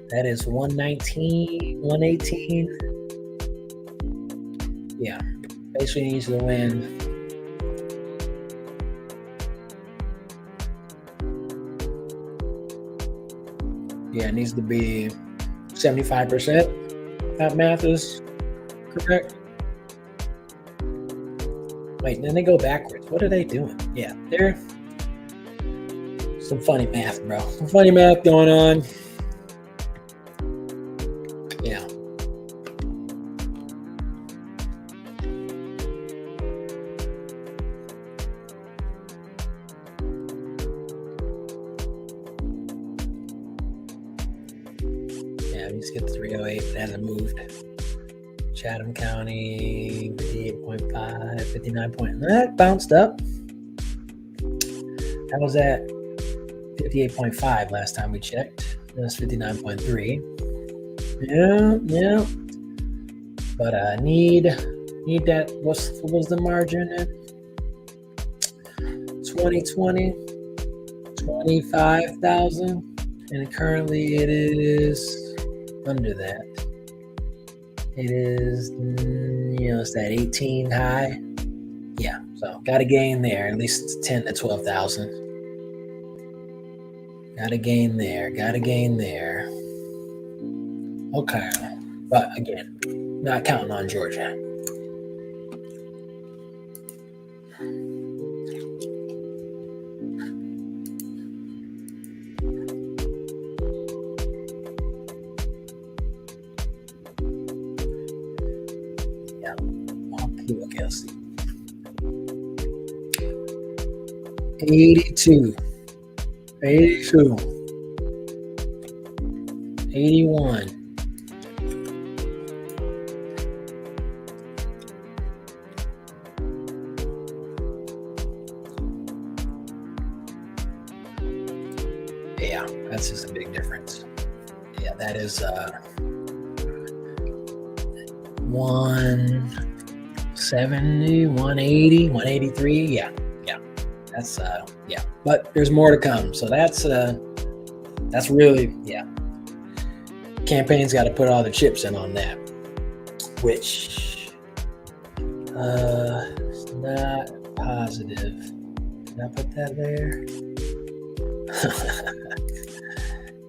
That is 119, 118. Yeah, basically needs to win. Yeah, it needs to be 75%. That math is correct. Wait, then they go backwards. What are they doing? Yeah, they're some funny math, bro. Some funny math going on. Yeah. Yeah, we just get to 308. It hasn't moved. Chatham County, 58.5, 59 point. That bounced up. That was at 58.5 last time we checked. That's 59.3. Yeah. But I need that. What was the margin at 2020? 25,000. And currently it is under that. It is, it's that 18 high. Yeah, so got to gain there, at least 10 to 12,000. Got to gain there. Okay, but again, not counting on Georgia. Okay, let's see. 82. 81. Yeah, that's just a big difference. Yeah, that is 170, 180, 183. Yeah. That's but there's more to come. So that's really, campaign's got to put all the chips in on that, which it's not positive. Did I put that there?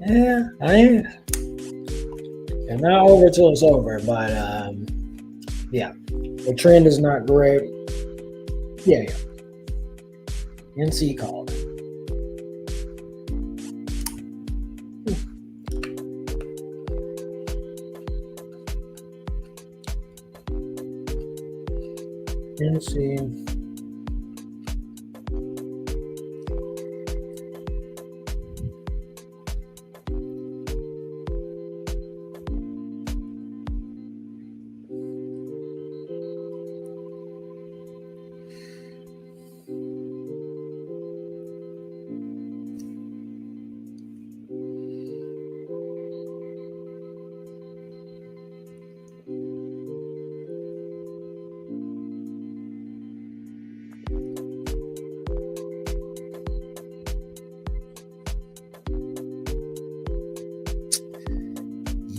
Yeah, and not over till it's over, but the trend is not great. Yeah. NC called. NC.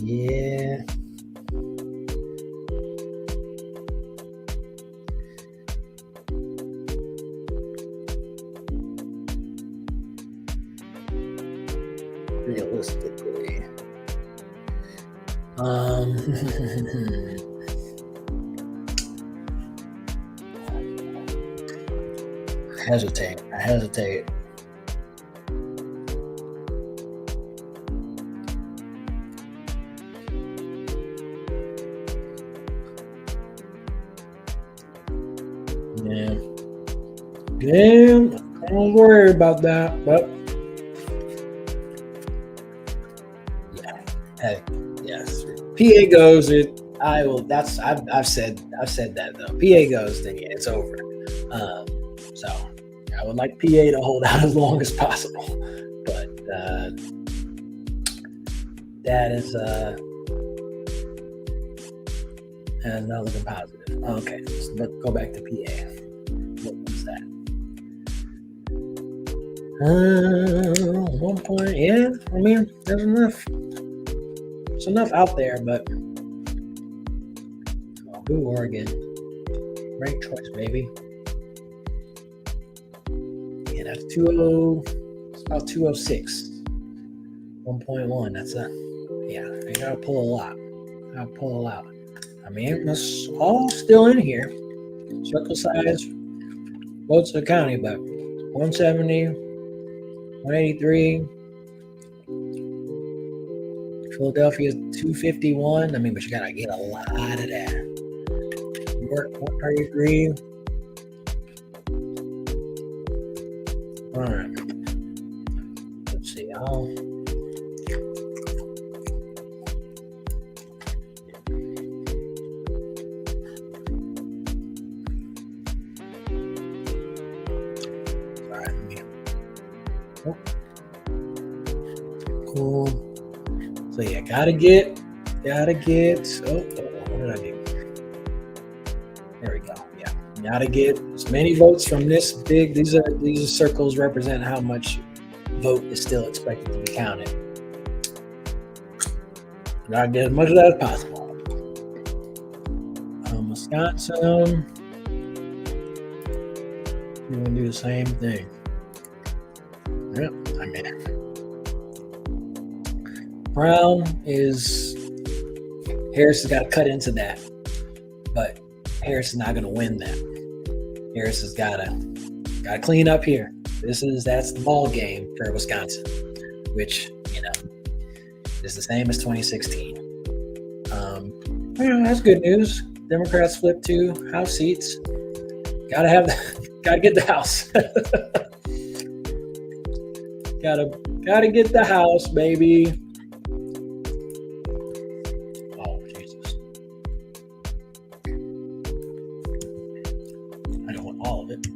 Yeah. realistically. I hesitate. Yeah, I don't worry about that, but yeah, hey, yes, PA goes. I will. I've said that though. PA goes, then yeah, it's over. So I would like PA to hold out as long as possible, but that is not looking positive. Okay, let's go back to PA. What was that? 1 point. Yeah, I mean, there's enough. There's enough out there, but Boo, Oregon. Right choice, baby. Yeah, that's 2.0. It's about 206. 1.1. That's I gotta pull a lot. I'll pull a lot. I mean, it's all still in here. Circle size, votes to the county, but 170, 183. Philadelphia is 251. I mean, but you gotta get a lot of that. New York, 133. All right. Let's see. Cool. So yeah, gotta get. Oh, what did I do? There we go. Yeah, gotta get as many votes from this big. These circles represent how much vote is still expected to be counted. Gotta get as much of that as possible. Wisconsin. We're gonna do the same thing. Yep, I mean, Brown is Harris has got to cut into that, but Harris is not going to win that. Harris has got to clean up here. That's the ball game for Wisconsin, which is the same as 2016. That's good news. Democrats flipped 2 House seats. Gotta get the House. Gotta get the House, baby. Oh, Jesus. I don't want all of it.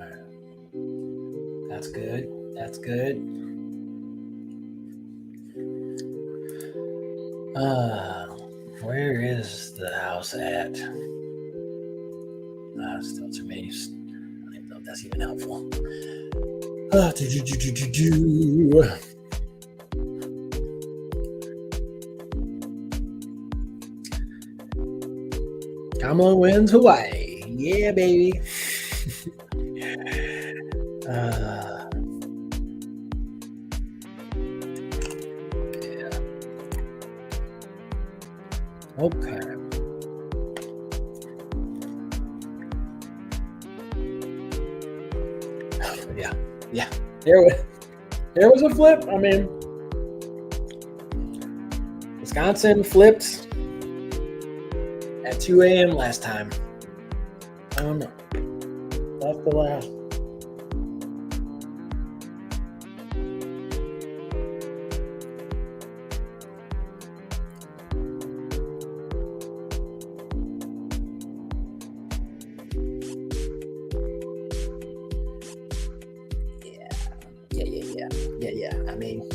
All right. That's good. That's good. Where is the House at? Still too many. I don't even know if that's even helpful. Kamala wins Hawaii. Yeah, baby. Yeah. Okay. Yeah. There was a flip. I mean, Wisconsin flipped at 2 a.m. last time. I don't know. That's the last. Yeah. I mean,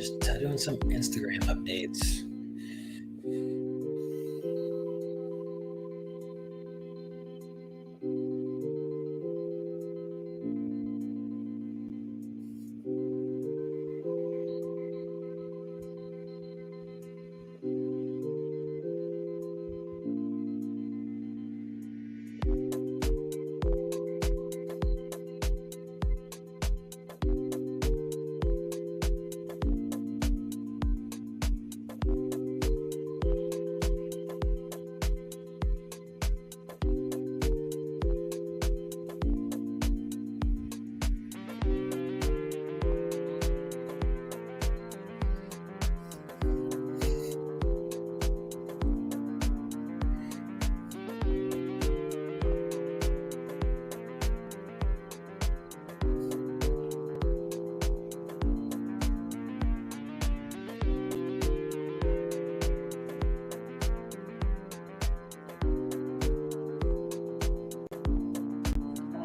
just doing some Instagram updates.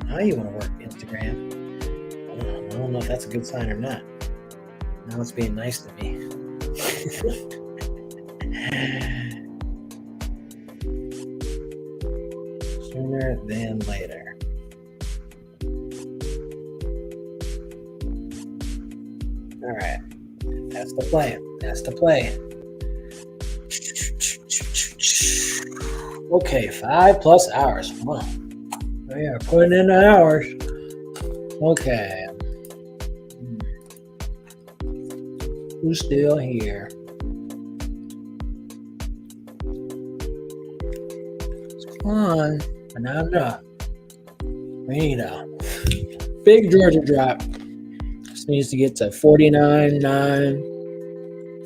Now you want to work Instagram. I don't know if that's a good sign or not. Now it's being nice to me. Sooner than later. All right. That's the play. That's the play. Okay, 5+ hours. Wow. Oh, yeah, putting in the hours. Okay. Who's still here? Come on. But not enough. We need a big Georgia drop. This needs to get to 49.9,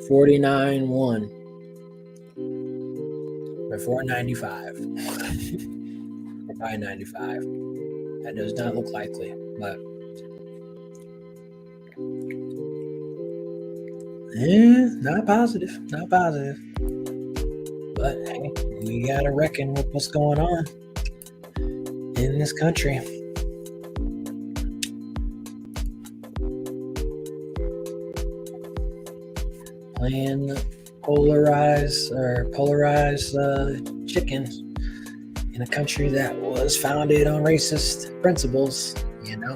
49.1. Before 95. Or by 95. That does not look likely, but not positive. Not positive. But hey, we gotta reckon with what's going on in this country. Playing polarized chickens in a country that was founded on racist principles. You know,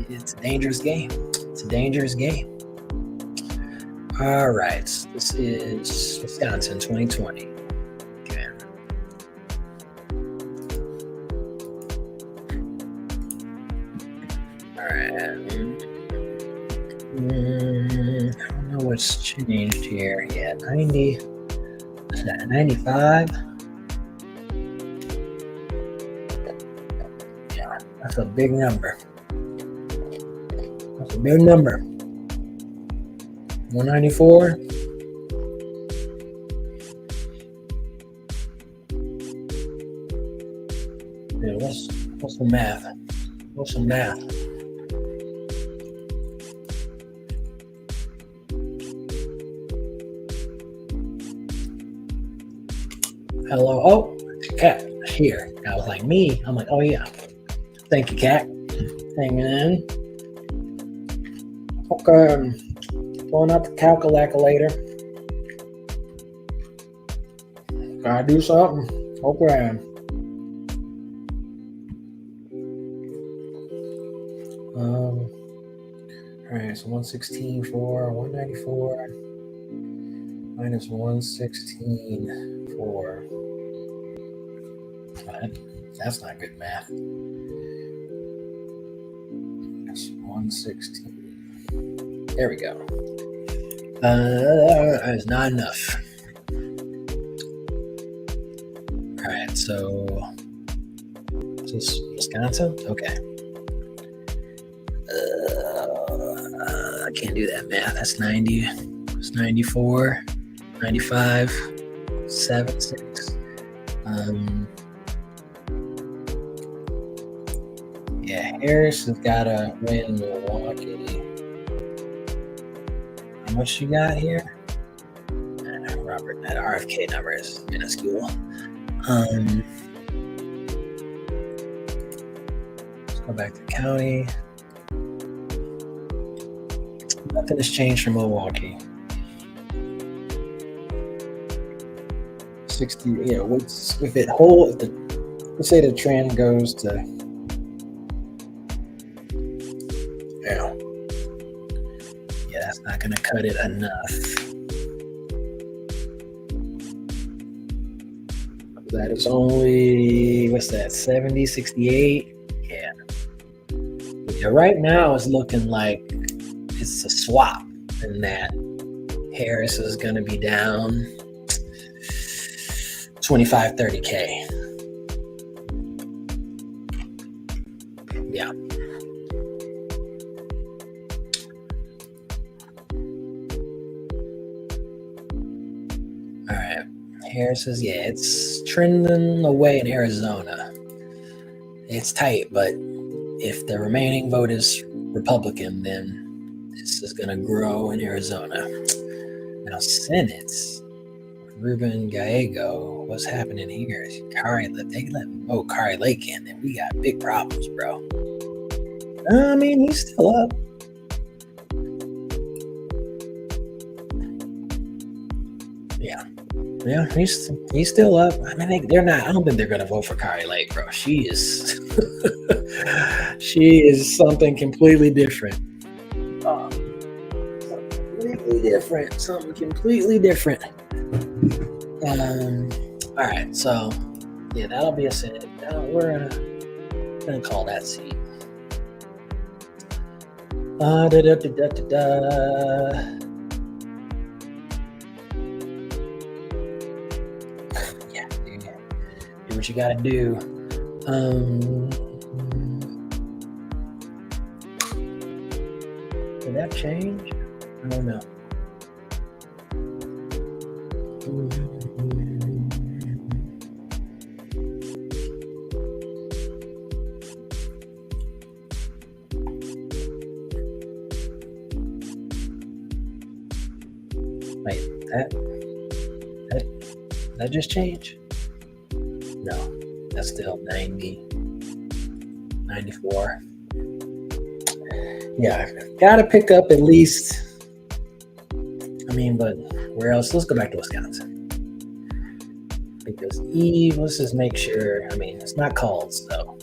it's a dangerous game. It's a dangerous game. All right, this is Wisconsin 2020. Okay. All right. I don't know what's changed here. Yeah, 90. Is that 95? Yeah, that's a big number. That's a big number. 194. Yeah, what's the math? What's the math? Hello. Oh, Cat here. I was like, me. I'm like, oh yeah. Thank you, Cat. Hanging in. Okay. Pulling up the calculator. Gotta do something. Okay. Alright, so 116.4, 194 minus 116.4. That's not good math. That's 116. There we go. It's not enough. All right, so is this Wisconsin? Okay. I can't do that math. That's 90. It's 94, 95, 76. Yeah, Harris has got to win Milwaukee. How much you got here? Robert, that RFK number is minuscule. Let's go back to county. Nothing has changed from Milwaukee. 60, if it holds, let's say the trend goes to, that's not going to cut it enough. That is only, what's that, 70, 68? Yeah. Right now it's looking like it's a swap, and that Harris is going to be down 25, 30K. Yeah. All right. Harris is, it's trending away in Arizona. It's tight, but if the remaining vote is Republican, then this is going to grow in Arizona. Now, Senate, Ruben Gallego, what's happening here? They let vote Kari Lake in, and we got big problems, bro. I mean, he's still up. Yeah, he's still up. I mean, they're not. I don't think they're gonna vote for Kari Lake, bro. She is, she is something completely different. Something completely different. All right, so that'll be a Senate. We're gonna call that seat. Do what you gotta do. Did that change? I don't know. Wait, that just changed? No, that's still 90, 94. Yeah, gotta pick up at least. I mean, but where else? Let's go back to Wisconsin. Because let's just make sure. I mean, it's not called, so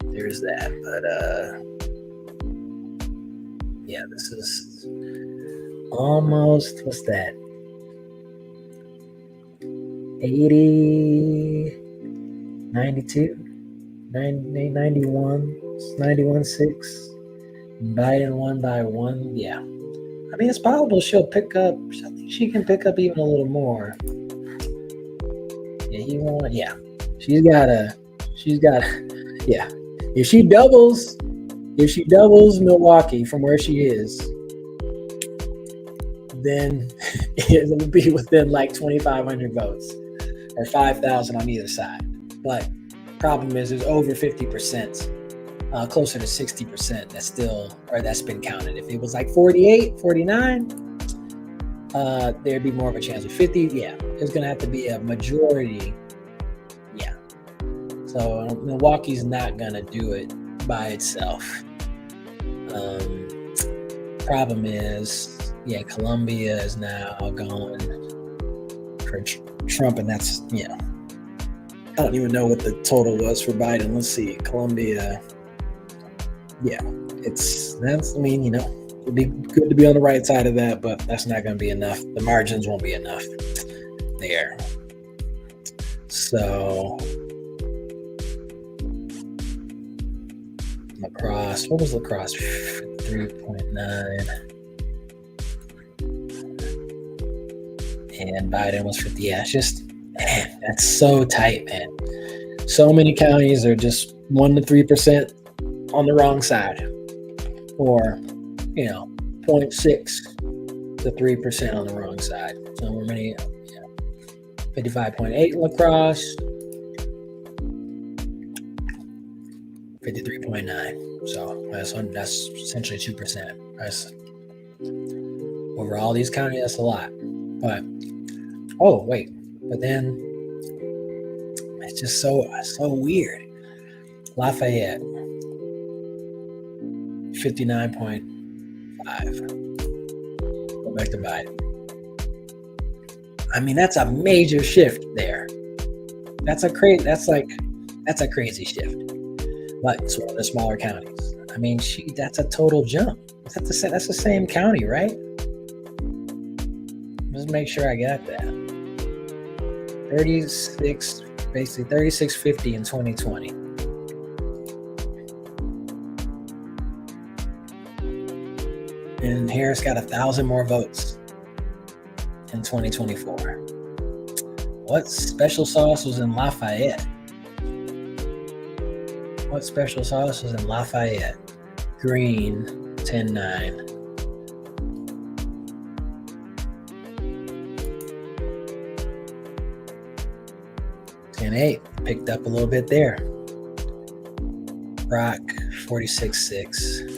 there's that. But this is almost, what's that? 80, 92, 91, 91.6. Biden won by 1. Yeah. I mean, it's possible she'll pick up. I think she can pick up even a little more. Yeah, he won. Yeah. She's got. Yeah. If she doubles Milwaukee from where she is, then it will be within like 2,500 votes or 5,000 on either side. But problem is, there's over 50%, closer to 60% that's been counted. If it was like 48, 49, there'd be more of a chance. With 50, there's gonna have to be a majority. Yeah. So Milwaukee's not gonna do it by itself. Problem is, Columbia is now going for Trump, and that's, I don't even know what the total was for Biden. Let's see, Columbia. It'd be good to be on the right side of that, but that's not going to be enough. The margins won't be enough there. So lacrosse, what was lacrosse? 3.9. And Biden was 50. Yeah, it's just, man, that's so tight, man. So many counties are just 1 to 3% on the wrong side, or 0.6 to 3% on the wrong side. So we're many, 55.8 lacrosse, 53.9. So that's essentially 2%. That's over all these counties. That's a lot. But but then it's just so weird. Lafayette, 59.5 Go back to Biden. I mean, that's a major shift there. That's a crazy shift. But it's one of the smaller counties. I mean, that's a total jump. That's the same county, right? Just make sure I got that. 3650 in 2020. And Harris got 1,000 more votes in 2024. What special sauce was in Lafayette? What special sauce was in Lafayette? Green, 10-9. 10-8, picked up a little bit there. Rock, 46-6.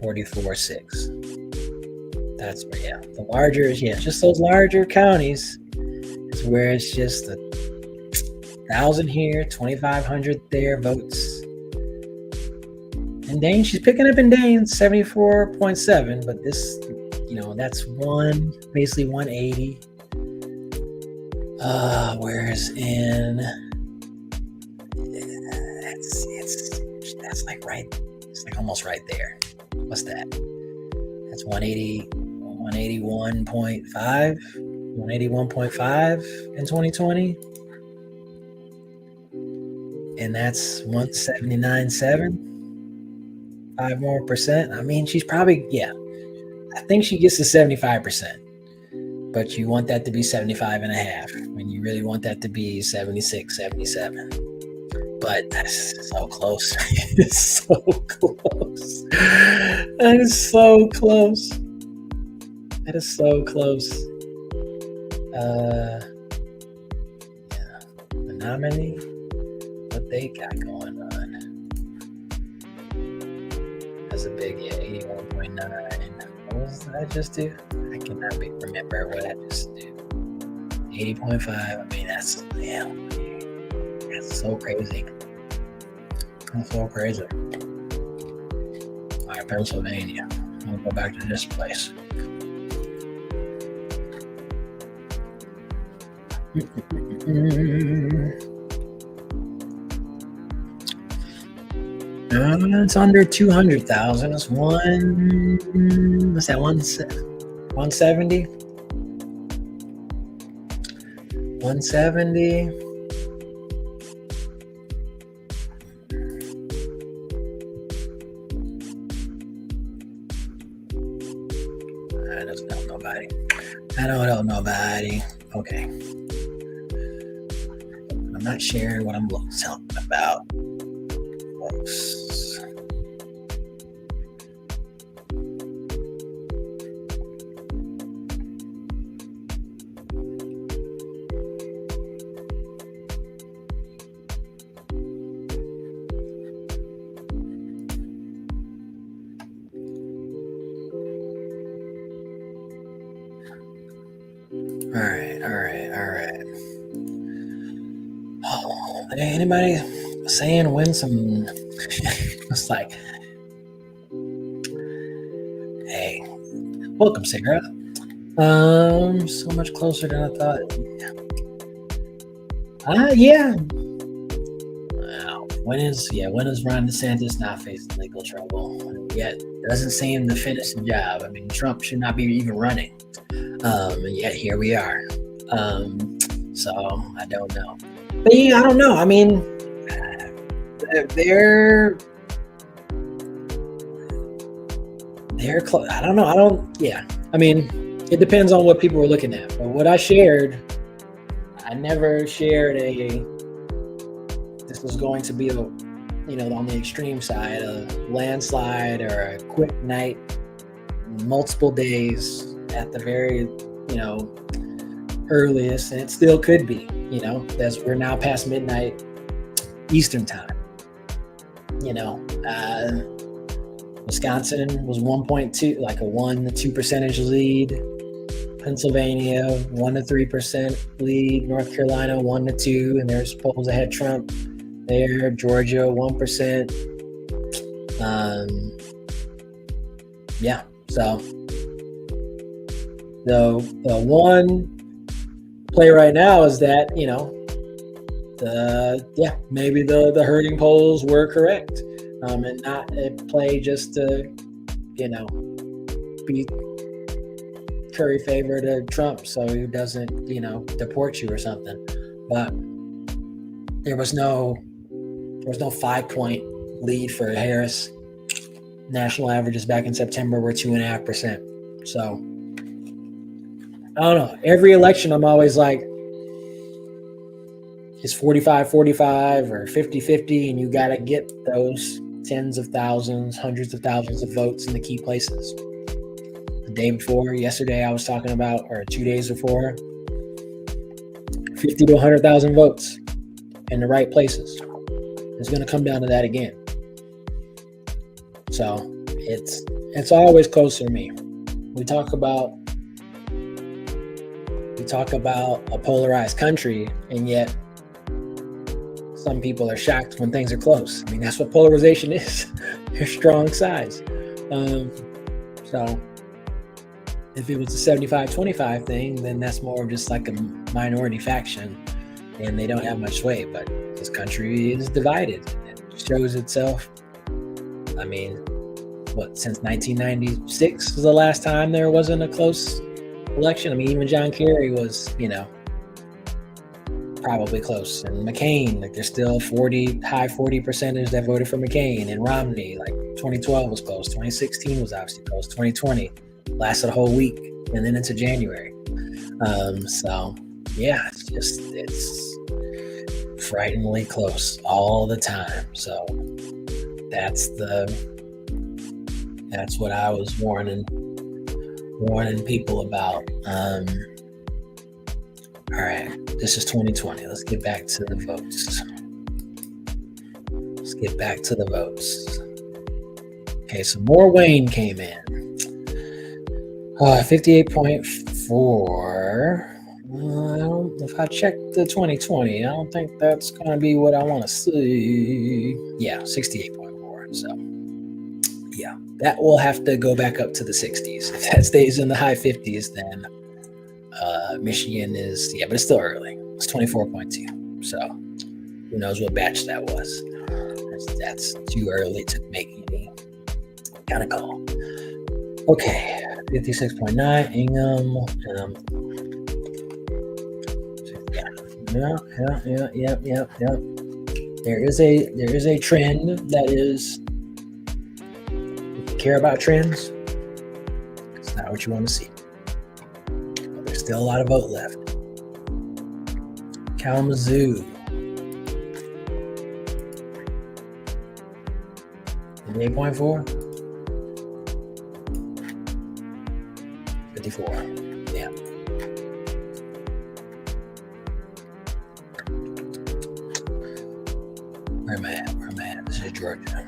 44-6. That's where, the larger, just those larger counties is where it's just 1,000 here, 2,500 there votes. And Dane, she's picking up in Dane, 74.7, but this, that's basically 180. Whereas in, that's like right, it's like almost right there. What's that? That's 181.5 in 2020. And that's 179.7. 5 more percent. I mean, she's probably, I think she gets to 75%. But you want that to be 75.5. And you really want that to be 76, 77. But that's so close. It's so close. That is so close. That is so close. The nominee, what they got going on. That's a big, 81.9. What was that just do? I cannot remember what I just did. 80.5. I mean, that's so crazy. That's so crazy. All right, Pennsylvania. I'll go back to this place. It's under 200,000. It's what's that? 170? 170. I don't know nobody. Okay. I'm not sharing what I'm talking about, folks. All right. Oh, anybody saying when some? It's like, hey, welcome, Sarah. So much closer than I thought. Yeah. Wow. When is Ron DeSantis not facing legal trouble? Yet doesn't seem to finish the job. I mean, Trump should not be even running. And yet here we are. So I don't know. But I don't know. I mean, they're close. I don't know. I mean, it depends on what people were looking at. But what I shared, I never shared this was going to be on the extreme side, a landslide or a quick night, multiple days at the very, earliest, and it still could be, as we're now past midnight Eastern time. Wisconsin was 1.2, like a 1 to 2 percentage lead. Pennsylvania 1 to 3% lead. North Carolina 1 to 2, and there's polls that had Trump there. Georgia 1%. Yeah, so the one play right now is that, maybe the herding polls were correct, and not a play just to, be Curry favor to Trump so he doesn't, deport you or something. But there was no 5-point lead for Harris. National averages back in September were 2.5%. So I don't know. Every election, I'm always like, it's 45-45 or 50-50, and you got to get those tens of thousands, hundreds of thousands of votes in the key places. The day before, yesterday, I was talking about, or 2 days before, 50 to 100,000 votes in the right places. It's going to come down to that again. So it's always closer to me. We talk about a polarized country, and yet some people are shocked when things are close. I mean, that's what polarization is. They're strong sides. So if it was a 75-25 thing, then that's more of just like a minority faction, and they don't have much sway. But this country is divided. It shows itself. I mean, since 1996 was the last time there wasn't a close election. I mean, even John Kerry was, probably close. And McCain, like, there's still high 40 percentage that voted for McCain. And Romney, like 2012 was close. 2016 was obviously close. 2020 lasted a whole week and then into January. So yeah, it's frighteningly close all the time. So that's what I was warning people about. All right, this is 2020. Let's get back to the votes. Okay, so more Wayne came in. 58.4. If I check the 2020, I don't think that's going to be what I want to see. Yeah, 68.4. So, yeah, that will have to go back up to the 60s. If that stays in the high 50s, then Michigan is, but it's still early. It's 24.2. So, who knows what batch that was. That's too early to make any kind of call. Okay, 56.9, Ingham. Yeah. There is a trend that is. If you care about trends, it's not what you want to see. But there's still a lot of vote left. Kalamazoo. 8.4. 54. Yeah. Where am I at? This is Georgia.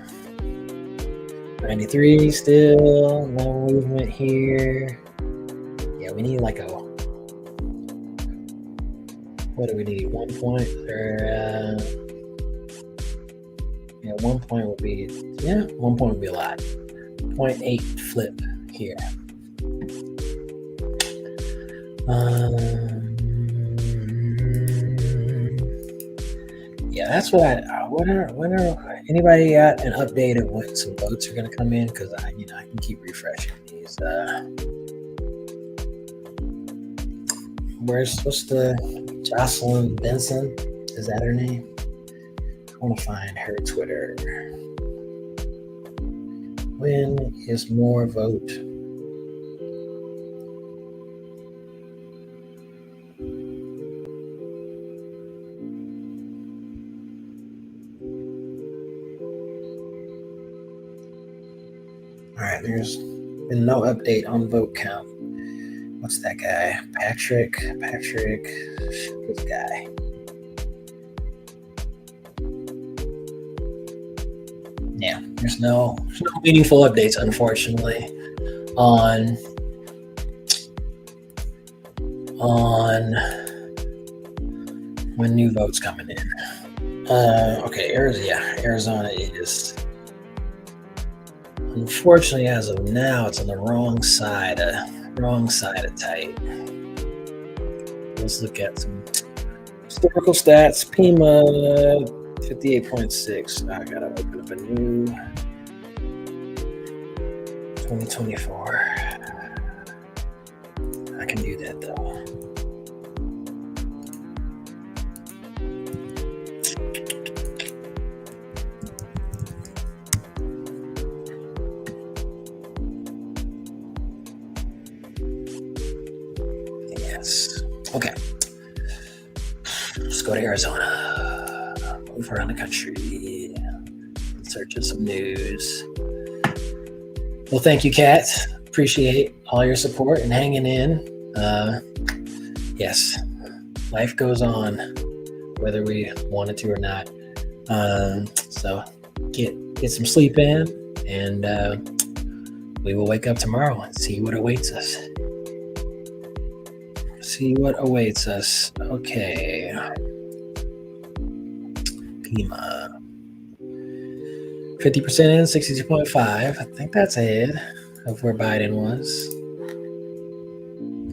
93 still. No movement here. Yeah, we need like what do we need? 1 point? Or, 1 point would be, 1 point would be a lot. 0.8 flip here. That's what when are anybody got an update of when some votes are going to come in? Because I can keep refreshing these. What's the Jocelyn Benson? Is that her name? I want to find her Twitter. When is more vote? All right, there's been no update on vote count. What's that guy? Patrick, this guy. Yeah, there's no meaningful updates, unfortunately, on when new votes coming in. Okay, Arizona is Unfortunately, as of now, it's on the wrong side of tight. Let's look at some historical stats. Pima 58.6. I gotta open up a new 2024. I can do that though. Yes. Okay. Let's go to Arizona. Move around the country. In search of some news. Well, thank you, Kat. Appreciate all your support and hanging in. Yes, life goes on, whether we wanted to or not. So get some sleep in, and we will wake up tomorrow and see what awaits us. Okay. Pima. 50% in, 62.5. I think that's ahead of where Biden was.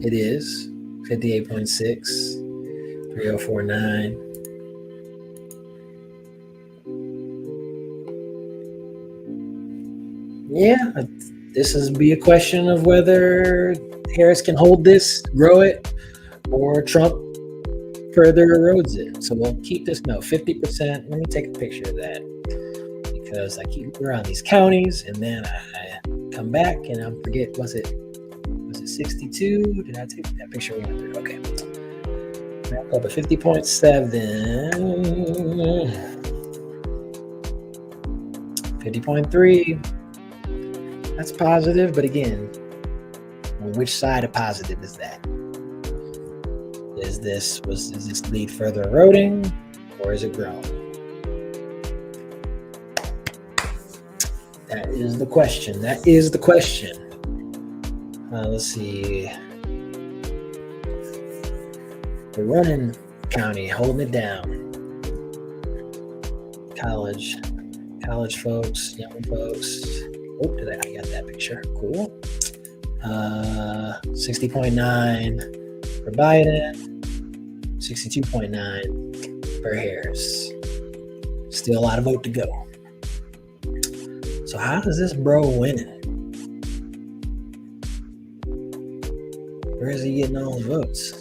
It is 58.6, 3049. Yeah, this is be a question of whether Harris can hold this, grow it, or Trump further erodes it. So we'll keep this 50%. Let me take a picture of that, because I keep around these counties and then I come back and I forget, was it 62? Did I take that picture? Okay. Back up at 50.7. 50.3. That's positive, but again, on which side of positive is that? Is this lead further eroding, or is it growing? That is the question. Let's see. The running county holding it down. College folks, young folks. Oh, I got that picture. Cool. 60.9 for Biden. 62.9 for Harris. Still a lot of vote to go. So how does this bro win? Where is he getting all the votes?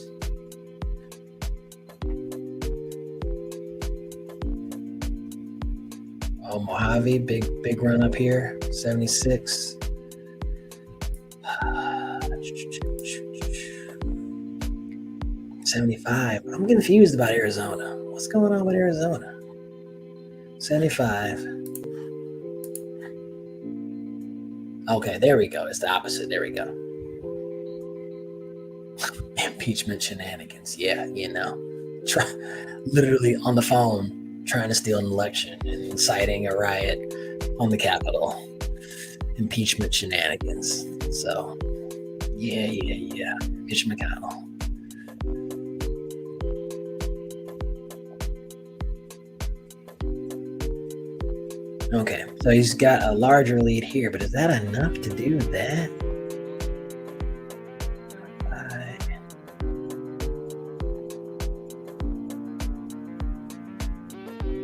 Oh, Mojave, big run up here, 76. 75. I'm confused about Arizona. What's going on with Arizona? 75. Okay, there we go. It's the opposite. There we go. Impeachment shenanigans. Yeah, literally on the phone trying to steal an election and inciting a riot on the Capitol. Impeachment shenanigans. So, yeah. Mitch McConnell. Okay, so he's got a larger lead here, but is that enough to do that?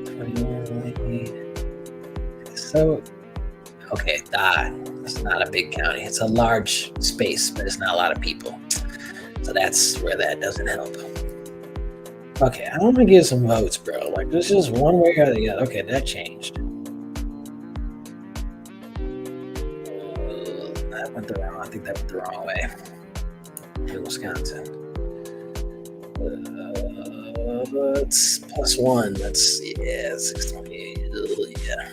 21 lead. So, okay, it's not a big county. It's a large space, but it's not a lot of people. So that's where that doesn't help. Okay, I want to get some votes, bro. Like, there's just one way or the other. Okay, that changed. I think that went the wrong way. In Wisconsin. It's +1. That's 628. Yeah.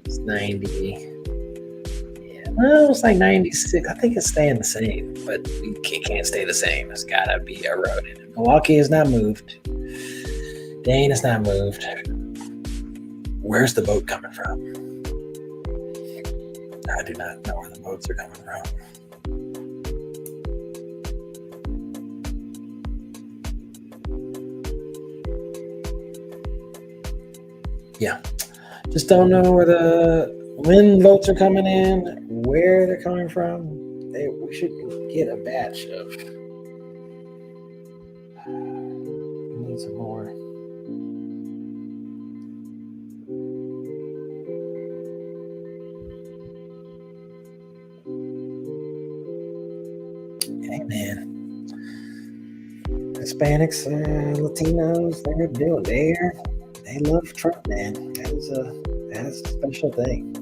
It's 90. Yeah. Well, it's like 96. I think it's staying the same, but it can't stay the same. It's gotta be eroded. Milwaukee has not moved. Dane has not moved. Where's the vote coming from? I do not know where the votes are coming from. Yeah, just don't know where the when votes are coming in, where they're coming from. We should get a batch of. Need some more. Hey man, Hispanics, Latinos, they love Trump, man. That is a special thing.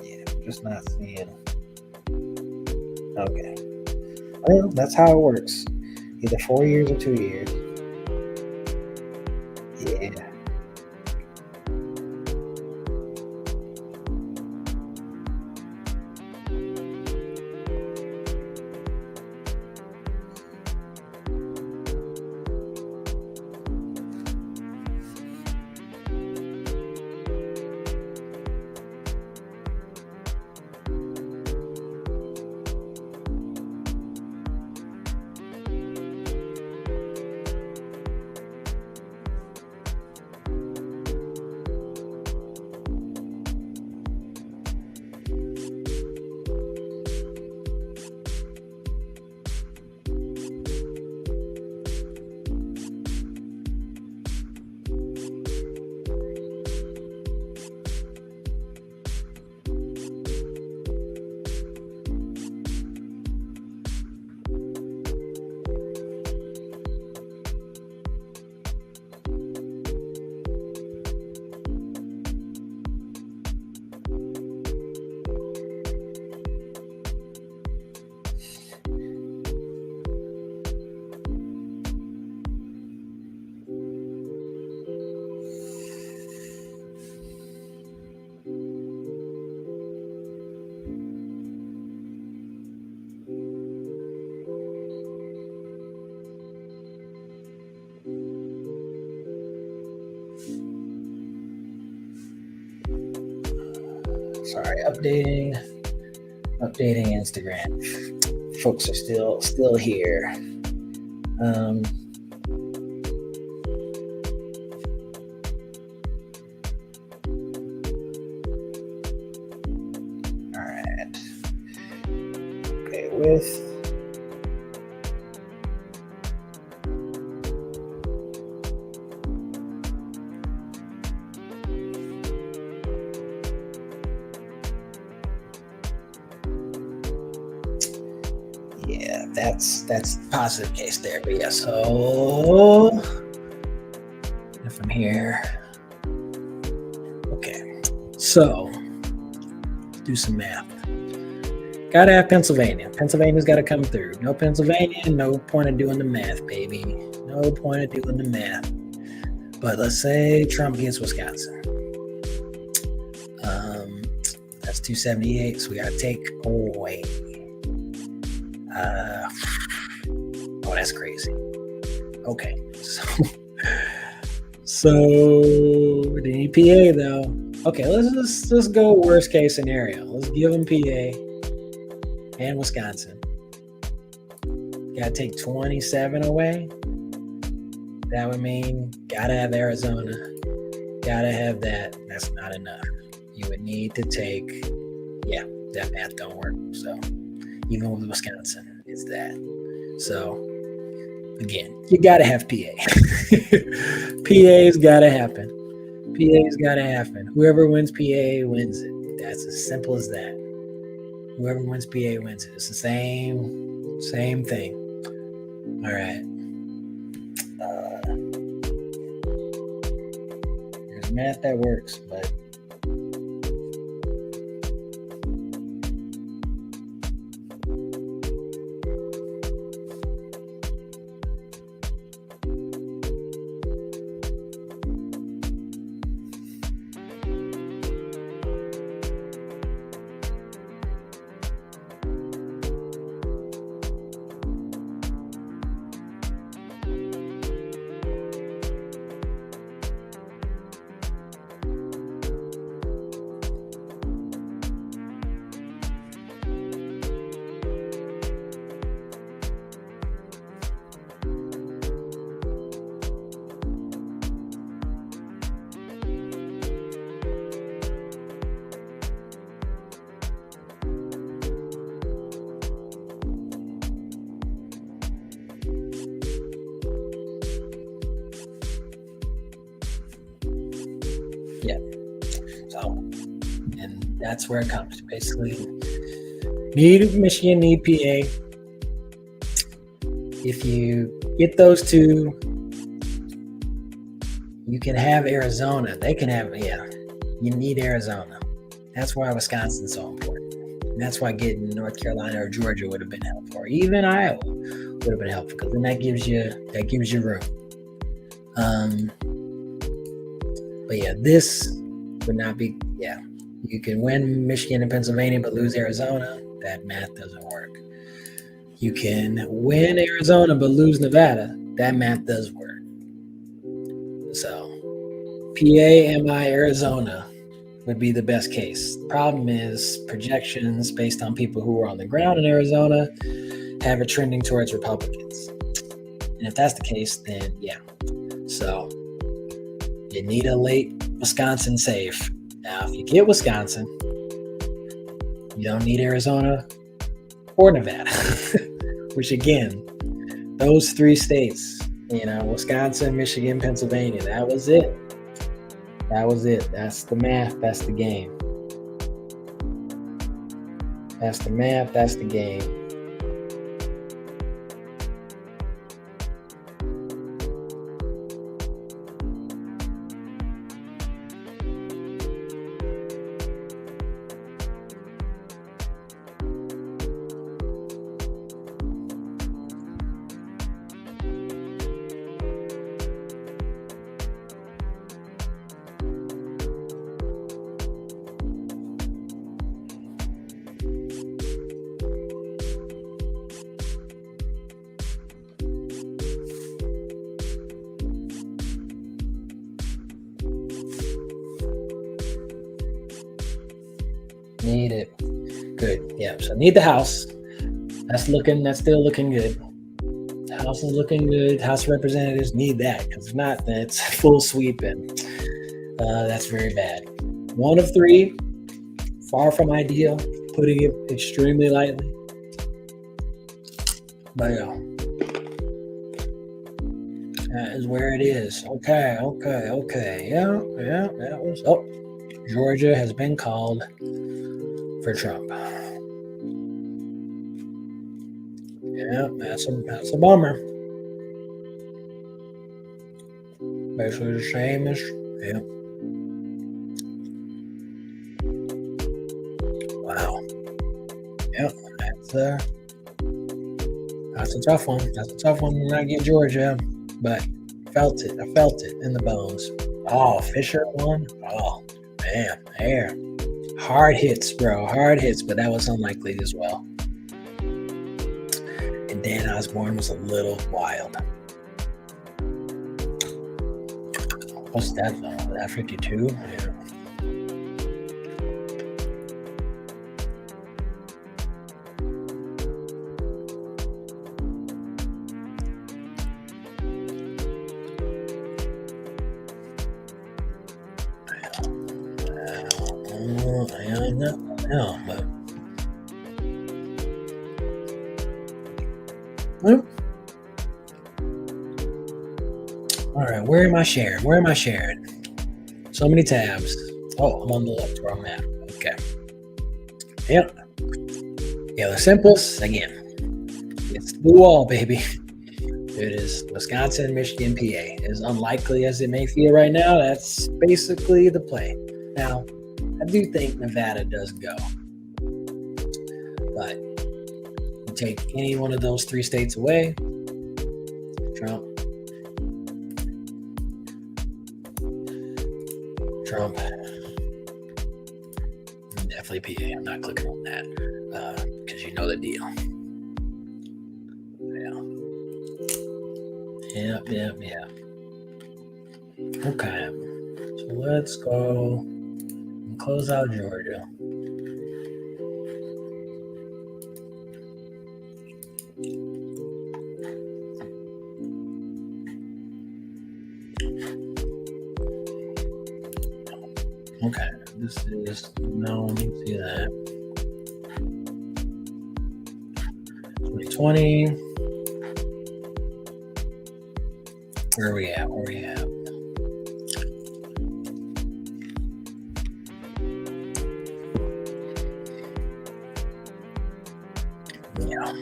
Yeah, I'm just not seeing. Okay. Well, that's how it works. Either 4 years or 2 years. Yeah. Sorry, updating Instagram. Folks are still here. All right. Okay, with yeah, that's the positive case there. But yeah, so from here. Okay, so do some math. Gotta have Pennsylvania. Pennsylvania's got to come through. No Pennsylvania, no point of doing the math, baby. No point of doing the math. But let's say Trump gets Wisconsin. That's 278. So we got to take away. Oh, that's crazy. Okay, so the EPA though. Okay, let's go worst case scenario. Let's give them PA and Wisconsin. Gotta take 27 away. That would mean gotta have Arizona. Gotta have that. That's not enough. You would need to take, yeah, that math don't work. So even with Wisconsin, it's that. So again, you gotta have PA. PA's gotta happen. PA's gotta happen. Whoever wins PA wins it. That's as simple as that. Whoever wins PA wins it. It's the same thing. All right. There's math that works, but Yeah. So, and that's where it comes. Basically, need Michigan, need PA. If you get those two, you can have Arizona. They can have, you need Arizona. That's why Wisconsin's so important. And that's why getting North Carolina or Georgia would have been helpful. Or even Iowa would have been helpful, because then that gives you room. But yeah, this would not be, you can win Michigan and Pennsylvania but lose Arizona. That math doesn't work. You can win Arizona but lose Nevada. That math does work. So PA, MI, Arizona would be the best case. Problem is projections based on people who are on the ground in Arizona have it trending towards Republicans. And if that's the case, then yeah. So you need a late Wisconsin safe. Now, if you get Wisconsin, you don't need Arizona or Nevada, which again, those three states, Wisconsin, Michigan, Pennsylvania, that was it. That's the math. That's the game. That's the math. That's the game. Need it. Good. Yeah. So need the House. That's still looking good. The House is looking good. House of Representatives need that, because if not, then it's full sweep, and that's very bad. 1 of 3, far from ideal, putting it extremely lightly. But yeah, that is where it is. Okay. Yeah. That was. Oh, Georgia has been called for Trump. Yeah, that's a bummer. Basically the same as, Wow. Yep, that's a tough one. That's a tough one to not get Georgia, but I felt it in the bones. Oh, Fisher won. Oh man, there. Hard hits, bro. Hard hits, but that was unlikely as well. And Dan Osborne was a little wild. What's that though? That 52? Yeah. No, but all right, where am I sharing? So many tabs. Oh, I'm on the left where I'm at. Okay. Yep. Yeah, the simplest, again, it's the wall, baby. It is Wisconsin, Michigan, PA. As unlikely as it may feel right now, that's basically the play. Now, I do think Nevada does go. But you take any one of those 3 states away, Trump. Definitely PA. I'm not clicking on that because you know the deal. Yeah. Okay. So let's go and close out Georgia. Okay, this is, no, let me see that. 2020. Where are we at? Yeah.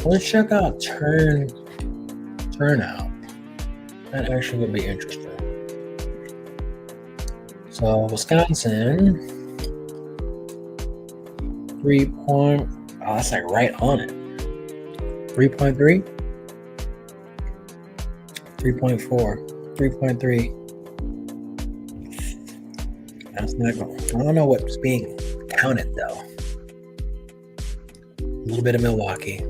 Let's check out turnout. That actually would be interesting. So Wisconsin, 3 point. Oh, that's like right on it. 3.3, 3.4, 3.3. That's not going. I don't know what's being counted though. A little bit of Milwaukee.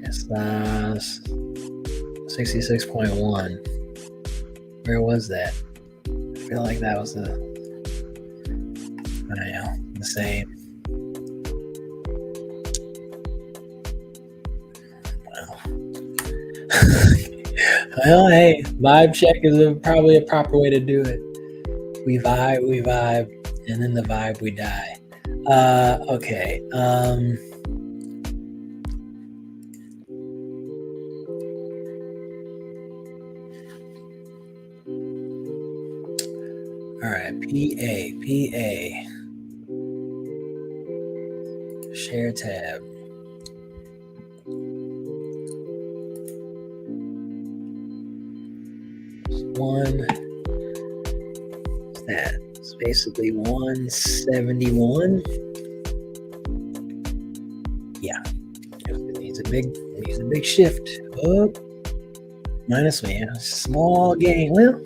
It's 66.1. Where was that? I feel like that was the same. Well, hey, vibe check is probably a proper way to do it. We vibe, and then the vibe we die. Okay. All right, PA. Share tab. It's basically 171. Yeah, it needs a big shift. Oh, minus me, a small gain. Well,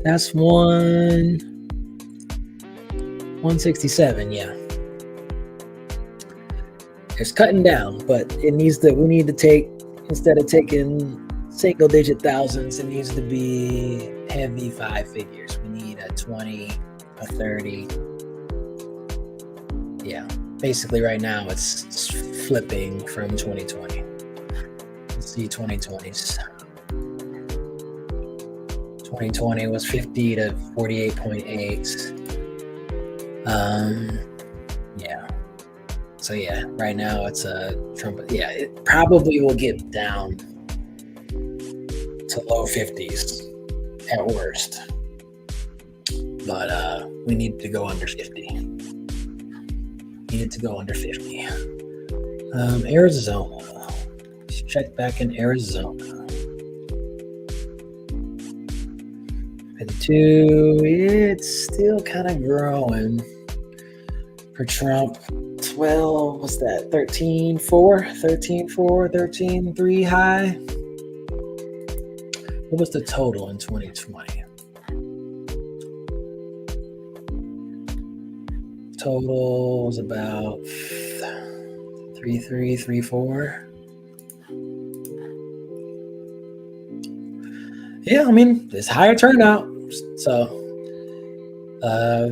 that's 167. Yeah, it's cutting down, but we need to take, instead of taking single digit thousands, it needs to be heavy 5 figures. We need a 20, a 30. Yeah, basically right now it's flipping from 2020. Let's see 2020s. 2020 was 50 to 48.8. Yeah. So yeah, right now it's a Trump. Yeah, it probably will get down to low 50s at worst, but we need to go under 50. Arizona. Let's check back in Arizona. 52. It's still kind of growing for Trump. 12. What's that? 13.4, 13.3 high. What was the total in 2020? Total was about 3.3, 3.4. Yeah, I mean, it's higher turnout. So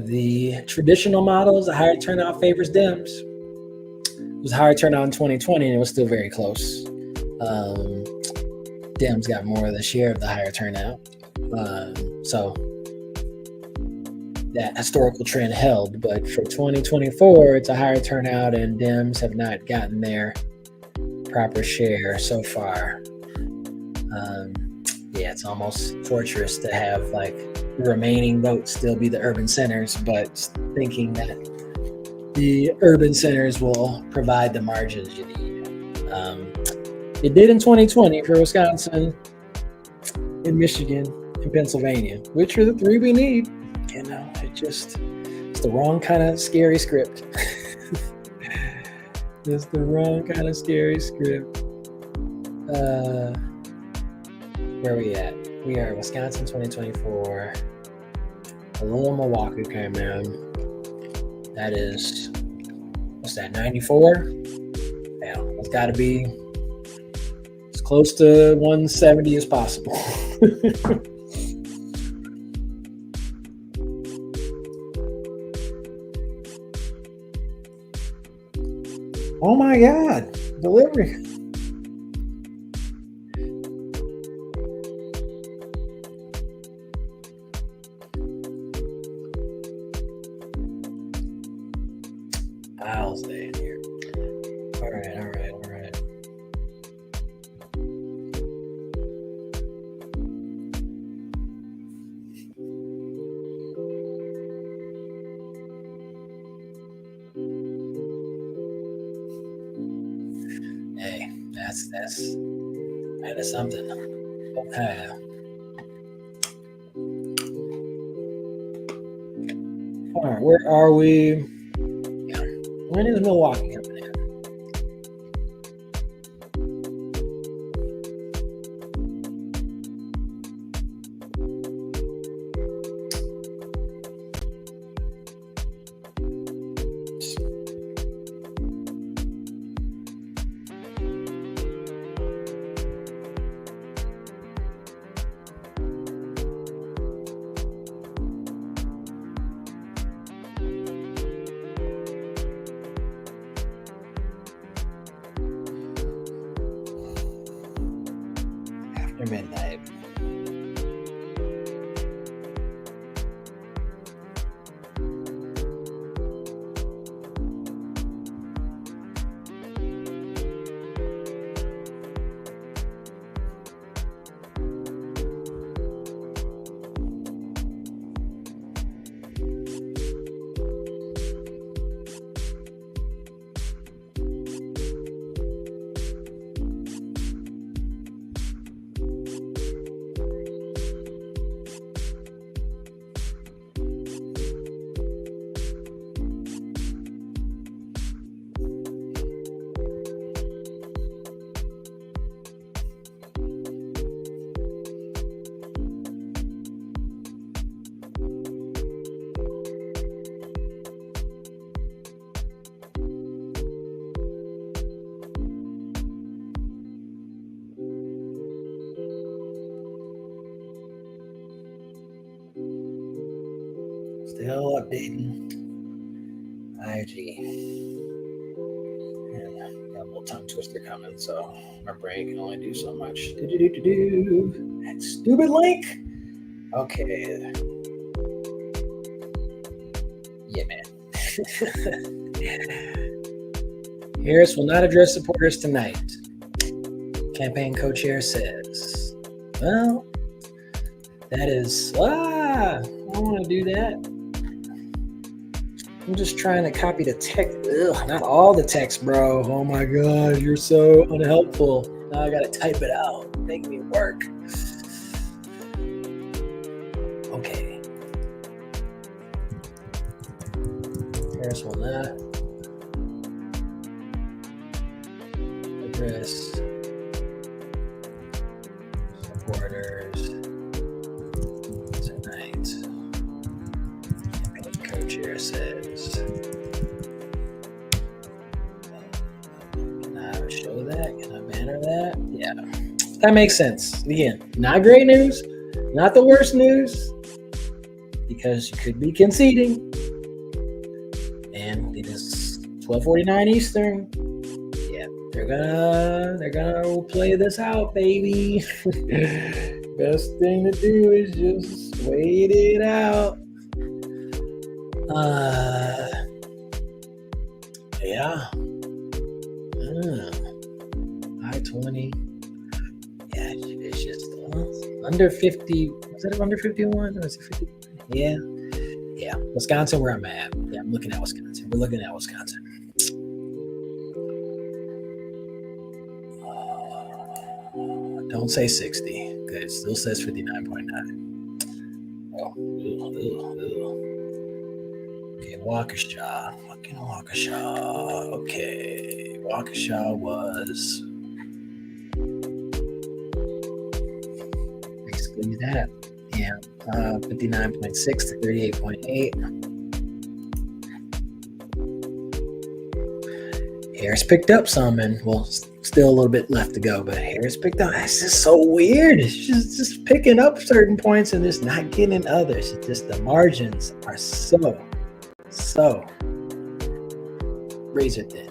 the traditional model is a higher turnout favors Dems. It was higher turnout in 2020, and it was still very close. Dems got more of the share of the higher turnout. So that historical trend held. But for 2024, it's a higher turnout, and Dems have not gotten their proper share so far. Yeah, it's almost torturous to have like the remaining votes still be the urban centers, but thinking that the urban centers will provide the margins you need. It did in 2020 for Wisconsin, in Michigan, in Pennsylvania, which are the three we need. You know, it's the wrong kind of scary script. It's the wrong kind of scary script. Where are we at? We are Wisconsin 2024. A little Milwaukee came in. That is, what's that, 94? Yeah, it's got to be as close to 170 as possible. Oh my God, delivery. I'll stay in here. All right. That is something. Okay. All right, where are we? Yeah. When is Milwaukee coming in? After midnight. Still updating IG. And got a little tongue twister coming, so my brain can only do so much. That stupid link. Okay. Yeah, man. Harris will not address supporters tonight. Campaign co-chair says. Well, that is. I don't want to do that. I'm just trying to copy the text. Ugh, not all the text, bro. Oh my God, you're so unhelpful. Now I gotta type it out. Make me work. Okay. Harris will not address supporters tonight. Co-chair says. Can I show that? Can I banner that? Yeah. That makes sense. Again, not great news, not the worst news, because you could be conceding. And it is 12:49 Eastern. Yeah, they're gonna play this out, baby. Best thing to do is just wait it out. Yeah. I-20. Yeah, it's just under 50. Was it under 51? Or was it 50? Yeah. Yeah. Wisconsin, where I'm at. Yeah, I'm looking at Wisconsin. We're looking at Wisconsin. Don't say 60. Good. It still says 59.9. Oh, okay, Waukesha. Fucking Waukesha. Okay. Waukesha was basically that. Yeah. 59.6 to 38.8. Harris picked up some, and well, still a little bit left to go, but Harris picked up. That's just so weird. It's just picking up certain points and just not getting others. It's just the margins are so razor thin.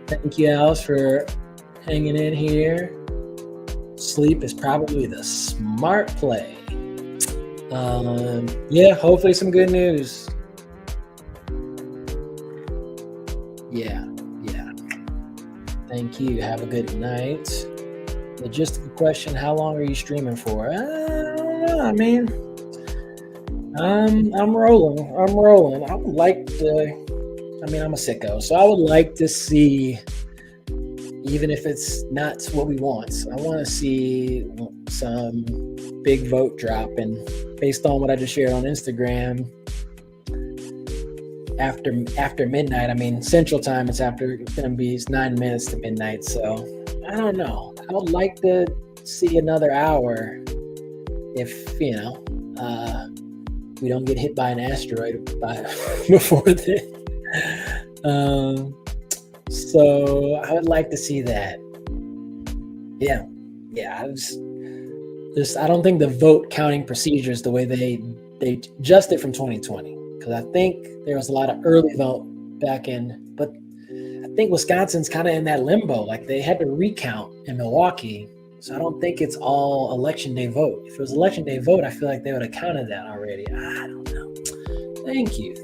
Thank you, Alice, for hanging in here. Sleep is probably the smart play. Yeah, hopefully some good news. Yeah. Thank you. Have a good night. Logistical question: how long are you streaming for? I don't know. I mean, I'm rolling. I would like to I mean, I'm a sicko, so I would like to see, even if it's not what we want, I want to see some big vote drop. And based on what I just shared on Instagram, after midnight, I mean, Central Time, it's going to be 9 minutes to midnight. So I don't know. I would like to see another hour if, we don't get hit by an asteroid before then. So I would like to see that. Yeah. I don't think the vote counting procedures, the way they adjusted from 2020, because I think there was a lot of early vote back in, but I think Wisconsin's kind of in that limbo. Like, they had to recount in Milwaukee, so I don't think it's all election day vote. If it was election day vote, I feel like they would have counted that already. I don't know. Thank you.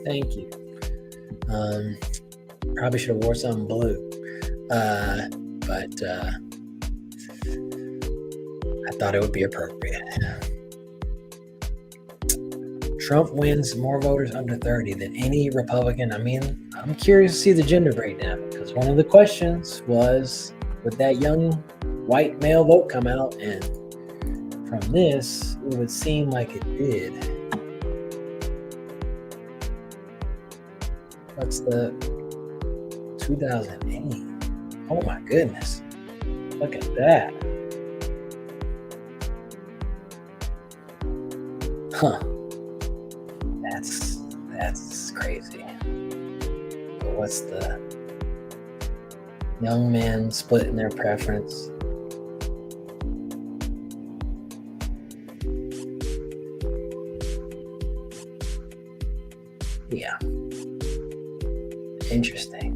Probably should have wore something blue, but I thought it would be appropriate. Trump wins more voters under 30 than any Republican. I mean, I'm curious to see the gender breakdown, because one of the questions was, would that young white male vote come out? And from this, it would seem like it did. What's the 2008? Oh my goodness. Look at that. Huh. That's crazy. But what's the young men split in their preference? Yeah. Interesting.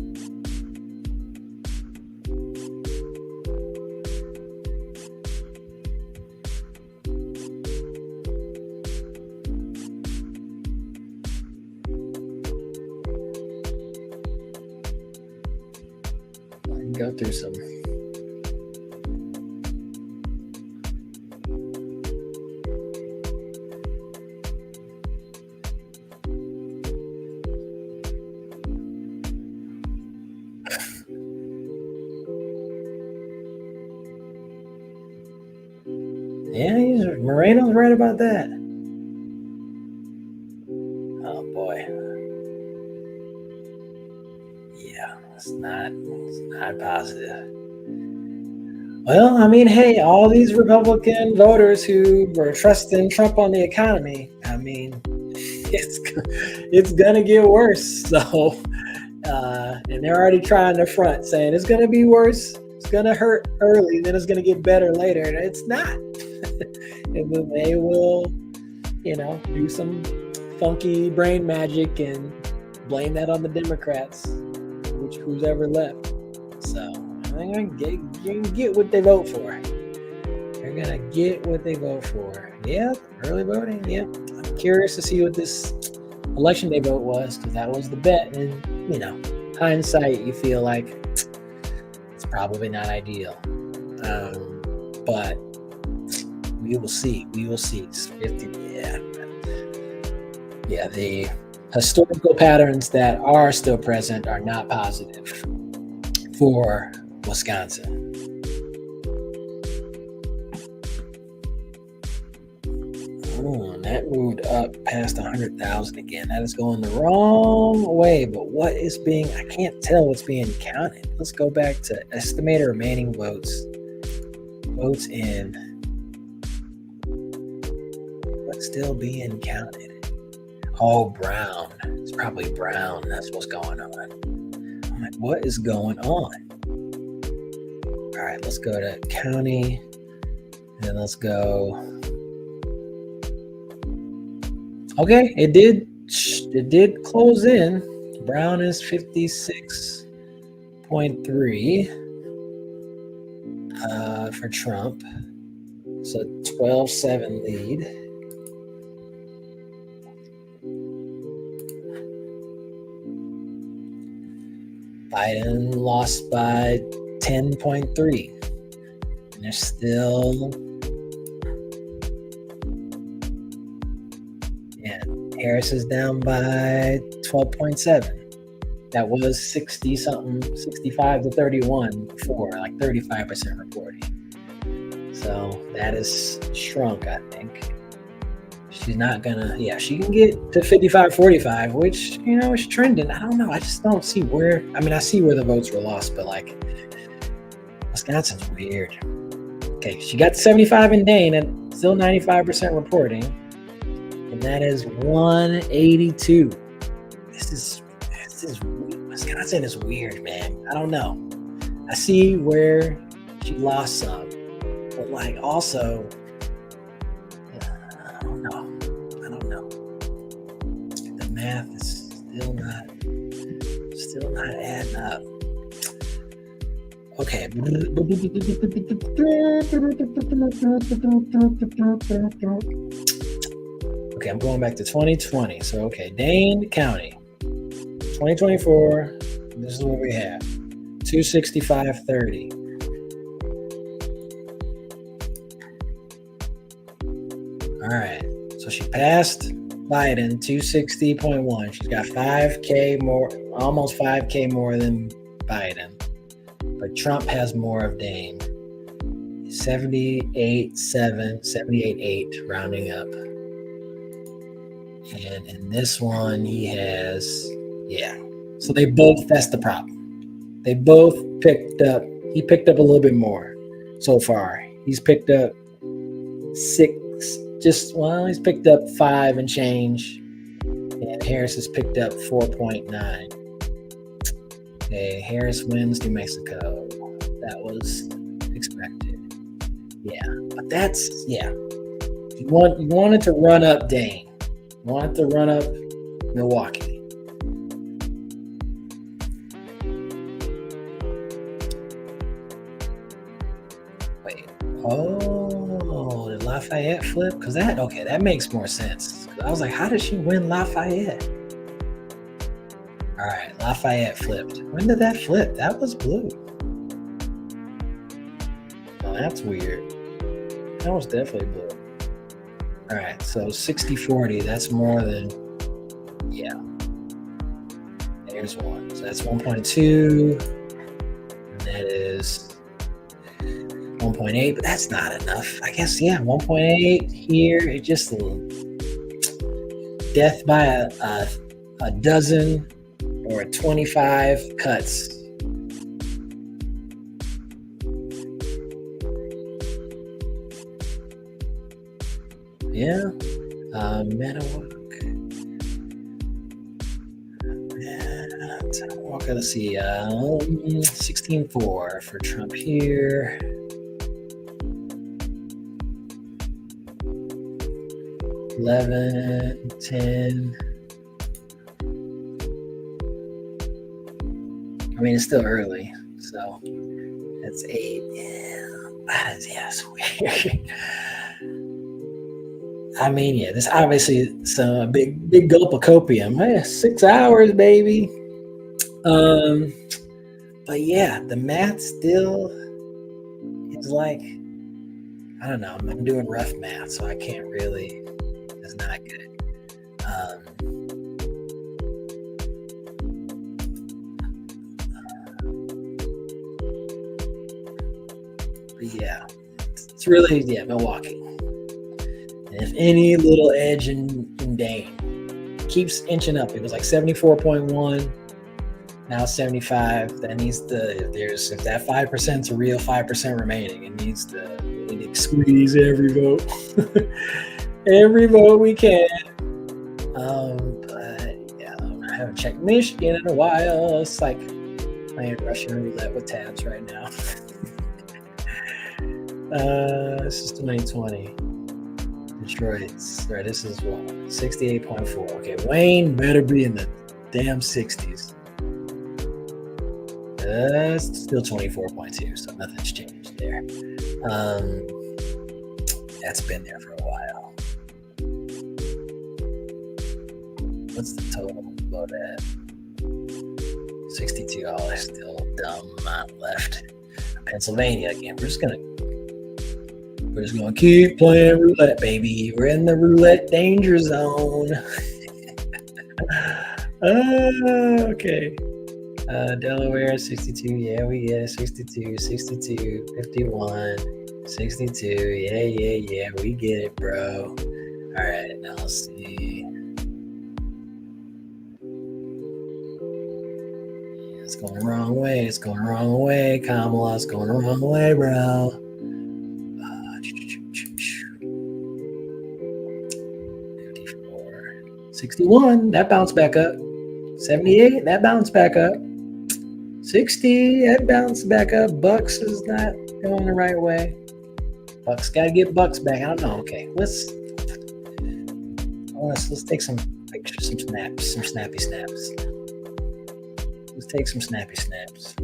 Go through some. Yeah, Moreno's right about that. Oh boy. Yeah, it's not positive. Well, I mean, hey, all these Republican voters who were trusting Trump on the economy, I mean, it's gonna get worse. So, and they're already trying to front, saying it's gonna be worse. It's gonna hurt early, then it's gonna get better later. And it's not. And then they will, do some funky brain magic and blame that on the Democrats, who's ever left. So they're gonna get what they vote for. They're gonna get what they vote for. Yeah, early voting. Yeah, I'm curious to see what this election day vote was, because that was the bet. And hindsight, you feel like it's probably not ideal, but we will see. It's 50. Yeah. The historical patterns that are still present are not positive for Wisconsin. And that moved up past 100,000 again. That is going the wrong way. But I can't tell what's being counted. Let's go back to estimated remaining votes. Votes in. What's still being counted? Oh, Brown. It's probably Brown. That's what's going on. I'm like, what is going on? All right, let's go to county. And let's go. Okay, it did close in. Brown is 56.3 for Trump. So 12-7 lead. Biden lost by 10.3. And they're still. Yeah, Harris is down by 12.7. That was 60 something, 65 to 31 before, like 35% reporting. So that is shrunk, I think. She's not gonna, she can get to 55, 45, which, is trending. I don't know. I just don't see where, I see where the votes were lost, but like, Wisconsin's weird. Okay, she got 75 in Dane and still 95% reporting. And that is 182. This is Wisconsin is weird, man. I don't know. I see where she lost some, but like also, I don't know. The math is still not adding up. Okay. Okay, I'm going back to 2020. So, okay, Dane County, 2024. This is what we have: 265.30. All right. So she passed Biden 260.1. She's got 5K more, almost 5K more than Biden. But Trump has more of Dane. 78.7, 78.8, rounding up. And in this one, he has, So they both, that's the problem. They both picked up, he picked up a little bit more so far. He's picked up he's picked up 5 and change. And Harris has picked up 4.9. Okay, Harris wins New Mexico. That was expected. Yeah, but that's, You wanted to run up Dane. You wanted to run up Milwaukee. Wait. Oh, did Lafayette flip? Because that makes more sense. I was like, how did she win Lafayette? All right, Lafayette flipped. When did that flip? That was blue. Oh, that's weird. That was definitely blue. All right, so 60-40, that's more than, There's one. So that's 1.2. And that is 1.8, but that's not enough. I guess, 1.8 here. It just death by a dozen or 25 cuts. Manawak. Let's see. 16.4 for Trump here. 11.10. It's still early, so that's 8. That's weird. This obviously is a big gulp of copium. 6 hours, baby. But the math still is like, I don't know. I'm doing rough math, so I can't really. It's not good. It's really Milwaukee. And if any little edge in Dane keeps inching up, it was like 74.1, now 75. That needs if that 5% is a real 5% remaining, it needs to squeeze every vote, every vote we can. I haven't checked Michigan in a while. It's like playing Russian roulette with tabs right now. This is 2020. Detroit. Right, this is what? 68.4. Okay, Wayne better be in the damn 60s. Still 24.2, so nothing's changed there. That's been there for a while. What's the total below that? $62. Still dumb amount left. Pennsylvania again. We're just gonna keep playing roulette, baby. We're in the roulette danger zone. Okay. Delaware, 62. Yeah, we get it. 62, 62, 51, 62. Yeah. We get it, bro. All right, now let's see. It's going the wrong way. It's going the wrong way. Kamala, it's going the wrong way, bro. 54. 61. That bounced back up. 78. That bounced back up. 60. That bounced back up. Bucks is not going the right way. Bucks got to get Bucks back. I don't know. Okay, let's take some pictures, some snaps, some snappy snaps. Let's take some snappy snaps.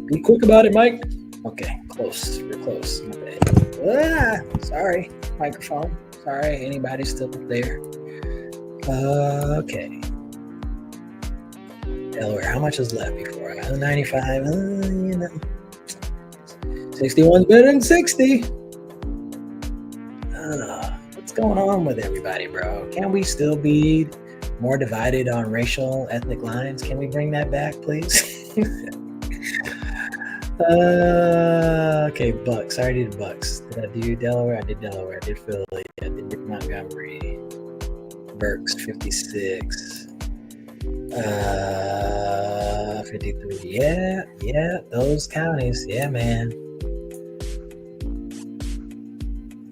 Be quick about it, Mike. Okay, close. We're close. My bad. Sorry, microphone. Sorry, anybody's still there. Okay. Delaware, how much is left before? 95. 61's better than 60. What's going on with everybody, bro? Can we still be more divided on racial, ethnic lines? Can we bring that back, please? Okay, Bucks. I already did Bucks. Did I do Delaware? I did Delaware. I did Philly. I did Montgomery. Berks, 56. 53. Yeah, those counties. Yeah, man.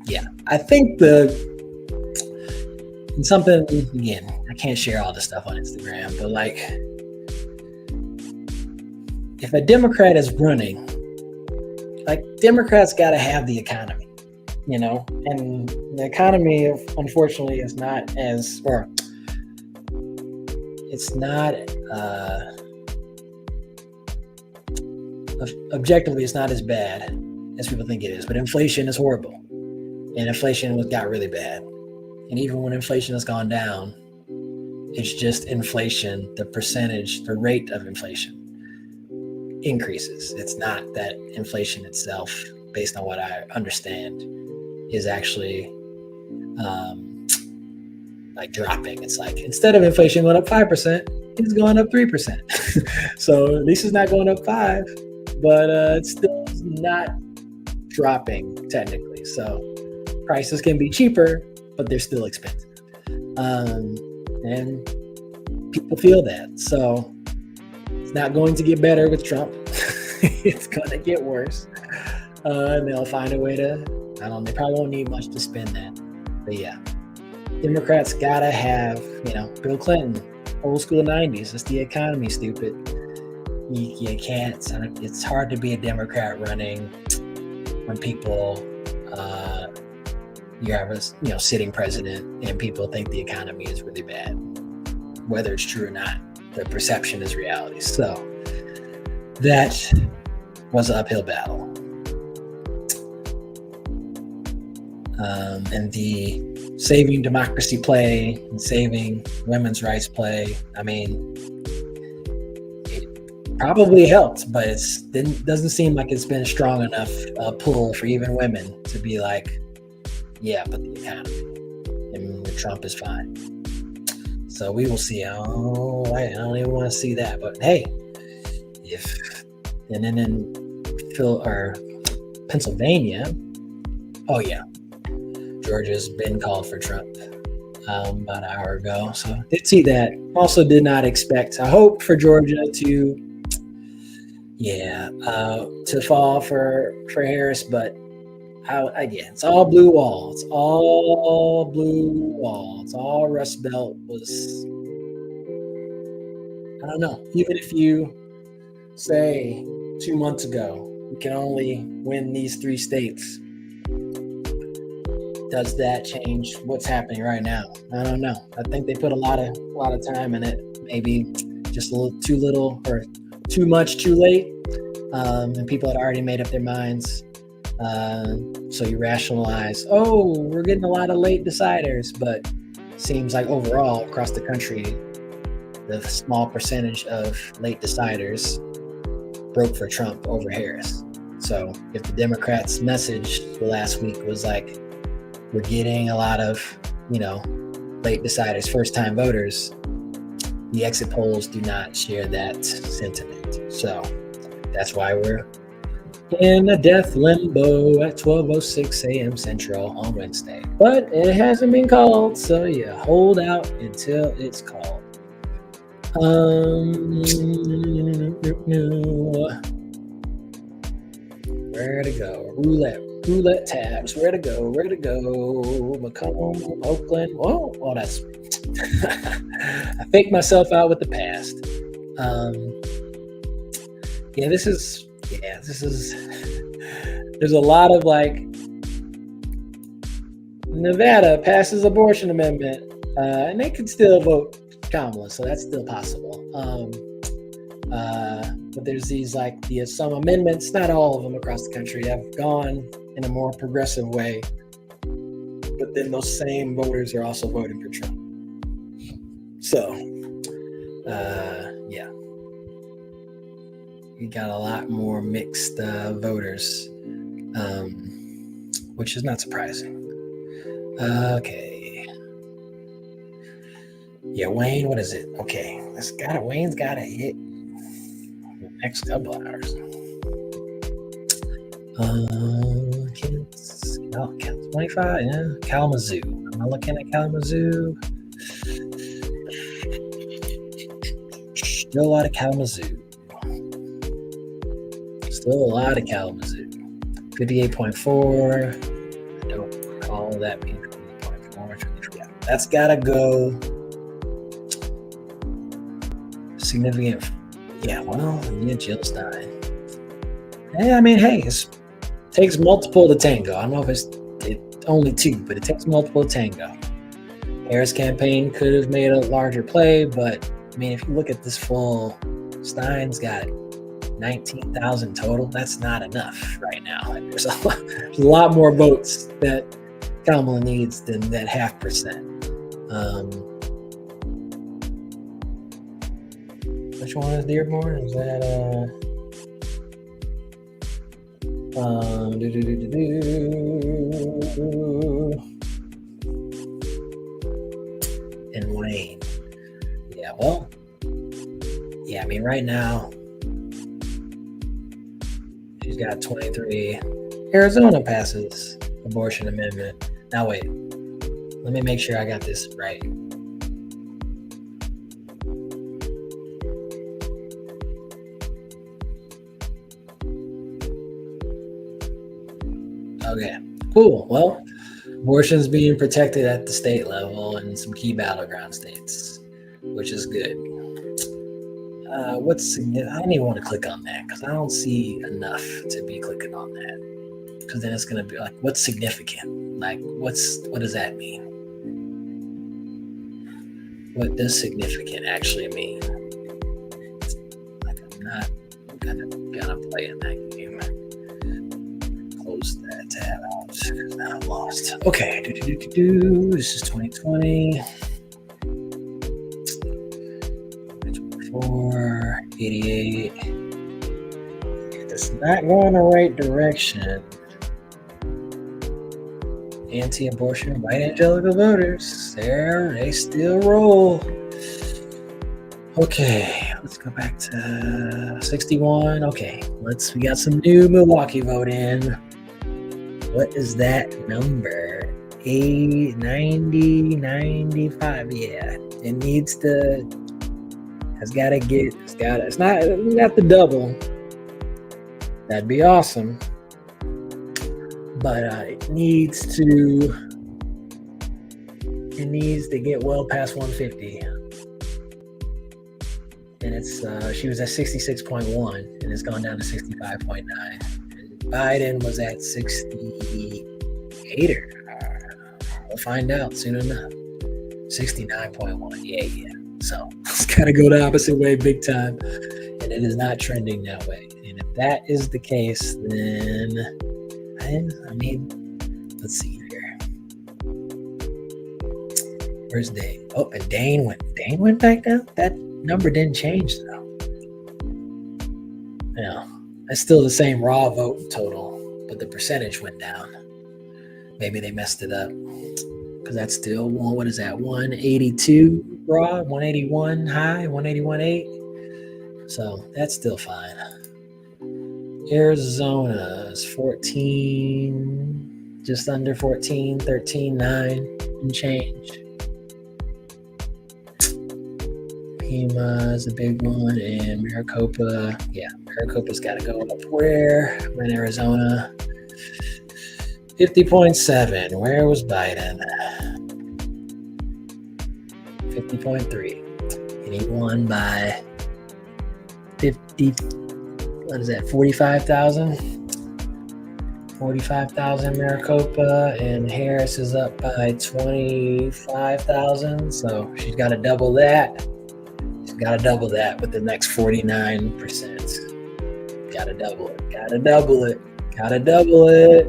Yeah, I think and something, again, I can't share all this stuff on Instagram, but like, if a Democrat is running, like, Democrats got to have the economy, and the economy, unfortunately, is not as, or it's not, objectively, it's not as bad as people think it is, but inflation is horrible, and inflation got really bad. And even when inflation has gone down, it's just inflation, the rate of inflation increases. It's not that inflation itself, based on what I understand, is actually like dropping. It's like, instead of inflation going up 5%, it's going up 3%. So at least it's not going up 5, but it's still not dropping technically. So prices can be cheaper, but they're still expensive. And people feel that. So it's not going to get better with Trump. It's going to get worse. And they'll find a way to, they probably won't need much to spend that. But yeah, Democrats got to have, Bill Clinton, old school 90s. It's the economy, stupid. You can't, it's hard to be a Democrat running when people, you have a sitting president and people think the economy is really bad. Whether it's true or not, the perception is reality. So that was an uphill battle. And the saving democracy play and saving women's rights play, it probably helped, but it doesn't seem like it's been a strong enough pull for even women to be like, yeah, but the economy and Trump is fine. So we will see. Oh, I don't even want to see that. But hey, and then in Pennsylvania, oh yeah, Georgia's been called for Trump about an hour ago. So did see that. Also did not expect. I hope for Georgia to fall for Harris, but again, it's all blue wall. It's all blue wall. It's all Rust Belt was, I don't know. Even if you say 2 months ago, we can only win these 3 states, does that change what's happening right now? I don't know. I think they put a lot of time in it. Maybe just a little too little or too much too late. And people had already made up their minds. So you rationalize, we're getting a lot of late deciders, but seems like overall across the country, the small percentage of late deciders broke for Trump over Harris. So if the Democrats' message the last week was like, we're getting a lot of, late deciders, first-time voters, the exit polls do not share that sentiment. So that's why we're in a death limbo at 12:06 a.m. Central on Wednesday. But it hasn't been called, so yeah, hold out until it's called. Where to go? Roulette tabs. Where to go? Macomb, Oakland. Oh, that's. I faked myself out with the past. This is. There's a lot of like. Nevada passes abortion amendment, and they could still vote Kamala, so that's still possible. But there's these some amendments, not all of them across the country, have gone in a more progressive way. But then those same voters are also voting for Trump. So, you got a lot more mixed voters, which is not surprising. Okay. Yeah, Wayne, what is it? Okay, Wayne's got to hit the next couple hours. Kids, 25, yeah. Kalamazoo. Am I looking at Kalamazoo? Still a lot of Kalamazoo. 58.4. I don't recall that being 58.4. Yeah, that's got to go. Significant. Yeah, Jill's dying. Yeah, it takes multiple to tango. I don't know if it's only two, but it takes multiple to tango. Harris' campaign could have made a larger play, but if you look at this full, Stein's got 19,000 total. That's not enough right now. There's a lot more votes that Kamala needs than that 0.5%. Which one is Dearborn? Is that and Wayne? Right now she's got 23. Arizona passes abortion amendment. Now wait, let me make sure I got this right. Okay, cool. Well, abortion's being protected at the state level in some key battleground states, which is good. What's significant? I don't even want to click on that because I don't see enough to be clicking on that. Because then it's going to be like, what's significant? What does that mean? What does significant actually mean? I'm not gonna play in that game. Close that tab out because now I'm lost. Okay, this is 2020. 88. It's not going the right direction. Anti-abortion white evangelical voters, they still roll. Okay, let's go back to 61. Okay, we got some new Milwaukee vote in. What is that number? 90, 95. Yeah, it needs to. It's not the double. That'd be awesome. But it needs to get well past 150. And she was at 66.1 and it's gone down to 65.9. And Biden was at 68 we'll find out soon enough. 69.1. Yeah. So it's got to go the opposite way big time. And it is not trending that way. And if that is the case, then, let's see here. Where's Dane? Oh, and Dane went back down? That number didn't change, though. Yeah, that's still the same raw vote total, but the percentage went down. Maybe they messed it up. Because that's still, what is that, 182? raw, 181 high, 181.8. So that's still fine. Arizona is 14, just under 14, 13.9 and change. Pima is a big one, and Maricopa, Maricopa's got to go up where? I'm in Arizona. 50.7. Where was Biden? 50.3. And he won by 50. What is that? 45,000. 45,000 Maricopa, and Harris is up by 25,000. So she's got to double that. She's got to double that with the next 49%. Got to double it. Got to double it. Got to double it.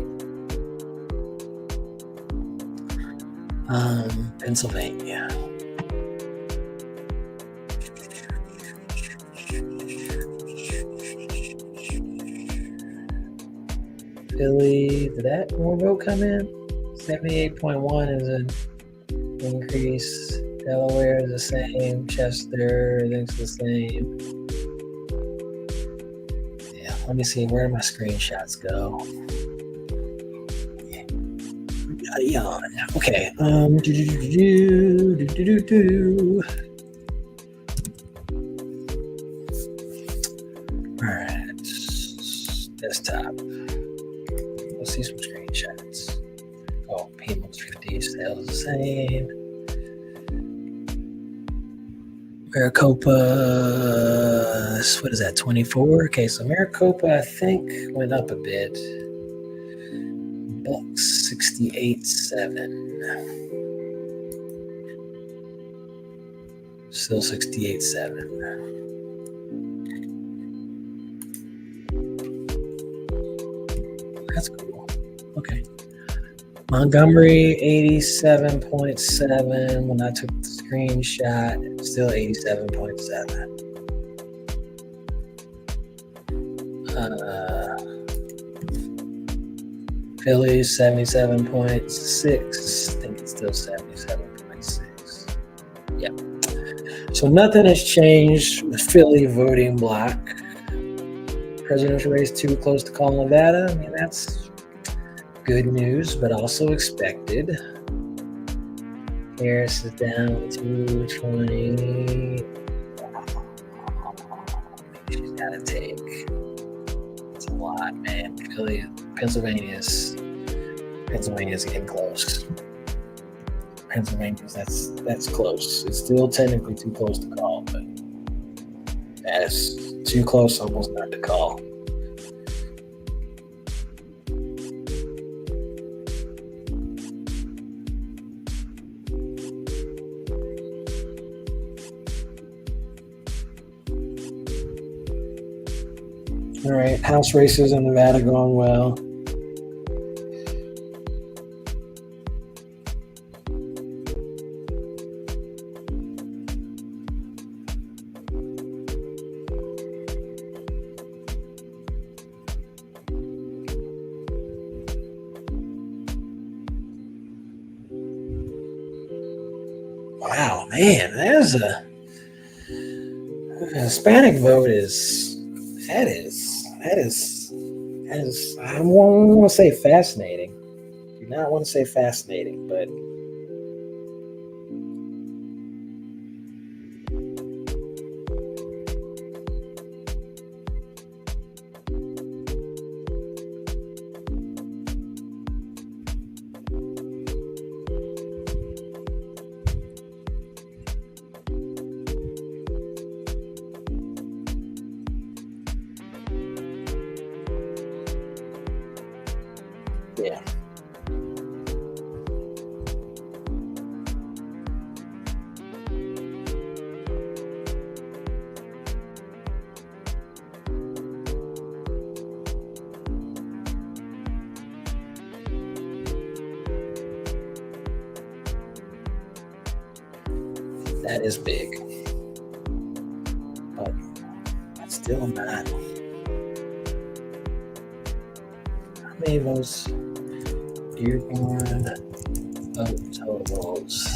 Pennsylvania. Philly, did that more vote come in? 78.1 is an increase. Delaware is the same. Chester, everything's the same. Yeah, let me see where my screenshots go. Yeah, okay. All right, desktop. Let's see some screenshots. Oh, Piedmont's 50, sales the same. Maricopa, what is that, 24? Okay, so Maricopa, I think, went up a bit. Bucks 68.7. Still 68.7. That's cool. Okay. Montgomery 87.7. When I took the screenshot, still 87.7. Philly 77.6. I think it's still 77.6. Yeah. So nothing has changed with Philly voting block. Presidential race too close to call Nevada. I mean, that's good news, but also expected. Harris is down to 20. She's got to take. It's a lot, man. Philly, Pennsylvania's getting close. That's close. It's still technically too close to call, but that's too close almost not to call. All right, House races in Nevada going well. Wow, man, there's a Hispanic vote is I want to say fascinating. Do not want to say fascinating, but yeah. That is big, but that's still not. How many of those Dearborn vote totals?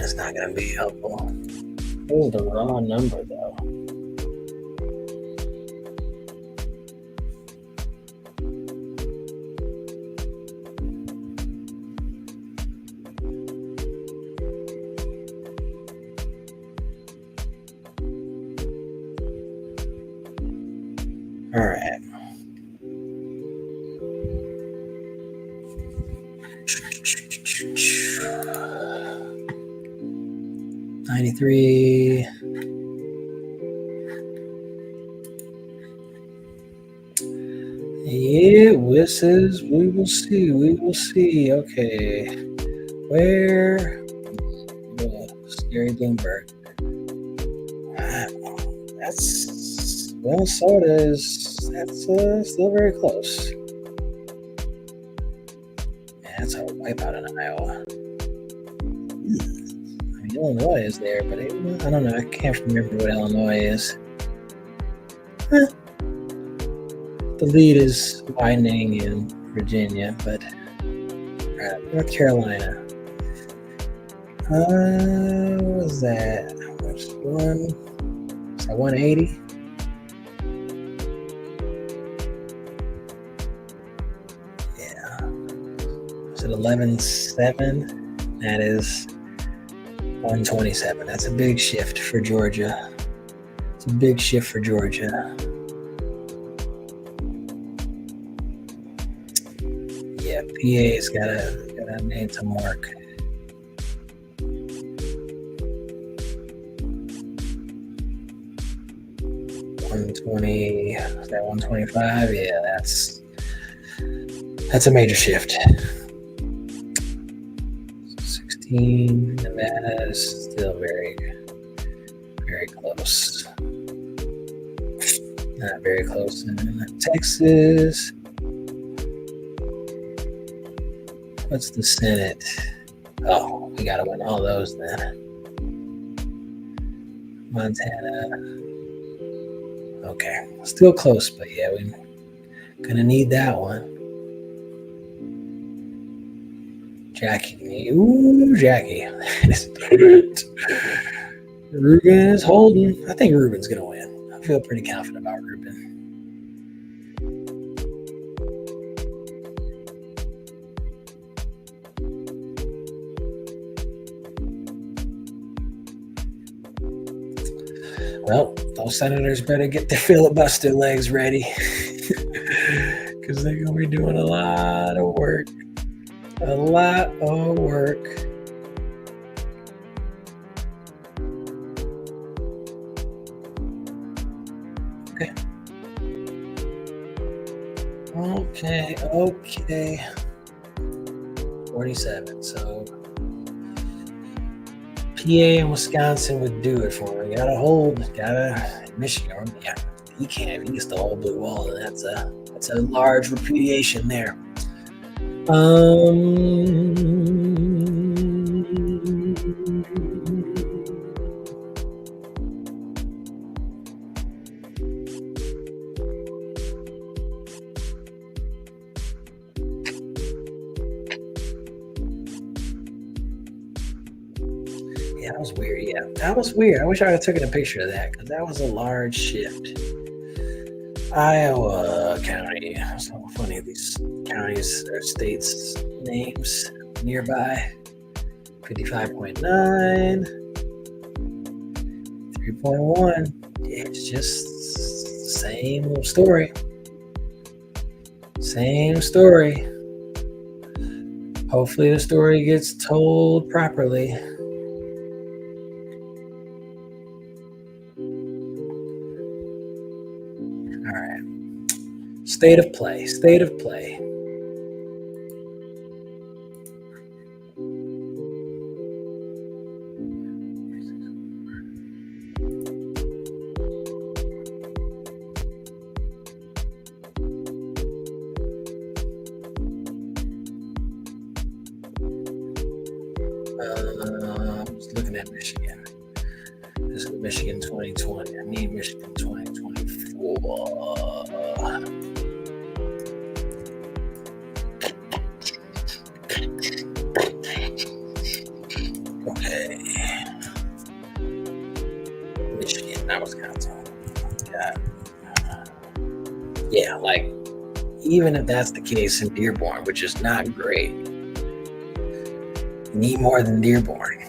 That's not going to be helpful. What was the raw number, though? All right. $93. Yeah, this is, we will see. Okay. Where? Scary Bloomberg. That's, Minnesota that's still very close. Yeah, that's a wipeout in Iowa. I mean, Illinois is there, but I don't know. I can't remember what Illinois is. The lead is widening in Virginia, but North Carolina. What was that? Which one? Was that 180? Yeah. Was it 11.7? That is 127. That's a big shift for Georgia. It's a big shift for Georgia. Yeah, PA's gotta need some work. Is that 125? Yeah, that's a major shift. 16, Nevada is still very, very close. Not very close in Texas. What's the Senate? Oh, we gotta win all those then. Montana. Okay, still close, but yeah, we're gonna need that one. Jackie. Ruben is holding. I think Ruben's gonna win. I feel pretty confident about Ruben. Well, those senators better get their filibuster legs ready because they're going to be doing a lot of work. A lot of work. Okay. 47. So PA and Wisconsin would do it for him. Michigan. Yeah, he can't. He gets the whole blue wall, and that's a large repudiation there. Yeah, that was weird. Yeah, that was weird. I wish I had taken a picture of that because that was a large shift. Iowa County. It's so funny, these counties or states names nearby. 55.9. 3.1. Yeah, it's just the same little story. Same story. Hopefully the story gets told properly. All right. State of play. Looking at Michigan. This is Michigan 2020. I need Michigan 2024. Okay. Yeah, like, even if that's the case in Dearborn, which is not great, you need more than Dearborn.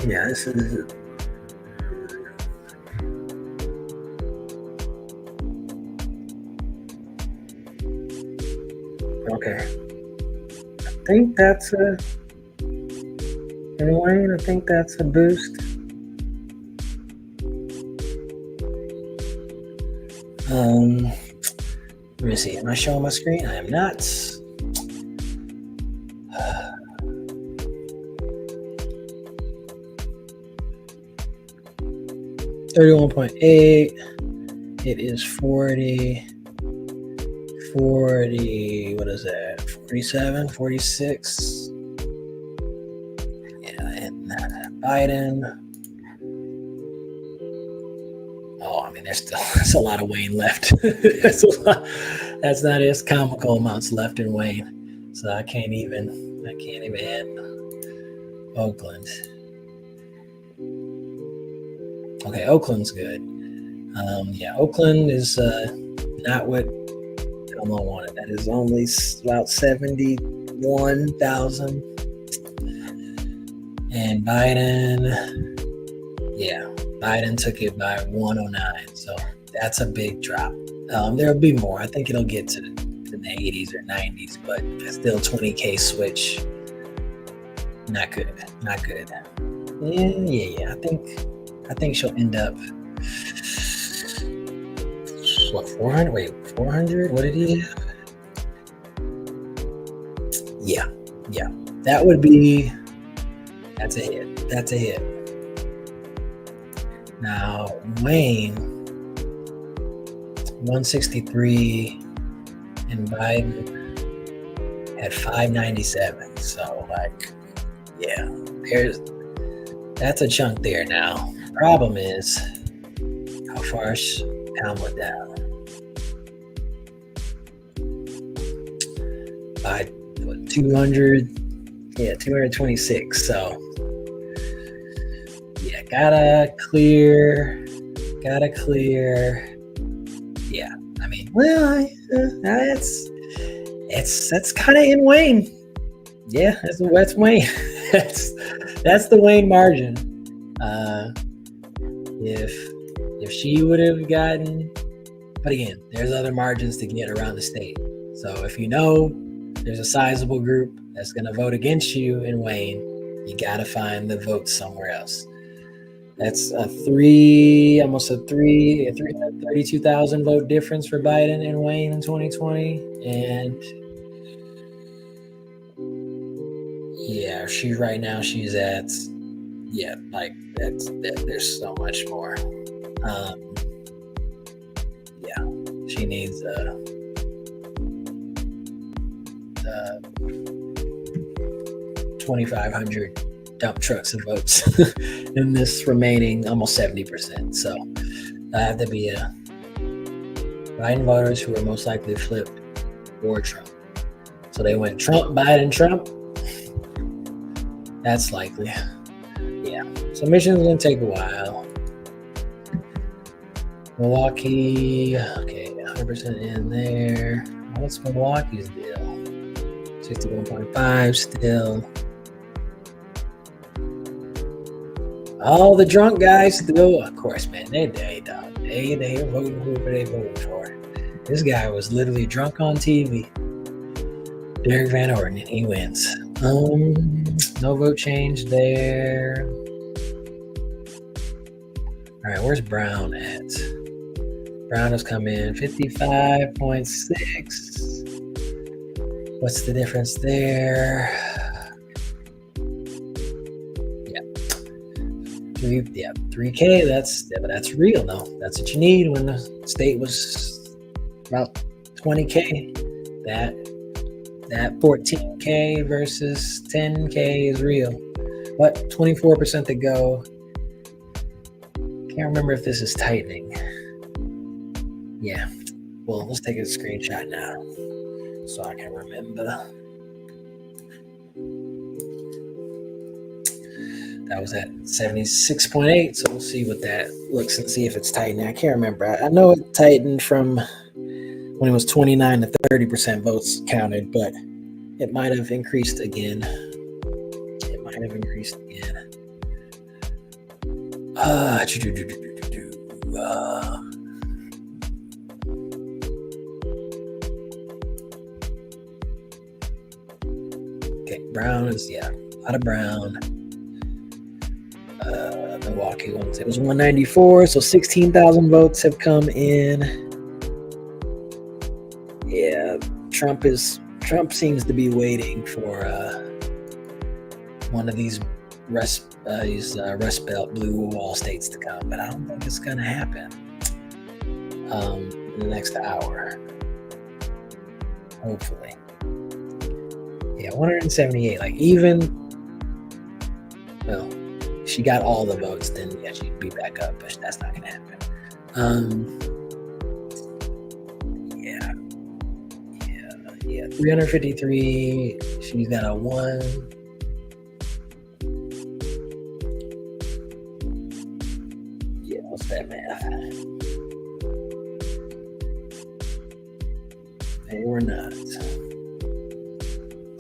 Yeah, this is... Okay. I think that's a... In Wayne, I think that's a boost. Let me see. Am I showing my screen? I am not. 31.8. It is 40. What is that? 47, 46. Yeah, and Biden. Oh, I mean, there's a lot of Wayne left. That's a lot. That's not as comical amounts left in Wayne. So I can't even add Oakland. Okay, Oakland's good. Yeah, Oakland is not what Elmo wanted. That is only about 71,000. And Biden, yeah, Biden took it by 109. So that's a big drop. There'll be more. I think it'll get to the 80s or 90s, but still 20K switch. Not good. Not good. Yeah. I think she'll end up, what, 400? Wait, 400? What did he have? Yeah. That would be, that's a hit. That's a hit. Now, Wayne, 163, and Biden had 597. So, like, yeah, that's a chunk there now. Problem is, how far is Kamala down? By 200, 226. So, yeah, gotta clear. Yeah, I mean, well, that's kind of in Wayne. Yeah, that's Wayne. that's the Wayne margin. If she would have gotten, but again, there's other margins to get around the state. So if you know there's a sizable group that's going to vote against you in Wayne, you got to find the votes somewhere else. That's almost a 332,000 vote difference for Biden and Wayne in 2020. And yeah, she's at, yeah, like there's so much more. Yeah, she needs 2,500 dump trucks of votes in this remaining almost 70%. So I have to be Biden voters who are most likely flipped or Trump. So they went Trump, Biden, Trump. That's likely. Yeah. Submission's gonna take a while. Milwaukee, okay, 100% in there. What's Milwaukee's deal? 61.5 still. All the drunk guys still, of course, man. They are voting whoever they voting for. This guy was literally drunk on TV. Derek Van Orden, he wins. No vote change there. All right, where's Brown at? Brown has come in 55.6. What's the difference there? Yeah, 3K. That's real though. That's what you need when the state was about 20K. That 14K versus 10K is real. What? 24% to go. Can't remember if this is tightening. Yeah. Well, let's take a screenshot now so I can remember. That was at 76.8. So we'll see what that looks and see if it's tightened. I can't remember. I know it tightened from when it was 29 to 30% votes counted, but it might have increased again. Okay, Brown is, a lot of Brown. Milwaukee ones. It was 194, so 16,000 votes have come in. Yeah, Trump seems to be waiting for one of these Rust Belt blue wall states to come, but I don't think it's gonna happen in the next hour. Hopefully. Yeah, 178. Like she got all the votes, then she'd be back up, but that's not gonna happen. 353. She's got a 1. Yeah, what's that math? They were not.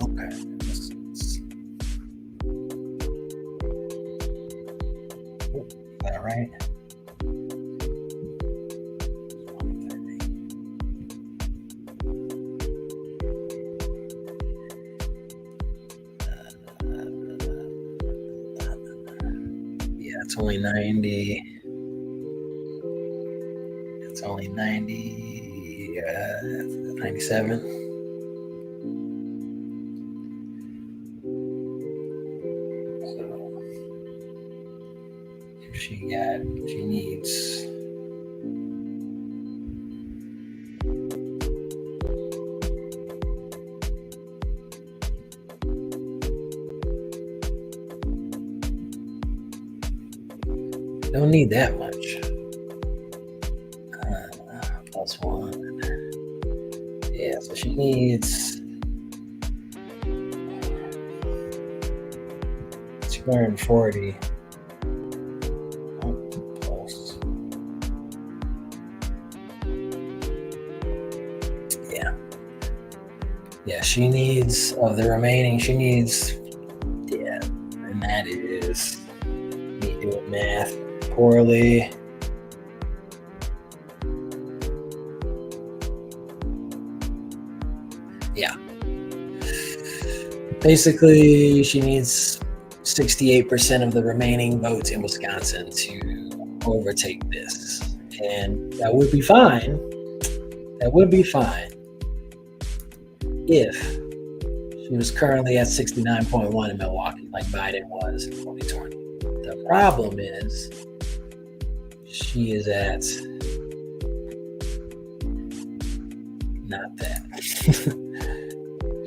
Okay. Is that right? It's only 90. It's only 90. 97. So she needs. Don't need that much. +1. Yeah, so she needs 240. Plus. Yeah, she needs, of the remaining, and that is, me doing math poorly. Yeah. Basically, she needs 68% of the remaining votes in Wisconsin to overtake this. And that would be fine. If she was currently at 69.1 in Milwaukee, like Biden was in 2020. The problem is she is at not that.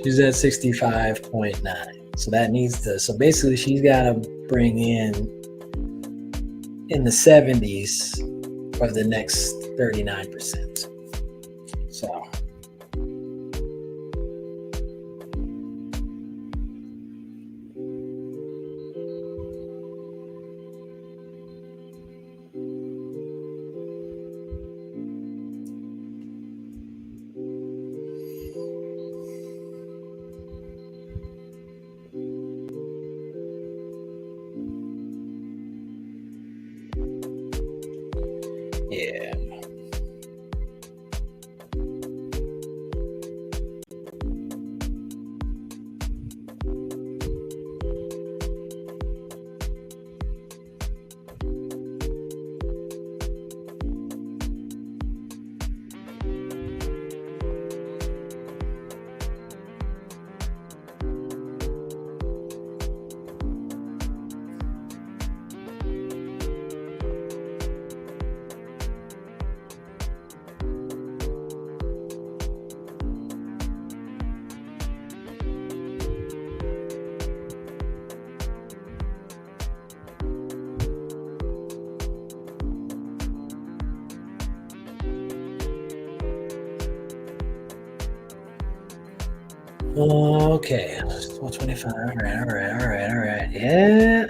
She's at 65.9. So that needs to, so basically she's got to bring in the 70s for the next 39%. So yeah. Okay, 125. All right. Yeah.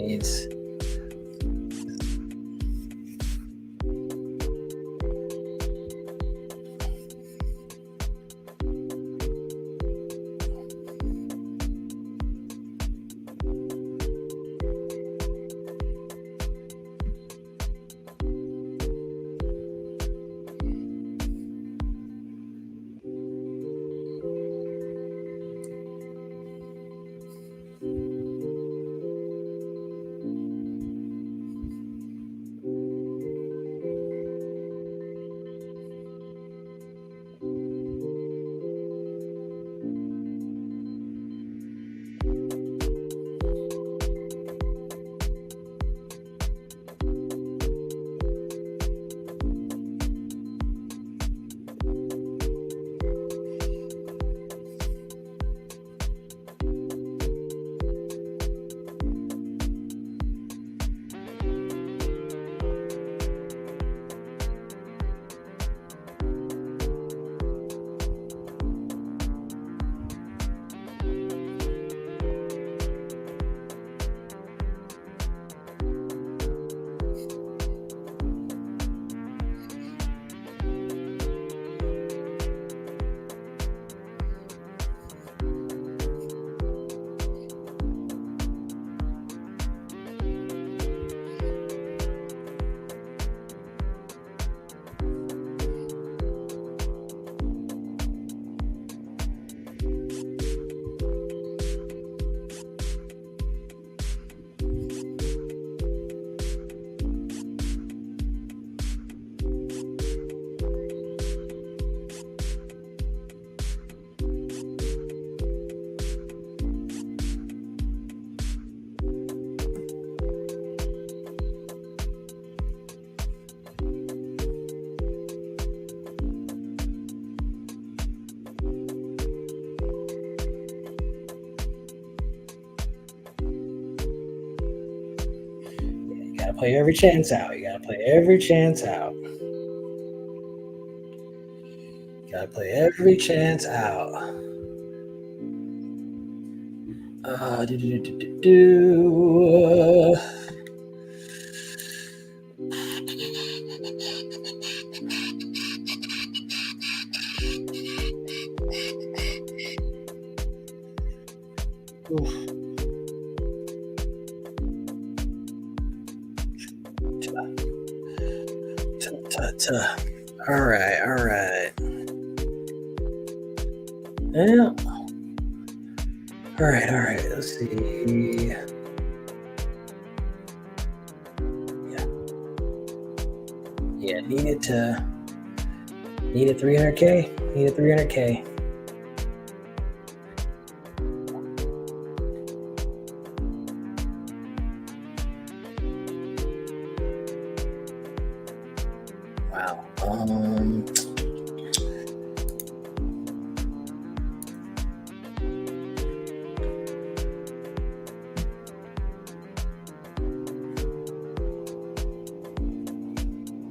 needs. Gotta play every chance out. You gotta play every chance out. Gotta play every chance out. Do, do, do, do, do. Oof. All right. Yeah. All right. Let's see. Yeah. Needed 300K. Needed 300K. Wow.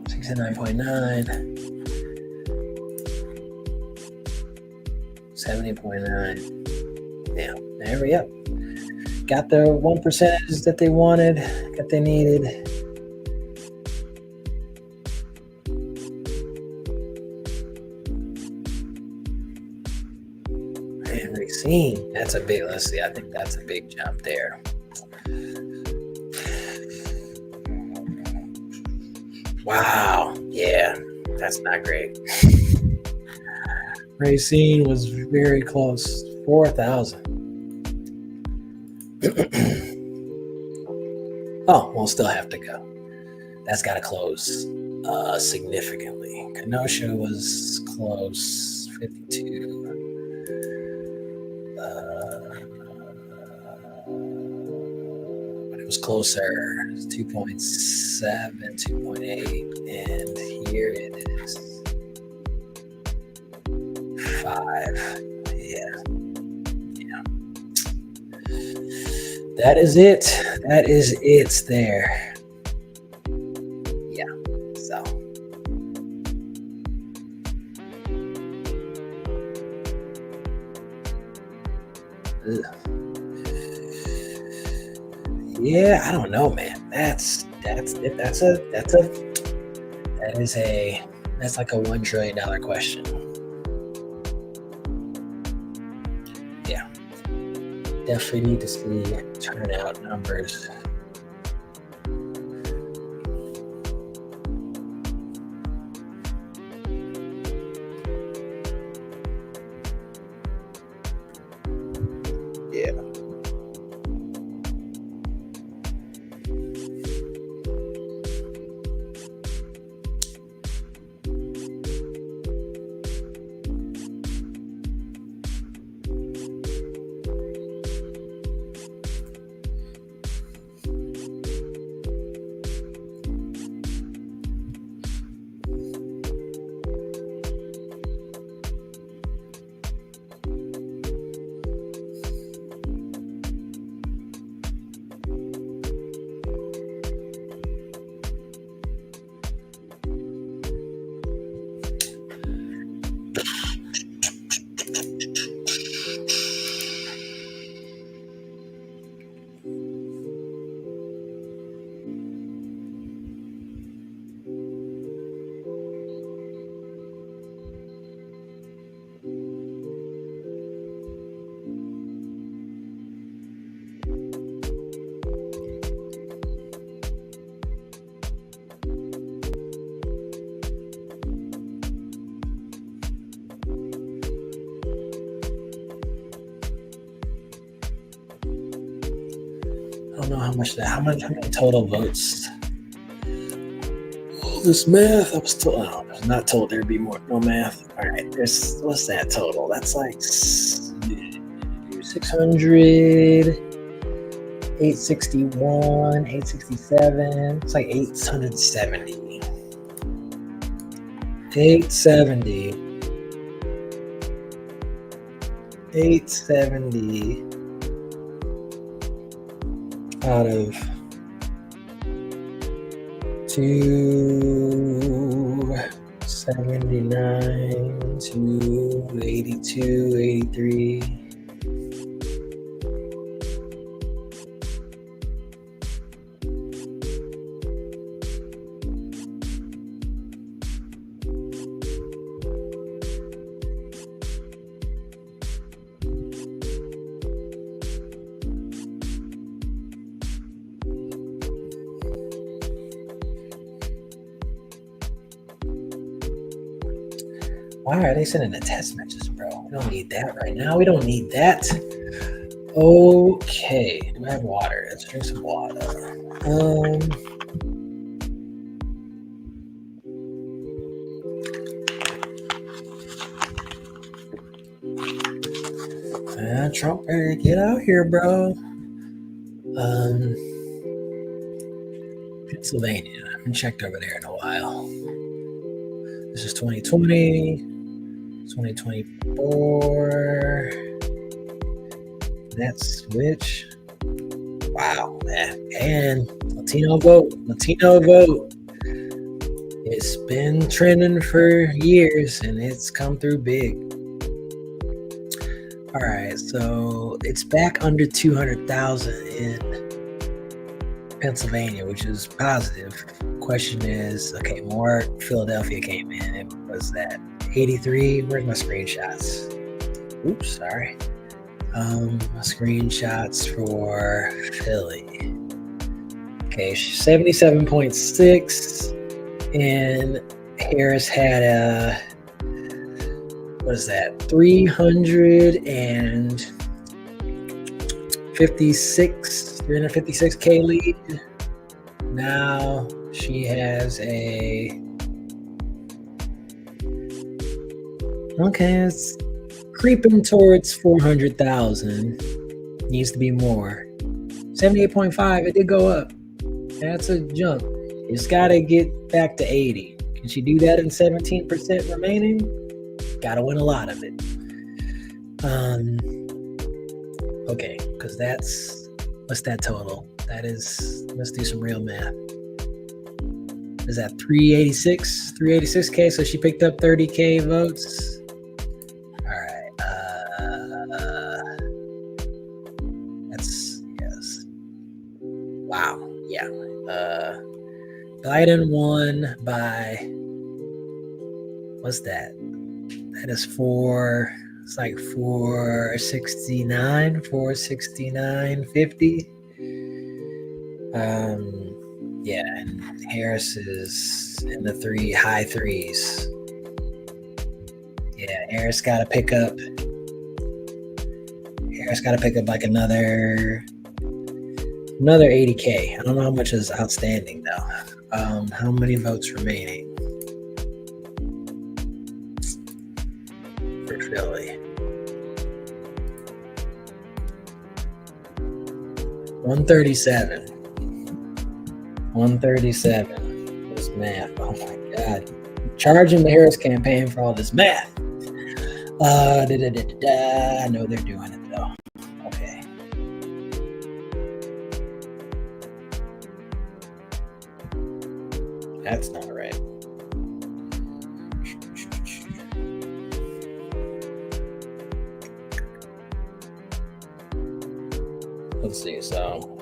$69.9, 70.9. Yeah, there we go. Got the 1% that they wanted, that they needed. And Racine, that's a big. Let's see. I think that's a big jump there. Wow. Yeah, that's not great. Racine was very close. 4,000. Oh, we'll still have to go. That's got to close significantly. Kenosha was close. 52. But it was closer. 2.7, 2.8, and here it is. 5. Yeah. That is it. That is it there. Yeah. So. Yeah, I don't know, man. That's like a $1 trillion question. Yeah, definitely need to see turnout numbers. Yeah. I don't know how many total votes. All this math, I was not told there'd be no math. All right, what's that total? That's like 600, 861, 867. It's like 870. 870. 870 out of 279 to 82, 83. Why are they sending the text messages, bro? We don't need that right now. We don't need that. Okay. Do I have water? Let's drink some water. Trump, get out here, bro. Pennsylvania. I haven't checked over there in a while. This is 2020, 2024. That switch. Wow, man. And Latino vote. It's been trending for years and it's come through big. All right, so it's back under 200,000 in Pennsylvania, which is positive. Question is, okay, more Philadelphia came in. It was that 83. Where's my screenshots? Oops, sorry. Screenshots for Philly. Okay, 77.6, and Harris had a, what is that? 356K lead. Now she has it's creeping towards 400,000. Needs to be more. 78.5, it did go up. That's a jump. It's got to get back to 80. Can she do that in 17% remaining? Got to win a lot of it. Okay, because what's that total? That is, let's do some real math. Is that 386K? So she picked up 30K votes. All right. That's, yes. Wow. Yeah. Biden won by, what's that? That is it's like 469, 50. Yeah, and Harris is in the high threes. Yeah, Harris got to pick up like another 80K. I don't know how much is outstanding though. How many votes remaining for Philly? 137. 137. This math. Oh my God. Charging the Harris campaign for all this math. I know they're doing it though. Okay. That's not right. Let's see. So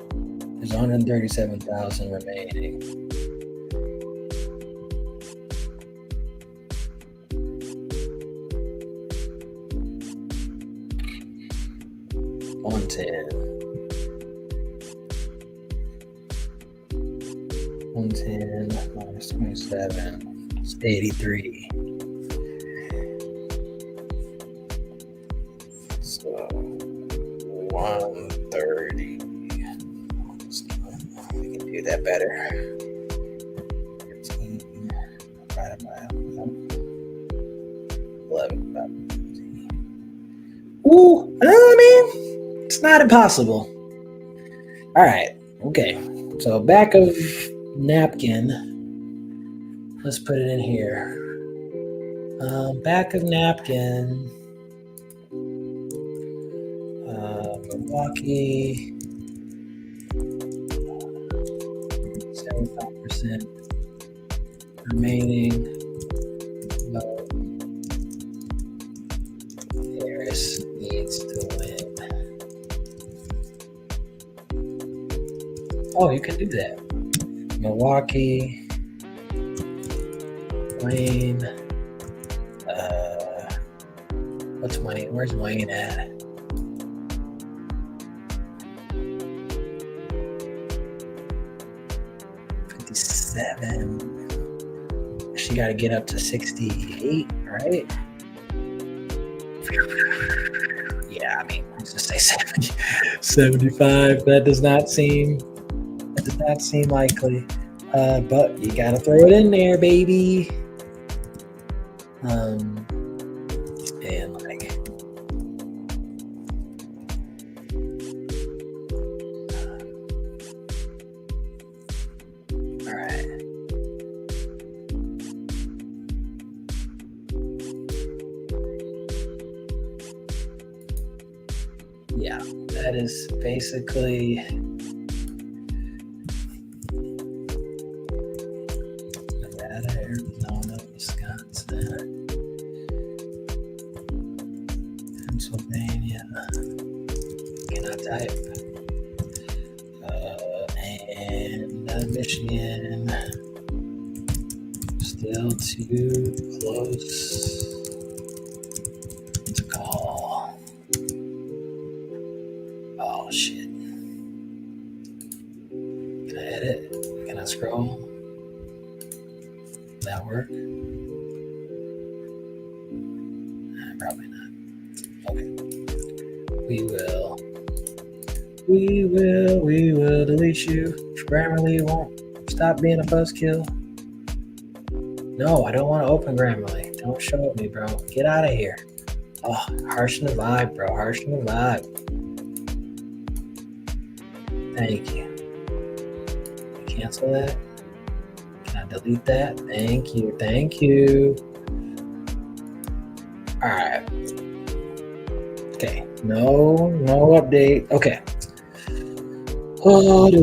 there's 137,000 remaining. $110 minus 27. It's 83. So 130. We can do that better. 13 divided by 11. Ooh, I mean, it's not impossible. All right. Okay. So back of napkin. Let's put it in here. Back of napkin. Milwaukee. 75% remaining. Harris needs to win. Oh, you can do that. Milwaukee, Wayne. What's Wayne? Where's Wayne at? She got to get up to 68, right? Yeah, I mean, let's just say 75. That does not seem likely. But you got to throw it in there, baby. And like, all right. Yeah, that is basically Nevada, Arizona, Wisconsin, Pennsylvania. Cannot type. And Michigan. Still too close to call. Oh shit. Can I edit? Can I scroll? Will that work? Probably not. Okay. We will delete you. Grammarly won't stop being a buzzkill. No, I don't want to open Grammarly. Don't show it me, bro. Get out of here. Oh, harshen the vibe, bro. Harshen the vibe. Thank you. Cancel that. Can I delete that? Thank you. Thank you. All right. Okay. No update. Okay. Oh, do.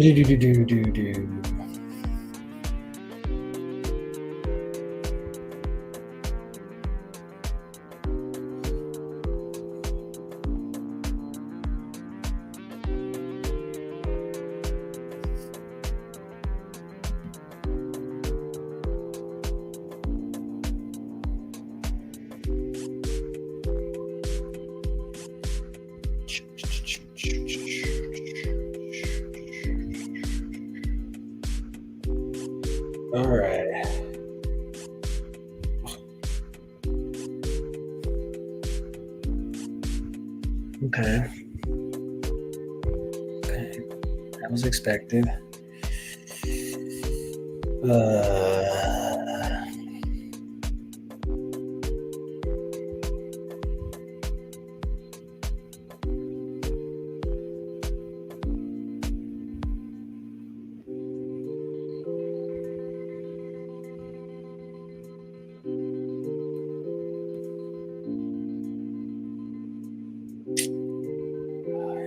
All right. Okay. Okay. That was expected.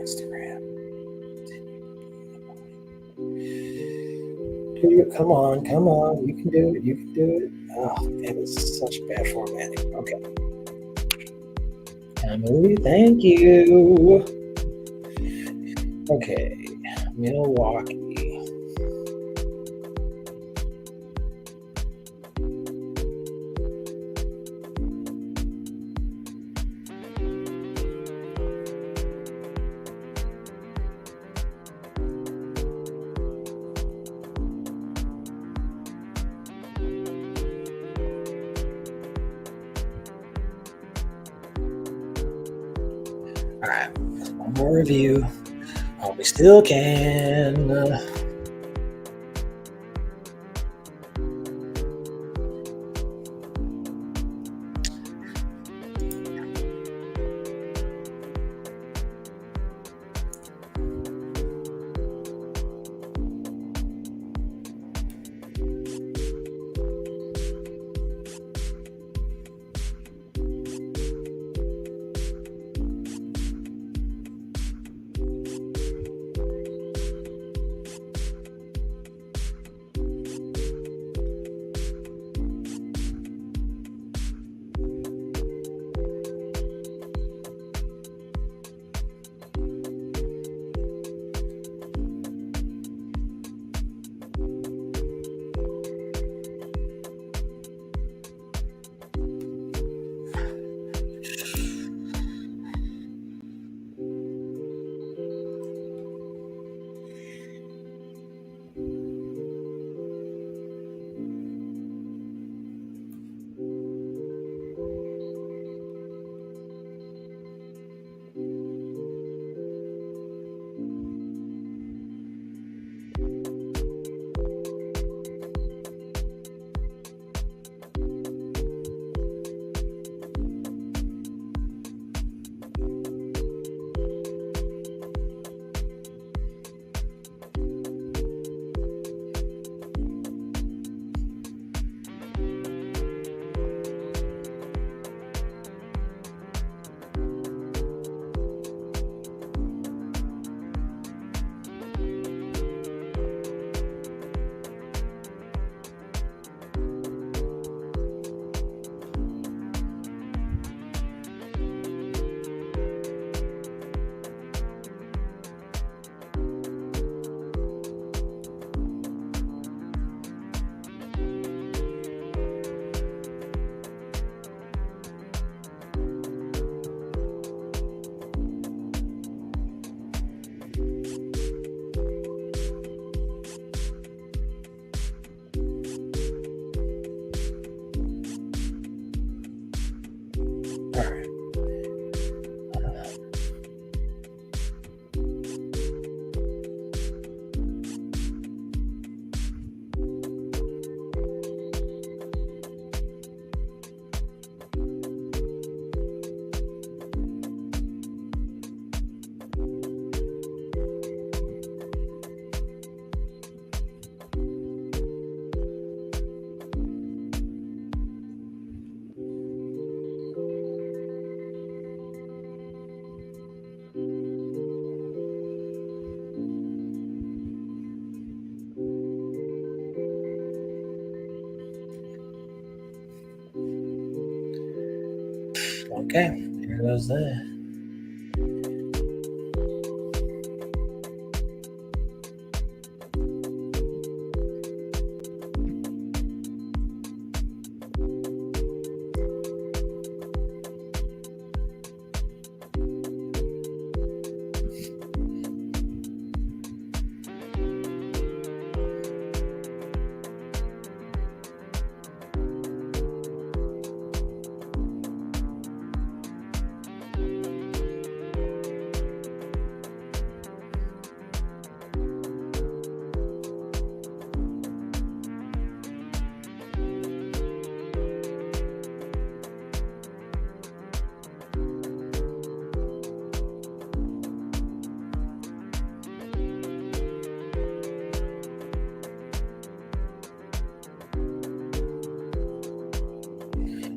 Instagram. Come on. You can do it. You can do it. Oh, man, it's such bad formatting. Okay. Movie, thank you. Okay. Milwaukee. All right. One more review. Oh, we still can. All right. Okay, there goes that.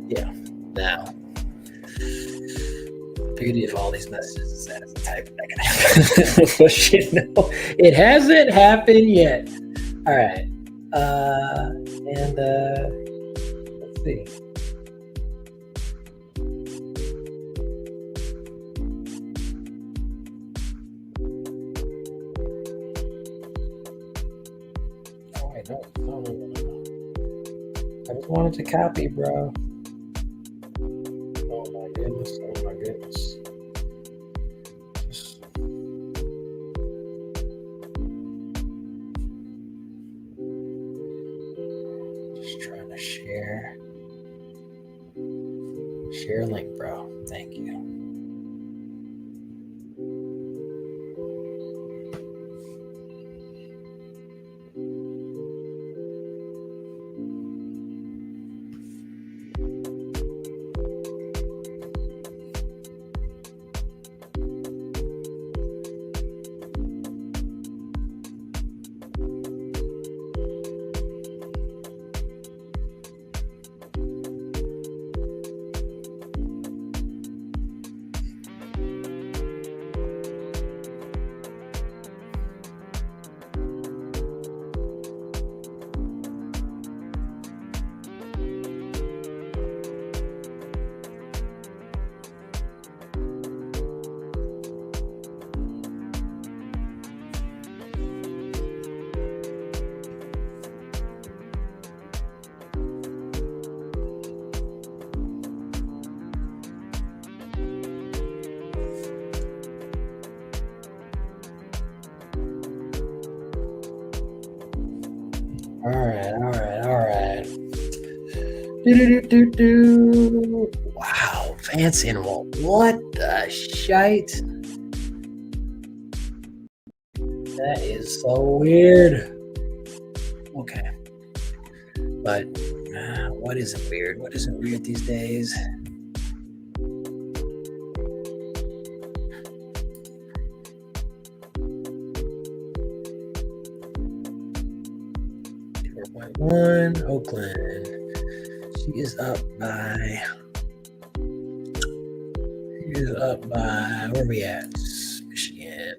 Yeah. Now, beauty of all these messages is that it's a type that can happen. But it hasn't happened yet. All right. And let's see. Oh wait, no. I just wanted to copy, bro. Oh my goodness. Just trying to share link, bro. Thank you. All right. Wow, Vance Animal. What the shite? That is so weird. Okay. But what isn't weird? What isn't weird these days? One Oakland. She is up by. Where are we at? Michigan.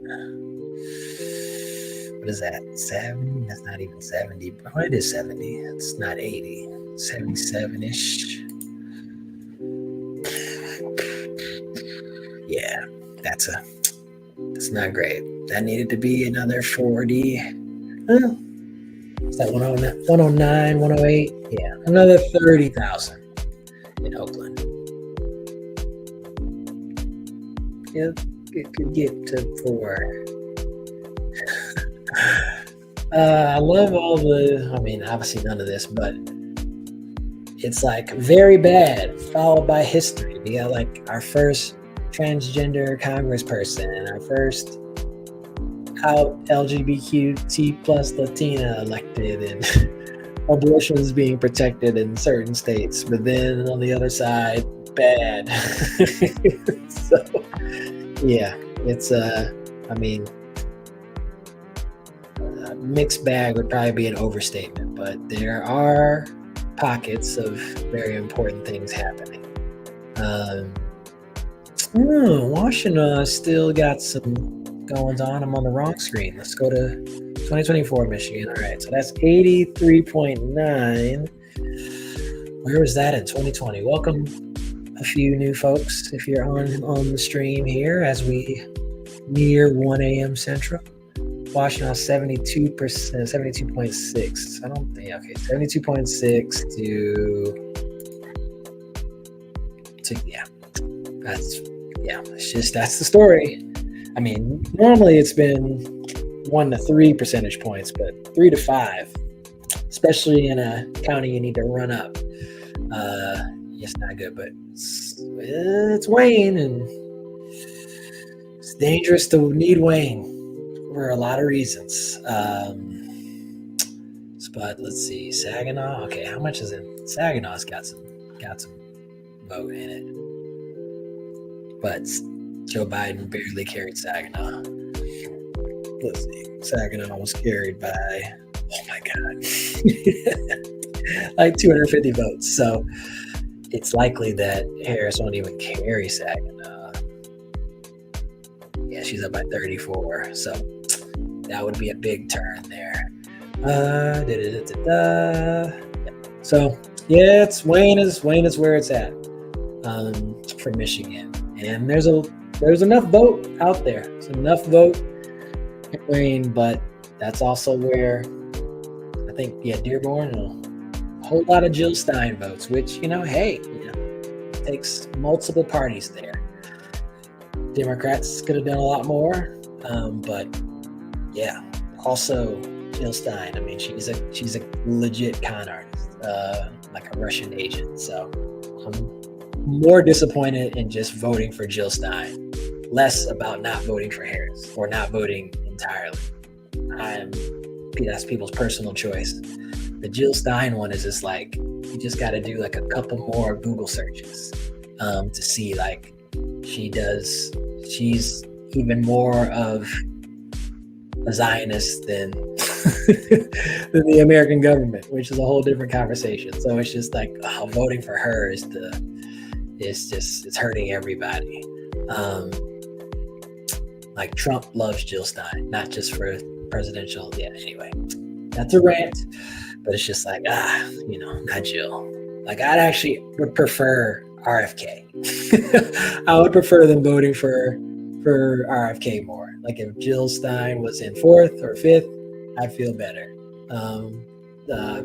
What is that? 70? That's not even 70. Oh, it is 70. It's not 80. 77-ish. Yeah, that's not great. That needed to be another 40. Is that 109, 108? Yeah, another 30,000 in Oakland. Yeah, it could get to 4. I love all obviously none of this, but it's like very bad, followed by history. We got like our first transgender congressperson, our first out LGBTQ plus Latina elected, and abortion is being protected in certain states, but then on the other side, bad. So yeah, it's a mixed bag would probably be an overstatement, but there are pockets of very important things happening. Washington still got some goings on. I'm on the wrong screen. Let's go to 2024 Michigan. All right, so that's 83.9. Where was that in 2020? Welcome a few new folks if you're on the stream here as we near 1 a.m. Central. Washington 72%, 72.6. I don't think, okay, 72.6 that's the story. Normally it's been 1 to 3 percentage points, but 3 to 5, especially in a county you need to run up. It's not good, but it's Wayne, and it's dangerous to need Wayne for a lot of reasons. But let's see, Saginaw. Okay, how much is it? Saginaw's got some vote in it, but Joe Biden barely carried Saginaw. Let's see, Saginaw was carried by, oh my God, like 250 votes. So it's likely that Harris won't even carry Saginaw. Yeah, she's up by 34, so that would be a big turn there. So yeah, it's Wayne is where it's at for Michigan, and there's enough vote out there. There's enough vote in Wayne, but that's also where I think Dearborn and a whole lot of Jill Stein votes, which it takes multiple parties there. Democrats could have done a lot more, but yeah, also Jill Stein. I mean, she's a legit con artist, like a Russian agent. So I'm more disappointed in just voting for Jill Stein, less about not voting for Harris or not voting entirely. That's people's personal choice. The Jill Stein one is just like, you just got to do like a couple more Google searches to see like she's even more of a Zionist than the American government, which is a whole different conversation. So it's just like voting for her it's hurting everybody. Like Trump loves Jill Stein, not just for presidential. Yeah, anyway, that's a rant, but it's just like, not Jill. Like I actually would prefer RFK. I would prefer them voting for RFK more. Like if Jill Stein was in 4th or 5th, I feel better.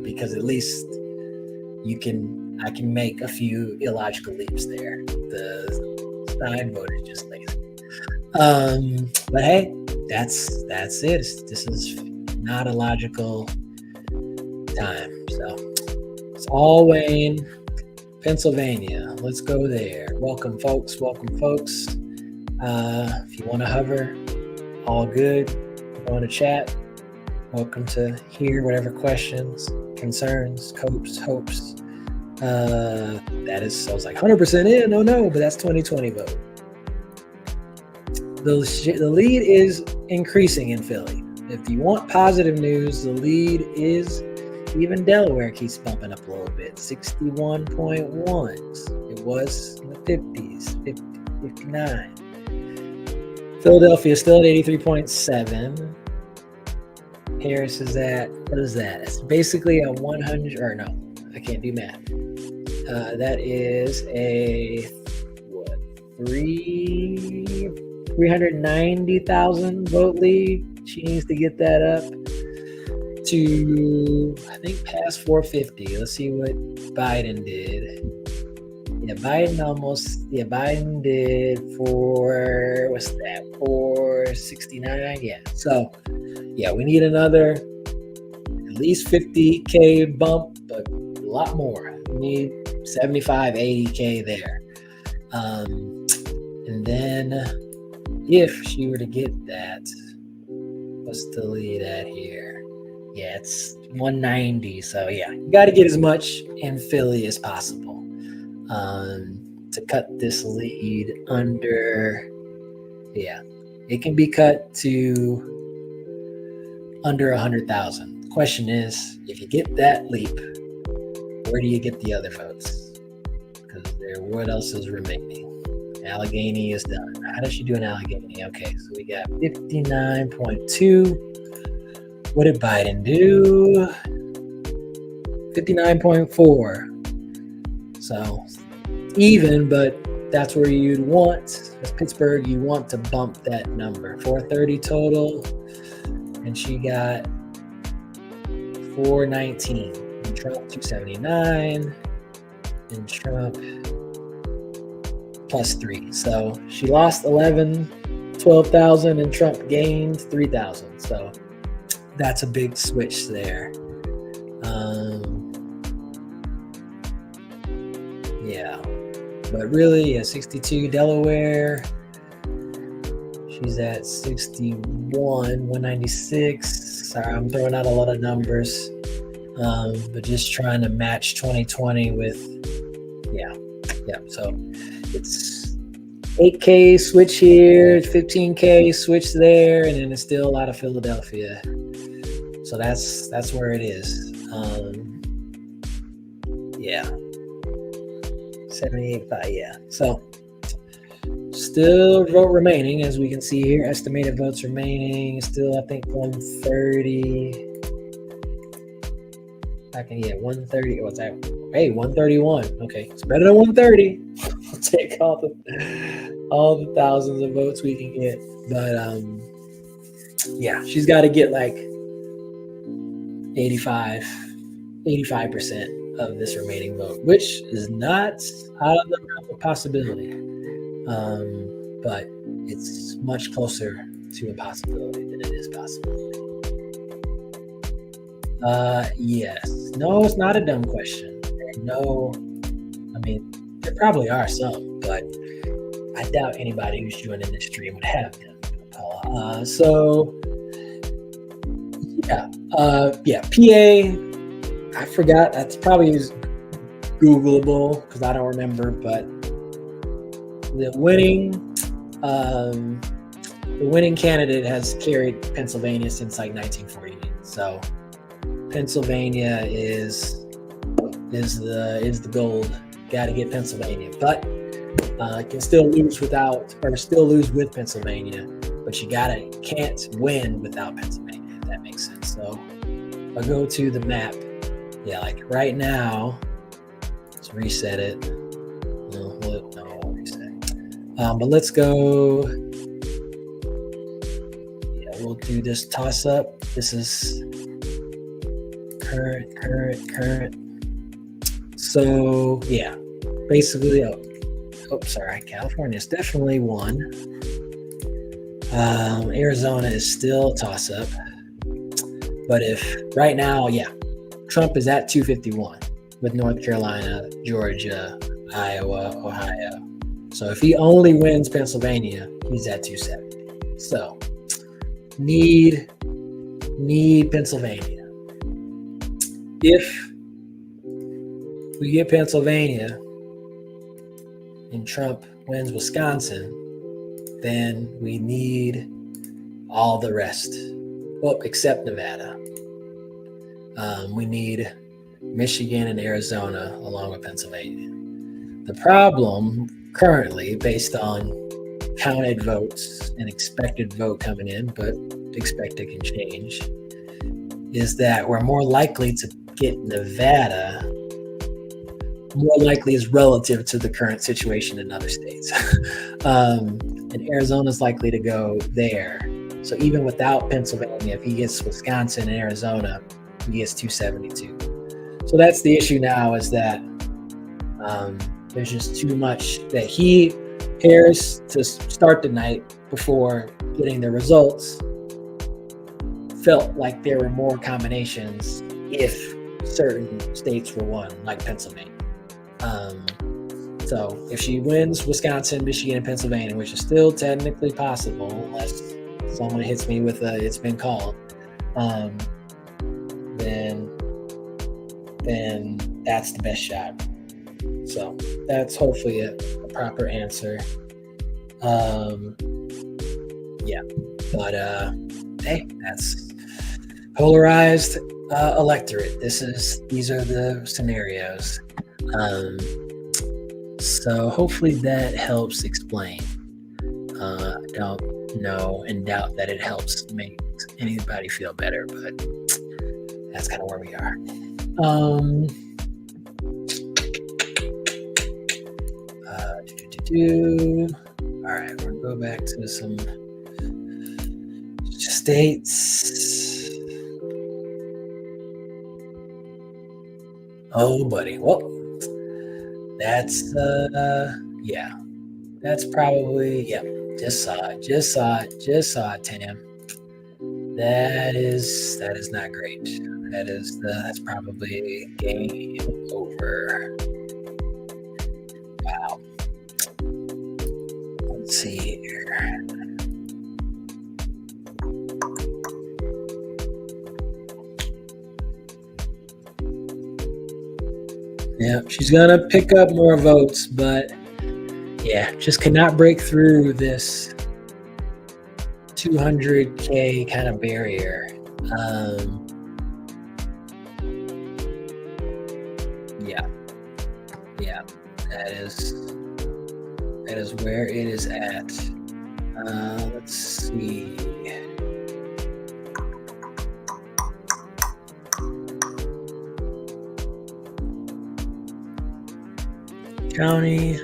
Because at least I can make a few illogical leaps there. The Stein vote is just lazy. But hey, that's it. This is not a logical time. So it's all Wayne, Pennsylvania. Let's go there. Welcome, folks. If you want to hover, all good. If you want to chat, welcome to hear whatever questions, concerns, hopes. That is, I was like 100% in. Oh no, but that's 2020 vote. The lead is increasing in Philly. If you want positive news, the lead is, even Delaware keeps bumping up a little bit, 61.1. It was in the 50s, 50, 59. Philadelphia still at 83.7. Harris is at, what is that? It's basically a 100, or no, I can't do math. That is a, 390,000 vote lead. She needs to get that up to, I think, past 450. Let's see what Biden did. Yeah, Biden did for, what's that, 469? Yeah. So, yeah, we need another at least 50K bump, but a lot more. We need 75, 80K there. And then if she were to get that, what's the lead at here? Yeah, it's 190. So yeah, you got to get as much in Philly as possible to cut this lead under. Yeah, it can be cut to under 100,000. The question is, if you get that leap, where do you get the other votes? Because what else is remaining? Allegheny is done. How does she do in Allegheny? Okay, so we got 59.2. What did Biden do? 59.4. So even, but that's where you'd want, as Pittsburgh, you want to bump that number. 430 total, and she got 419. And Trump 279, and Trump plus 3. So she lost 12,000, and Trump gained 3,000. So that's a big switch there. Yeah, but really, 62 Delaware. She's at 61, 196. Sorry, I'm throwing out a lot of numbers, but just trying to match 2020 with, yeah. So it's 8K switch here, 15K switch there, and then it's still a lot of Philadelphia. So that's where it is. Yeah. 78.5, yeah. So still vote remaining, as we can see here. Estimated votes remaining, still I think 130. 130. What's that? Hey, 131. Okay, it's better than 130. I'll take all the thousands of votes we can get. But yeah, she's got to get like 85% of this remaining vote, which is not out of the realm of possibility. But it's much closer to impossibility than it is possibility. Yes. No, it's not a dumb question. No, I mean, there probably are some, but I doubt anybody who's joining this stream would have them. PA, I forgot. That's probably Googleable because I don't remember, but the winning candidate has carried Pennsylvania since like 1948. So Pennsylvania is the gold. Got to get Pennsylvania, but can still lose with Pennsylvania. But you can't win without Pennsylvania. If that makes sense. So I'll go to the map. Yeah, like right now. Let's reset it. No, I'll reset. But let's go. Yeah, we'll do this toss up. This is current. So yeah, basically, California's definitely won. Arizona is still toss up. But if right now, Trump is at 251 with North Carolina, Georgia, Iowa, Ohio. So if he only wins Pennsylvania, he's at 270. So need Pennsylvania. If we get Pennsylvania and Trump wins Wisconsin, then we need all the rest. Well, except Nevada. We need Michigan and Arizona along with Pennsylvania. The problem currently, based on counted votes and expected vote coming in, but expected can change, is that we're more likely to get Nevada. More likely is relative to the current situation in other states. And Arizona's likely to go there. So even without Pennsylvania, if he gets Wisconsin and Arizona, he gets 272. So that's the issue now, is that there's just too much that he Harris to start the night before getting the results felt like there were more combinations if certain states were won, like Pennsylvania. So if she wins Wisconsin, Michigan, and Pennsylvania, which is still technically possible, unless someone hits me with a "it's been called," then that's the best shot. So that's hopefully a proper answer. Hey, that's polarized electorate. These are the scenarios. So hopefully that helps explain. I don't know and doubt that it helps make anybody feel better, but that's kind of where we are. All right, we're gonna go back to some states. Oh, buddy. Well, that's that's probably Just saw it, Tam. That is not great. That's probably game over. Wow. Let's see here. Yeah, she's gonna pick up more votes, but just cannot break through this 200K kind of barrier. That is where it is at. Let's see. County.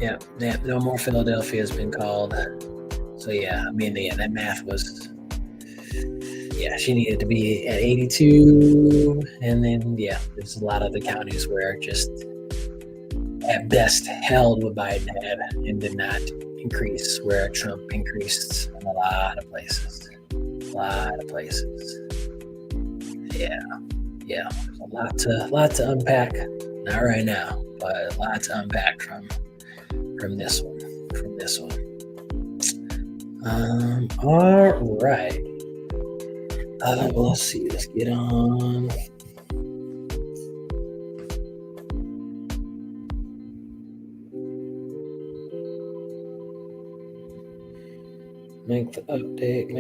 Yeah, no more Philadelphia has been called. So yeah, I mean, that math was. Yeah, she needed to be at 82, and then there's a lot of the counties where just at best held what Biden had and did not increase, where Trump increased in a lot of places. Yeah. There's a lot to unpack. Not right now, but a lot to unpack from this one. All right. Well, let's see. Let's get on. Make the update.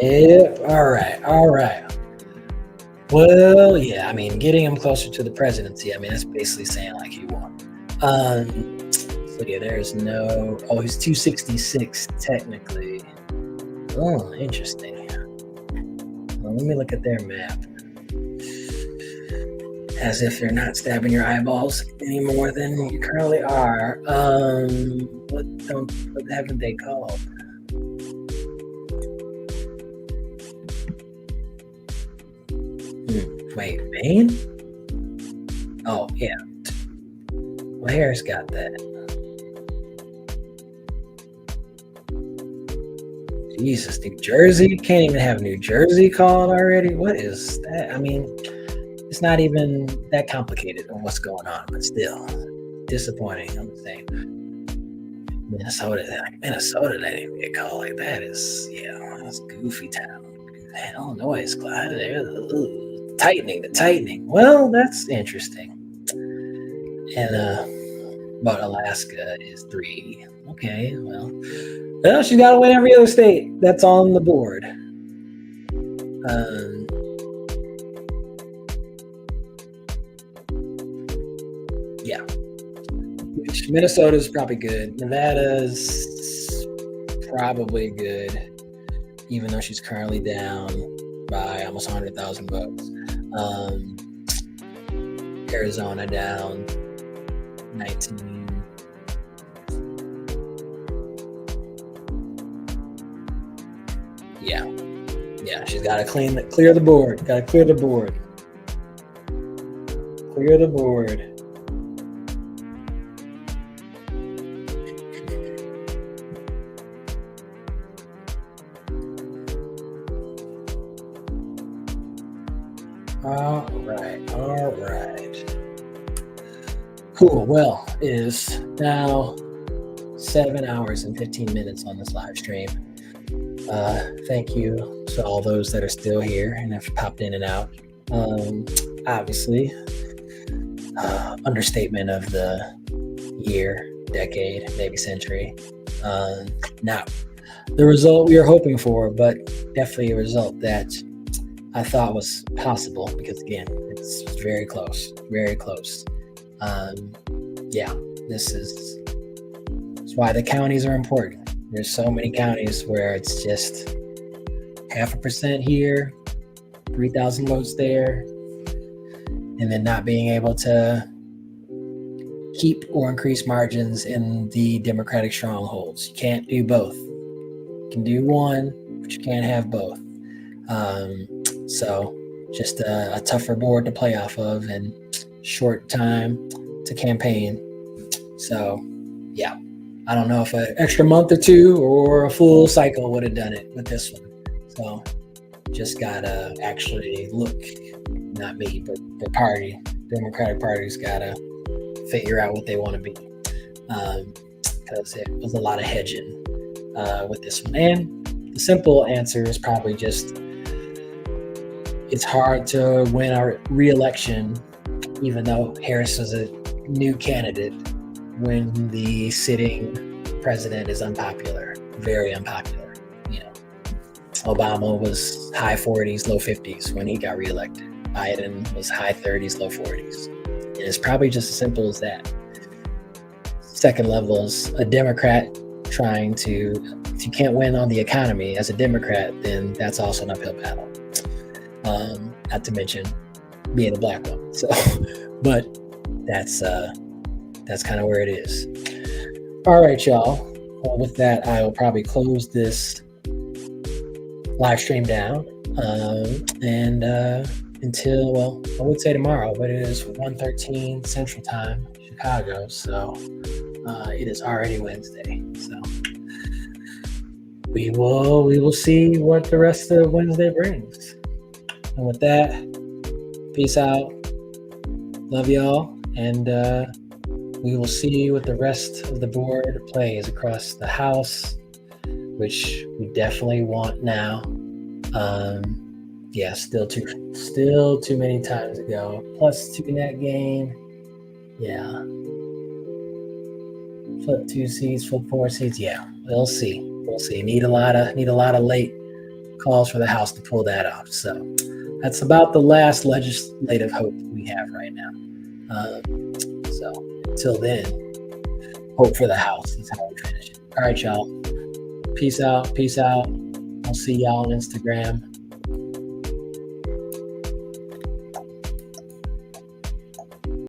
Yeah, all right. Well, yeah, I mean, getting him closer to the presidency, I mean, that's basically saying like he won. So yeah, there's no. Oh, he's 266 technically. Oh, interesting. Well, let me look at their map. As if you're not stabbing your eyeballs any more than you currently are. What haven't they called? Wait, Maine? Oh, yeah. Well, Harris got that. Jesus, New Jersey? Can't even have New Jersey called already? What is that? I mean, it's not even that complicated on what's going on, but still, disappointing, I'm saying. Minnesota, that didn't get called like that. That's goofy town. Illinois is glad the tightening. Well, that's interesting. And but Alaska is 3. Okay, well, she's got to win every other state that's on the board. Yeah, which Minnesota's probably good. Nevada's probably good, even though she's currently down by almost 100,000 votes. Arizona down 19. Yeah, she's got to clear the board. Got to clear the board. All right. Cool. Well, it is now 7 hours and 15 minutes on this live stream. Thank you to all those that are still here and have popped in and out. Obviously, understatement of the year, decade, maybe century. Not the result we were hoping for, but definitely a result that I thought was possible because, again, it's very close. That's why the counties are important. There's so many counties where it's just 0.5% here, 3,000 votes there, and then not being able to keep or increase margins in the Democratic strongholds. You can't do both. can do one, but you can't have both. So just a tougher board to play off of and short time to campaign. So, yeah, I don't know if an extra month or two or a full cycle would have done it with this one. So just gotta actually look, not me, but the party, Democratic Party's gotta figure out what they want to be, because it was a lot of hedging with this one. And the simple answer is probably just it's hard to win our re-election, even though Harris was a new candidate, when the sitting president is unpopular, very unpopular. You know, Obama was high 40s, low 50s when he got reelected. Biden was high 30s, low 40s. And it's probably just as simple as that. Second level's a Democrat trying to, if you can't win on the economy as a Democrat, then that's also an uphill battle. Not to mention being a black woman. So, but that's kind of where it is. All right, y'all. Well, with that, I will probably close this live stream down. And until, well, I would say tomorrow, but it is 1:13 Central Time, Chicago. So it is already Wednesday. So we will see what the rest of Wednesday brings. And with that, peace out. Love y'all. And we will see what the rest of the board plays across the House, which we definitely want now. Yeah, still too many times to go. +2 net gain. Yeah. Flip 2 seats, flip 4 seats. Yeah, we'll see. Need a lot of late calls for the House to pull that off. So that's about the last legislative hope we have right now. So until then, hope for the House. That's how we finish it. All right, y'all. Peace out. I'll see y'all on Instagram.